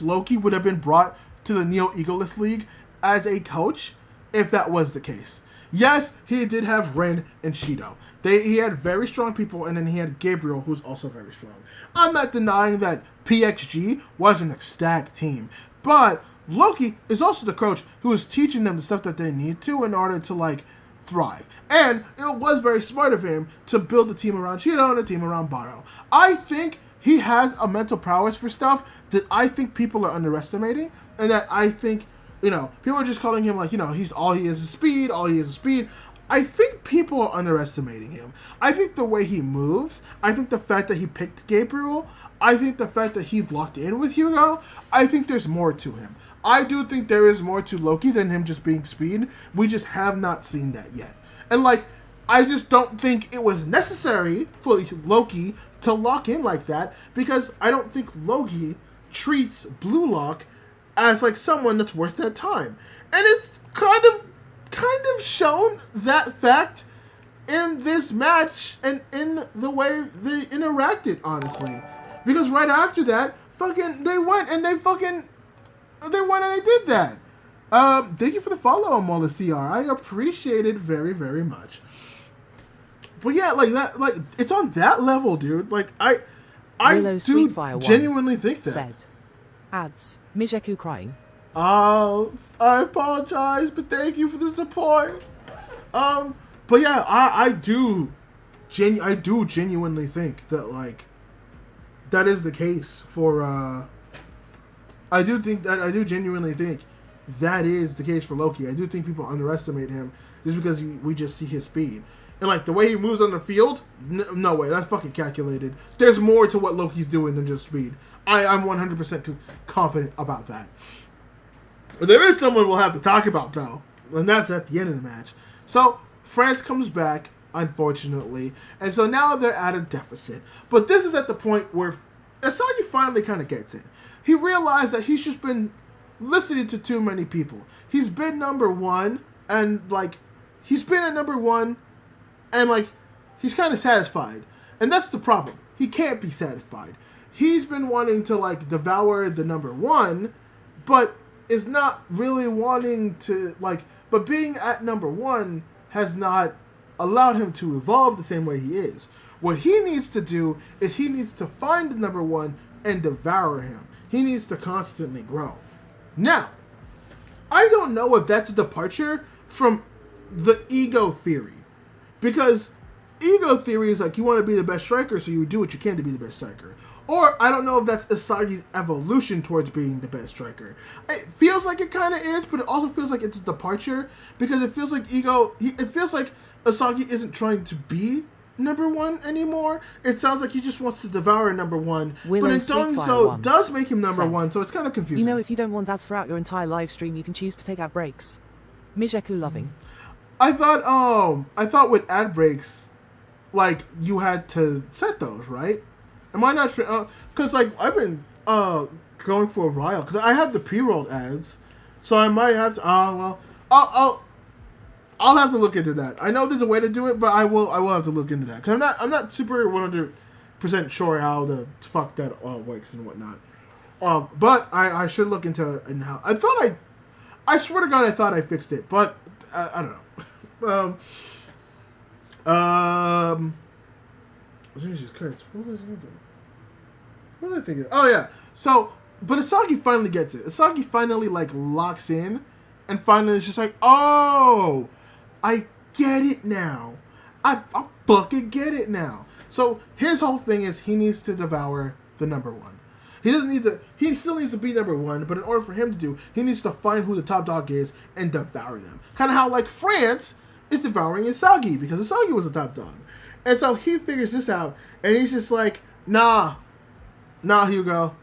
[SPEAKER 1] Loki would have been brought to the Neo Egoless League as a coach if that was the case. Yes, he did have Ren and Shido. He had very strong people, and then he had Gabriel, who's also very strong. I'm not denying that PXG wasn't a stacked team, but Loki is also the coach who is teaching them the stuff that they need to in order to, like, thrive. And it was very smart of him to build a team around Shido and a team around Bado. I think he has a mental prowess for stuff that I think people are underestimating, and that I think, you know, people are just calling him, like, you know, all he is speed. I think people are underestimating him. I think the way he moves, I think the fact that he picked Gabriel, I think the fact that he locked in with Hugo, I think there's more to him. I do think there is more to Loki than him just being speed. We just have not seen that yet. And, like, I just don't think it was necessary for Loki to lock in like that, because I don't think Loki treats Blue Lock as, like, someone that's worth that time. And it's kind of shown that fact in this match and in the way they interacted, honestly. Because right after that, they went and they did that. Thank you for the follow, Mollis DR. I appreciate it very, very much. But yeah, like that, like it's on that level, dude. Like I do genuinely think that.
[SPEAKER 2] Said, ads, Mijeku crying.
[SPEAKER 1] Oh, I apologize, but thank you for the support. But yeah, I do genuinely think that, like, that is the case for, I do genuinely think that is the case for Loki. I do think people underestimate him just because we just see his speed. And, like, the way he moves on the field, no way, that's fucking calculated. There's more to what Loki's doing than just speed. I'm 100% confident about that. But there is someone we'll have to talk about, though, and that's at the end of the match. So, France comes back, unfortunately, and so now they're at a deficit. But this is at the point where Asagi finally kind of gets it. He realized that he's just been listening to too many people. He's been number one, and, like, he's been at number one, and, like, he's kind of satisfied. And that's the problem. He can't be satisfied. He's been wanting to, like, devour the number one, but is not really wanting to, like, but being at number one has not allowed him to evolve the same way he is. What he needs to do is he needs to find the number one and devour him. He needs to constantly grow. Now, I don't know if that's a departure from the ego theory, because Ego theory is like you want to be the best striker, so you do what you can to be the best striker. Or I don't know if that's Asagi's evolution towards being the best striker. It feels like it kind of is, but it also feels like it's a departure because it feels like it feels like Asagi isn't trying to be number one anymore. It sounds like he just wants to devour number one, but in doing so does make him number one, so it's kind of confusing.
[SPEAKER 2] You know, if you don't want ads throughout your entire live stream, you can choose to take ad breaks. Mijeku loving.
[SPEAKER 1] I thought with ad breaks, like you had to set those, right? Am I not sure? Because like I've been going for a while because I have the pre-rolled ads, so I might have to. Well, I'll have to look into that. I know there's a way to do it, but I will have to look into that because I'm not super 100% sure how the fuck that works and whatnot. But I should look into it and how I swear to God I thought I fixed it, but I don't know. Jesus Christ, what was I doing? What was I thinking? Oh yeah, so but Asagi finally gets it. Asagi finally like locks in, and finally it's just like, oh, I get it now. I fucking get it now. So his whole thing is he needs to devour the number one. He doesn't need to. He still needs to be number one, but in order for him to do, he needs to find who the top dog is and devour them. Kind of how like France is devouring Asagi because Asagi was the top dog, and so he figures this out, and he's just like, nah, Hugo,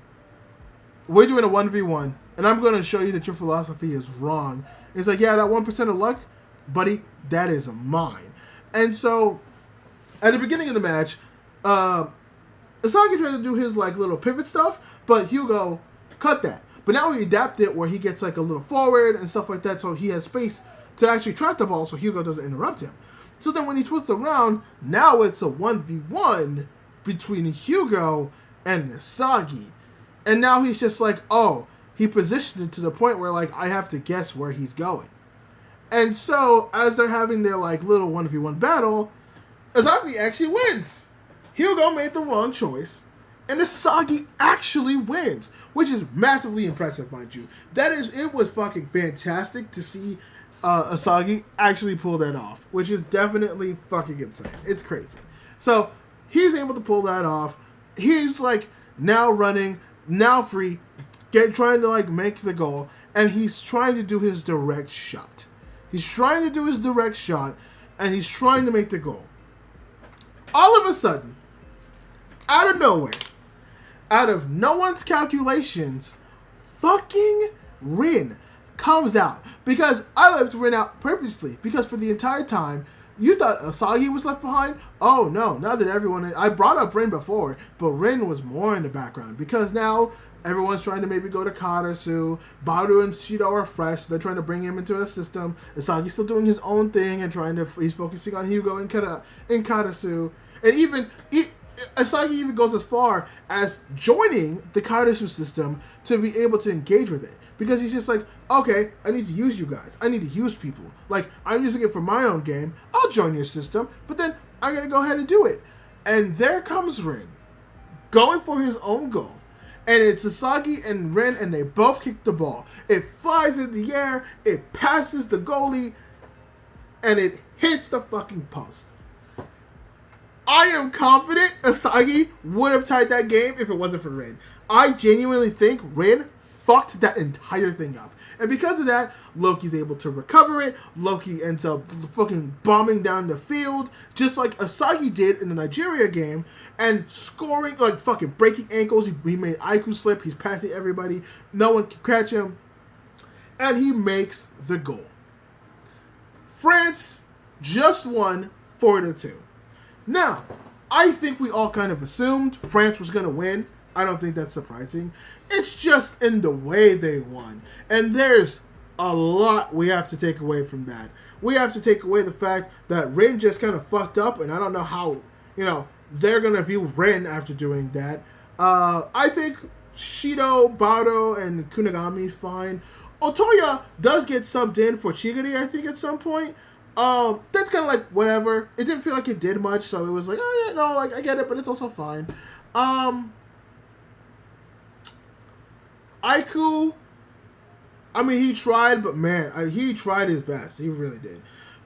[SPEAKER 1] we're doing a 1v1, and I'm going to show you that your philosophy is wrong. It's like, yeah, that 1% of luck, buddy, that is mine. And so, at the beginning of the match, Asagi tried to do his like little pivot stuff, but Hugo cut that. But now he adapted it where he gets like a little forward and stuff like that, so he has space to actually track the ball so Hugo doesn't interrupt him. So then when he twists around, now it's a 1v1 between Hugo and Asagi. And now he's just like, oh, he positioned it to the point where like I have to guess where he's going. And so as they're having their like little 1v1 battle, Asagi actually wins. Hugo made the wrong choice, and Asagi actually wins, which is massively impressive, mind you. It was fucking fantastic to see Asagi actually pull that off, which is definitely fucking insane. It's crazy. So he's able to pull that off. He's like now running, now free, trying to like make the goal, and he's trying to do his direct shot. He's trying to do his direct shot, and he's trying to make the goal. All of a sudden, out of nowhere, out of no one's calculations, fucking Rin comes out. Because I left Rin out purposely. Because for the entire time, you thought Asagi was left behind? Oh no, now that everyone... I brought up Rin before, but Rin was more in the background. Because now everyone's trying to maybe go to Karasu. Baru and Shido are fresh. So they're trying to bring him into the system. Asagi's still doing his own thing and he's focusing on Hugo and Karasu. And even... Asagi even goes as far as joining the Karasu system to be able to engage with it. Because he's just like, okay, I need to use you guys. I need to use people. Like, I'm using it for my own game. I'll join your system, but then I'm going to go ahead and do it. And there comes Rin, going for his own goal. And it's Asagi and Rin, and they both kick the ball. It flies in the air, it passes the goalie, and it hits the fucking post. I am confident Asagi would have tied that game if it wasn't for Rin. I genuinely think Rin fucked that entire thing up. And because of that, Loki's able to recover it. Loki ends up fucking bombing down the field, just like Asagi did in the Nigeria game, and scoring, like fucking breaking ankles. He made Aiku slip. He's passing everybody. No one can catch him. And he makes the goal. France just won 4-2. Now, I think we all kind of assumed France was going to win. I don't think that's surprising. It's just in the way they won. And there's a lot we have to take away from that. We have to take away the fact that Rin just kind of fucked up, and I don't know how, they're going to view Rin after doing that. I think Shido, Bado, and Kunigami fine. Otoya does get subbed in for Chigiri, I think, at some point. That's kind of like whatever. It didn't feel like it did much, so it was like, oh yeah, no, like I get it, but it's also fine. Aiku, I mean, he tried, but man, he tried his best. He really did.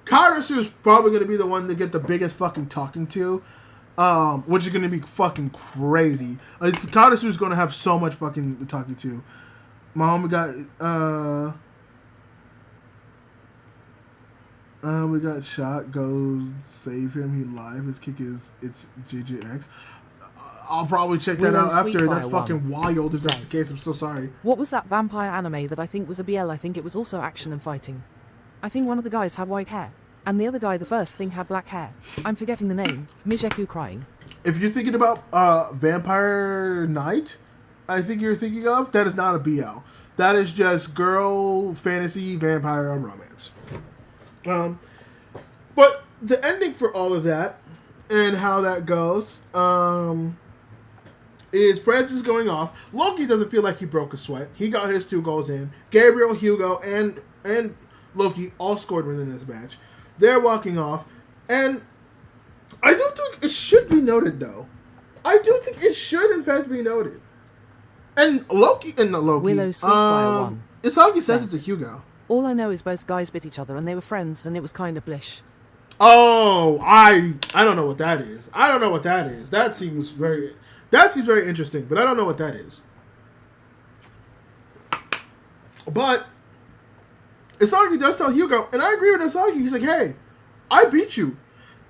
[SPEAKER 1] Karasu is probably going to be the one to get the biggest fucking talking to, which is going to be fucking crazy. Karasu is going to have so much fucking talking to. My homie got, we got shot. Go save him. He live. His kick is it's JJX. I'll probably check that out after. That's fucking wild if that's the case. I'm so sorry.
[SPEAKER 2] What was that vampire anime that I think was a BL? I think it was also action and fighting. I think one of the guys had white hair, and the other guy, the first thing, had black hair. I'm forgetting the name. Mijeku crying.
[SPEAKER 1] If you're thinking about Vampire Knight, I think you're thinking of, that is not a BL. That is just girl fantasy vampire romance. But the ending for all of that and how that goes is Francis going off. Loki doesn't feel like he broke a sweat. He got his 2 goals in. Gabriel, Hugo, and Loki all scored within this match. They're walking off, and I do think it should be noted, though. I do think it should, in fact, be noted. And Loki,
[SPEAKER 2] Willow Sweetfire 1.
[SPEAKER 1] Isagi says it to Hugo.
[SPEAKER 2] All I know is both guys bit each other, and they were friends, and it was kind of blish.
[SPEAKER 1] Oh, I don't know what that is. I don't know what that is. That seems very interesting, but I don't know what that is. But Isagi does tell Hugo, and I agree with Isagi. He's like, hey, I beat you.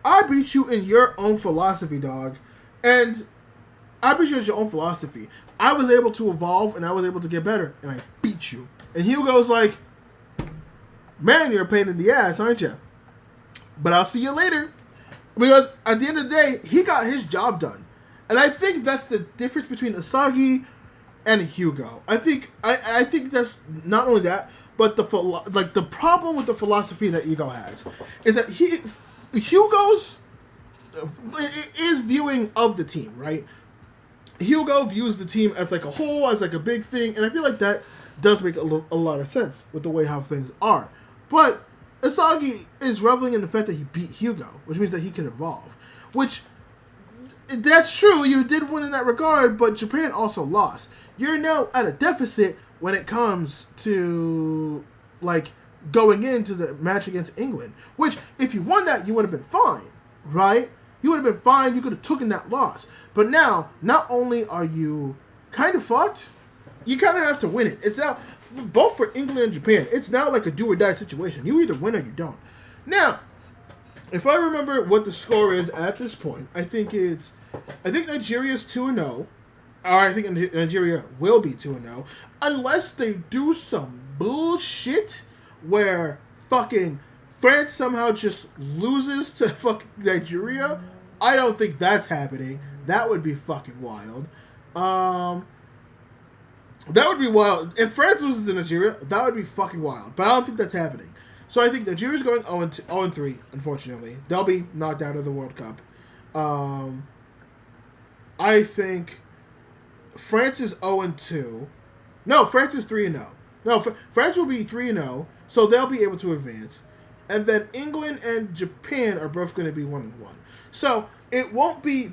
[SPEAKER 1] I beat you in your own philosophy, dog. And I beat you in your own philosophy. I was able to evolve, and I was able to get better, and I beat you. And Hugo's like, man, you're a pain in the ass, aren't you? But I'll see you later. Because at the end of the day, he got his job done. And I think that's the difference between Isagi and Hugo. I think that's not only that, but the problem with the philosophy that Ego has is that Hugo's is viewing of the team, right? Hugo views the team as like a whole, as like a big thing, and I feel like that does make a lot of sense with the way how things are. But Isagi is reveling in the fact that he beat Hugo, which means that he can evolve. Which, that's true, you did win in that regard, but Japan also lost. You're now at a deficit when it comes to, like, going into the match against England. Which, if you won that, you would have been fine, right? You would have been fine, you could have taken that loss. But now, not only are you kind of fucked, you kind of have to win it. It's now, both for England and Japan, it's now like a do or die situation. You either win or you don't. Now, if I remember what the score is at this point, I think Nigeria's 2-0, or I think Nigeria will be 2-0, unless they do some bullshit where fucking France somehow just loses to fucking Nigeria. I don't think that's happening. That would be fucking wild. That would be wild. If France loses to Nigeria, that would be fucking wild. But I don't think that's happening. So I think Nigeria's going 0-3, unfortunately. They'll be knocked out of the World Cup. I think France is 0-2. No, France is 3-0. No, France will be 3-0, so they'll be able to advance. And then England and Japan are both going to be 1-1. So there won't be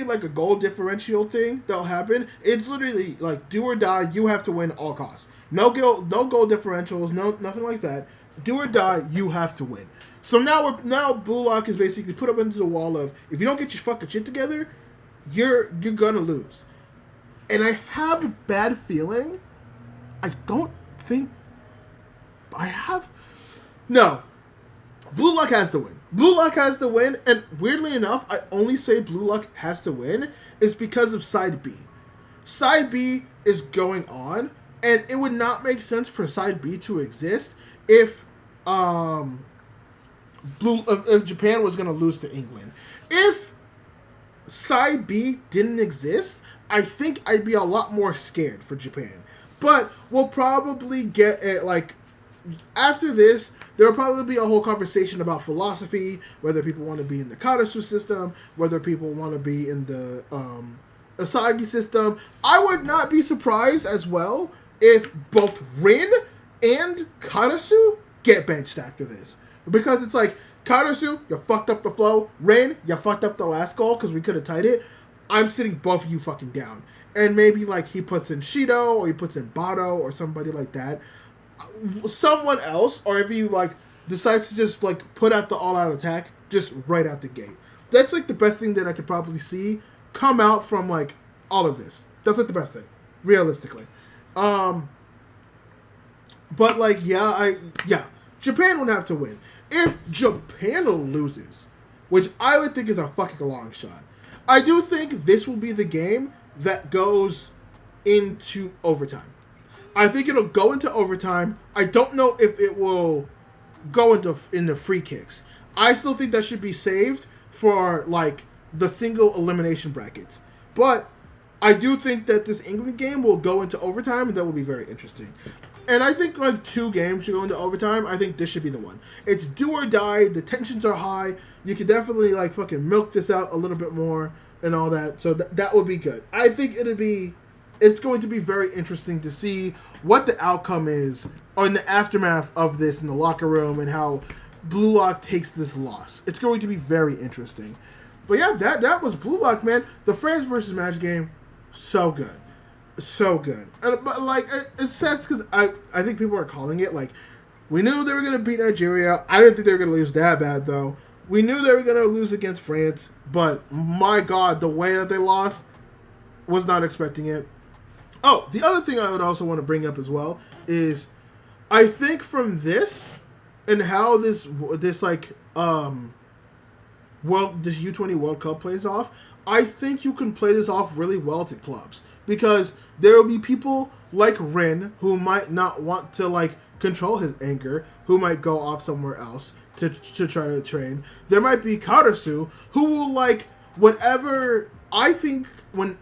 [SPEAKER 1] like a goal differential thing that'll happen. It's literally like do or die. You have to win all costs. No goal differentials. Nothing like that. Do or die. You have to win. So now Blue Lock is basically put up into the wall of if you don't get your fucking shit together, you're gonna lose. And I have a bad feeling. No. Blue Lock has to win. Blue Lock has to win, and weirdly enough, I only say Blue Lock has to win is because of Side B. Side B is going on, and it would not make sense for Side B to exist if Japan was going to lose to England. If Side B didn't exist, I think I'd be a lot more scared for Japan. But we'll probably get it, like, after this, there will probably be a whole conversation about philosophy, whether people want to be in the Karasu system, whether people want to be in the Isagi system. I would not be surprised as well if both Rin and Karasu get benched after this. Because it's like, Karasu, you fucked up the flow. Rin, you fucked up the last goal because we could have tied it. I'm sitting both of you fucking down. And maybe like he puts in Shido or he puts in Bato or somebody like that. Someone else, or if you like decides to just like put out the all-out attack just right out the gate. That's like the best thing that I could probably see come out from like all of this. That's like the best thing, realistically. But like Japan would have to win. If Japan loses, which I would think is a fucking long shot, I do think this will be the game that goes into overtime. I think it'll go into overtime. I don't know if it will go into free kicks. I still think that should be saved for like the single elimination brackets. But I do think that this England game will go into overtime, and that will be very interesting. And I think like 2 games should go into overtime. I think this should be the one. It's do or die. The tensions are high. You can definitely like fucking milk this out a little bit more and all that. So that would be good. I think it's going to be very interesting to see what the outcome is in the aftermath of this in the locker room and how Blue Lock takes this loss. It's going to be very interesting. But yeah, that was Blue Lock, man. The France versus match game, so good. So good. But like, it's sad because I think people are calling it like, we knew they were going to beat Nigeria. I didn't think they were going to lose that bad, though. We knew they were going to lose against France, but my God, the way that they lost, was not expecting it. Oh, the other thing I would also want to bring up as well is, I think from this and how this like this U20 World Cup plays off, I think you can play this off really well to clubs, because there will be people like Rin who might not want to like control his anger, who might go off somewhere else to try to train. There might be Karasu who will like whatever. I think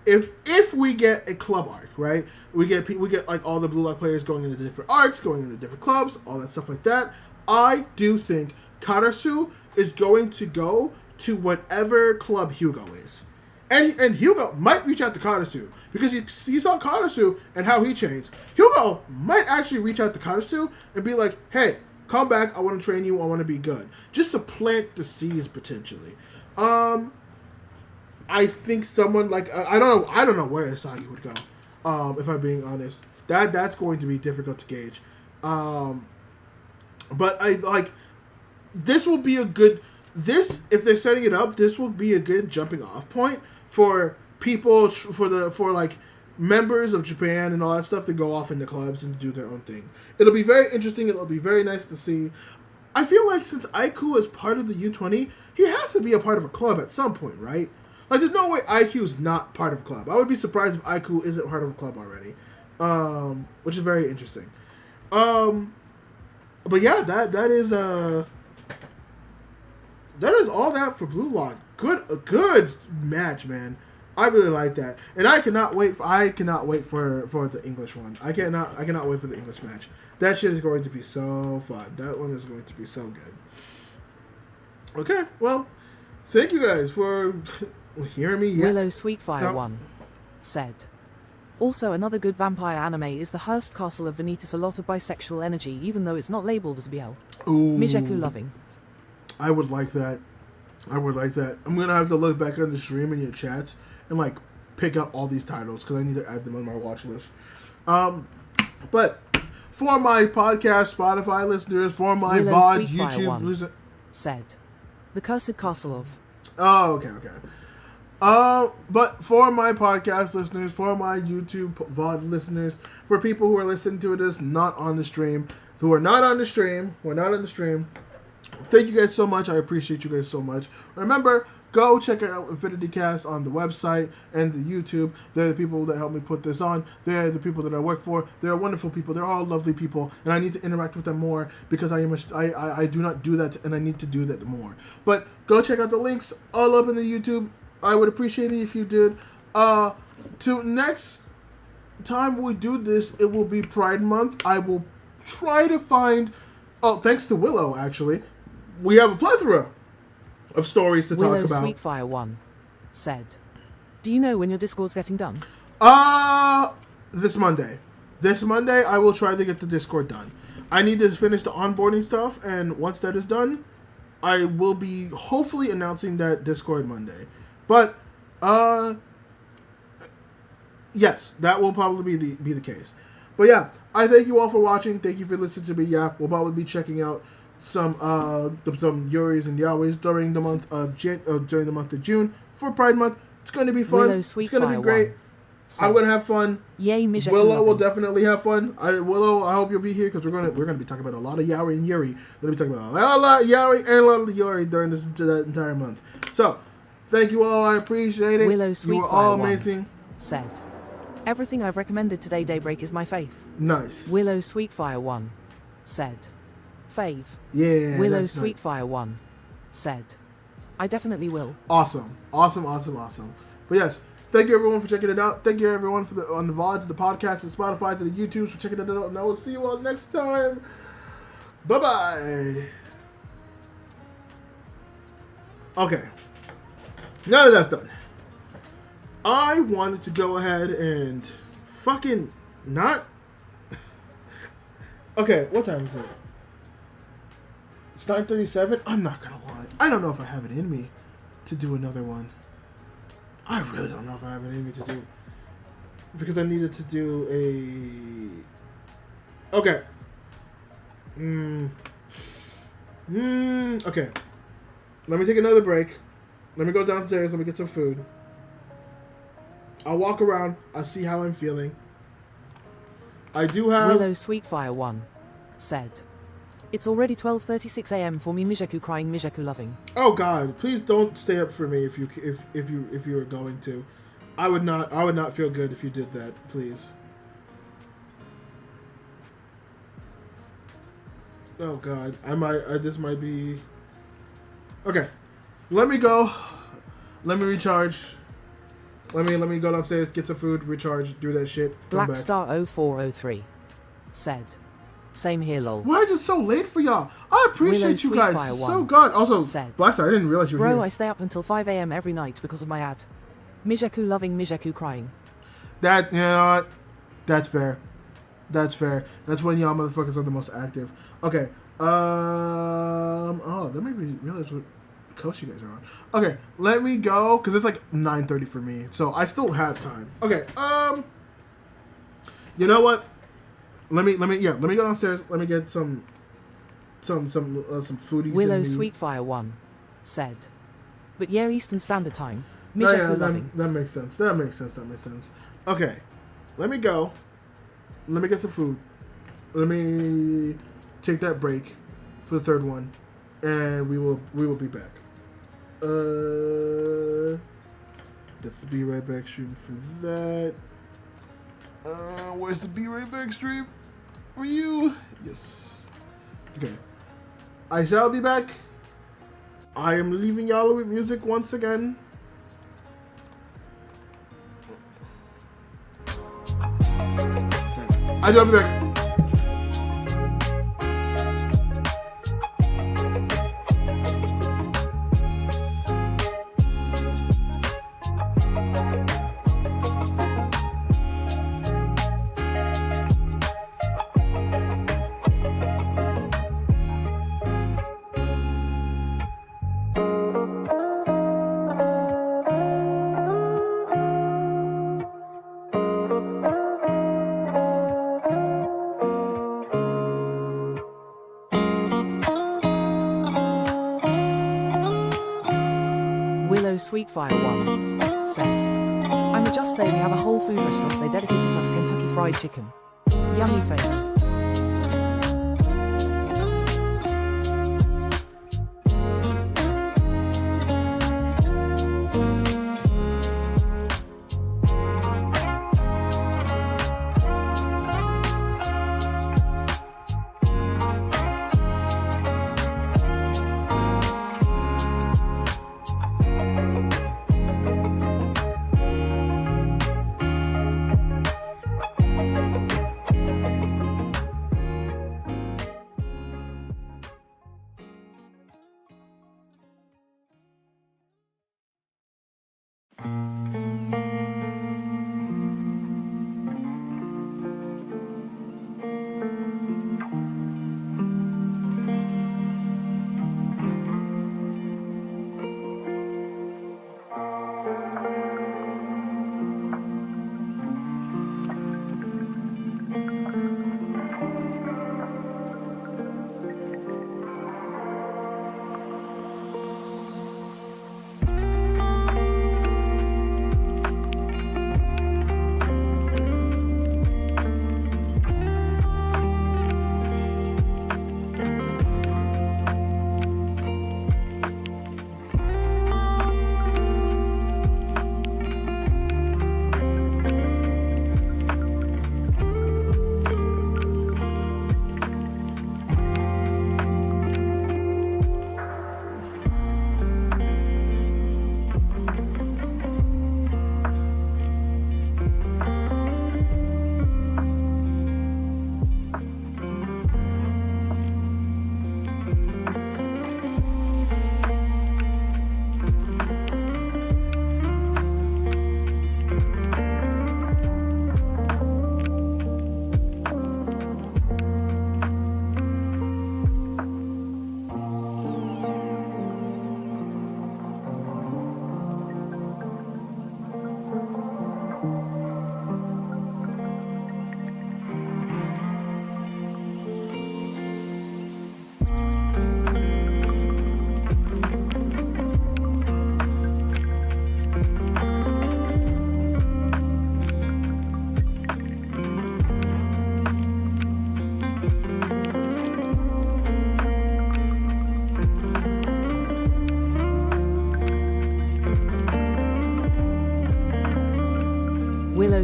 [SPEAKER 1] if we get a club arc, right? We get like all the Blue Lock players going into different arcs, going into different clubs, all that stuff like that. I do think Karasu is going to go to whatever club Hugo is. And Hugo might reach out to Karasu because he saw Karasu and how he trains. Hugo might actually reach out to Karasu and be like, hey, come back, I want to train you, I want to be good. Just to plant the seeds potentially. I think someone like I don't know where Asagi would go. If I'm being honest, that's going to be difficult to gauge. But I like this will be a good if they're setting it up, this will be a good jumping off point for people for like members of Japan and all that stuff to go off into clubs and do their own thing. It'll be very interesting. It'll be very nice to see. I feel like since Aiku is part of the U20, he has to be a part of a club at some point, right? Like, there's no way IQ is not part of a club. I would be surprised if IQ isn't part of a club already, which is very interesting. But yeah, that is all that for Blue Lock. A good match, man. I really like that, and I cannot wait for the English one. I cannot wait for the English match. That shit is going to be so fun. That one is going to be so good. Okay, well, thank you guys for hearing me.
[SPEAKER 2] Willow Sweetfire1 said, also another good vampire anime is the Hearst Castle of Vanitas, a lot of bisexual energy, even though it's not labeled as BL.
[SPEAKER 1] Ooh,
[SPEAKER 2] Mijeku loving.
[SPEAKER 1] I would like that. I'm gonna have to look back on the stream and your chats and like pick up all these titles because I need to add them on my watch list. But for my podcast Spotify listeners, for my
[SPEAKER 2] Willow
[SPEAKER 1] VOD
[SPEAKER 2] Sweetfire
[SPEAKER 1] YouTube
[SPEAKER 2] one said, the Cursed Castle of.
[SPEAKER 1] Oh, okay. But for my podcast listeners, for my YouTube VOD listeners, for people who are listening to this not on the stream, thank you guys so much. I appreciate you guys so much. Remember, go check out Infinity Cast on the website and the YouTube. They're the people that help me put this on. They're the people that I work for. They're wonderful people. They're all lovely people, and I need to interact with them more because I do not do that, and I need to do that more. But go check out the links all up in the YouTube. I would appreciate it if you did. To next time we do this, it will be Pride Month. I will try to find. Oh, thanks to Willow, actually, we have a plethora of stories to talk about.
[SPEAKER 2] Willow Sweetfire1 said, do you know when your Discord's getting done?
[SPEAKER 1] This Monday. This Monday, I will try to get the Discord done. I need to finish the onboarding stuff, and once that is done, I will be hopefully announcing that Discord Monday. But, yes, that will probably be the case. But yeah, I thank you all for watching. Thank you for listening to me. Yeah, we'll probably be checking out some Yuris and Yaois during the month of June for Pride Month. It's going to be fun. It's going to be great. I'm going to have fun.
[SPEAKER 2] Yay,
[SPEAKER 1] Willow will definitely have fun. Willow, I hope you'll be here because we're going to be talking about a lot of Yaoi and Yuri. We're going to be talking about a lot of Yaoi and a lot of Yuri during that entire month. So, thank you all. I appreciate it.
[SPEAKER 2] Willow
[SPEAKER 1] you were all amazing.
[SPEAKER 2] Said, everything I've recommended today, Daybreak, is my faith.
[SPEAKER 1] Nice.
[SPEAKER 2] Willow Sweetfire 1 said, fave.
[SPEAKER 1] Yeah.
[SPEAKER 2] Willow Sweetfire 1 said, I definitely will.
[SPEAKER 1] Awesome. But yes, thank you everyone for checking it out. Thank you everyone on the VODs, the podcast, and Spotify, to the YouTubes for checking it out. And I will see you all next time. Bye-bye. Okay. Now that that's done, I wanted to go ahead and fucking not... Okay, what time is it? It's 9:37. I'm not gonna lie. I don't know if I have it in me to do another one. I really don't know if I have it in me to do, because I needed to do a. Okay. Okay. Let me take another break. Let me go downstairs. Let me get some food. I'll walk around. I'll see how I'm feeling. I do have...
[SPEAKER 2] Willow Sweetfire 1 said, it's already 12:36 a.m. for me. Mijaku crying, Mijaku loving.
[SPEAKER 1] Oh God! Please don't stay up for me if you are going to. I would not feel good if you did that. Please. Oh God! This might be. Okay. Let me go. Let me recharge. Let me go downstairs, get some food, recharge, do that shit.
[SPEAKER 2] Blackstar 0403 said, same here, lol.
[SPEAKER 1] Why is it so late for y'all? I appreciate you guys. So good. Also,
[SPEAKER 2] said,
[SPEAKER 1] Blackstar, I didn't realize you were here.
[SPEAKER 2] Bro, I stay up until 5 a.m. every night because of my ad. Mijaku loving, Mijaku crying.
[SPEAKER 1] That, you know what? That's fair. That's fair. That's when y'all motherfuckers are the most active. Okay. Oh, that made me realize what coast you guys are on. Okay, let me go, because it's like 9:30 for me, so I still have time. Okay, you know what? Let me go downstairs. Let me get some foodies.
[SPEAKER 2] Willow Sweetfire 1 said, but yeah, Eastern Standard Time.
[SPEAKER 1] Oh, yeah, that makes sense. That makes sense. Okay, let me go. Let me get some food. Let me take that break for the third one, and we will be back. That's the Be Right Back stream for that. Where's the Be Right Back stream? For you? Yes. Okay. I shall be back. I am leaving y'all with music once again. Okay. I shall be back.
[SPEAKER 2] Sweetfire 1 said, I'ma just say we have a whole food restaurant they dedicated to us, Kentucky Fried Chicken. Yummy face.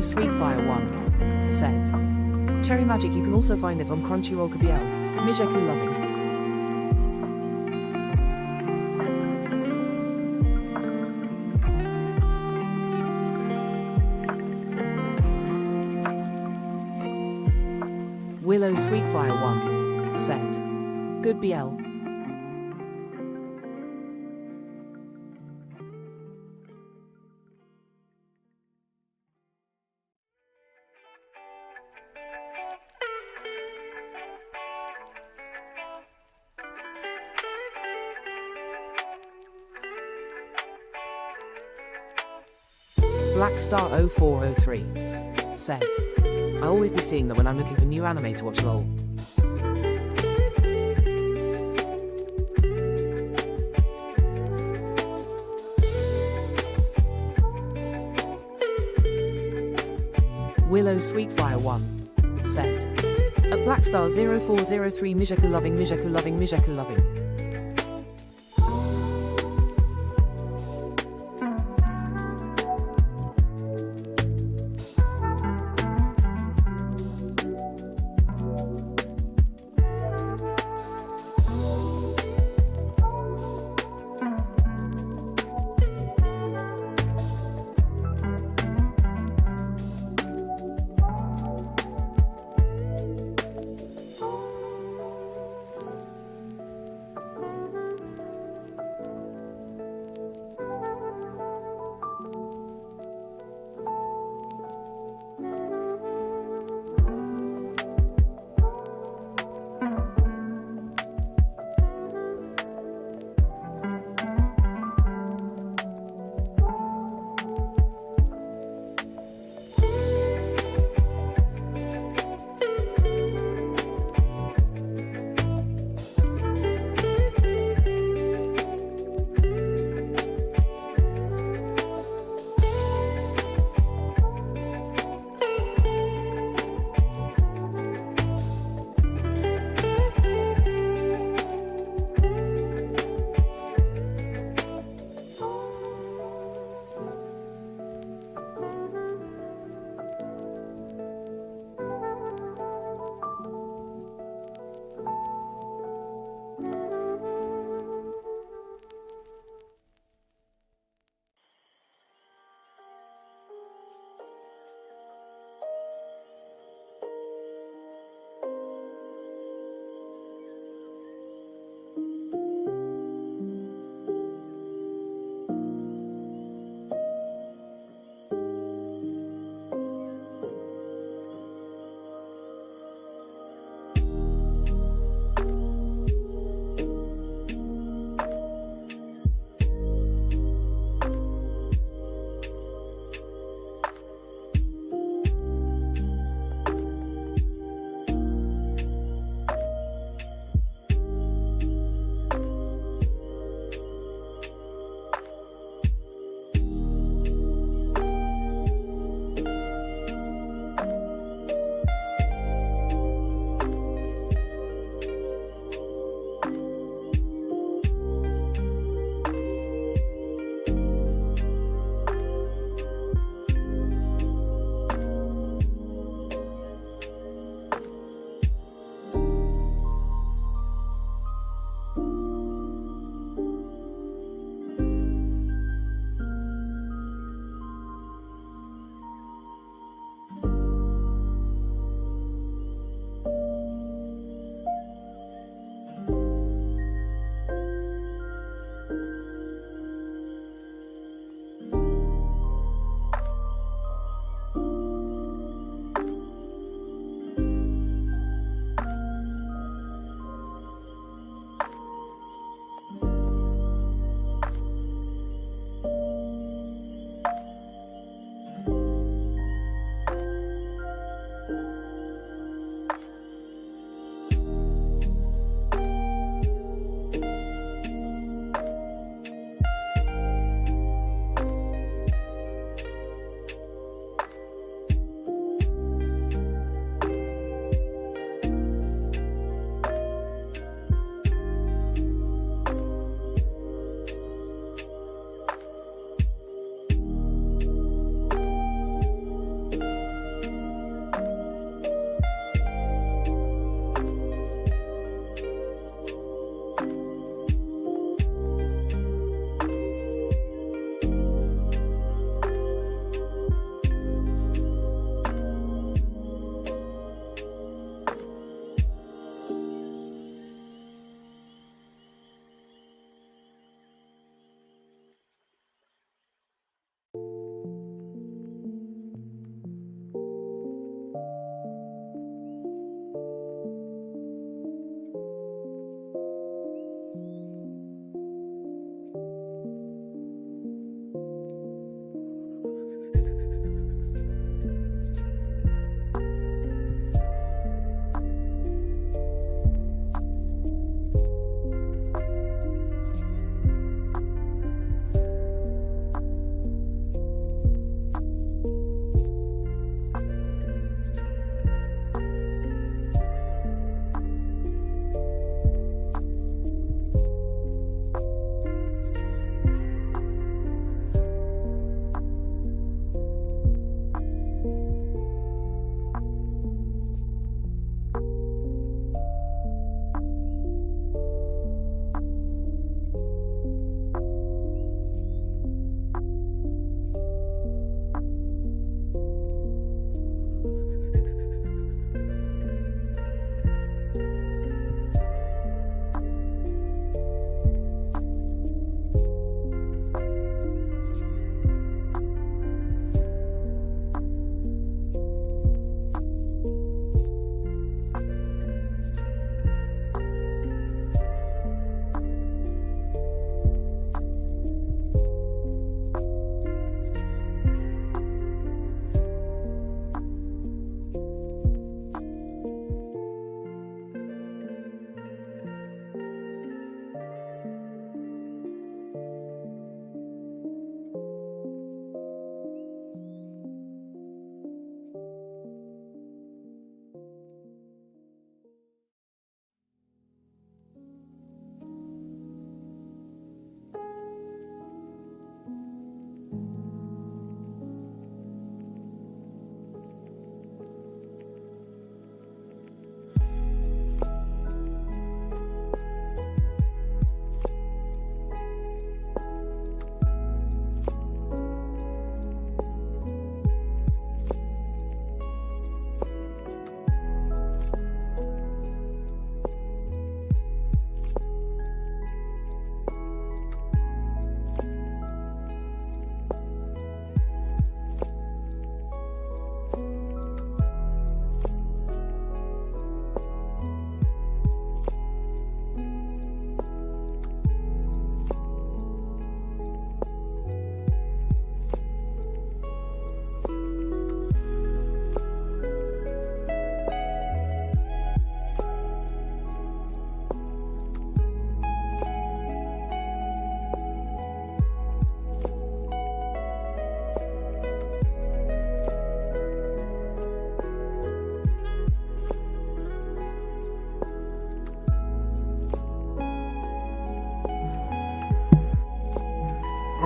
[SPEAKER 2] Sweetfire1 said. Cherry Magic, you can also find it on Crunchyroll KBL. Mijeku Loving. Willow Sweetfire1 said. Good BL. Blackstar0403 said. I always be seeing them when I'm looking for new anime to watch lol. Willow Sweetfire1 said. At Blackstar0403 Mijeku Loving, Mijeku Loving, Mijeku Loving.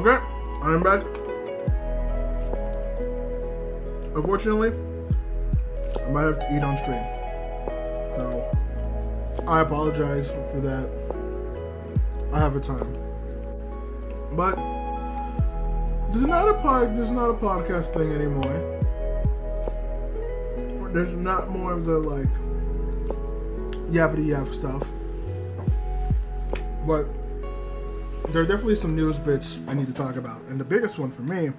[SPEAKER 1] Okay, I'm back. Unfortunately, I might have to eat on stream. So, I apologize for that. I have a time. But, this is not a podcast thing anymore. There's not more of the, like, yappity yap stuff. But, there are definitely some news bits I need to talk about. And the biggest one for me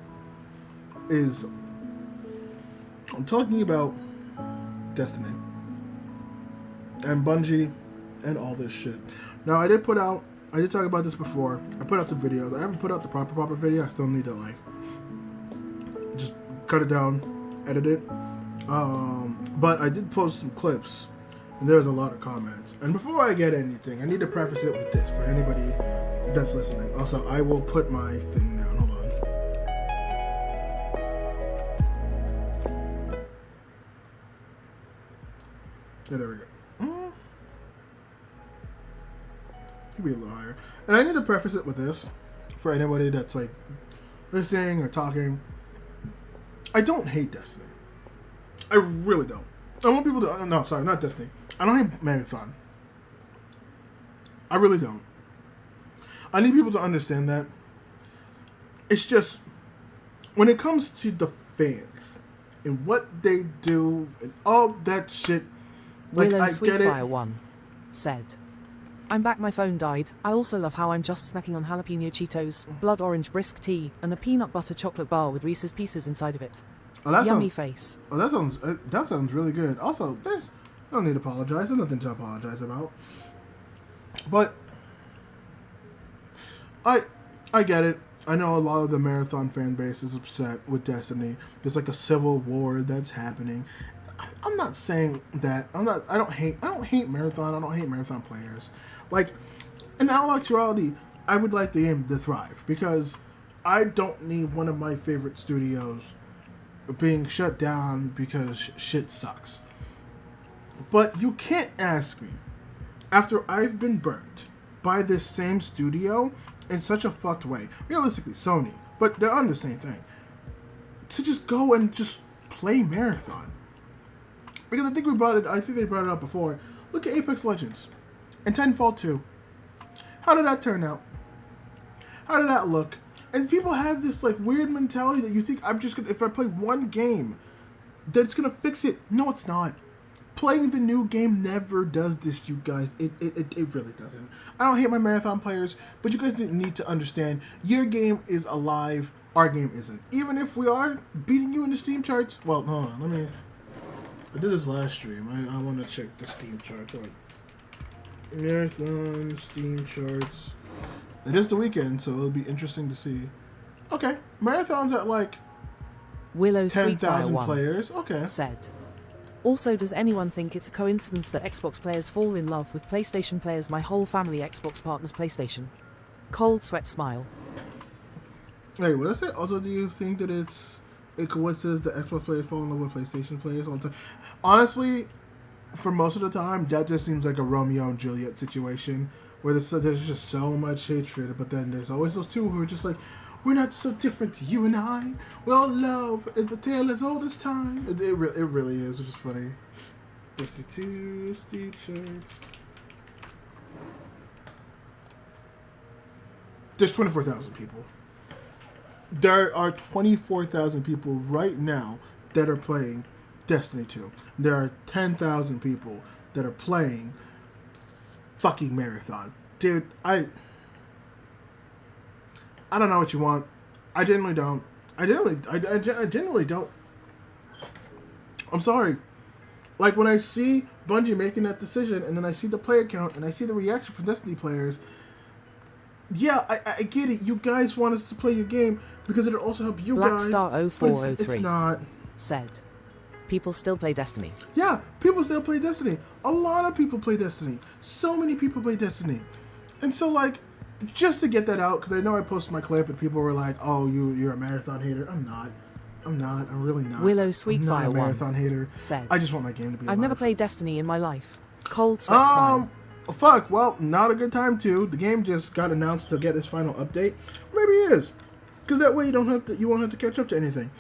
[SPEAKER 1] is I'm talking about Destiny and Bungie and all this shit. Now, I did talk about this before. I put out some videos. I haven't put out the proper video. I still need to, like, just cut it down, edit it. But I did post some clips, and there's a lot of comments. And before I get anything, I need to preface it with this for anybody that's listening. Also, I will put my thing down. Hold on. Yeah, there we go. Could be a little higher. And I need to preface it with this for anybody that's like listening or talking. I don't hate Destiny. I really don't. I want people to... No, sorry, not Destiny. I don't hate Marathon. I really don't. I need people to understand that. It's just... When it comes to the fans and what they do and all that shit... Like,
[SPEAKER 2] Willow
[SPEAKER 1] I get it.
[SPEAKER 2] Sweetfire1 said, I'm back, my phone died. I also love how I'm just snacking on jalapeno Cheetos, blood orange brisk tea, and a peanut butter chocolate bar with Reese's Pieces inside of it.
[SPEAKER 1] Oh,
[SPEAKER 2] Yummy face.
[SPEAKER 1] Oh, that sounds really good. Also, I don't need to apologize. There's nothing to apologize about. But I get it. I know a lot of the Marathon fan base is upset with Destiny. There's like a civil war that's happening. I'm not saying that. I don't hate Marathon. I don't hate Marathon players. Like, in all actuality, I would like the game to thrive because I don't need one of my favorite studios being shut down because shit sucks. But you can't ask me, after I've been burnt by this same studio in such a fucked way, realistically Sony, but they're on the same thing, to just go and just play Marathon. Because I think they brought it up before. Look at Apex Legends and Titanfall 2. How did that turn out? How did that look? And people have this like weird mentality that you think I'm just gonna, if I play one game, that it's gonna fix it. No, it's not. Playing the new game never does this, you guys. It really doesn't. I don't hate my Marathon players, but you guys need to understand, your game is alive, our game isn't. Even if we are beating you in the Steam charts. Well, hold on, I did this last stream. I want to check the Steam charts. Like, Marathon Steam charts. It is the weekend, so it'll be interesting to see. Okay, Marathon's at like
[SPEAKER 2] Willow
[SPEAKER 1] 10,000 players. Okay.
[SPEAKER 2] Said. Also, does anyone think it's a coincidence that Xbox players fall in love with PlayStation players? My whole family Xbox partners PlayStation. Cold sweat smile.
[SPEAKER 1] Hey, what is it? Also, do you think that it's a coincidence that Xbox players fall in love with PlayStation players all the time? Honestly, for most of the time, that just seems like a Romeo and Juliet situation where there's just so much hatred, but then there's always those two who are just like, we're not so different, you and I. We all love. It's the tale as old as time. It really is, which is funny. 52 Steve shirts. There's 24,000 people. There are 24,000 people right now that are playing Destiny 2. There are 10,000 people that are playing fucking Marathon. Dude, I don't know what you want. I genuinely don't. I genuinely don't. I'm sorry. Like, when I see Bungie making that decision, and then I see the player count, and I see the reaction from Destiny players, yeah, I get it. You guys want us to play your game because it'll also help you guys.
[SPEAKER 2] Blackstar0403
[SPEAKER 1] it's not.
[SPEAKER 2] Said, people still play Destiny.
[SPEAKER 1] Yeah, people still play Destiny. A lot of people play Destiny. So many people play Destiny. And so, like, just to get that out, because I know I posted my clip and people were like, oh, you're a Marathon hater. I'm not. I'm really not.
[SPEAKER 2] Willow
[SPEAKER 1] I'm not a Marathon hater.
[SPEAKER 2] Said,
[SPEAKER 1] I just want my game to be alive.
[SPEAKER 2] I've never played Destiny in my life. Cold sweat smile.
[SPEAKER 1] Fuck, well, not a good time to. The game just got announced to get its final update. Maybe it is. because that way you won't have to catch up to anything.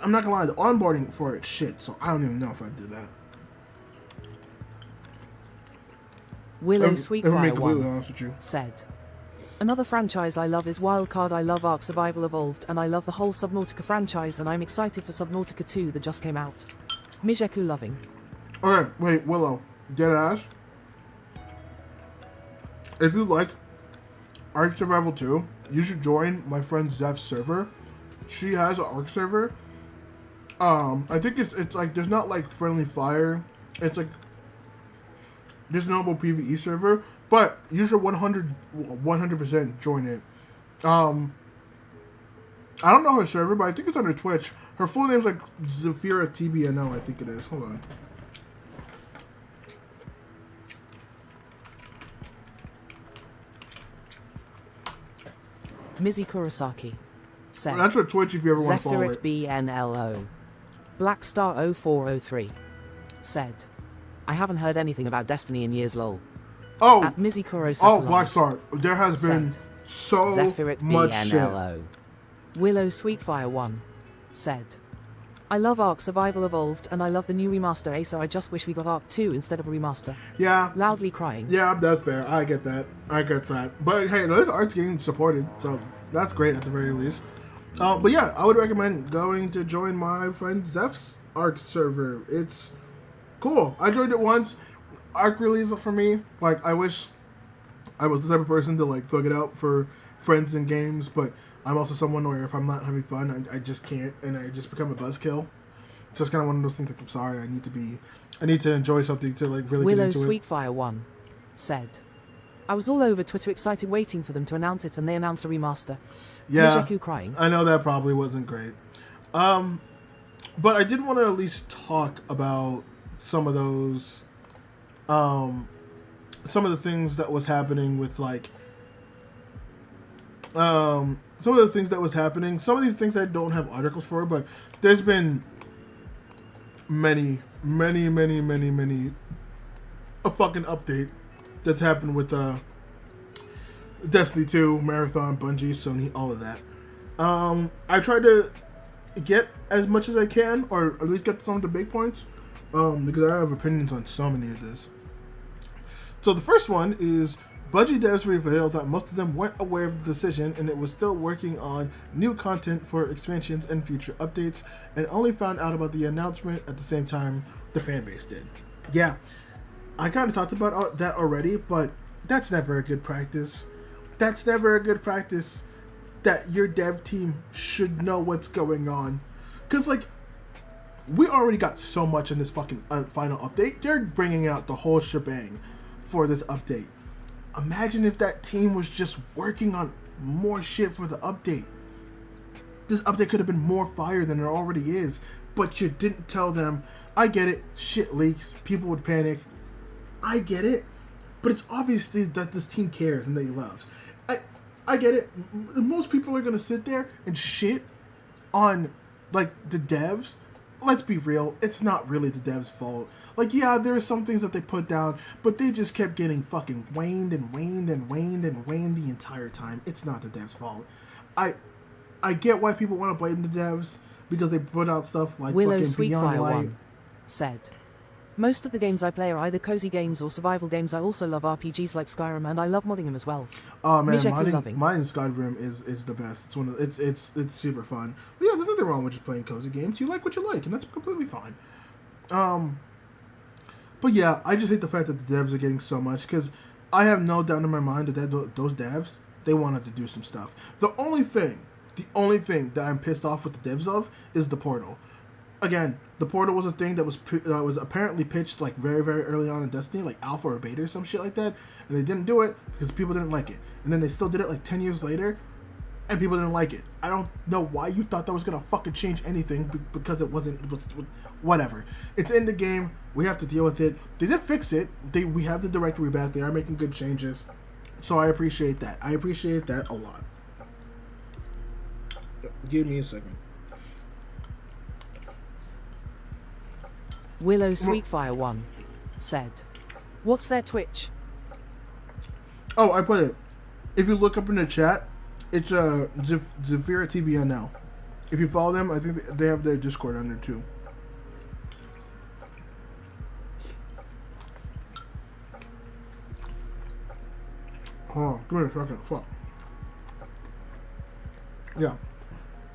[SPEAKER 1] I'm not gonna lie, the onboarding for it shit, so I don't even know if I'd do that.
[SPEAKER 2] Willow Sweetfire1 said, another franchise I love is Wildcard. I love Ark Survival Evolved, and I love the whole Subnautica franchise, and I'm excited for Subnautica 2 that just came out. Mijeku loving.
[SPEAKER 1] Okay, wait, Willow, deadass. If you like Ark Survival 2, you should join my friend Zeph's server. She has an Ark server. I think it's like, there's not like friendly fire. It's like just a normal PvE server, but you should 100% join it. I don't know her server, but I think it's on her Twitch. Her full name's like Zafira TBNL, I think it is. Hold on.
[SPEAKER 2] Mizi Kurosaki said,
[SPEAKER 1] That's her Twitch if you ever want to follow it.
[SPEAKER 2] BNLO. Blackstar0403 said, I haven't heard anything about Destiny in years, lol.
[SPEAKER 1] Oh,
[SPEAKER 2] at Mizi Kurosaki.
[SPEAKER 1] Oh, Blackstar. There has been so much
[SPEAKER 2] BNLO.
[SPEAKER 1] shit.
[SPEAKER 2] Willow Sweetfire1 said, I love Ark Survival Evolved, and I love the new remaster Acer. I just wish we got Ark 2 instead of a remaster.
[SPEAKER 1] Yeah.
[SPEAKER 2] Loudly crying.
[SPEAKER 1] Yeah, that's fair. I get that. But hey, those Ark's getting supported, so that's great at the very least. But yeah, I would recommend going to join my friend Zeph's Ark server. It's cool. I joined it once. Ark really isn't for me. Like, I wish I was the type of person to like thug it out for friends and games, but I'm also someone where if I'm not having fun, I just can't, and I just become a buzzkill. So it's kind of one of those things like, I'm sorry, I need to enjoy something to like really
[SPEAKER 2] Willow
[SPEAKER 1] get into it.
[SPEAKER 2] Sweetfire1 said, I was all over Twitter excited waiting for them to announce it, and they announced a remaster.
[SPEAKER 1] Yeah,
[SPEAKER 2] Mijeku crying.
[SPEAKER 1] I know that probably wasn't great. But I did want to at least talk about some of those, some of the things that was happening with like, some of the things that was happening. Some of these things I don't have articles for, but there's been many a fucking update that's happened with Destiny 2, Marathon, Bungie, Sony, all of that. I tried to get as much as I can, or at least get some of the big points, because I have opinions on so many of this. So the first one is Bungie devs revealed that most of them weren't aware of the decision, and it was still working on new content for expansions and future updates, and only found out about the announcement at the same time the fanbase did. Yeah, I kind of talked about that already, but that's never a good practice. That's never a good practice that your dev team should know what's going on. Because, like, we already got so much in this fucking final update. They're bringing out the whole shebang for this update. Imagine if that team was just working on more shit for the update. This update could have been more fire than it already is, but you didn't tell them. I get it, shit leaks, people would panic. I get it, but it's obviously that this team cares and that he loves. I get it. Most people are gonna sit there and shit on like the devs. Let's be real, it's not really the devs' fault. Like, yeah, there are some things that they put down, but they just kept getting fucking waned the entire time. It's not the devs' fault. I get why people want to blame the devs, because they put out stuff like
[SPEAKER 2] Willow
[SPEAKER 1] fucking Beyond Light.
[SPEAKER 2] Said, most of the games I play are either cozy games or survival games. I also love RPGs like Skyrim, and I love modding them as well.
[SPEAKER 1] Oh man, mine Skyrim is the best. It's one of it's super fun. But yeah, there's nothing wrong with just playing cozy games. You like what you like, and that's completely fine. But yeah, I just hate the fact that the devs are getting so much, because I have no doubt in my mind that those devs, they wanted to do some stuff. The only thing that I'm pissed off with the devs of is the portal. Again, the portal was a thing that was apparently pitched like very, very early on in Destiny, like alpha or beta or some shit like that, and they didn't do it because people didn't like it. And then they still did it like 10 years later, and people didn't like it. I don't know why you thought that was gonna fucking change anything, because it wasn't. Whatever. It's in the game. We have to deal with it. They did fix it. We have the directory back. They are making good changes, so I appreciate that. I appreciate that a lot. Give me a second.
[SPEAKER 2] Willow Sweetfire1 said, what's their Twitch?
[SPEAKER 1] Oh, I put it. If you look up in the chat, It's Zafira TBN now. If you follow them, I think they have their Discord on there too. Oh, give me a second. Fuck. Yeah.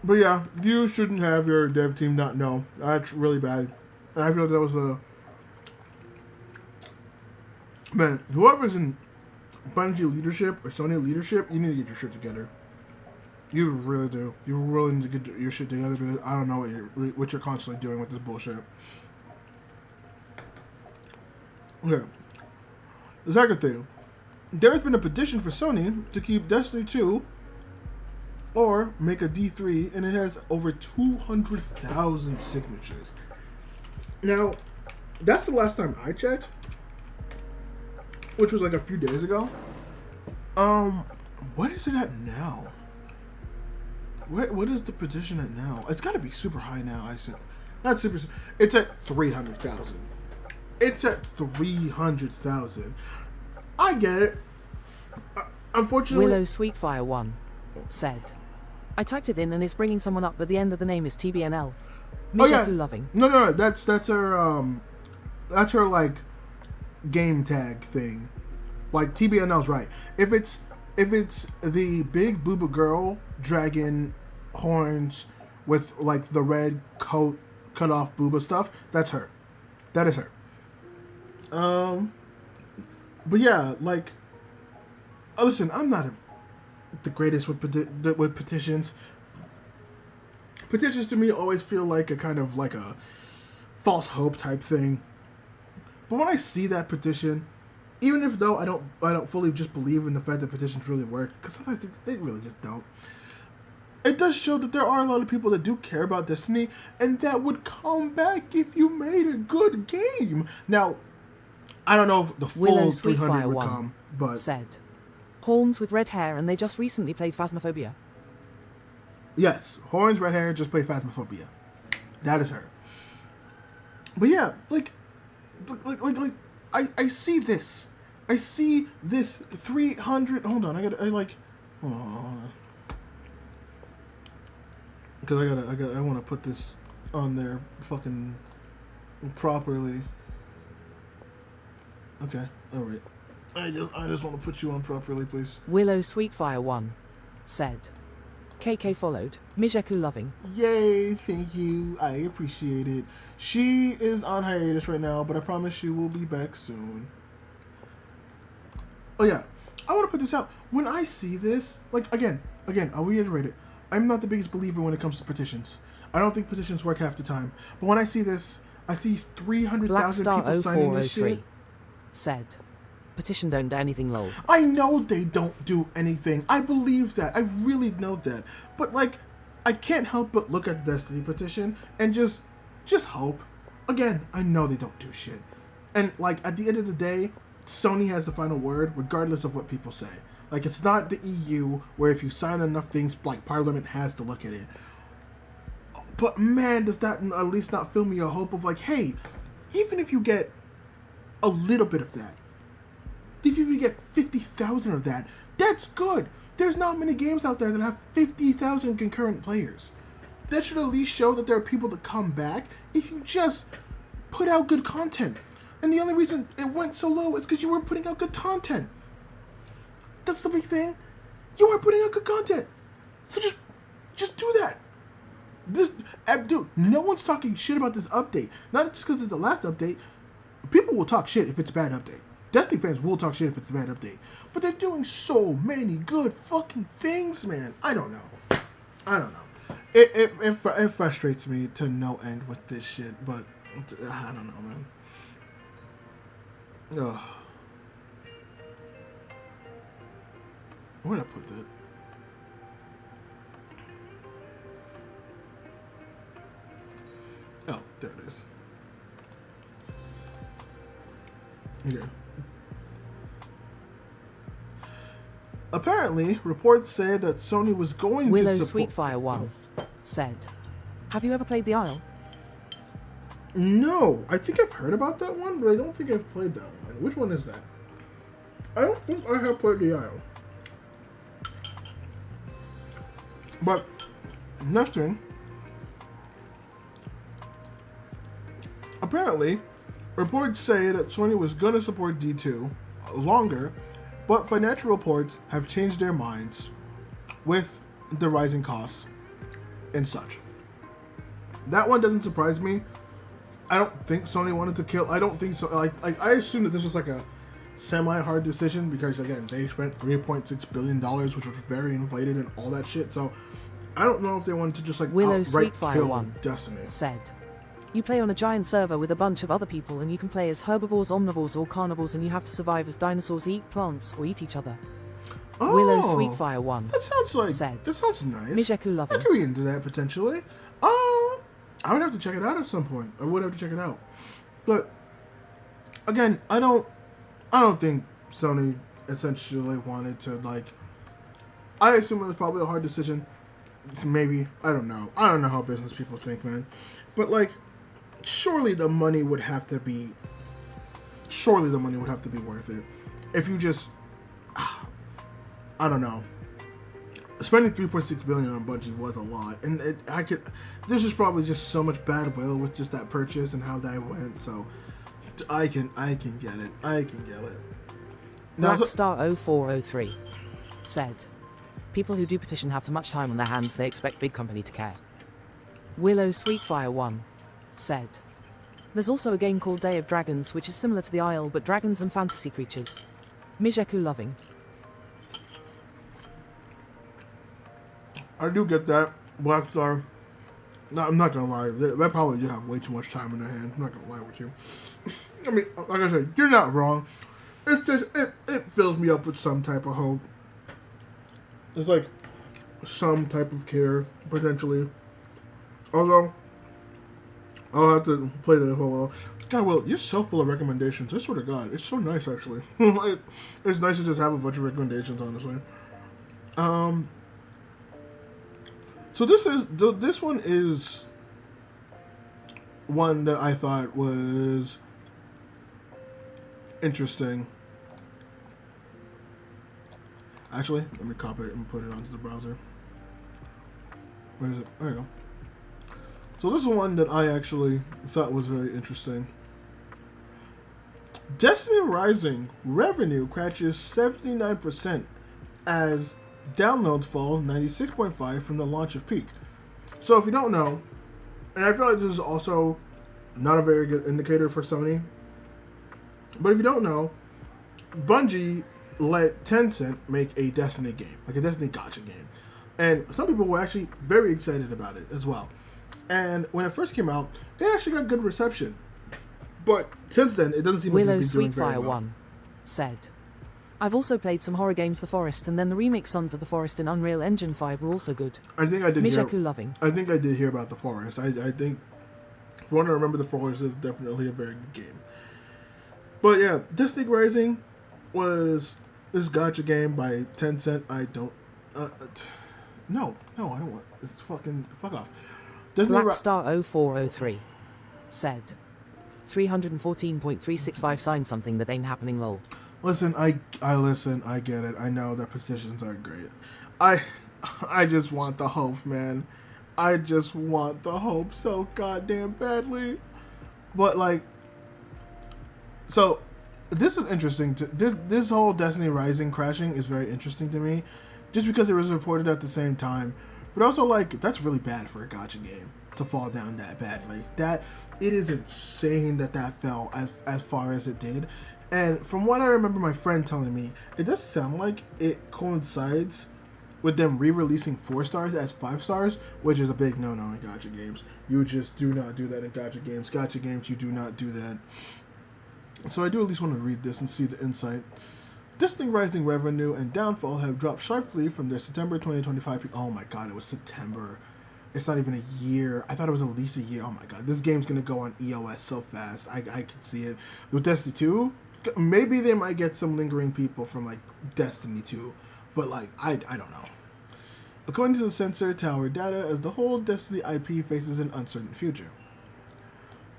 [SPEAKER 1] But yeah, you shouldn't have your dev team not know. That's really bad. And I feel like that was a... Man, whoever's in Bungie leadership or Sony leadership, you need to get your shit together. You really do. You really need to get your shit together because I don't know what you're constantly doing with this bullshit. Okay. The second thing. There's been a petition for Sony to keep Destiny 2 or make a D3, and it has over 200,000 signatures. Now, that's the last time I checked, which was like a few days ago. What is it at now? What is the petition at now? It's got to be super high now. I said, not super. It's at 300,000. It's at 300,000. I get it. Unfortunately,
[SPEAKER 2] Willow Sweetfire 1 said, I typed it in and it's bringing someone up, but the end of the name is TBNL.
[SPEAKER 1] Oh yeah,
[SPEAKER 2] loving.
[SPEAKER 1] No, that's her like game tag thing. Like TBNL's right. If it's the big booba girl dragon horns with like the red coat cut off booba stuff, that's her. That is her. But yeah, like, listen, I'm not the greatest with petitions. Petitions to me always feel like a kind of like a false hope type thing. But when I see that petition, even if though I don't fully just believe in the fact that petitions really work, because sometimes they really just don't. It does show that there are a lot of people that do care about Destiny, and that would come back if you made a good game. Now, I don't know if the full 300 would come, but
[SPEAKER 2] said, horns with red hair, and they just recently played Phasmophobia.
[SPEAKER 1] Yes, horns, red hair, just played Phasmophobia. That is her. But yeah, like I see this. I see this 300. Hold on, hold on. Because I want to put this on there fucking properly. Okay, alright. I just want to put you on properly, please.
[SPEAKER 2] Willow Sweetfire 1 said, KK followed, Mijeku loving.
[SPEAKER 1] Yay, thank you. I appreciate it. She is on hiatus right now, but I promise she will be back soon. Oh yeah, I want to put this out. When I see this, like, again, I'll reiterate it. I'm not the biggest believer when it comes to petitions. I don't think petitions work half the time. But when I see this, I see 300,000 people signing this shit.
[SPEAKER 2] Said, petition don't do anything, lol.
[SPEAKER 1] I know they don't do anything. I believe that. I really know that. But like, I can't help but look at the Destiny petition and just hope. Again, I know they don't do shit. And like, at the end of the day, Sony has the final word, regardless of what people say. Like, it's not the EU, where if you sign enough things, like, Parliament has to look at it. But man, does that at least not fill me a hope of like, hey, even if you get a little bit of that, if you get 50,000 of that, that's good. There's not many games out there that have 50,000 concurrent players. That should at least show that there are people that come back if you just put out good content. And the only reason it went so low is because you weren't putting out good content. That's the big thing. You weren't putting out good content. So just do that. Dude, no one's talking shit about this update. Not just because it's the last update. People will talk shit if it's a bad update. Destiny fans will talk shit if it's a bad update. But they're doing so many good fucking things, man. I don't know. It frustrates me to no end with this shit, but I don't know, man. Ugh. Where'd I put that? Oh, there it is. Yeah. Apparently, reports say that Sony was going
[SPEAKER 2] Willow
[SPEAKER 1] to support...
[SPEAKER 2] Sweetfire 1 said, have you ever played The Isle?
[SPEAKER 1] No, I think I've heard about that one, but I don't think I've played that one. Which one is that? I don't think I have played The Isle. But next thing, apparently, reports say that Sony was going to support D2 longer, but financial reports have changed their minds with the rising costs and such. That one doesn't surprise me. I don't think Sony wanted to kill. I don't think so. Like I assume that this was like a semi-hard decision because again they spent $3.6 billion, which was very inflated and all that shit. So I don't know if they wanted to just like
[SPEAKER 2] Willow
[SPEAKER 1] outright
[SPEAKER 2] Sweetfire
[SPEAKER 1] kill
[SPEAKER 2] 1
[SPEAKER 1] Destiny.
[SPEAKER 2] said, "You play on a giant server with a bunch of other people, and you can play as herbivores, omnivores, or carnivores, and you have to survive as dinosaurs, eat plants, or eat each other."
[SPEAKER 1] Oh,
[SPEAKER 2] Willow Sweetfire 1
[SPEAKER 1] that sounds like
[SPEAKER 2] said,
[SPEAKER 1] that sounds nice.
[SPEAKER 2] Mijeku Loving.
[SPEAKER 1] I could be into that potentially. I would have to check it out at some point. I would have to check it out. But again, I don't think Sony essentially wanted to like. I assume it was probably a hard decision. Maybe I don't know. I don't know how business people think, man. But like, surely the money would have to be. Surely the money would have to be worth it. If you just, I don't know. Spending $3.6 billion on Bungie was a lot, and there's just probably just so much bad will with just that purchase and how that went. So I can get it. I can get it. Now,
[SPEAKER 2] Blackstar0403 said, "People who do petition have too much time on their hands. They expect big company to care." Willow Sweetfire 1 said, "There's also a game called Day of Dragons, which is similar to the Isle, but dragons and fantasy creatures." Mijeku Loving.
[SPEAKER 1] I do get that. Blackstar. No, I'm not gonna lie. They probably do have way too much time on their hands. I'm not gonna lie with you. I mean, like I said, you're not wrong. It's just it fills me up with some type of hope. It's like some type of care potentially. Although I'll have to play that whole. God, Will, you're so full of recommendations. I swear to God, it's so nice actually. It's nice to just have a bunch of recommendations, honestly. So this one is one that I thought was interesting. Actually, let me copy it and put it onto the browser. Where is it? There you go. So this is one that I actually thought was very interesting. Destiny Rising revenue crashes 79% as downloads fall 96.5% from the launch of Peak. So if you don't know, and I feel like this is also not a very good indicator for Sony, but if you don't know, Bungie let Tencent make a Destiny game, like a Destiny gacha game. And some people were actually very excited about it as well. And when it first came out, it actually got good reception. But since then, it doesn't seem like it's been doing very well.
[SPEAKER 2] Willow Sweetfire 1 said, "I've also played some horror games, The Forest, and then the remake Sons of the Forest in Unreal Engine 5 were also good."
[SPEAKER 1] I think I did
[SPEAKER 2] Mijeku Loving.
[SPEAKER 1] I think I did hear about The Forest. I think, if you want to remember, The Forest is definitely a very good game. But yeah, Destiny Rising was this gacha game by Tencent. I don't... No, I don't want... It's fucking... Fuck off.
[SPEAKER 2] Blackstar0403 said, 314.365 signed something that ain't happening lol.
[SPEAKER 1] Listen, I listen, I get it. I know that positions are great. I just want the hope, man. I just want the hope so goddamn badly. But like, so this is interesting. This whole Destiny Rising crashing is very interesting to me, just because it was reported at the same time. But also, like, that's really bad for a gacha game to fall down that badly. That it is insane that fell as far as it did. And from what I remember my friend telling me, it does sound like it coincides with them re-releasing 4 stars as 5 stars, which is a big no-no in gacha games. You just do not do that in gacha games. Gacha games, you do not do that. So I do at least want to read this and see the insight. Destiny Rising revenue and downfall have dropped sharply from their September 2025 peak. Oh my god, it was September. It's not even a year. I thought it was at least a year. Oh my god, this game's going to go on EOS so fast. I can see it. With Destiny 2, maybe they might get some lingering people from like Destiny 2. But like, I don't know. According to the Sensor Tower data, as the whole Destiny IP faces an uncertain future.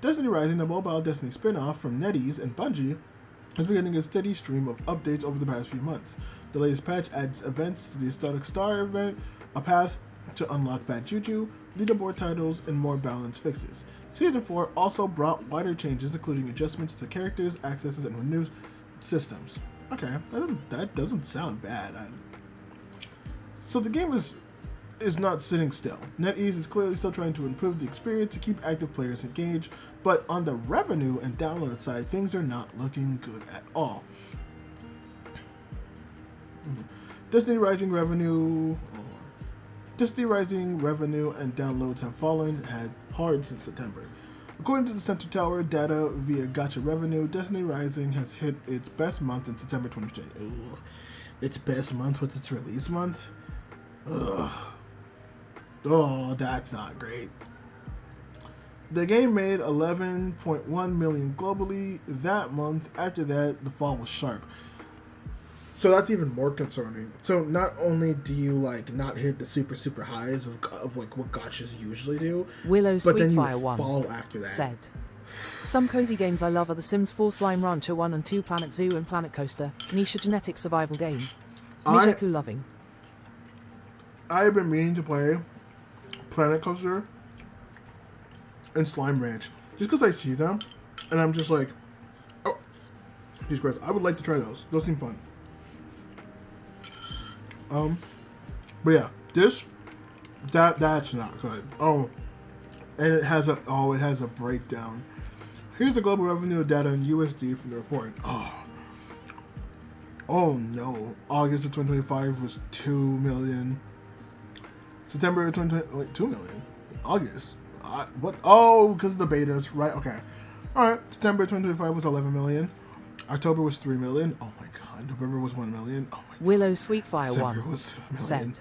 [SPEAKER 1] Destiny Rising, the mobile Destiny spin-off from NetEase and Bungie, is beginning a steady stream of updates over the past few months. The latest patch adds events to the Static Star event, a path to unlock bad juju, leaderboard titles, and more balanced fixes. Season 4 also brought wider changes, including adjustments to characters, accesses, and new systems. Okay, that doesn't sound bad. So the game is not sitting still. NetEase is clearly still trying to improve the experience to keep active players engaged, but on the revenue and download side, things are not looking good at all. Destiny Rising revenue and downloads have fallen hard since September. According to the Center Tower data via Gacha revenue, Destiny Rising has hit its best month in September 2020. Ugh. Its best month was its release month? Ugh. Oh, that's not great. The game made 11.1 million globally that month. After that, the fall was sharp. So that's even more concerning. So not only do you like not hit the super highs of like what gachas usually do,
[SPEAKER 2] Willow
[SPEAKER 1] but then you
[SPEAKER 2] Sweetfire 1
[SPEAKER 1] fall after that.
[SPEAKER 2] Said, some cozy games I love are The Sims 4 Slime Rancher 1 and 2, Planet Zoo and Planet Coaster, niche genetic survival game. Mijeku loving.
[SPEAKER 1] I've been meaning to play Planet Coaster and Slime Ranch just because I see them and I'm just like, oh, Jesus Christ, I would like to try those. Those seem fun. But yeah, that's not good. Oh, and it has a breakdown. Here's the global revenue data in USD from the report. Oh no! August of 2025 was 2 million. September of 2020, wait, 2 million. August. What? Oh, because of the betas, right? Okay. All right. September 2025 was 11 million. October was 3 million. Oh my God. November was 1 million. Oh my God.
[SPEAKER 2] Willow Sweetfire
[SPEAKER 1] December
[SPEAKER 2] 1
[SPEAKER 1] was a million.
[SPEAKER 2] said,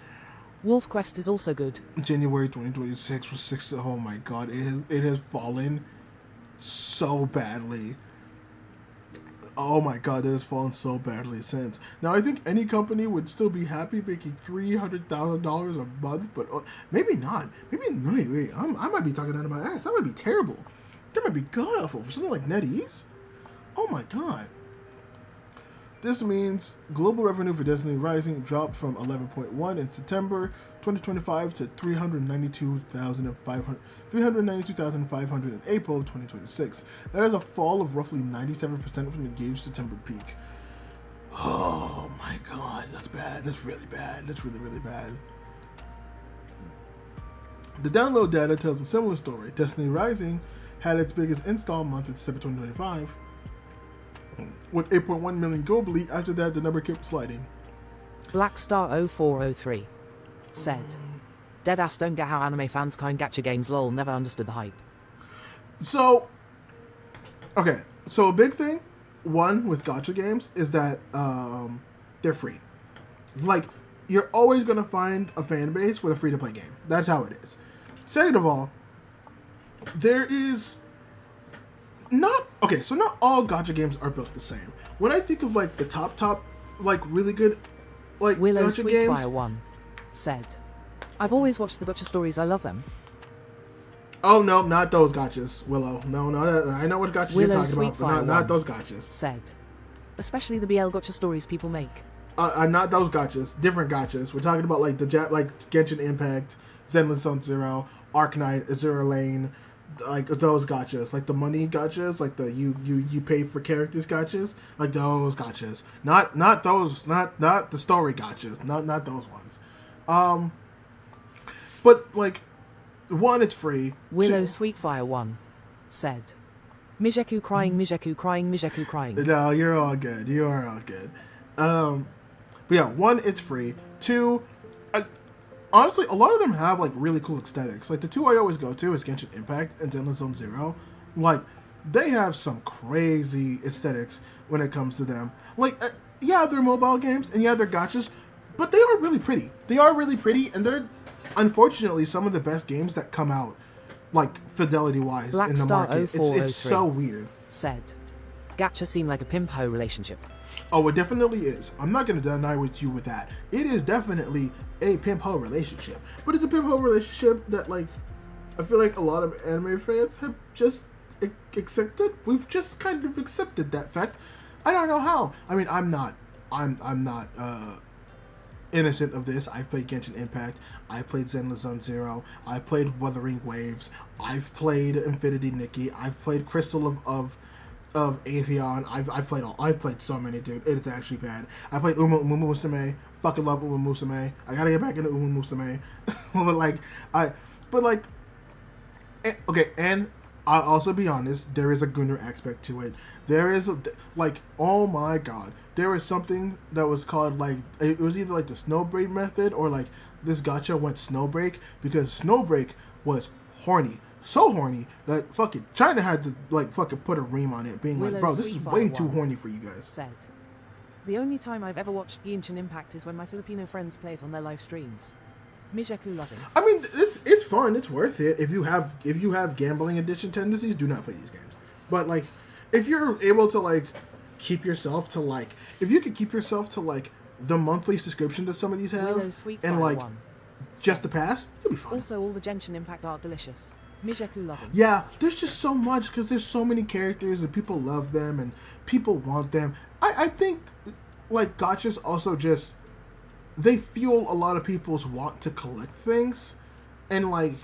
[SPEAKER 2] Wolf Quest is also good.
[SPEAKER 1] January 2026 was 6. Oh my God. It has fallen so badly. Oh my God, it has fallen so badly since. Now, I think any company would still be happy making $300,000 a month, but maybe not. Maybe I might be talking out of my ass. That might be terrible. That might be god awful for something like NetEase. Oh my God. This means global revenue for Destiny Rising dropped from 11.1 in September 2025 to 392,500 in April 2026. That is a fall of roughly 97% from the game's September peak. Oh my God, that's bad. That's really bad. That's really, really bad. The download data tells a similar story. Destiny Rising had its biggest install month in December 2025, with 8.1 million globally. After that, the number kept sliding.
[SPEAKER 2] Blackstar0403 said, Deadass don't get how anime fans kind gacha games lol, never understood the hype.
[SPEAKER 1] So, okay, so a big thing, one, with gacha games is that they're free. Like, you're always going to find a fan base with a free-to-play game. That's how it is. Second of all, there is not all gacha games are built the same. When I think of like the top like really good like
[SPEAKER 2] Willow
[SPEAKER 1] gacha games,
[SPEAKER 2] Sweetfire 1 said, I've always watched the gacha stories, I love them.
[SPEAKER 1] Oh no, not those gachas, Willow. No, I know what gachas you're talking about, but not those gachas.
[SPEAKER 2] Said, especially the BL gacha stories people make.
[SPEAKER 1] Not those gachas, different gachas. We're talking about like like Genshin Impact, Zenless Zone Zero, Arknight, Azure Lane, like those gachas, like the money gachas, like the you pay for characters gachas, like those gachas. Not the story gachas, not those ones. But like, one, it's free.
[SPEAKER 2] Willow
[SPEAKER 1] Two,
[SPEAKER 2] Sweetfire 1 said, Mijeku crying, Mijeku crying, Mijeku crying.
[SPEAKER 1] No, you're all good. You are all good. But yeah, one, it's free. Two, honestly, a lot of them have like really cool aesthetics. Like the two I always go to is Genshin Impact and Zenless Zone Zero. Like they have some crazy aesthetics when it comes to them. Like yeah, they're mobile games and yeah, they're gachas, but they are really pretty. They are really pretty, and they're unfortunately some of the best games that come out, like fidelity wise in the market. It's so weird.
[SPEAKER 2] Said, gacha seem like a pimp-ho relationship.
[SPEAKER 1] Oh, it definitely is. I'm not going to deny with you with that. It is definitely a pimp-ho relationship. But it's a pimp-ho relationship that, like, I feel like a lot of anime fans have just accepted. We've just kind of accepted that fact. I don't know how. I mean, I'm not innocent of this. I've played Genshin Impact. I played Zenless Zone Zero. I played Wuthering Waves. I've played Infinity Nikki. I've played Crystal of Atheon. I've played so many, dude. It's actually bad. I played Uma Musume. Fucking love Uma Musume. I gotta get back into Uma Musume. Okay, and I'll also be honest, there is a Gunner aspect to it. There is oh my god, there was something that was called it was either the Snowbreak method or this gacha went Snowbreak, because Snowbreak was horny. So horny that fucking China had to fucking put a ream on it, being
[SPEAKER 2] Willow
[SPEAKER 1] bro, this is way too horny for you guys.
[SPEAKER 2] Said, the only time I've ever watched Genshin Impact is when my Filipino friends play it on their live streams. Mijaku loving.
[SPEAKER 1] I mean, it's fun. It's worth it. If you have gambling addiction tendencies, do not play these games. But if you're able to keep yourself to if you could keep yourself to the monthly subscription that some of these have, and just the pass, you'll be fine.
[SPEAKER 2] Also, all the Genshin Impact art delicious. Mijaku loving.
[SPEAKER 1] Yeah, there's just so much because there's so many characters and people love them and people want them. I think gachas also just, they fuel a lot of people's want to collect things, and I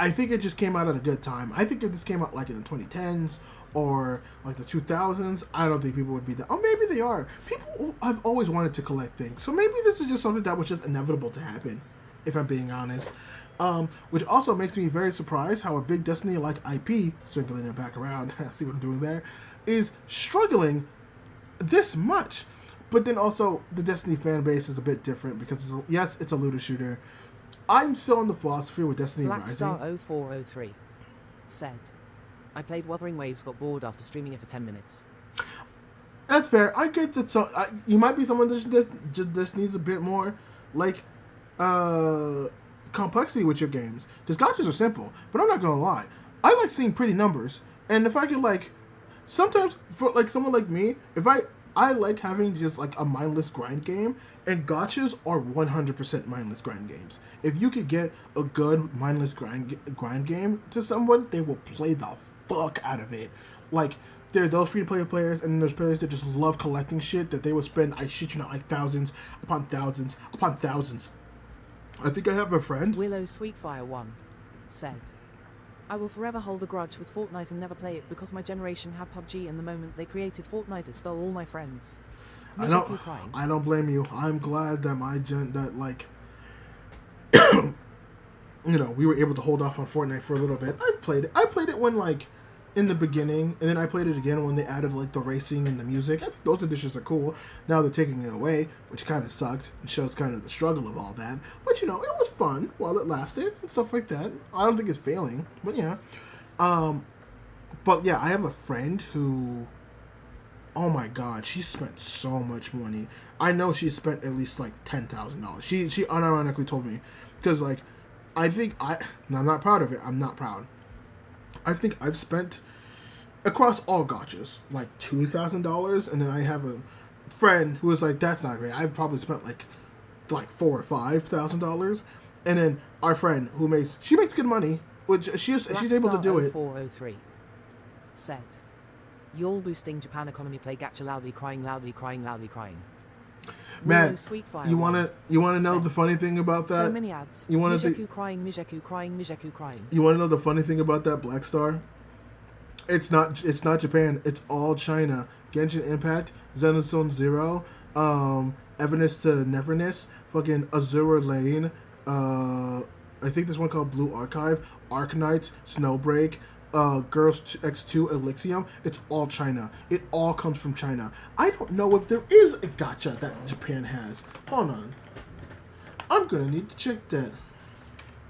[SPEAKER 1] think it just came out at a good time. I think if this came out in the 2010s or the 2000s, I don't think people would be that. Oh, maybe they are. People have always wanted to collect things, so maybe this is just something that was just inevitable to happen, if I'm being honest. Which also makes me very surprised how a big Destiny-like IP, circling it back around, see what I'm doing there, is struggling this much. But then also, the Destiny fan base is a bit different because, it's a looter shooter. I'm still on the philosophy with Destiny Rising.
[SPEAKER 2] Blackstar0403 said, I played Wuthering Waves, got bored after streaming it for 10 minutes.
[SPEAKER 1] That's fair. I get that. You might be someone that just needs a bit more, complexity with your games. Because gachas are simple. But I'm not going to lie. I like seeing pretty numbers. And if I could, sometimes, for, someone like me, I like having just a mindless grind game, and gachas are 100% mindless grind games. If you could get a good mindless grind game to someone, they will play the fuck out of it. There are those free-to-play players, and there's players that just love collecting shit that they will spend, I shit you not, thousands upon thousands upon thousands. I think I have a friend.
[SPEAKER 2] Willow Sweetfire1 said, I will forever hold a grudge with Fortnite and never play it because my generation had PUBG, and the moment they created Fortnite it stole all my friends.
[SPEAKER 1] I don't blame you. I'm glad that we were able to hold off on Fortnite for a little bit. I played it when in the beginning, and then I played it again when they added the racing and the music. I think those additions are cool. Now they're taking it away, which kind of sucks and shows kind of the struggle of all that. But it was fun while it lasted and stuff like that. I don't think it's failing, but yeah. But yeah, I have a friend who, oh my god, she spent so much money. I know she spent at least $10,000. She unironically told me, because I'm not proud of it. I'm not proud. I think I've spent across all gachas $2,000, and then I have a friend who was that's not great. I've probably spent $4,000 or $5,000, and then our friend who makes good money, which she's able to do it.
[SPEAKER 2] 403 said, "You're boosting Japan economy. Play gacha loudly crying, loudly crying, loudly crying."
[SPEAKER 1] Man, you wanna know the funny thing about that?
[SPEAKER 2] So many ads.
[SPEAKER 1] You wanna
[SPEAKER 2] Mijaku crying, Mijaku crying, Mijaku crying.
[SPEAKER 1] You wanna know the funny thing about that Black Star? It's not Japan. It's all China. Genshin Impact, Zenless Zone Zero, Everness to Neverness, fucking Azure Lane. I think there's one called Blue Archive, Arknights, Snowbreak. Girls X2 Elysium, it's all China. It all comes from China. I don't know if there is a gacha that Japan has. Hold on. I'm gonna need to check that.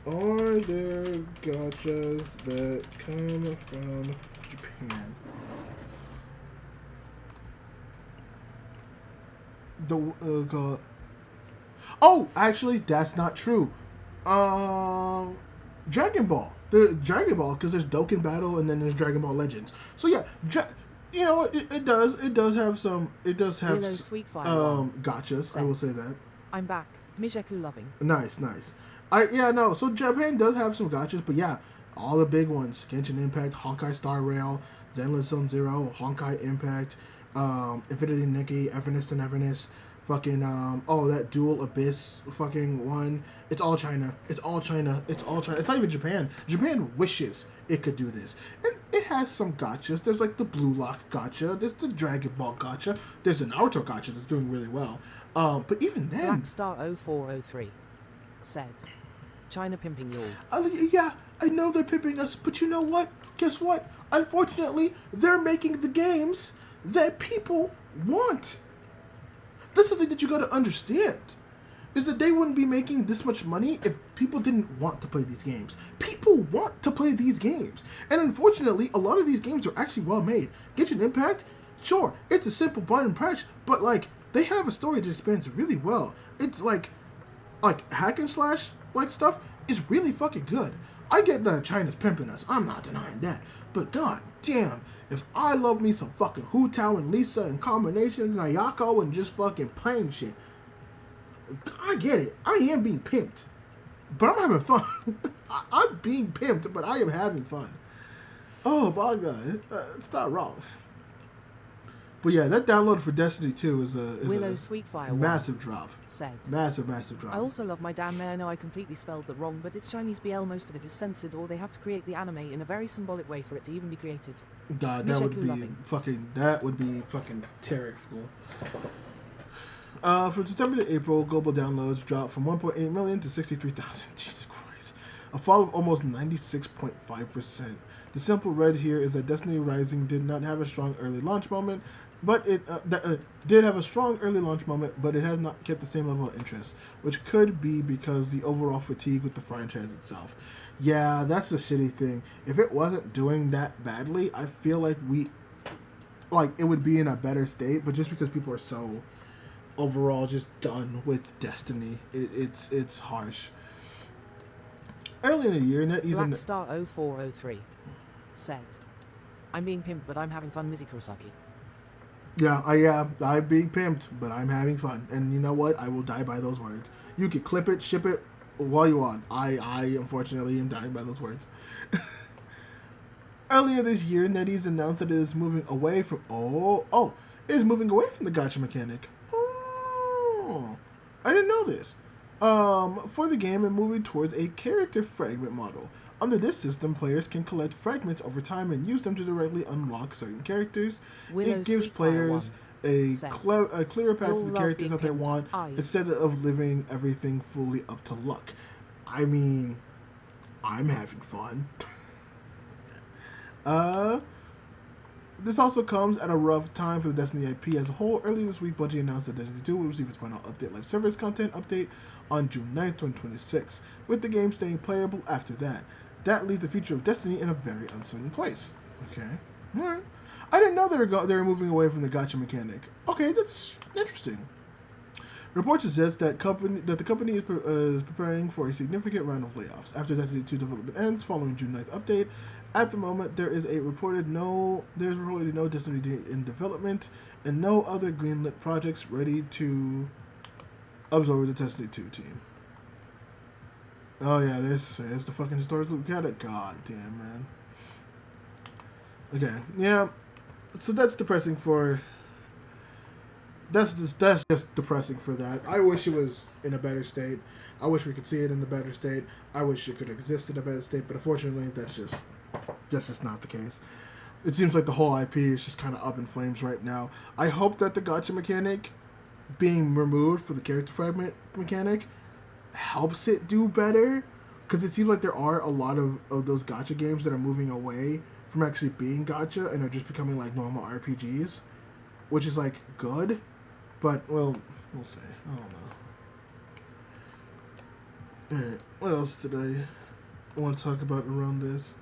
[SPEAKER 1] Are there gachas that come from Japan? Oh, actually, that's not true. Dragon Ball. The Dragon Ball, because there's Dokkan Battle and then there's Dragon Ball Legends. So yeah, it does have some. It does have gachas. I will say that.
[SPEAKER 2] I'm back. Mijaku loving.
[SPEAKER 1] Nice. So Japan does have some gachas, but yeah, all the big ones: Genshin Impact, Honkai Star Rail, Zenless Zone Zero, Honkai Impact, Infinity Nikki, Everness to Neverness, Fucking that Dual Abyss fucking one. It's all China. It's all China. It's all China. It's not even Japan. Japan wishes it could do this. And it has some gachas. There's like the Blue Lock gacha. There's the Dragon Ball gacha. There's the Naruto gacha that's doing really well. But even then,
[SPEAKER 2] Blackstar0403 said, China pimping you
[SPEAKER 1] all. Yeah, I know they're pimping us, but you know what? Guess what? Unfortunately, they're making the games that people want. That's something that you got to understand, is that they wouldn't be making this much money if people didn't want to play these games. People want to play these games. And unfortunately, a lot of these games are actually well made. Genshin Impact, sure, it's a simple button press, but like, they have a story that expands really well. It's like hack and slash like stuff is really fucking good. I get that China's pimping us. I'm not denying that. But god damn, if I love me some fucking Hu Tao and Lisa and Combinations and Ayako and just fucking playing shit, I get it. I am being pimped. But I'm having fun. I'm being pimped, but I am having fun. Oh my god. It's not wrong. But yeah, that download for Destiny 2 is a massive drop.
[SPEAKER 2] Said.
[SPEAKER 1] Massive drop.
[SPEAKER 2] I also love my damn I know I completely spelled that wrong, but it's Chinese BL, most of it is censored, or they have to create the anime in a very symbolic way for it to even be created.
[SPEAKER 1] God, that would be fucking terrible. From September to April, global downloads dropped from 1.8 million to 63,000. Jesus Christ. A fall of almost 96.5%. The simple red here is that Destiny Rising did not have a strong early launch moment, but it did have a strong early launch moment, but it has not kept the same level of interest, which could be because the overall fatigue with the franchise itself. Yeah, that's the shitty thing. If it wasn't doing that badly, I feel like it would be in a better state, but just because people are so overall just done with Destiny, it's harsh. Early in the year,
[SPEAKER 2] Blackstar0403 said, I'm being pimped, but I'm having fun, Mizi Kurosaki.
[SPEAKER 1] Yeah, I'm being pimped, but I'm having fun. And you know what? I will die by those words. You can clip it, ship it, while you want. I unfortunately am dying by those words. Earlier this year, NetEase announced that it is moving away from the gacha mechanic. Oh, I didn't know this. For the game and moving towards a character fragment model. Under this system, players can collect fragments over time and use them to directly unlock certain characters. It gives players a clearer path to the characters that they want instead of living everything fully up to luck. I mean, I'm having fun. This also comes at a rough time for the Destiny IP as a whole. Earlier this week, Bungie announced that Destiny 2 will receive its final update, live service content update, on June 9th, 2026, with the game staying playable after that. That leaves the future of Destiny in a very uncertain place. Okay, alright. I didn't know they were moving away from the gacha mechanic. Okay, that's interesting. Reports suggest that the company is preparing for a significant round of layoffs after Destiny 2 development ends following June 9th update. At the moment, there is reportedly no Destiny in development and no other greenlit projects ready to absorb the Destiny 2 team. Oh yeah, there's the fucking historical mechanic. God damn, man. Okay, yeah. So that's depressing for. That's just depressing for that. I wish it was in a better state. I wish we could see it in a better state. I wish it could exist in a better state, but unfortunately, that's just not the case. It seems like the whole IP is just kind of up in flames right now. I hope that the gacha mechanic being removed for the character fragment mechanic helps it do better, because it seems like there are a lot of those gacha games that are moving away from actually being gacha and are just becoming like normal RPGs, which is like good, but we'll see. I don't know. Alright, what else did I want to talk about around this?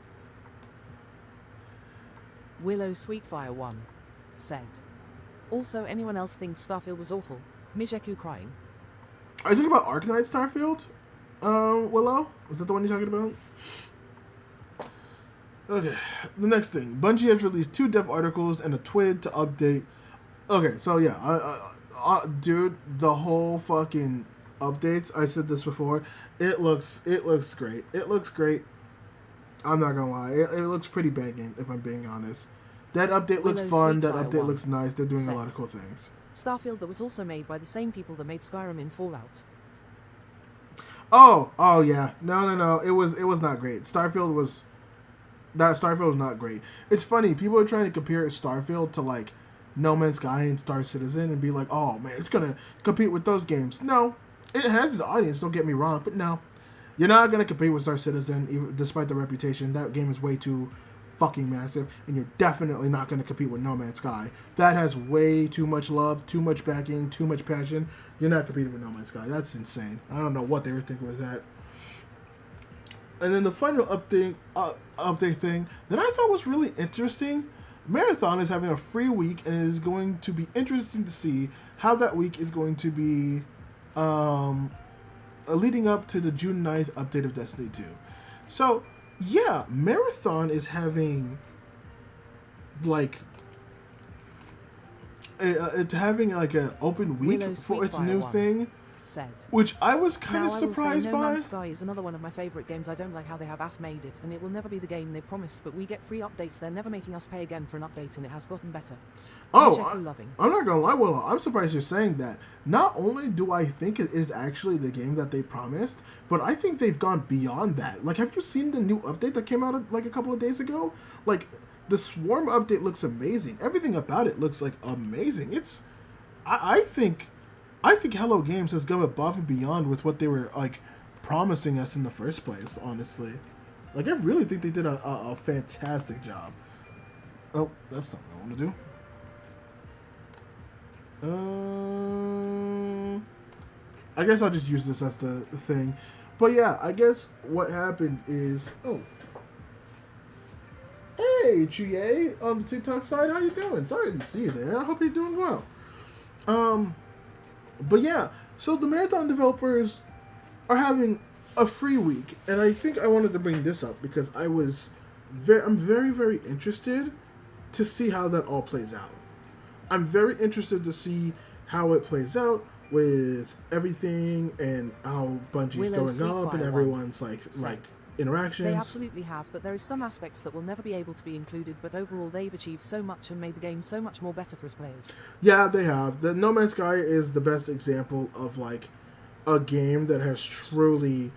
[SPEAKER 2] Willow Sweetfire1 said, also, anyone else think Starfield was awful? Mijeku crying.
[SPEAKER 1] Are you talking about Arknight Starfield? Willow? Is that the one you're talking about? Okay, the next thing. Bungie has released 2 dev articles and a twid to update. Okay, so yeah, dude, the whole fucking updates, I said this before, it looks great. It looks great. I'm not gonna lie. It looks pretty banging, if I'm being honest. That update looks fun. That update looks nice. They're doing a lot of cool things.
[SPEAKER 2] Starfield that was also made by the same people that made Skyrim in Fallout.
[SPEAKER 1] Oh yeah. No. It was not great. Starfield was not great. It's funny, people are trying to compare Starfield to like No Man's Sky and Star Citizen and be like, oh man, it's gonna compete with those games. No. It has its audience, don't get me wrong, but no. You're not gonna compete with Star Citizen, even despite the reputation. That game is way too fucking massive, and you're definitely not gonna compete with No Man's Sky. That has way too much love, too much backing, too much passion. You're not competing with No Man's Sky. That's insane. I don't know what they were thinking with that. And then the final update thing that I thought was really interesting. Marathon is having a free week, and it is going to be interesting to see how that week is going to be leading up to the June 9th update of Destiny 2. So, yeah, Marathon is having like it's having like an open week for its new thing.
[SPEAKER 2] Said.
[SPEAKER 1] Which I was kind of surprised by.
[SPEAKER 2] No Man's Sky is another one of my favorite games. I don't like how they have made it, and it will never be the game they promised, but we get free updates. They're never making us pay again for an update, and it has gotten better.
[SPEAKER 1] I'm not gonna lie, Willow. I'm surprised you're saying that. Not only do I think it is actually the game that they promised, but I think they've gone beyond that. Like, have you seen the new update that came out like a couple of days ago? Like, the Swarm update looks amazing. Everything about it looks like amazing. I think Hello Games has gone above and beyond with what they were like promising us in the first place. Honestly, like I really think they did a fantastic job. Oh, that's not what I want to do. I guess I'll just use this as the thing. But yeah, I guess what happened is hey Chuye on the TikTok side, how you doing? Sorry I didn't see you there. I hope you're doing well. But yeah, so the Marathon developers are having a free week, and I think I wanted to bring this up because I'm very, very interested to see how that all plays out. I'm very interested to see how it plays out with everything and how Bungie's going up and everyone's like interactions.
[SPEAKER 2] They absolutely have, but there is some aspects that will never be able to be included, but overall they've achieved so much and made the game so much more better for its players.
[SPEAKER 1] Yeah, they have. The No Man's Sky is the best example of like a game that has truly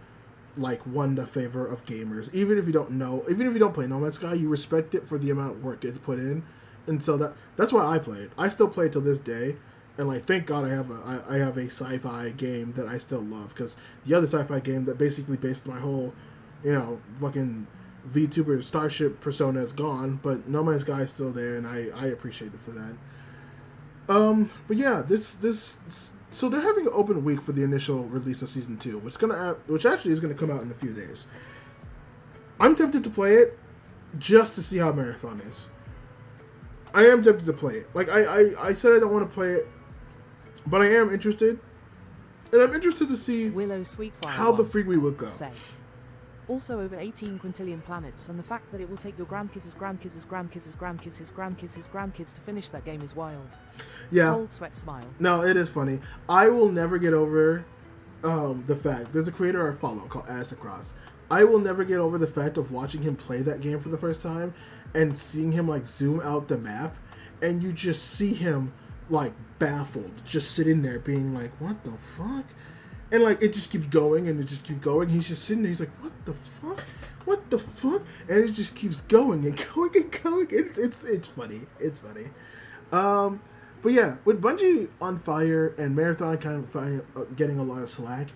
[SPEAKER 1] like won the favor of gamers. Even if you don't play No Man's Sky, you respect it for the amount of work it's put in. And so that's why I play it. I still play it till this day. And like, thank God I have a sci-fi game that I still love, because the other sci-fi game that basically based my whole fucking VTuber Starship persona is gone, but No Man's Sky is still there, and I appreciate it for that. But yeah, so they're having an open week for the initial release of Season 2, which actually is gonna come out in a few days. I'm tempted to play it just to see how Marathon is. I am tempted to play it. Like, I said I don't want to play it, but I am interested. And I'm interested to see how the free week will go.
[SPEAKER 2] Said. Also over 18 quintillion planets, and the fact that it will take your grandkids' to finish that game is wild.
[SPEAKER 1] Yeah.
[SPEAKER 2] Cold sweat smile.
[SPEAKER 1] No, it is funny. I will never get over the fact. There's a creator I follow called Across. I will never get over the fact of watching him play that game for the first time and seeing him like zoom out the map, and you just see him like baffled, just sitting there being like, what the fuck? And like it just keeps going and it just keeps going. He's just sitting there, he's like, what the fuck? What the fuck? And it just keeps going and going and going. It's funny. It's funny. But yeah, with Bungie on fire and Marathon kind of getting a lot of slack,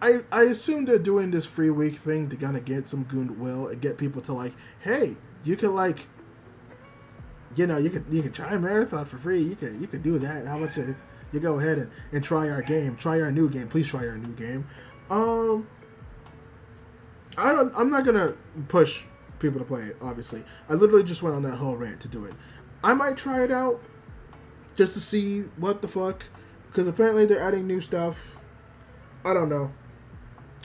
[SPEAKER 1] I assume they're doing this free week thing to kind of get some goodwill and get people to like, hey, you could like, you could try Marathon for free. You could do that. How about you go ahead and try our game, try our new game. Please try our new game. I'm not gonna push people to play it. Obviously, I literally just went on that whole rant to do it. I might try it out just to see what the fuck, because apparently they're adding new stuff. I don't know.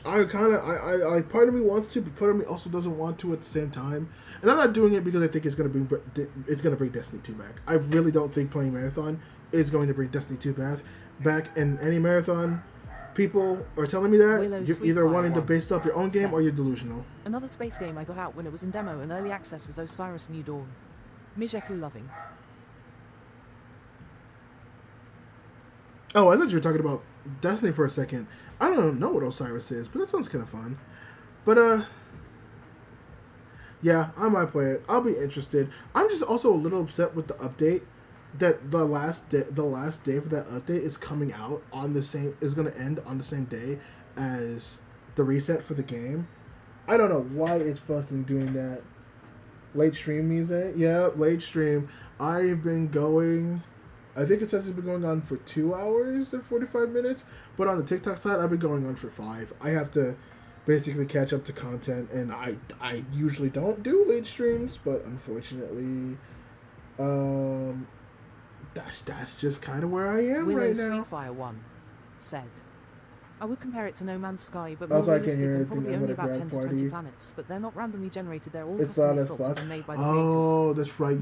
[SPEAKER 1] I part of me wants to, but part of me also doesn't want to at the same time. And I'm not doing it because I think it's gonna bring Destiny 2 back. I really don't think playing Marathon is going to bring Destiny 2 back. And any Marathon people are telling me that you're either wanting to base up your own game or you're delusional.
[SPEAKER 2] Another space game I got out when it was in demo and early access was Osiris New Dawn. Mijeku loving.
[SPEAKER 1] Oh, I thought you were talking about Destiny for a second. I don't know what Osiris is, but that sounds kind of fun. But, yeah, I might play it. I'll be interested. I'm just also a little upset with the update that the last day for that update is coming out on the same, is going to end on the same day as the reset for the game. I don't know why it's fucking doing that. Late stream means that? Yeah, late stream. I've been going, I think it says it's been going on for 2 hours and 45 minutes, but on the TikTok side, I've been going on for 5. I have to basically catch up to content, and I usually don't do late streams, but unfortunately, that's just kind of where I am right now.
[SPEAKER 2] Sweetfire1 said, I would compare it to No Man's Sky, but
[SPEAKER 1] Oh,
[SPEAKER 2] more
[SPEAKER 1] so I can't
[SPEAKER 2] realistic
[SPEAKER 1] hear
[SPEAKER 2] and
[SPEAKER 1] anything.
[SPEAKER 2] probably
[SPEAKER 1] I'm
[SPEAKER 2] only
[SPEAKER 1] at a
[SPEAKER 2] about
[SPEAKER 1] grad
[SPEAKER 2] 10 to
[SPEAKER 1] party.
[SPEAKER 2] 20 planets, but they're not randomly generated, they're all
[SPEAKER 1] It's loud
[SPEAKER 2] customly
[SPEAKER 1] as
[SPEAKER 2] sculpted
[SPEAKER 1] fuck.
[SPEAKER 2] and made by the creators.
[SPEAKER 1] Oh, that's right.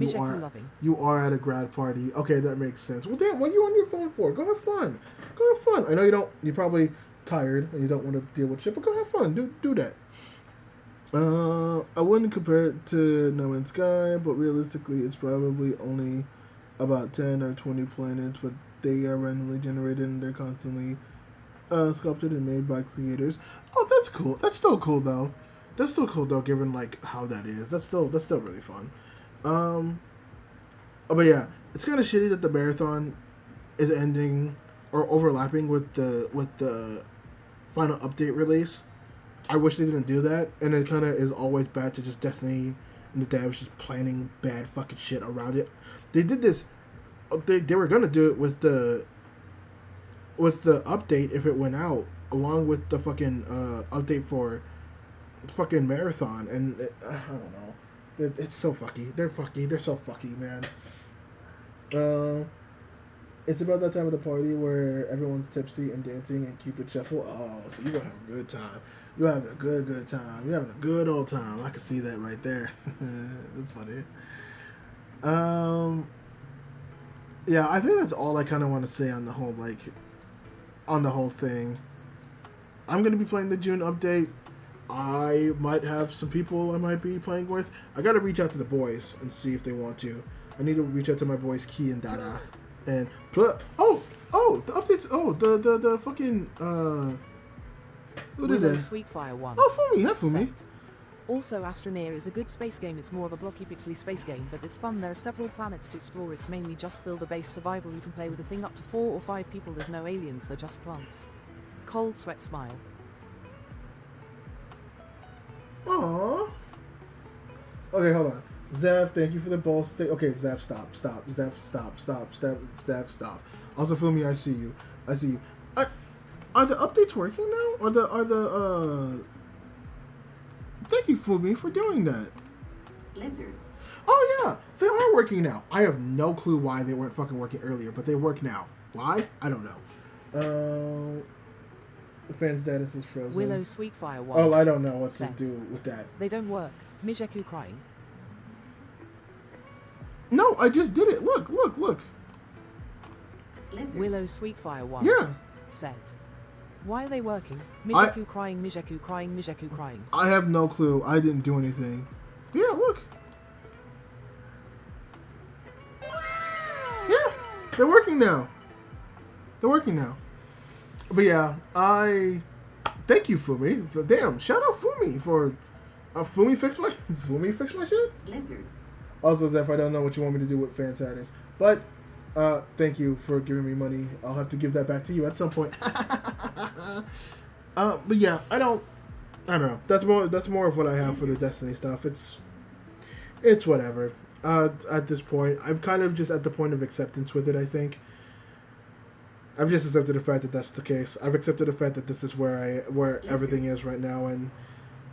[SPEAKER 1] You are at a grad party. Okay, that makes sense. Well, damn, what are you on your phone for? Go have fun. Go have fun. I know you're probably tired and you don't want to deal with shit, but go have fun. Do that. I wouldn't compare it to No Man's Sky, but realistically, it's probably only about 10 or 20 planets, but they are randomly generated and they're constantly sculpted and made by creators. Oh, that's cool. That's still cool though. Given like how that is. That's still really fun. But yeah, it's kind of shitty that the marathon is ending or overlapping with the final update release. I wish they didn't do that, and it kind of is always bad to just Destiny and the devs just planning bad fucking shit around it. They did this. They were gonna do it with the update if it went out, along with the fucking update for fucking marathon, and I don't know. It's so fucky. They're fucky. They're so fucky, man. It's about that time of the party where everyone's tipsy and dancing and Cupid shuffle. Oh, so you're gonna have a good time. You're having a good time. You're having a good old time. I can see that right there. That's funny. Yeah, I think that's all I kind of want to say on the whole thing. I'm gonna be playing the June update. I might have some people I might be playing with. I gotta reach out to the boys and see if they want to. I need to reach out to my boys Key and Dada. And the updates. The fucking who did that?
[SPEAKER 2] Sweetfire1.
[SPEAKER 1] Oh, Fumi, hi Fumi.
[SPEAKER 2] Also, Astroneer is a good space game. It's more of a blocky pixely space game, but it's fun. There are several planets to explore. It's mainly just build a base survival. You can play with a thing up to 4 or 5 people. There's no aliens, they're just plants. Cold sweat smile.
[SPEAKER 1] Aww. Okay, hold on. Zev, thank you for the ball stick. Okay, Zev, stop. Zev, stop. Also, Fumi, I see you. Are the updates working now? Thank you, Fumi, for doing that.
[SPEAKER 3] Lizard.
[SPEAKER 1] Oh yeah, they are working now. I have no clue why they weren't fucking working earlier, but they work now. Why? I don't know. The fan status is frozen.
[SPEAKER 2] Willow Sweetfire1.
[SPEAKER 1] Oh, I don't know what to do with that.
[SPEAKER 2] They don't work. Mijeku crying.
[SPEAKER 1] No, I just did it. Look.
[SPEAKER 3] Lizard.
[SPEAKER 2] Willow Sweetfire1.
[SPEAKER 1] Yeah.
[SPEAKER 2] Said. Why are they working? Mijeku crying, Mijeku crying, Mijeku crying.
[SPEAKER 1] I have no clue. I didn't do anything. Yeah, look. Yeah, they're working now. But yeah, thank you, Fumi. Damn, shout out Fumi for Fumi fixed my shit.
[SPEAKER 3] Lizard.
[SPEAKER 1] Also, Zeph, I don't know what you want me to do with fan status, but thank you for giving me money. I'll have to give that back to you at some point. But yeah, I don't know. That's more of what I have for the Destiny stuff. It's whatever. At this point, I'm kind of just at the point of acceptance with it, I think. I've just accepted the fact that that's the case. I've accepted the fact that this is where everything is right now, and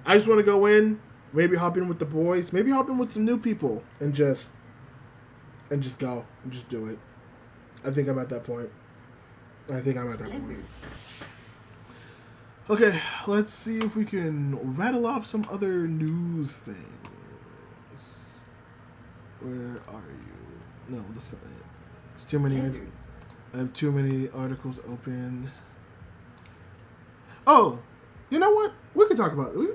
[SPEAKER 1] I just want to go in, maybe hop in with the boys, maybe hop in with some new people, and just go and just do it. I think I'm at that point. Okay, let's see if we can rattle off some other news things. Where are you? No, that's not it. It's too many. I have too many articles open. Oh, you know what? We could talk about we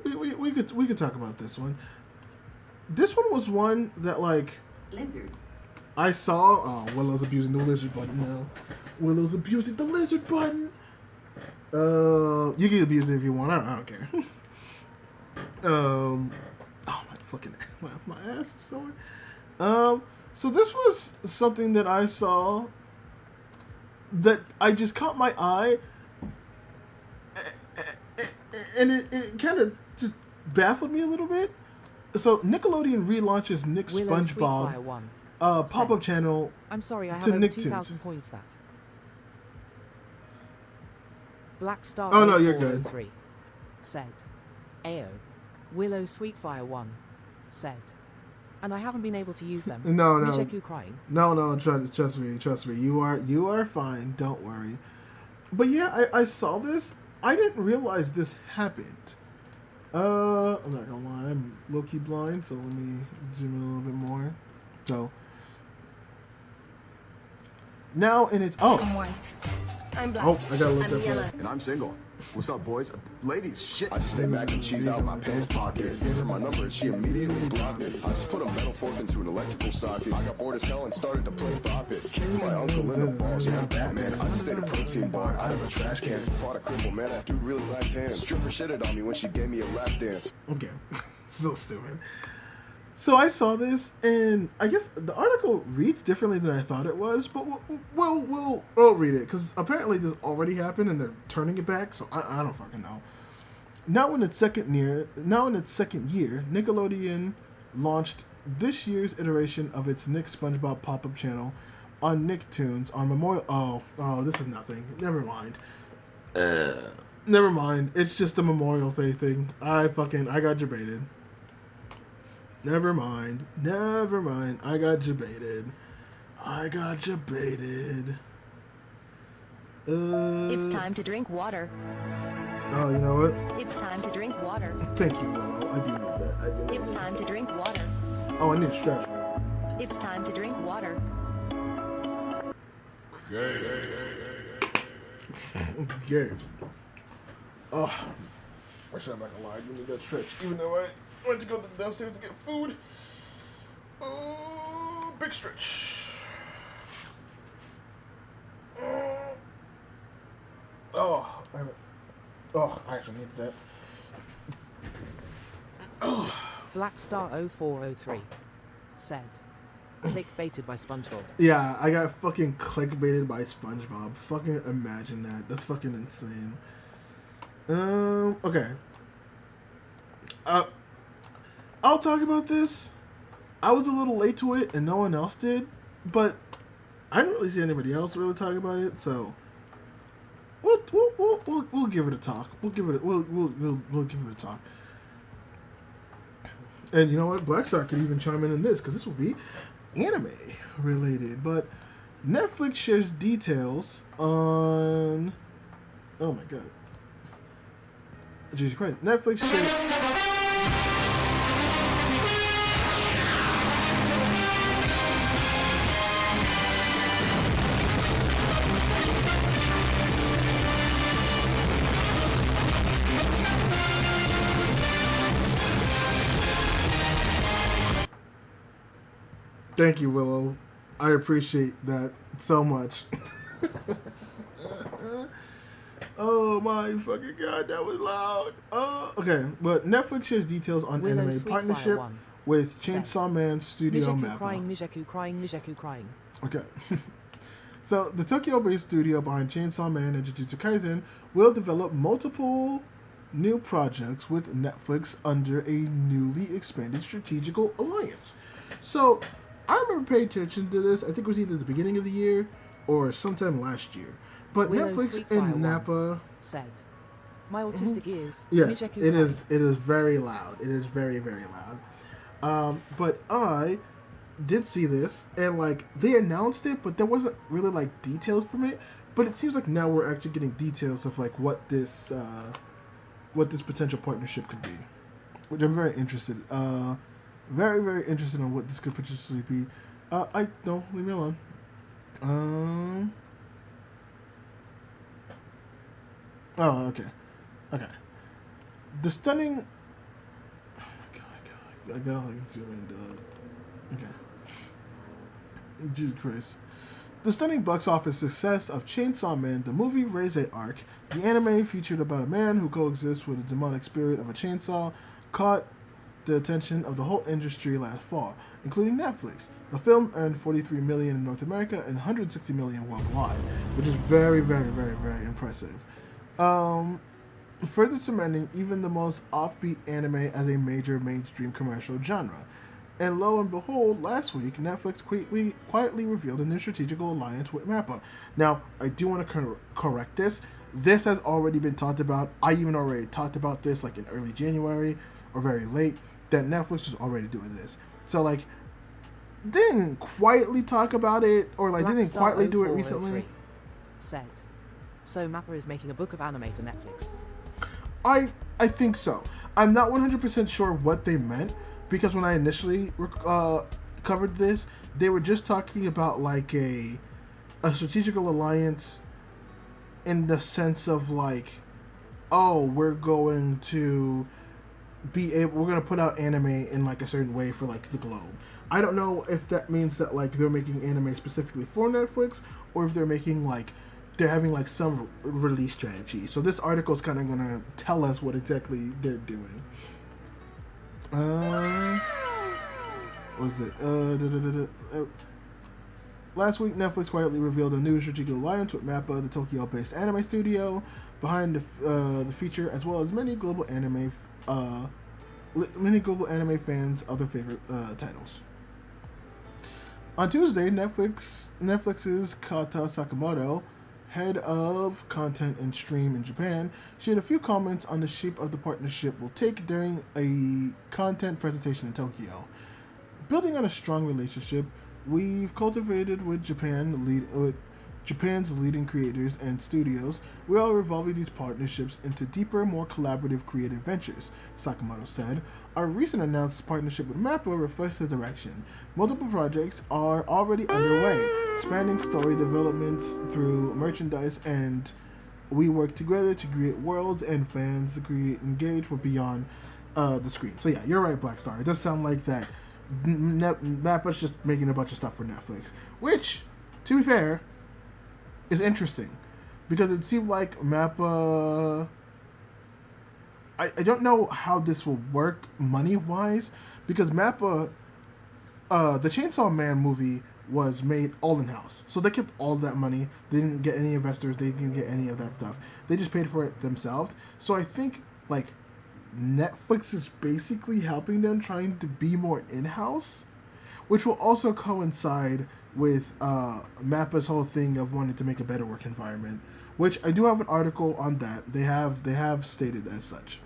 [SPEAKER 1] could talk about this one. This one was one that like
[SPEAKER 3] Lizard.
[SPEAKER 1] I saw. Oh, Willow's abusing the lizard button now. Willow's abusing the lizard button. You can abuse it if you want. I don't care. Oh my fucking my ass is sore. So this was something that I saw that I just caught my eye, and it kind of just baffled me a little bit. So Nickelodeon relaunches Nick SpongeBob pop-up channel.
[SPEAKER 2] I'm sorry, I have
[SPEAKER 1] to
[SPEAKER 2] over
[SPEAKER 1] Nicktoons.
[SPEAKER 2] 2,000 points. That Black Star.
[SPEAKER 1] Oh no, you're good.
[SPEAKER 2] Said, Ayo, Willow Sweetfire 1 said, and I haven't been able to use them.
[SPEAKER 1] No.
[SPEAKER 2] Mijeku crying.
[SPEAKER 1] No. Trust me. You are fine. Don't worry. But yeah, I saw this. I didn't realize this happened. I'm not gonna lie. I'm low-key blind, so let me zoom in a little bit more. So now, and it's
[SPEAKER 3] I'm white. I'm black.
[SPEAKER 1] Oh, I gotta look
[SPEAKER 3] I'm
[SPEAKER 1] that
[SPEAKER 3] yellow.
[SPEAKER 1] up.
[SPEAKER 4] And I'm single. What's up, boys? Ladies, shit. I just stay back and cheese out my pants pocket. Gave her my number and she immediately blocked it. I just put a metal fork into an electrical socket. I got bored as hell and started to play profit. Kicked my uncle in the balls, yeah, I'm Batman. I just ate a protein bar out of a trash can. Fought a cripple, man, that dude really lacked hands. Stripper shitted on me when she gave me a lap dance.
[SPEAKER 1] Okay. So stupid. So I saw this, and I guess the article reads differently than I thought it was, but we'll read it, because apparently this already happened, and they're turning it back, so I don't fucking know. Now in its second year, Nickelodeon launched this year's iteration of its Nick SpongeBob pop-up channel on Nicktoons on Memorial... Oh, this is nothing. Never mind. Never mind. It's just a Memorial Day thing. I got debated. Never mind. I got debated.
[SPEAKER 3] It's time to drink water.
[SPEAKER 1] Oh, you know what?
[SPEAKER 3] It's time to drink water.
[SPEAKER 1] Thank you, Willow. I do need that.
[SPEAKER 3] It's time to drink water.
[SPEAKER 1] Oh, I need to stretch.
[SPEAKER 3] It's time to drink water.
[SPEAKER 1] Gay. Oh, actually, I'm not gonna lie. Give me that stretch. Even though I went to go downstairs to get food. Oh, big stretch. Oh, I haven't. Oh, I actually need that. Oh.
[SPEAKER 2] Black Star 0403 said, clickbaited by SpongeBob.
[SPEAKER 1] Yeah, I got fucking clickbaited by SpongeBob. Fucking imagine that. That's fucking insane. Okay. I'll talk about this. I was a little late to it, and no one else did, but I didn't really see anybody else really talk about it, so we'll give it a talk. We'll give it a talk. And you know what? Blackstar could even chime in this, because this will be anime related. But Netflix shares details on... Oh my god. Jesus Christ. Netflix shares... Thank you, Willow. I appreciate that so much. Oh my fucking god, that was loud. Okay, but Netflix shares details on
[SPEAKER 2] Willow
[SPEAKER 1] anime partnership with Chainsaw Man Studio
[SPEAKER 2] Mijeku crying.
[SPEAKER 1] Okay. So the Tokyo-based studio behind Chainsaw Man and Jujutsu Kaisen will develop multiple new projects with Netflix under a newly expanded strategical alliance. So I remember paying attention to this. I think it was either the beginning of the year or sometime last year. But
[SPEAKER 2] Willow
[SPEAKER 1] Netflix and Nappa
[SPEAKER 2] said, "My autistic ears."
[SPEAKER 1] Yes, it is. It is very loud. It is very, very loud. But I did see this, and like they announced it, but there wasn't really like details from it. But it seems like now we're actually getting details of like what this potential partnership could be, which I'm very interested. Very, very interested in what this could potentially be. Leave me alone. Oh, okay. The stunning. Oh my god, I gotta like zoom in. Okay. Jesus Christ. The stunning box office success of Chainsaw Man, the movie Raise Arc, the anime featured about a man who coexists with the demonic spirit of a chainsaw, caught the attention of the whole industry last fall, including Netflix. The film earned $43 million in North America and $160 million worldwide, which is very, very, very, very impressive. Further cementing even the most offbeat anime as a major mainstream commercial genre. And lo and behold, last week, Netflix quietly revealed a new strategical alliance with Mappa. Now, I do want to correct this. This has already been talked about. I even already talked about this like in early January or very late, that Netflix was already doing this. So, like, didn't quietly talk about it, or like didn't quietly do it recently.
[SPEAKER 2] Said. So Mappa is making a book of anime for Netflix.
[SPEAKER 1] I think so. I'm not 100% sure what they meant, because when I initially covered this, they were just talking about like a strategical alliance in the sense of like, oh, we're going to put out anime in like a certain way for like the globe. I don't know if that means that like they're making anime specifically for Netflix, or if they're having like some release strategy. So this article is kind of gonna tell us what exactly they're doing. What was it? Last week, Netflix quietly revealed a new strategic alliance with Mappa, the Tokyo-based anime studio behind the feature, as well as many global anime fans of their favorite titles. On Tuesday, Netflix's Kata Sakamoto, head of content and stream in Japan, shared a few comments on the shape of the partnership will take during a content presentation in Tokyo. Building on a strong relationship we've cultivated with Japan's leading creators and studios, we are evolving these partnerships into deeper, more collaborative creative ventures, Sakamoto said. Our recent announced partnership with Mappa reflects the direction. Multiple projects are already underway, spanning story developments through merchandise, and we work together to create worlds and fans to engage with beyond the screen. So yeah, you're right, Black Star. It does sound like that Mappa's just making a bunch of stuff for Netflix, which, to be fair, is interesting, because it seemed like Mappa... I don't know how this will work money-wise, because Mappa, the Chainsaw Man movie was made all in-house. So they kept all that money. They didn't get any investors. They didn't get any of that stuff. They just paid for it themselves. So I think, like, Netflix is basically helping them, trying to be more in-house, which will also coincide with Mappa's whole thing of wanting to make a better work environment, which I do have an article on that. They have stated as such.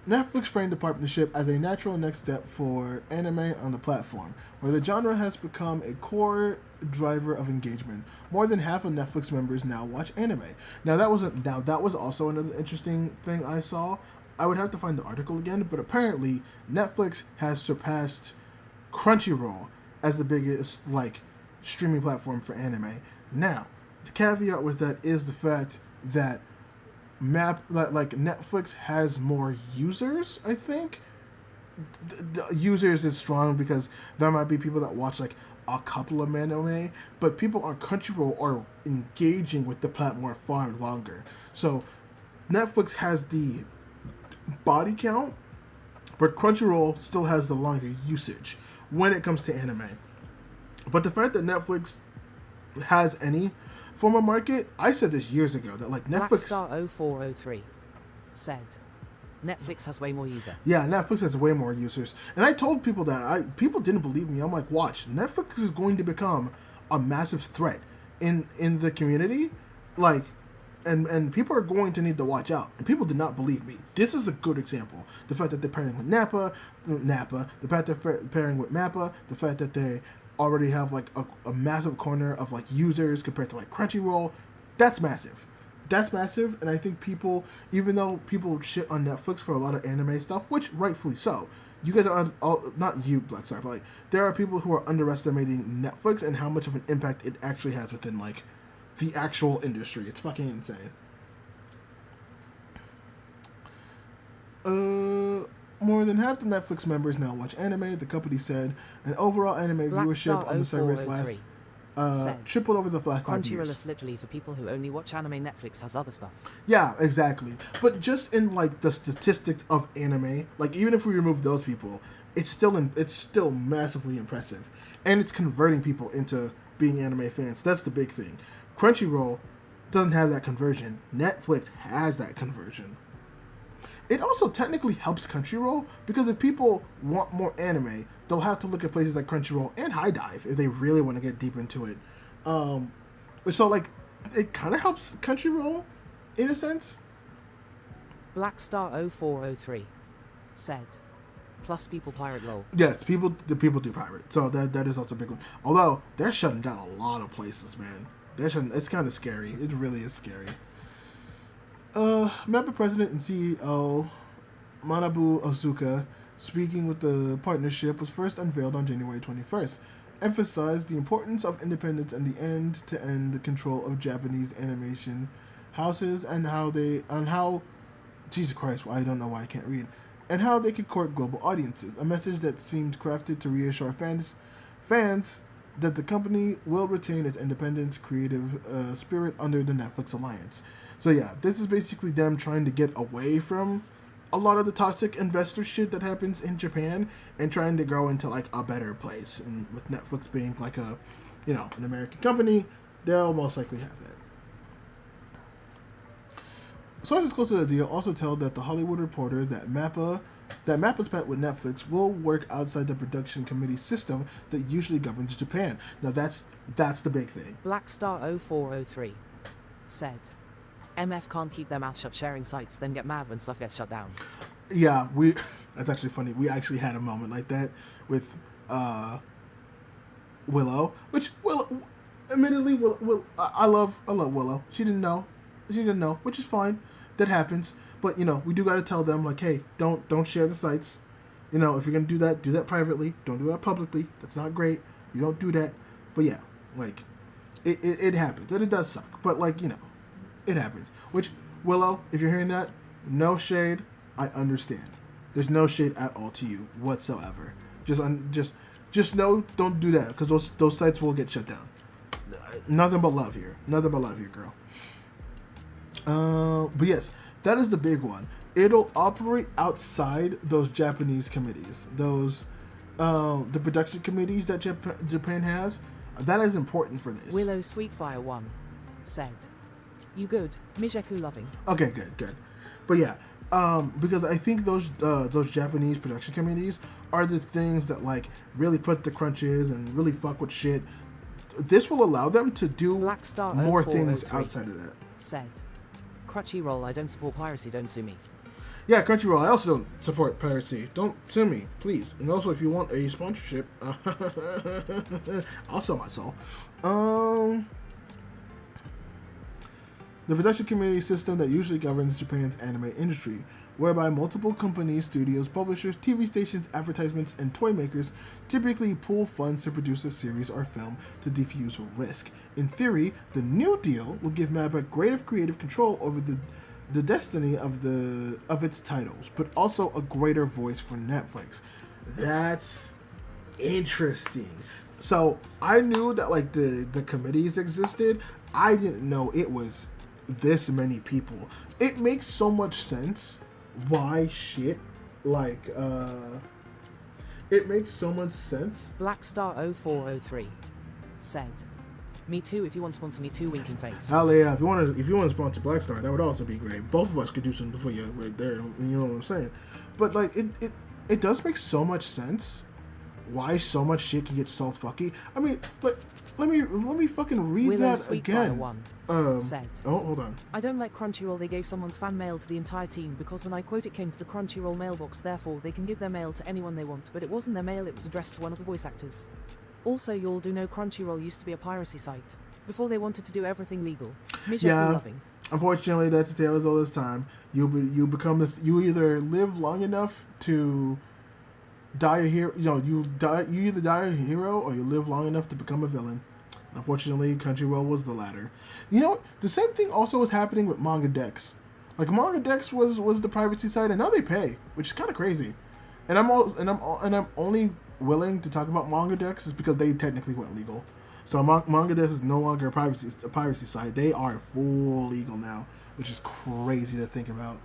[SPEAKER 1] Netflix framed the partnership as a natural next step for anime on the platform, where the genre has become a core driver of engagement. More than half of Netflix members now watch anime. That was also another interesting thing I saw. I would have to find the article again, but apparently Netflix has surpassed Crunchyroll as the biggest streaming platform for anime. Now, the caveat with that is the fact that Netflix has more users. I think the users is strong because there might be people that watch like a couple of anime, but people on Crunchyroll are engaging with the platform far longer. So Netflix has the body count, but Crunchyroll still has the longer usage when it comes to anime. But the fact that Netflix has any form of market, I said this years ago, that like Netflix...
[SPEAKER 2] Blackstar0403 said, Netflix has way more users.
[SPEAKER 1] Yeah, Netflix has way more users. And I told people that. People didn't believe me. I'm like, watch, Netflix is going to become a massive threat in the community. Like, and people are going to need to watch out. And people did not believe me. This is a good example. The fact that they're pairing with Nappa, the fact that they're pairing with Mappa, the fact that they already have like a massive corner of like users compared to like Crunchyroll. That's massive. That's massive. And I think people, even though people shit on Netflix for a lot of anime stuff, which rightfully so, you guys are not you, Black Star, but like there are people who are underestimating Netflix and how much of an impact it actually has within like the actual industry. It's fucking insane. more than half the Netflix members now watch anime, the company said, and overall anime viewership on the service tripled over the last 5 years.
[SPEAKER 2] Crunchyroll is literally for people who only watch anime. Netflix has other stuff.
[SPEAKER 1] Yeah, exactly. But just in like the statistics of anime, like even if we remove those people, it's still massively impressive, and it's converting people into being anime fans. That's the big thing. Crunchyroll doesn't have that conversion. Netflix has that conversion. It also technically helps Crunchyroll because if people want more anime, they'll have to look at places like Crunchyroll and High Dive if they really want to get deep into it. So like, it kind of helps Crunchyroll in a sense.
[SPEAKER 2] Blackstar0403 said, plus people pirate lol.
[SPEAKER 1] Yes, the people do pirate, so that is also a big one. Although they're shutting down a lot of places, man. It's kind of scary. It really is scary. Member President and CEO Manabu Asuka, speaking with the partnership, was first unveiled on January 21st, emphasized the importance of independence and the end-to-end control of Japanese animation houses and how Jesus Christ, I don't know why I can't read, and how they could court global audiences. A message that seemed crafted to reassure fans that the company will retain its independent creative spirit under the Netflix alliance. So yeah, this is basically them trying to get away from a lot of the toxic investor shit that happens in Japan and trying to go into like a better place. And with Netflix being like an American company, they'll most likely have that. Sources close to the deal also tell that the Hollywood Reporter that Mappa's bet with Netflix will work outside the production committee system that usually governs Japan. Now that's the big thing.
[SPEAKER 2] Blackstar0403 said, MF can't keep their mouth shut sharing sites, then get mad when stuff gets shut down.
[SPEAKER 1] Yeah, that's actually funny. We actually had a moment like that with Willow, which admittedly, I love Willow. She didn't know, which is fine. That happens. But we do got to tell them like, hey, don't share the sites. If you're gonna do that privately. Don't do that publicly. That's not great. You don't do that. But yeah, like it happens, and it does suck. But like it happens. Which Willow, if you're hearing that, no shade. I understand. There's no shade at all to you whatsoever. Just know, don't do that because those sites will get shut down. Nothing but love here. Nothing but love here, girl. But yes, that is the big one. It'll operate outside those Japanese committees, those the production committees that Japan has. That is important for this.
[SPEAKER 2] Willow Sweetfire 1 said, "You good, Mijeku loving."
[SPEAKER 1] Okay, good. But yeah, because I think those Japanese production committees are the things that like really put the crunches and really fuck with shit. This will allow them to do more things outside of that.
[SPEAKER 2] Said, Crunchyroll, I don't support piracy, don't sue me.
[SPEAKER 1] Yeah, Crunchyroll, I also don't support piracy. Don't sue me, please. And also, if you want a sponsorship, I'll sell my soul. The production committee system that usually governs Japan's anime industry, whereby multiple companies, studios, publishers, TV stations, advertisements, and toy makers typically pool funds to produce a series or film to defuse risk. In theory, the new deal will give MAPPA greater creative control over the destiny of its titles, but also a greater voice for Netflix. That's interesting. So I knew that like the committees existed. I didn't know it was this many people. It makes so much sense why shit like it makes so much sense.
[SPEAKER 2] Blackstar0403 said, "Me too, if you want to sponsor me too, winking face."
[SPEAKER 1] Hell yeah, if you want to sponsor Blackstar, that would also be great. Both of us could do something for you right there, you know what I'm saying? But like it does make so much sense why so much shit can get so fucky. I mean, but let me fucking read
[SPEAKER 2] Willow
[SPEAKER 1] that again.
[SPEAKER 2] Said,
[SPEAKER 1] oh, hold on.
[SPEAKER 2] "I don't like Crunchyroll. They gave someone's fan mail to the entire team because, and I quote, it came to the Crunchyroll mailbox, therefore they can give their mail to anyone they want, but it wasn't their mail, it was addressed to one of the voice actors. Also, you all do know Crunchyroll used to be a piracy site before they wanted to do everything legal. Mijeku loving."
[SPEAKER 1] Unfortunately, that's the tale as old as time. You either live long enough to die a hero. You either die a hero or you live long enough to become a villain. Unfortunately, Crunchyroll was the latter. The same thing also was happening with Manga Dex. Like Manga Dex was the piracy site, and now they pay, which is kind of crazy. And I'm only willing to talk about Manga decks is because they technically went legal. So Manga decks is no longer a piracy site. They are full legal now, which is crazy to think about.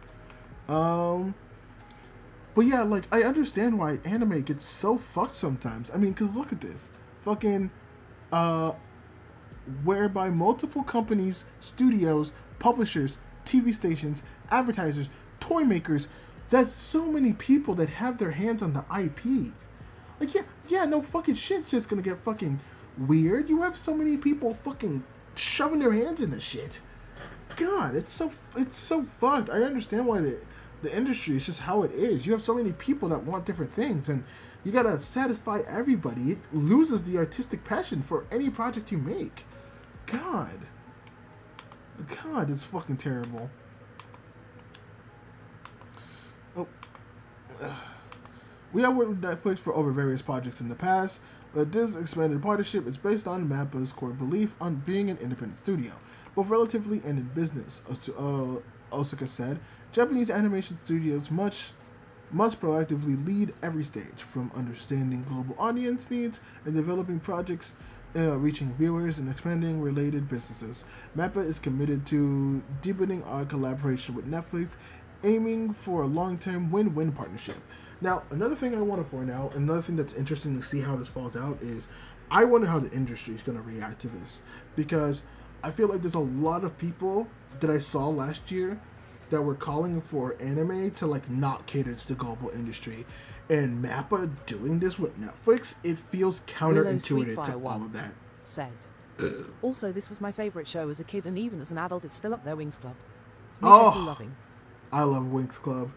[SPEAKER 1] But yeah, like, I understand why anime gets so fucked sometimes. I mean, because look at this. Fucking, whereby multiple companies, studios, publishers, TV stations, advertisers, toy makers, that's so many people that have their hands on the IP. Like, yeah, no fucking shit's gonna get fucking weird. You have so many people fucking shoving their hands in this shit. God, it's so fucked. I understand why the industry is just how it is. You have so many people that want different things, and you gotta satisfy everybody. It loses the artistic passion for any project you make. God, it's fucking terrible. Oh. We have worked with Netflix for over various projects in the past, but this expanded partnership is based on MAPPA's core belief on being an independent studio, both relatively and in business. Osaka said, Japanese animation studios must proactively lead every stage, from understanding global audience needs and developing projects reaching viewers and expanding related businesses. MAPPA is committed to deepening our collaboration with Netflix, aiming for a long-term win-win partnership. Now, another thing I want to point out, another thing that's interesting to see how this falls out is, I wonder how the industry is going to react to this, because I feel like there's a lot of people that I saw last year that were calling for anime to like not cater to the global industry, and MAPPA doing this with Netflix, it feels counterintuitive to all of that.
[SPEAKER 2] Said. Also, this was my favorite show as a kid, and even as an adult, it's still up there. Wings Club. Loving.
[SPEAKER 1] I love Wings Club.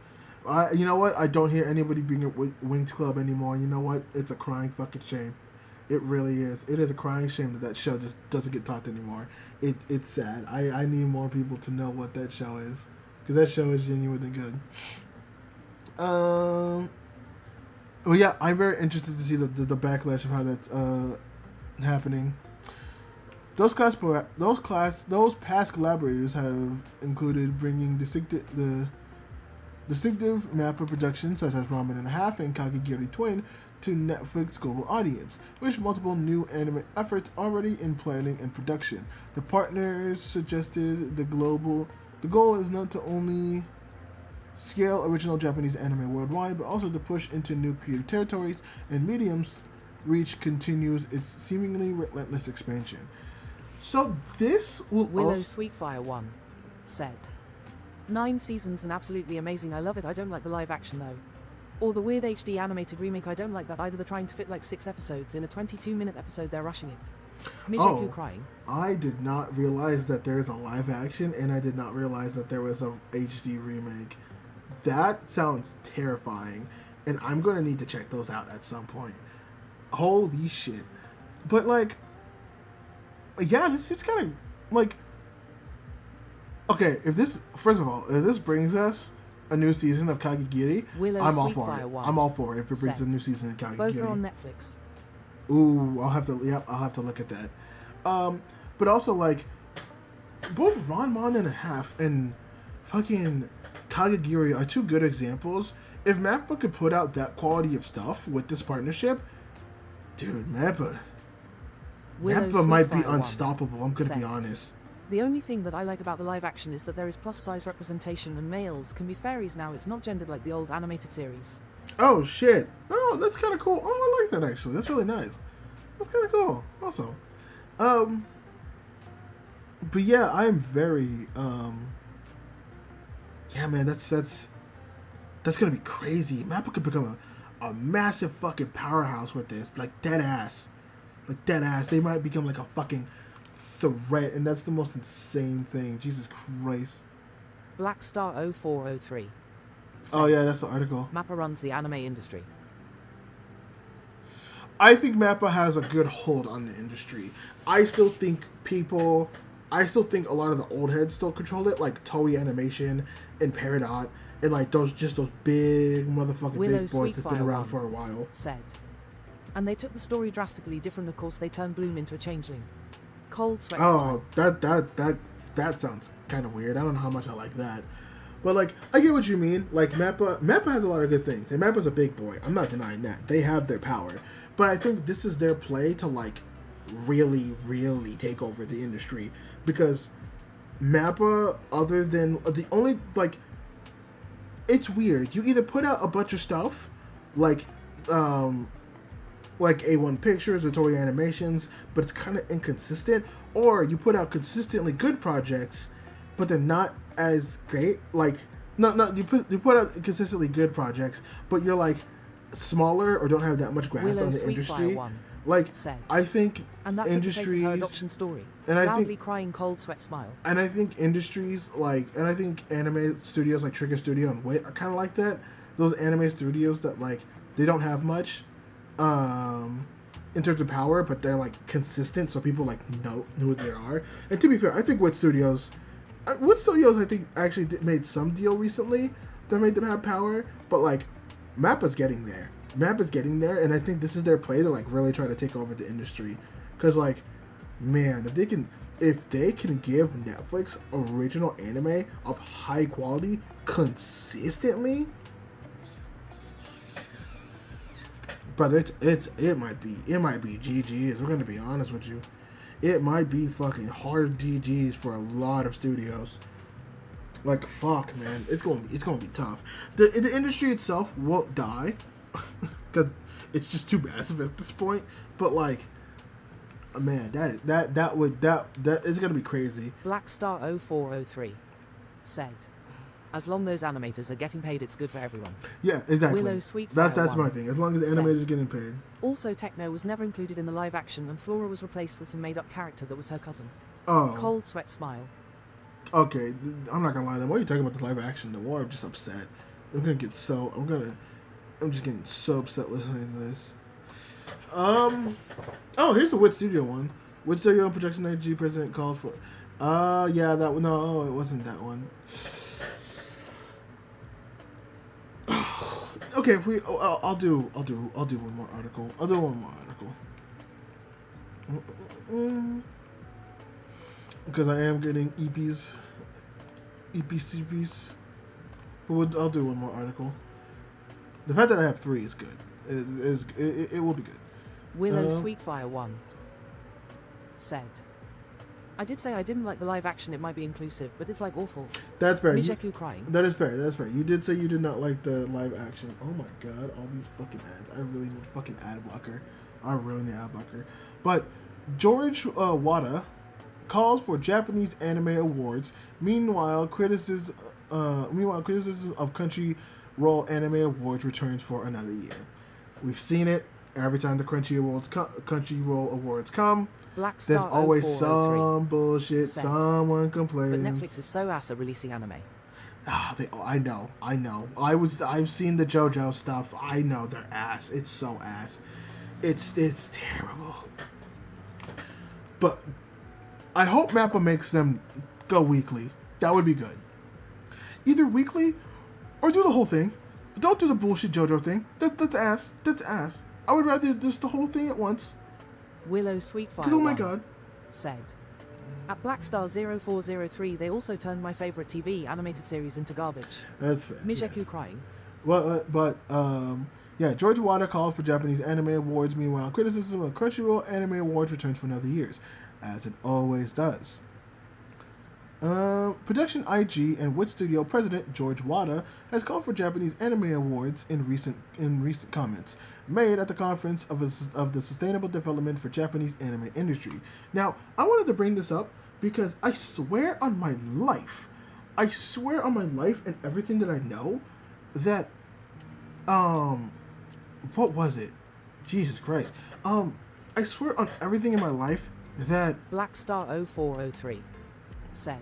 [SPEAKER 1] You know what? I don't hear anybody being at Wings Club anymore. You know what? It's a crying fucking shame. It really is. It is a crying shame that show just doesn't get talked anymore. It's sad. I need more people to know what that show is, because that show is genuinely good. Well, yeah, I'm very interested to see the backlash of how that's happening. Those past collaborators have included bringing distinctive MAPPA productions such as Ramen and a Half and Kakegurui Twin to Netflix global audience, with multiple new anime efforts already in planning and production. The partners suggested the goal is not to only scale original Japanese anime worldwide, but also to push into new creative territories and mediums. Reach continues its seemingly relentless expansion. So this will
[SPEAKER 2] Willow Sweetfire 1 said, 9 seasons and absolutely amazing. I love it. I don't like the live action though. Or the weird HD animated remake. I don't like that either. They're trying to fit like 6 episodes in a 22-minute episode. They're rushing it. Mijiku crying.
[SPEAKER 1] I did not realize that there is a live action, and I did not realize that there was a HD remake. That sounds terrifying, and I'm going to need to check those out at some point. Holy shit. But like, yeah, it's kind of like, okay, if this brings us a new season of Kakegurui, I'm all for it. I'm all for it if it brings a new season of Kakegurui.
[SPEAKER 2] Both are on Netflix.
[SPEAKER 1] Ooh, I'll have to look at that. But also, like, both Ranman and a Half and fucking Kakegurui are 2 good examples. If MAPPA could put out that quality of stuff with this partnership, dude, MAPPA might be unstoppable. I'm gonna be honest.
[SPEAKER 2] The only thing that I like about the live action is that there is plus size representation and males can be fairies now. It's not gendered like the old animated series.
[SPEAKER 1] Oh shit! Oh, that's kind of cool. Oh, I like that actually. That's really nice. That's kind of cool. Also, but yeah, I'm very yeah, man. That's gonna be crazy. MAPPA could become a massive fucking powerhouse with this, like dead ass. They might become like a fucking threat, and that's the most insane thing. Jesus Christ.
[SPEAKER 2] Blackstar 0403.
[SPEAKER 1] Oh yeah, that's the article.
[SPEAKER 2] MAPPA runs the anime industry.
[SPEAKER 1] I think MAPPA has a good hold on the industry. I still think a lot of the old heads still control it, like Toei Animation and Peridot, and like those big motherfucking big boys that's been around for a while.
[SPEAKER 2] Said. And they took the story drastically different. Of course, they turned Bloom into a changeling. Cold sweat.
[SPEAKER 1] Oh, that sounds kind of weird. I don't know how much I like that, But like, I get what you mean. Like Mappa has a lot of good things, and Mappa's a big boy. I'm not denying that. They have their power, but I think this is their play to like really, really take over the industry, because Mappa, other than the only like, it's weird. You either put out a bunch of stuff, like A1 Pictures or Toei Animations, but it's kind of inconsistent, or you put out consistently good projects, but they're not as great. Like, you put out consistently good projects, but you're like smaller or don't have that much grasp on the industry. Like,
[SPEAKER 2] said.
[SPEAKER 1] I think
[SPEAKER 2] and that's
[SPEAKER 1] industries,
[SPEAKER 2] her adoption story.
[SPEAKER 1] And I
[SPEAKER 2] loudly
[SPEAKER 1] think
[SPEAKER 2] crying, cold sweat smile.
[SPEAKER 1] And I think industries like, and I think anime studios like Trigger Studio and Wit are kind of like that. Those anime studios that like they don't have much in terms of power, but they're like consistent, so people like know who they are. And to be fair, I think Wit Studios I think actually made some deal recently that made them have power, but like Mappa's getting there. Mappa's getting there, and I think this is their play to like really try to take over the industry. Cause like, man, if they can give Netflix original anime of high quality consistently, brother, it might be GGs. We're gonna be honest with you. It might be fucking hard GGs for a lot of studios. Like, fuck, man, it's gonna be tough. The industry itself won't die, because it's just too massive at this point. But like, man, that is gonna be crazy.
[SPEAKER 2] Blackstar 0403 said, "As long those animators are getting paid, it's good for everyone."
[SPEAKER 1] Yeah, exactly.
[SPEAKER 2] Willow Sweet
[SPEAKER 1] that's my thing. As long as the animators are getting paid.
[SPEAKER 2] Also, Techno was never included in the live action, and Flora was replaced with some made-up character that was her cousin.
[SPEAKER 1] Oh.
[SPEAKER 2] Cold sweat smile.
[SPEAKER 1] Okay, I'm not gonna lie. The more you talk about the live action, the more I'm just upset. I'm just getting so upset listening to this. Oh, here's the Wit Studio one. Wit Studio Production IG president called for. Yeah, that one. No, it wasn't that one. Okay, I'll do one more article. Because I am getting EPCPs. But I'll do one more article. The fact that I have 3 is good. It will be good.
[SPEAKER 2] Willow Sweetfire 1 said, "I did say I didn't like the live action. It might be inclusive, but it's like awful."
[SPEAKER 1] That's fair.
[SPEAKER 2] Mijeku crying.
[SPEAKER 1] That is fair. You did say you did not like the live action. Oh my god, all these fucking ads. I really need fucking ad blocker. But George Wada calls for Japanese anime awards. Meanwhile, criticism of Crunchyroll Anime Awards returns for another year. We've seen it every time the Crunchyroll Awards come. There's always some bullshit. Someone complains.
[SPEAKER 2] But Netflix is so ass at releasing anime.
[SPEAKER 1] I know. I've seen the JoJo stuff. I know they're ass. It's so ass. It's terrible. But I hope Mappa makes them go weekly. That would be good. Either weekly or do the whole thing. Don't do the bullshit JoJo thing. That's ass. That's ass. I would rather just the whole thing at once.
[SPEAKER 2] Willow Sweetfire
[SPEAKER 1] oh my god
[SPEAKER 2] said, "At Blackstar 0403, they also turned my favorite TV animated series into garbage."
[SPEAKER 1] That's fair.
[SPEAKER 2] Mijeku crying.
[SPEAKER 1] Well, yeah, George Wada called for Japanese Anime Awards. Meanwhile, criticism of Crunchyroll Anime Awards returns for another year, as it always does. Production IG and Wit Studio president George Wada has called for Japanese Anime Awards in recent comments made at the conference of the Sustainable Development for Japanese Anime Industry. Now, I wanted to bring this up because I swear on my life and everything that I know that what was it? Jesus Christ. I swear on everything in my life that
[SPEAKER 2] Blackstar 0403 said,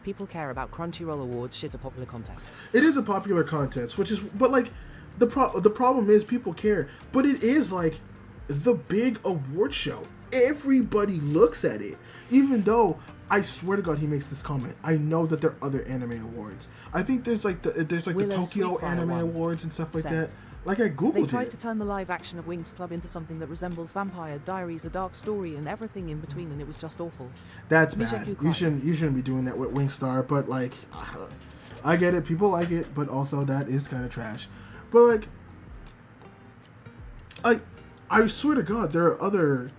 [SPEAKER 2] "People care about Crunchyroll Awards. Shit, a popular contest."
[SPEAKER 1] It is a popular contest, but like the problem is people care, but it is like the big award show. Everybody looks at it, even though I swear to God he makes this comment. I know that there are other anime awards. I think there's like the Tokyo Anime Awards and stuff like that. Like I googled it.
[SPEAKER 2] They tried to turn the live action of Winx Club into something that resembles Vampire Diaries, A Dark Story, and everything in between, and it was just awful.
[SPEAKER 1] That's bad. You shouldn't be doing that with Wingstar. But like, I get it. People like it, but also that is kind of trash. But like, I swear to God, there are other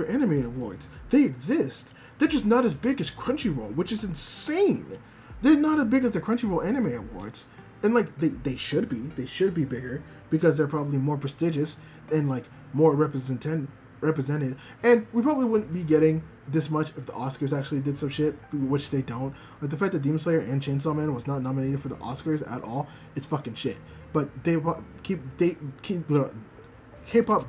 [SPEAKER 1] anime awards. They exist. They're just not as big as Crunchyroll, which is insane. They're not as big as the Crunchyroll Anime Awards, and like they should be. They should be bigger because they're probably more prestigious and like more represented. And we probably wouldn't be getting this much if the Oscars actually did some shit, which they don't. Like the fact that Demon Slayer and Chainsaw Man was not nominated for the Oscars at all, it's fucking shit. But K-pop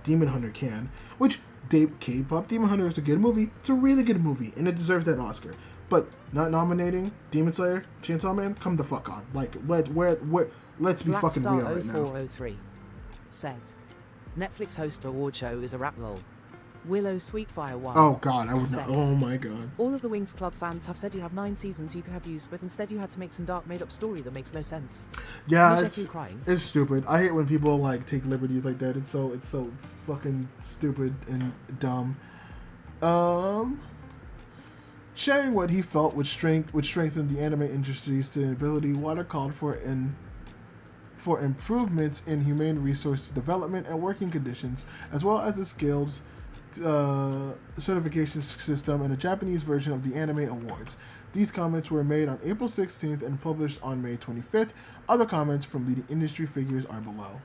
[SPEAKER 1] Demon Hunter can, which K-pop Demon Hunter is a good movie. It's a really good movie, and it deserves that Oscar. But not nominating Demon Slayer, Chainsaw Man, come the fuck on. Like, let's be
[SPEAKER 2] Black
[SPEAKER 1] fucking
[SPEAKER 2] Star
[SPEAKER 1] real right now.
[SPEAKER 2] 0403 said, Netflix host award show is a rap lol. Willow Sweetfire 1.
[SPEAKER 1] Oh god, I would not.
[SPEAKER 2] said,
[SPEAKER 1] Oh my god.
[SPEAKER 2] All of the Wings Club fans have said you have 9 seasons you could have used, but instead you had to make some dark made-up story that makes no sense.
[SPEAKER 1] Yeah,
[SPEAKER 2] Crying.
[SPEAKER 1] it's stupid. I hate when people like take liberties like that. It's so fucking stupid and dumb. Sharing what he felt would strengthen the anime industry's sustainability, Water called for improvements in humane resource development and working conditions, as well as the skills certification system and a Japanese version of the Anime Awards. These comments were made on April 16th and published on May 25th. Other comments from leading industry figures are below.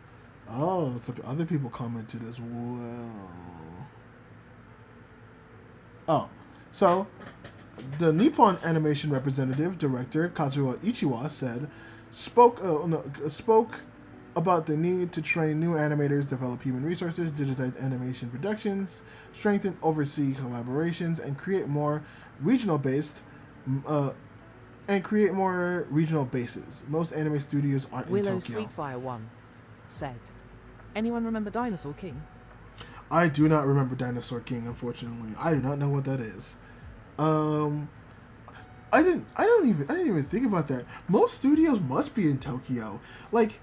[SPEAKER 1] Oh, so other people commented as well. Oh, so the Nippon Animation representative director Kazuo Ichiwa spoke about the need to train new animators, develop human resources, digitize animation productions, strengthen overseas collaborations, and create more regional bases. Most anime studios aren't in
[SPEAKER 2] Willow
[SPEAKER 1] Tokyo.
[SPEAKER 2] Sweetfire 1 said, anyone remember Dinosaur King?
[SPEAKER 1] I do not remember Dinosaur King, unfortunately. I do not know what that is. I didn't even think about that. Most studios must be in Tokyo. Like,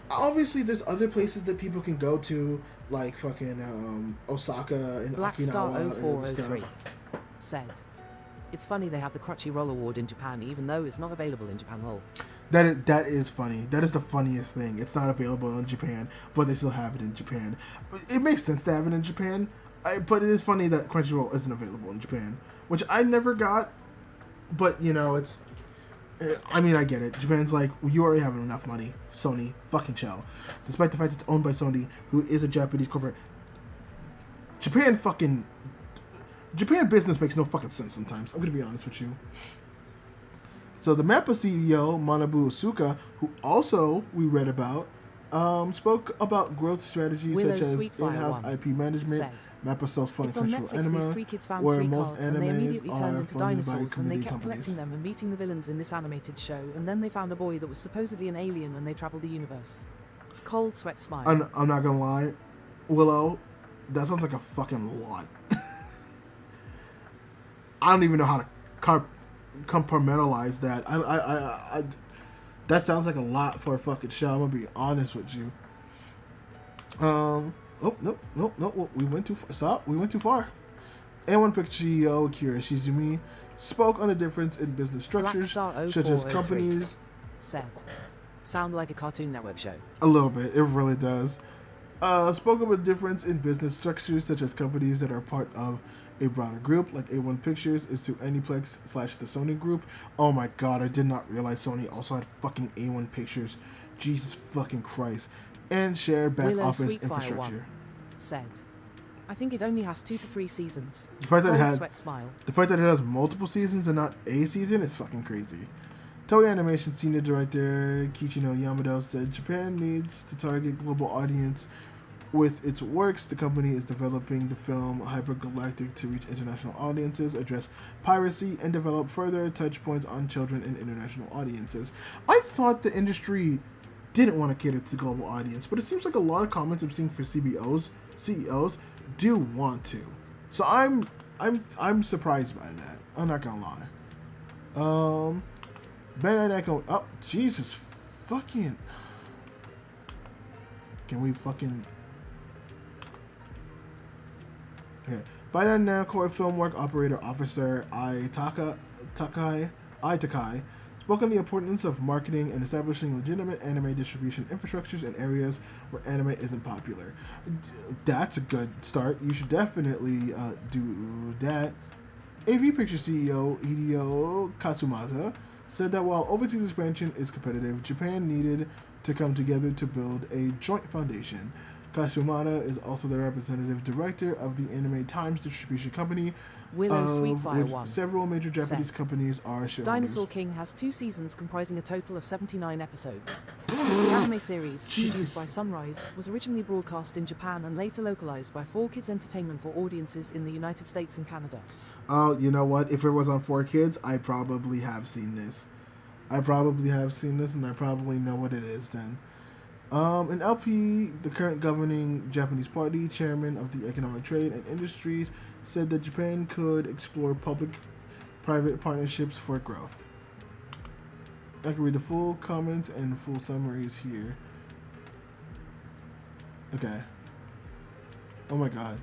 [SPEAKER 1] obviously there's other places that people can go to, like fucking Osaka and
[SPEAKER 2] Black
[SPEAKER 1] Okinawa
[SPEAKER 2] Star
[SPEAKER 1] and other
[SPEAKER 2] 0403
[SPEAKER 1] stuff.
[SPEAKER 2] said, it's funny they have the Crunchyroll Award in Japan even though it's not available in Japan. Lol.
[SPEAKER 1] That is funny. That is the funniest thing. It's not available in Japan, but they still have it in Japan. It makes sense to have it in Japan, but it is funny that Crunchyroll isn't available in Japan, which I never got. But you know, it's. I mean, I get it. Japan's like, you already have enough money. Sony, fucking chill. Despite the fact it's owned by Sony, who is a Japanese corporate. Japan business makes no fucking sense sometimes. I'm gonna be honest with you. So the MAPPA CEO, Manabu Asuka, who also we read about, spoke about growth strategies
[SPEAKER 2] Willow
[SPEAKER 1] such as
[SPEAKER 2] Sweetfire
[SPEAKER 1] in-house
[SPEAKER 2] 1
[SPEAKER 1] IP management.
[SPEAKER 2] said,
[SPEAKER 1] MAPPA self-funded
[SPEAKER 2] it's on
[SPEAKER 1] cultural
[SPEAKER 2] Netflix. These
[SPEAKER 1] anime,
[SPEAKER 2] 3 kids found
[SPEAKER 1] where
[SPEAKER 2] 3
[SPEAKER 1] most
[SPEAKER 2] cards and they
[SPEAKER 1] animes
[SPEAKER 2] immediately turned
[SPEAKER 1] are
[SPEAKER 2] into
[SPEAKER 1] funded by
[SPEAKER 2] dinosaurs and they
[SPEAKER 1] community
[SPEAKER 2] kept
[SPEAKER 1] companies.
[SPEAKER 2] collecting them and meeting the villains in this animated show, and then they found a boy that was supposedly an alien and they traveled the universe. Cold sweat smile.
[SPEAKER 1] I'm not gonna lie, Willow, that sounds like a fucking lot. I don't even know how to compartmentalize that. I that sounds like a lot for a fucking show. I'm gonna be honest with you. Oh no! We went too far. Stop! We went too far. A1 Picture CEO Akira Shizumi spoke on the difference in business structures, such as companies.
[SPEAKER 2] Said, sound like a Cartoon Network show.
[SPEAKER 1] A little bit. It really does. Spoke of a difference in business structures, such as companies that are part of a broader group, like A1 Pictures is to Aniplex / the Sony Group. Oh my god, I did not realize Sony also had fucking A1 Pictures. Jesus fucking Christ. And shared back
[SPEAKER 2] Willow
[SPEAKER 1] office
[SPEAKER 2] Sweetfire
[SPEAKER 1] infrastructure.
[SPEAKER 2] 1 said, I think it only has 2 to 3 seasons.
[SPEAKER 1] The fact that it has multiple seasons and not a season is fucking crazy. Toei Animation Senior Director Kichino Yamado said Japan needs to target global audience with its works. The company is developing the film Hypergalactic to reach international audiences, address piracy, and develop further touch points on children and international audiences. I thought the industry didn't want to cater to the global audience, but it seems like a lot of comments I'm seeing for CEOs do want to. So I'm surprised by that. I'm not gonna lie. Bandai Namco. Oh, Jesus fucking. Can we fucking. Okay. Bandai Namco Filmwork Operator Officer Takai spoke on the importance of marketing and establishing legitimate anime distribution infrastructures in areas where anime isn't popular. That's a good start. You should definitely do that. AV Picture CEO Hideo Katsumata said that while overseas expansion is competitive, Japan needed to come together to build a joint foundation. Katsumata is also the representative director of the Anime Times distribution company,
[SPEAKER 2] Willow Sweetfire
[SPEAKER 1] which
[SPEAKER 2] 1
[SPEAKER 1] several major Japanese companies are shareholders.
[SPEAKER 2] Dinosaur King has 2 seasons comprising a total of 79 episodes. The anime series, produced by Sunrise, was originally broadcast in Japan and later localized by 4Kids Entertainment for audiences in the United States and Canada.
[SPEAKER 1] Oh, you know what? If it was on 4Kids, I probably have seen this. And I probably know what it is then. An LP, the current governing Japanese party, chairman of the Economic Trade and Industries, said that Japan could explore public-private partnerships for growth. I can read the full comments and full summaries here. Okay. Oh my god.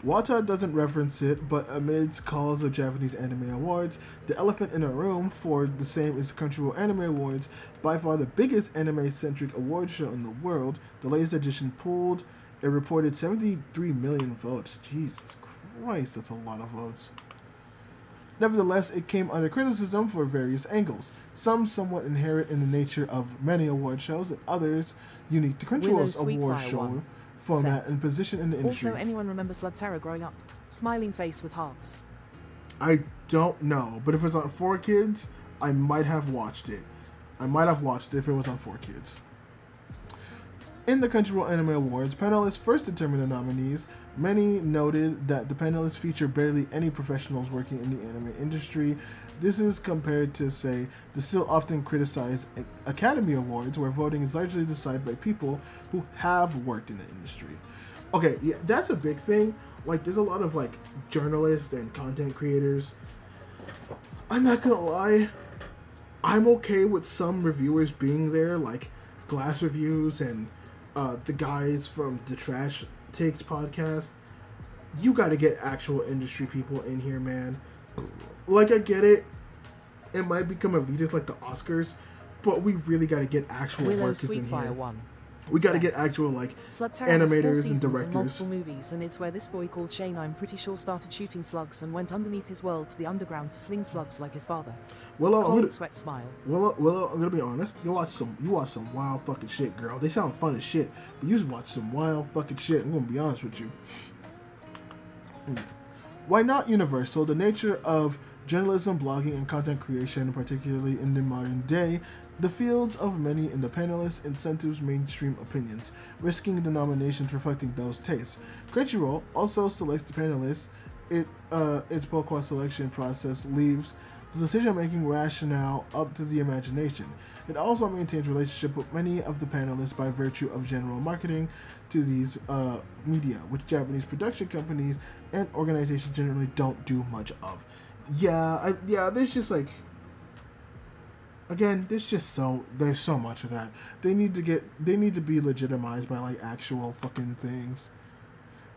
[SPEAKER 1] Wata doesn't reference it, but amidst calls of Japanese Anime Awards, the elephant in the room for the same is Crunchyroll Anime Awards, by far the biggest anime-centric award show in the world. The latest edition pulled a reported 73 million votes. Jesus Christ, that's a lot of votes. Nevertheless, it came under criticism for various angles, some somewhat inherent in the nature of many award shows, and others unique to Crunchyroll's award show format and position in the industry.
[SPEAKER 2] Also, anyone remember Slugterra growing up? Smiling face with hearts.
[SPEAKER 1] I don't know, but if it's on 4Kids, I might have watched it. If it was on 4Kids. In the Crunchyroll Anime Awards, panelists first determined the nominees. Many noted that the panelists feature barely any professionals working in the anime industry. This is compared to, say, the still often criticized Academy Awards, where voting is largely decided by people who have worked in the industry. Okay, yeah, that's a big thing. Like, there's a lot of, like, journalists and content creators. I'm not gonna lie, I'm okay with some reviewers being there, like Glass Reviews and the guys from the Trash Takes podcast. You gotta get actual industry people in here, man. Like, I get it. It might become elitist like the Oscars, but we really gotta get actual workers in here. We gotta get actual, like, animators and directors.
[SPEAKER 2] And multiple movies, and it's where this boy called Shane, I'm pretty sure, started shooting slugs and went underneath his world to the underground to sling slugs like his father. Cold sweat smile.
[SPEAKER 1] Willow, I'm gonna be honest. You watch some wild fucking shit, girl. They sound fun as shit, but you watch some wild fucking shit. I'm gonna be honest with you. Why not universal? The nature of journalism, blogging, and content creation, particularly in the modern day, the fields of many in the panelists incentives mainstream opinions, risking the nominations reflecting those tastes. Crunchyroll also selects the panelists. Its Pokemon selection process leaves the decision-making rationale up to the imagination. It also maintains relationship with many of the panelists by virtue of general marketing to these media, which Japanese production companies and organizations generally don't do much of. There's just like, again, there's so much of that. They need to be legitimized by like actual fucking things.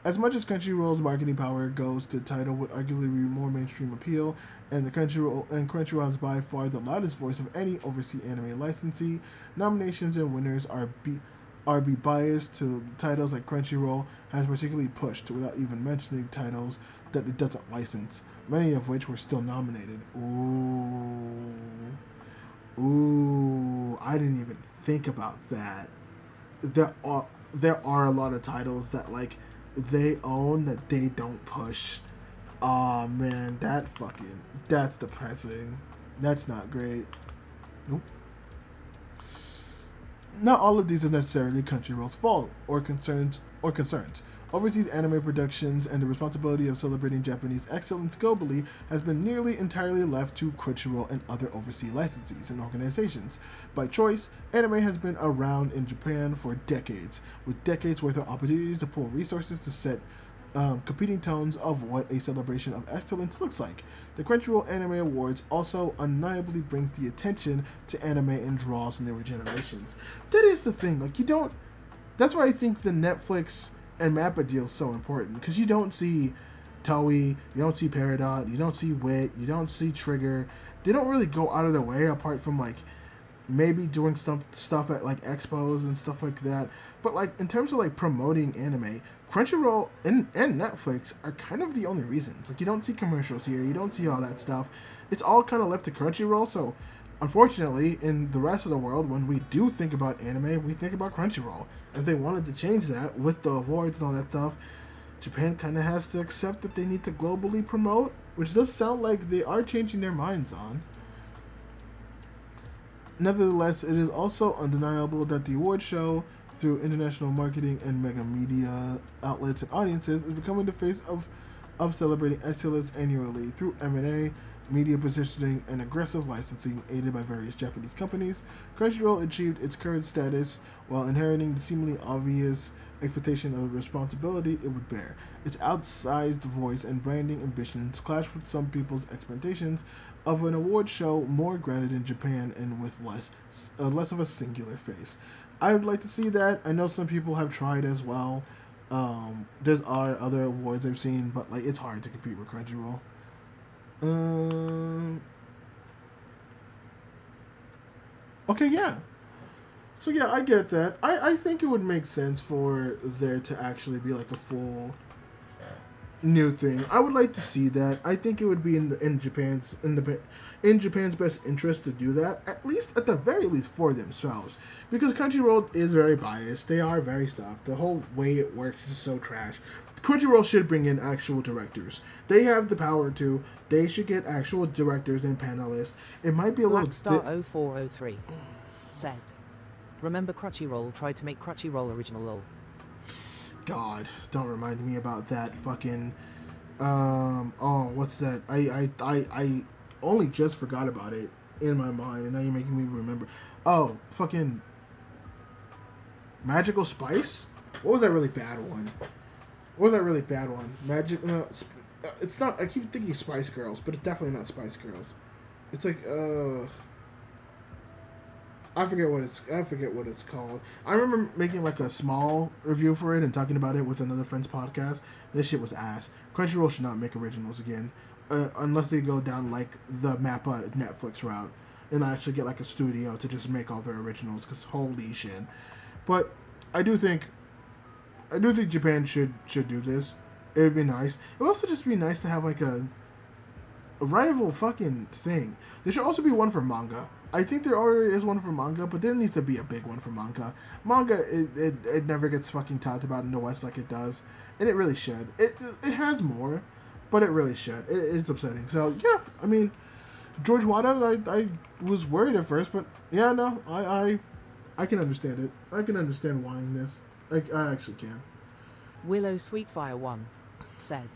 [SPEAKER 1] As much as Crunchyroll's marketing power goes to title with arguably more mainstream appeal, and Crunchyroll is by far the loudest voice of any overseas anime licensee, nominations and winners are biased to titles like Crunchyroll has particularly pushed, without even mentioning titles that it doesn't license, many of which were still nominated. Ooh, I didn't even think about that. There are a lot of titles that like they own that they don't push. Aw, man, that's depressing. That's not great. Nope. Not all of these are necessarily Crunchyroll's fault or concerns. Overseas anime productions and the responsibility of celebrating Japanese excellence globally has been nearly entirely left to Crunchyroll and other overseas licensees and organizations. By choice, anime has been around in Japan for decades, with decades worth of opportunities to pool resources to set competing tones of what a celebration of excellence looks like. The Crunchyroll Anime Awards also undeniably brings the attention to anime and draws newer generations. That is the thing, like that's why I think the Netflix and Mappa deal is so important, because you don't see Toei, you don't see Peridot, you don't see Wit, you don't see Trigger. They don't really go out of their way, apart from like maybe doing stuff at like expos and stuff like that. But like in terms of like promoting anime, Crunchyroll and Netflix are kind of the only reasons. Like you don't see commercials here, you don't see all that stuff. It's all kind of left to Crunchyroll. So unfortunately, in the rest of the world, when we do think about anime, we think about Crunchyroll. If they wanted to change that with the awards and all that stuff, Japan kind of has to accept that they need to globally promote, which does sound like they are changing their minds on. Nevertheless, it is also undeniable that the award show, through international marketing and mega media outlets and audiences, is becoming the face of celebrating excellence annually through M&A, media positioning, and aggressive licensing aided by various Japanese companies. Crunchyroll achieved its current status while inheriting the seemingly obvious expectation of the responsibility it would bear. Its outsized voice and branding ambitions clash with some people's expectations of an award show more grounded in Japan and with less of a singular face. I would like to see that. I know some people have tried as well. There are other awards I've seen, but like it's hard to compete with Crunchyroll. Okay, yeah. So yeah, I get that. I think it would make sense for there to actually be like a full new thing. I would like to see that. I think it would be in Japan's best interest to do that, at the very least for themselves, because Crunchyroll is very biased. They are very stuffed. The whole way it works is so trash. Crunchyroll should bring in actual directors. They have the power to. They should get actual directors and panelists. It might be a little.
[SPEAKER 2] Blackstar0403 said, "Remember Crunchyroll tried to make Crunchyroll original lol."
[SPEAKER 1] God, don't remind me about that fucking. What's that? I only just forgot about it in my mind, and now you're making me remember. Oh, fucking Magical Spice. What was that really bad one? Magic. No, it's not. I keep thinking Spice Girls, but it's definitely not Spice Girls. It's like I forget what it's called. I remember making like a small review for it and talking about it with another friend's podcast. This shit was ass. Crunchyroll should not make originals again, unless they go down like the Mappa Netflix route and actually get like a studio to just make all their originals. Because holy shit. But I do think Japan should do this. It would be nice. It would also just be nice to have like a rival fucking thing. There should also be one for manga. I think there already is one for manga, but there needs to be a big one for manga. Manga, it never gets fucking talked about in the West like it does, and it really should. It has more, but it really should. It's upsetting. So yeah, I mean, George Wada, I was worried at first, but yeah, no, I can understand it. I can understand wanting this. I actually can.
[SPEAKER 2] Willow Sweetfire1 said,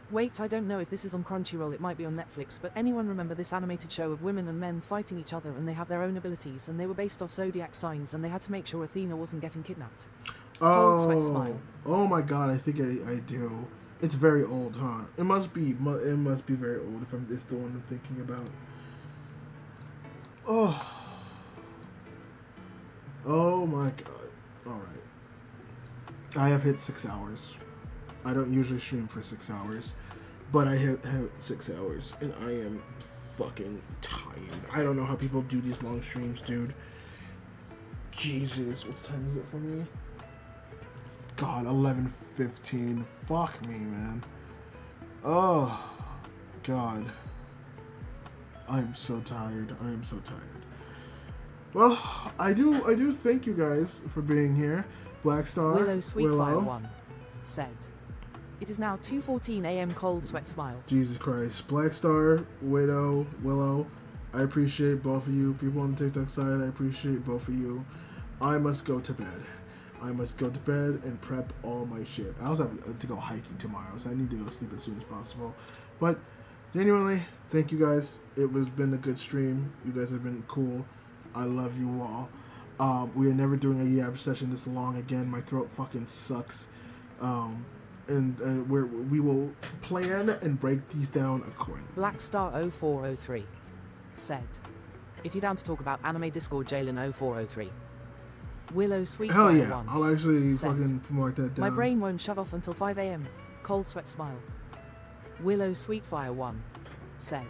[SPEAKER 2] "Wait, I don't know if this is on Crunchyroll, it might be on Netflix, but anyone remember this animated show of women and men fighting each other, and they have their own abilities, and they were based off zodiac signs, and they had to make sure Athena wasn't getting kidnapped?" Cold sweat smile.
[SPEAKER 1] Oh my god, I think I do. It's very old, huh? It must be very old if it's the one I'm thinking about. Oh my god. Alright. I have hit 6 hours. I don't usually stream for 6 hours, but I have 6 hours, and I am fucking tired. I don't know how people do these long streams, dude. Jesus, what time is it for me? God, 11:15. Fuck me, man. Oh, God. I'm so tired. I am so tired. Well, I do thank you guys for being here. Blackstar,
[SPEAKER 2] Willow Sweetfire1 said, "It is now 2:14 a.m. Cold sweat smile."
[SPEAKER 1] Jesus Christ. Blackstar, Willow, I appreciate both of you. People on the TikTok side, I appreciate both of you. I must go to bed. And prep all my shit. I also have to go hiking tomorrow, so I need to go sleep as soon as possible. But genuinely, thank you guys. It has been a good stream. You guys have been cool. I love you all. We are never doing a yap session this long again. My throat fucking sucks. And we will plan and break these down accordingly.
[SPEAKER 2] Blackstar0403 said, "If you're down to talk about anime Discord, Jalen0403. Willow Sweetfire1.
[SPEAKER 1] Hell yeah, I'll actually fucking mark that down.
[SPEAKER 2] "My brain won't shut off until 5 a.m. Cold sweat smile." Willow Sweetfire 1 said,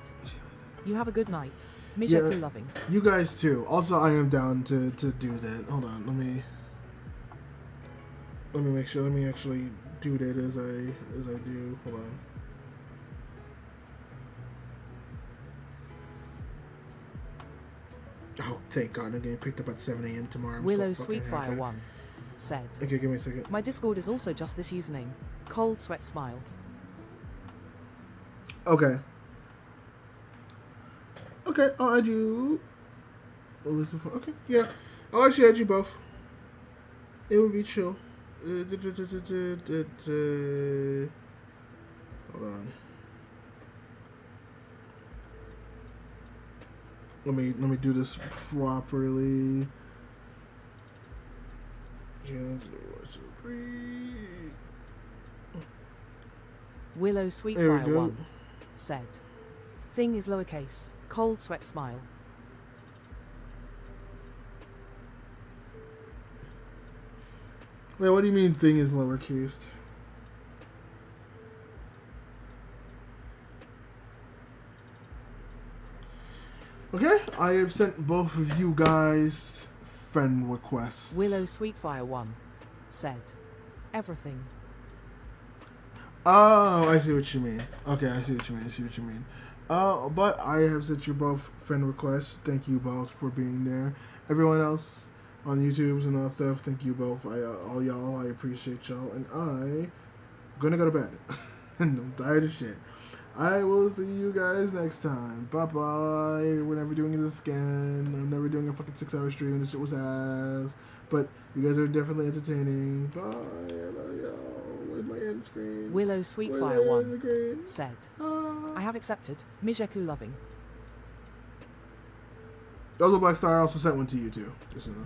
[SPEAKER 2] "You have a good night. Mijaku loving."
[SPEAKER 1] You guys too. Also, I am down to do that. Hold on, let me make sure. Let me actually do that as I do. Hold on. Oh, thank God! I'm getting picked up at 7 a.m. tomorrow. I'm
[SPEAKER 2] Willow
[SPEAKER 1] so fucking
[SPEAKER 2] Sweetfire
[SPEAKER 1] happy.
[SPEAKER 2] 1 said,
[SPEAKER 1] Okay, give me a second.
[SPEAKER 2] "My Discord is also just this username. Cold sweat smile."
[SPEAKER 1] Okay. Okay, I'll add you. Okay, yeah. I'll actually add you both. It would be chill. Hold on. Let me do this properly. 1, 2, 3.
[SPEAKER 2] Willow
[SPEAKER 1] There we
[SPEAKER 2] Sweetfire
[SPEAKER 1] go.
[SPEAKER 2] 1 said, "Thing is lowercase. Cold sweat smile."
[SPEAKER 1] Wait, what do you mean thing is lowercase? Okay, I have sent both of you guys friend requests.
[SPEAKER 2] Willow Sweetfire 1 said, "Everything."
[SPEAKER 1] Oh, I see what you mean. Okay, I see what you mean. But I have sent you both friend requests. Thank you both for being there. Everyone else on YouTube's and all stuff, thank you both. All y'all, I appreciate y'all. And I'm gonna go to bed. I'm tired of shit. I will see you guys next time. Bye bye. We're never doing this again. I'm never doing a fucking 6-hour stream. This shit was ass. But you guys are definitely entertaining. Bye. I love y'all. Where's my end screen?
[SPEAKER 2] Willow
[SPEAKER 1] Where's
[SPEAKER 2] Sweetfire
[SPEAKER 1] my
[SPEAKER 2] 1
[SPEAKER 1] end screen?
[SPEAKER 2] said,
[SPEAKER 1] Ah.
[SPEAKER 2] "I have accepted. Mijaku loving."
[SPEAKER 1] Those are Black Star. I also sent one to you too. Just so you know.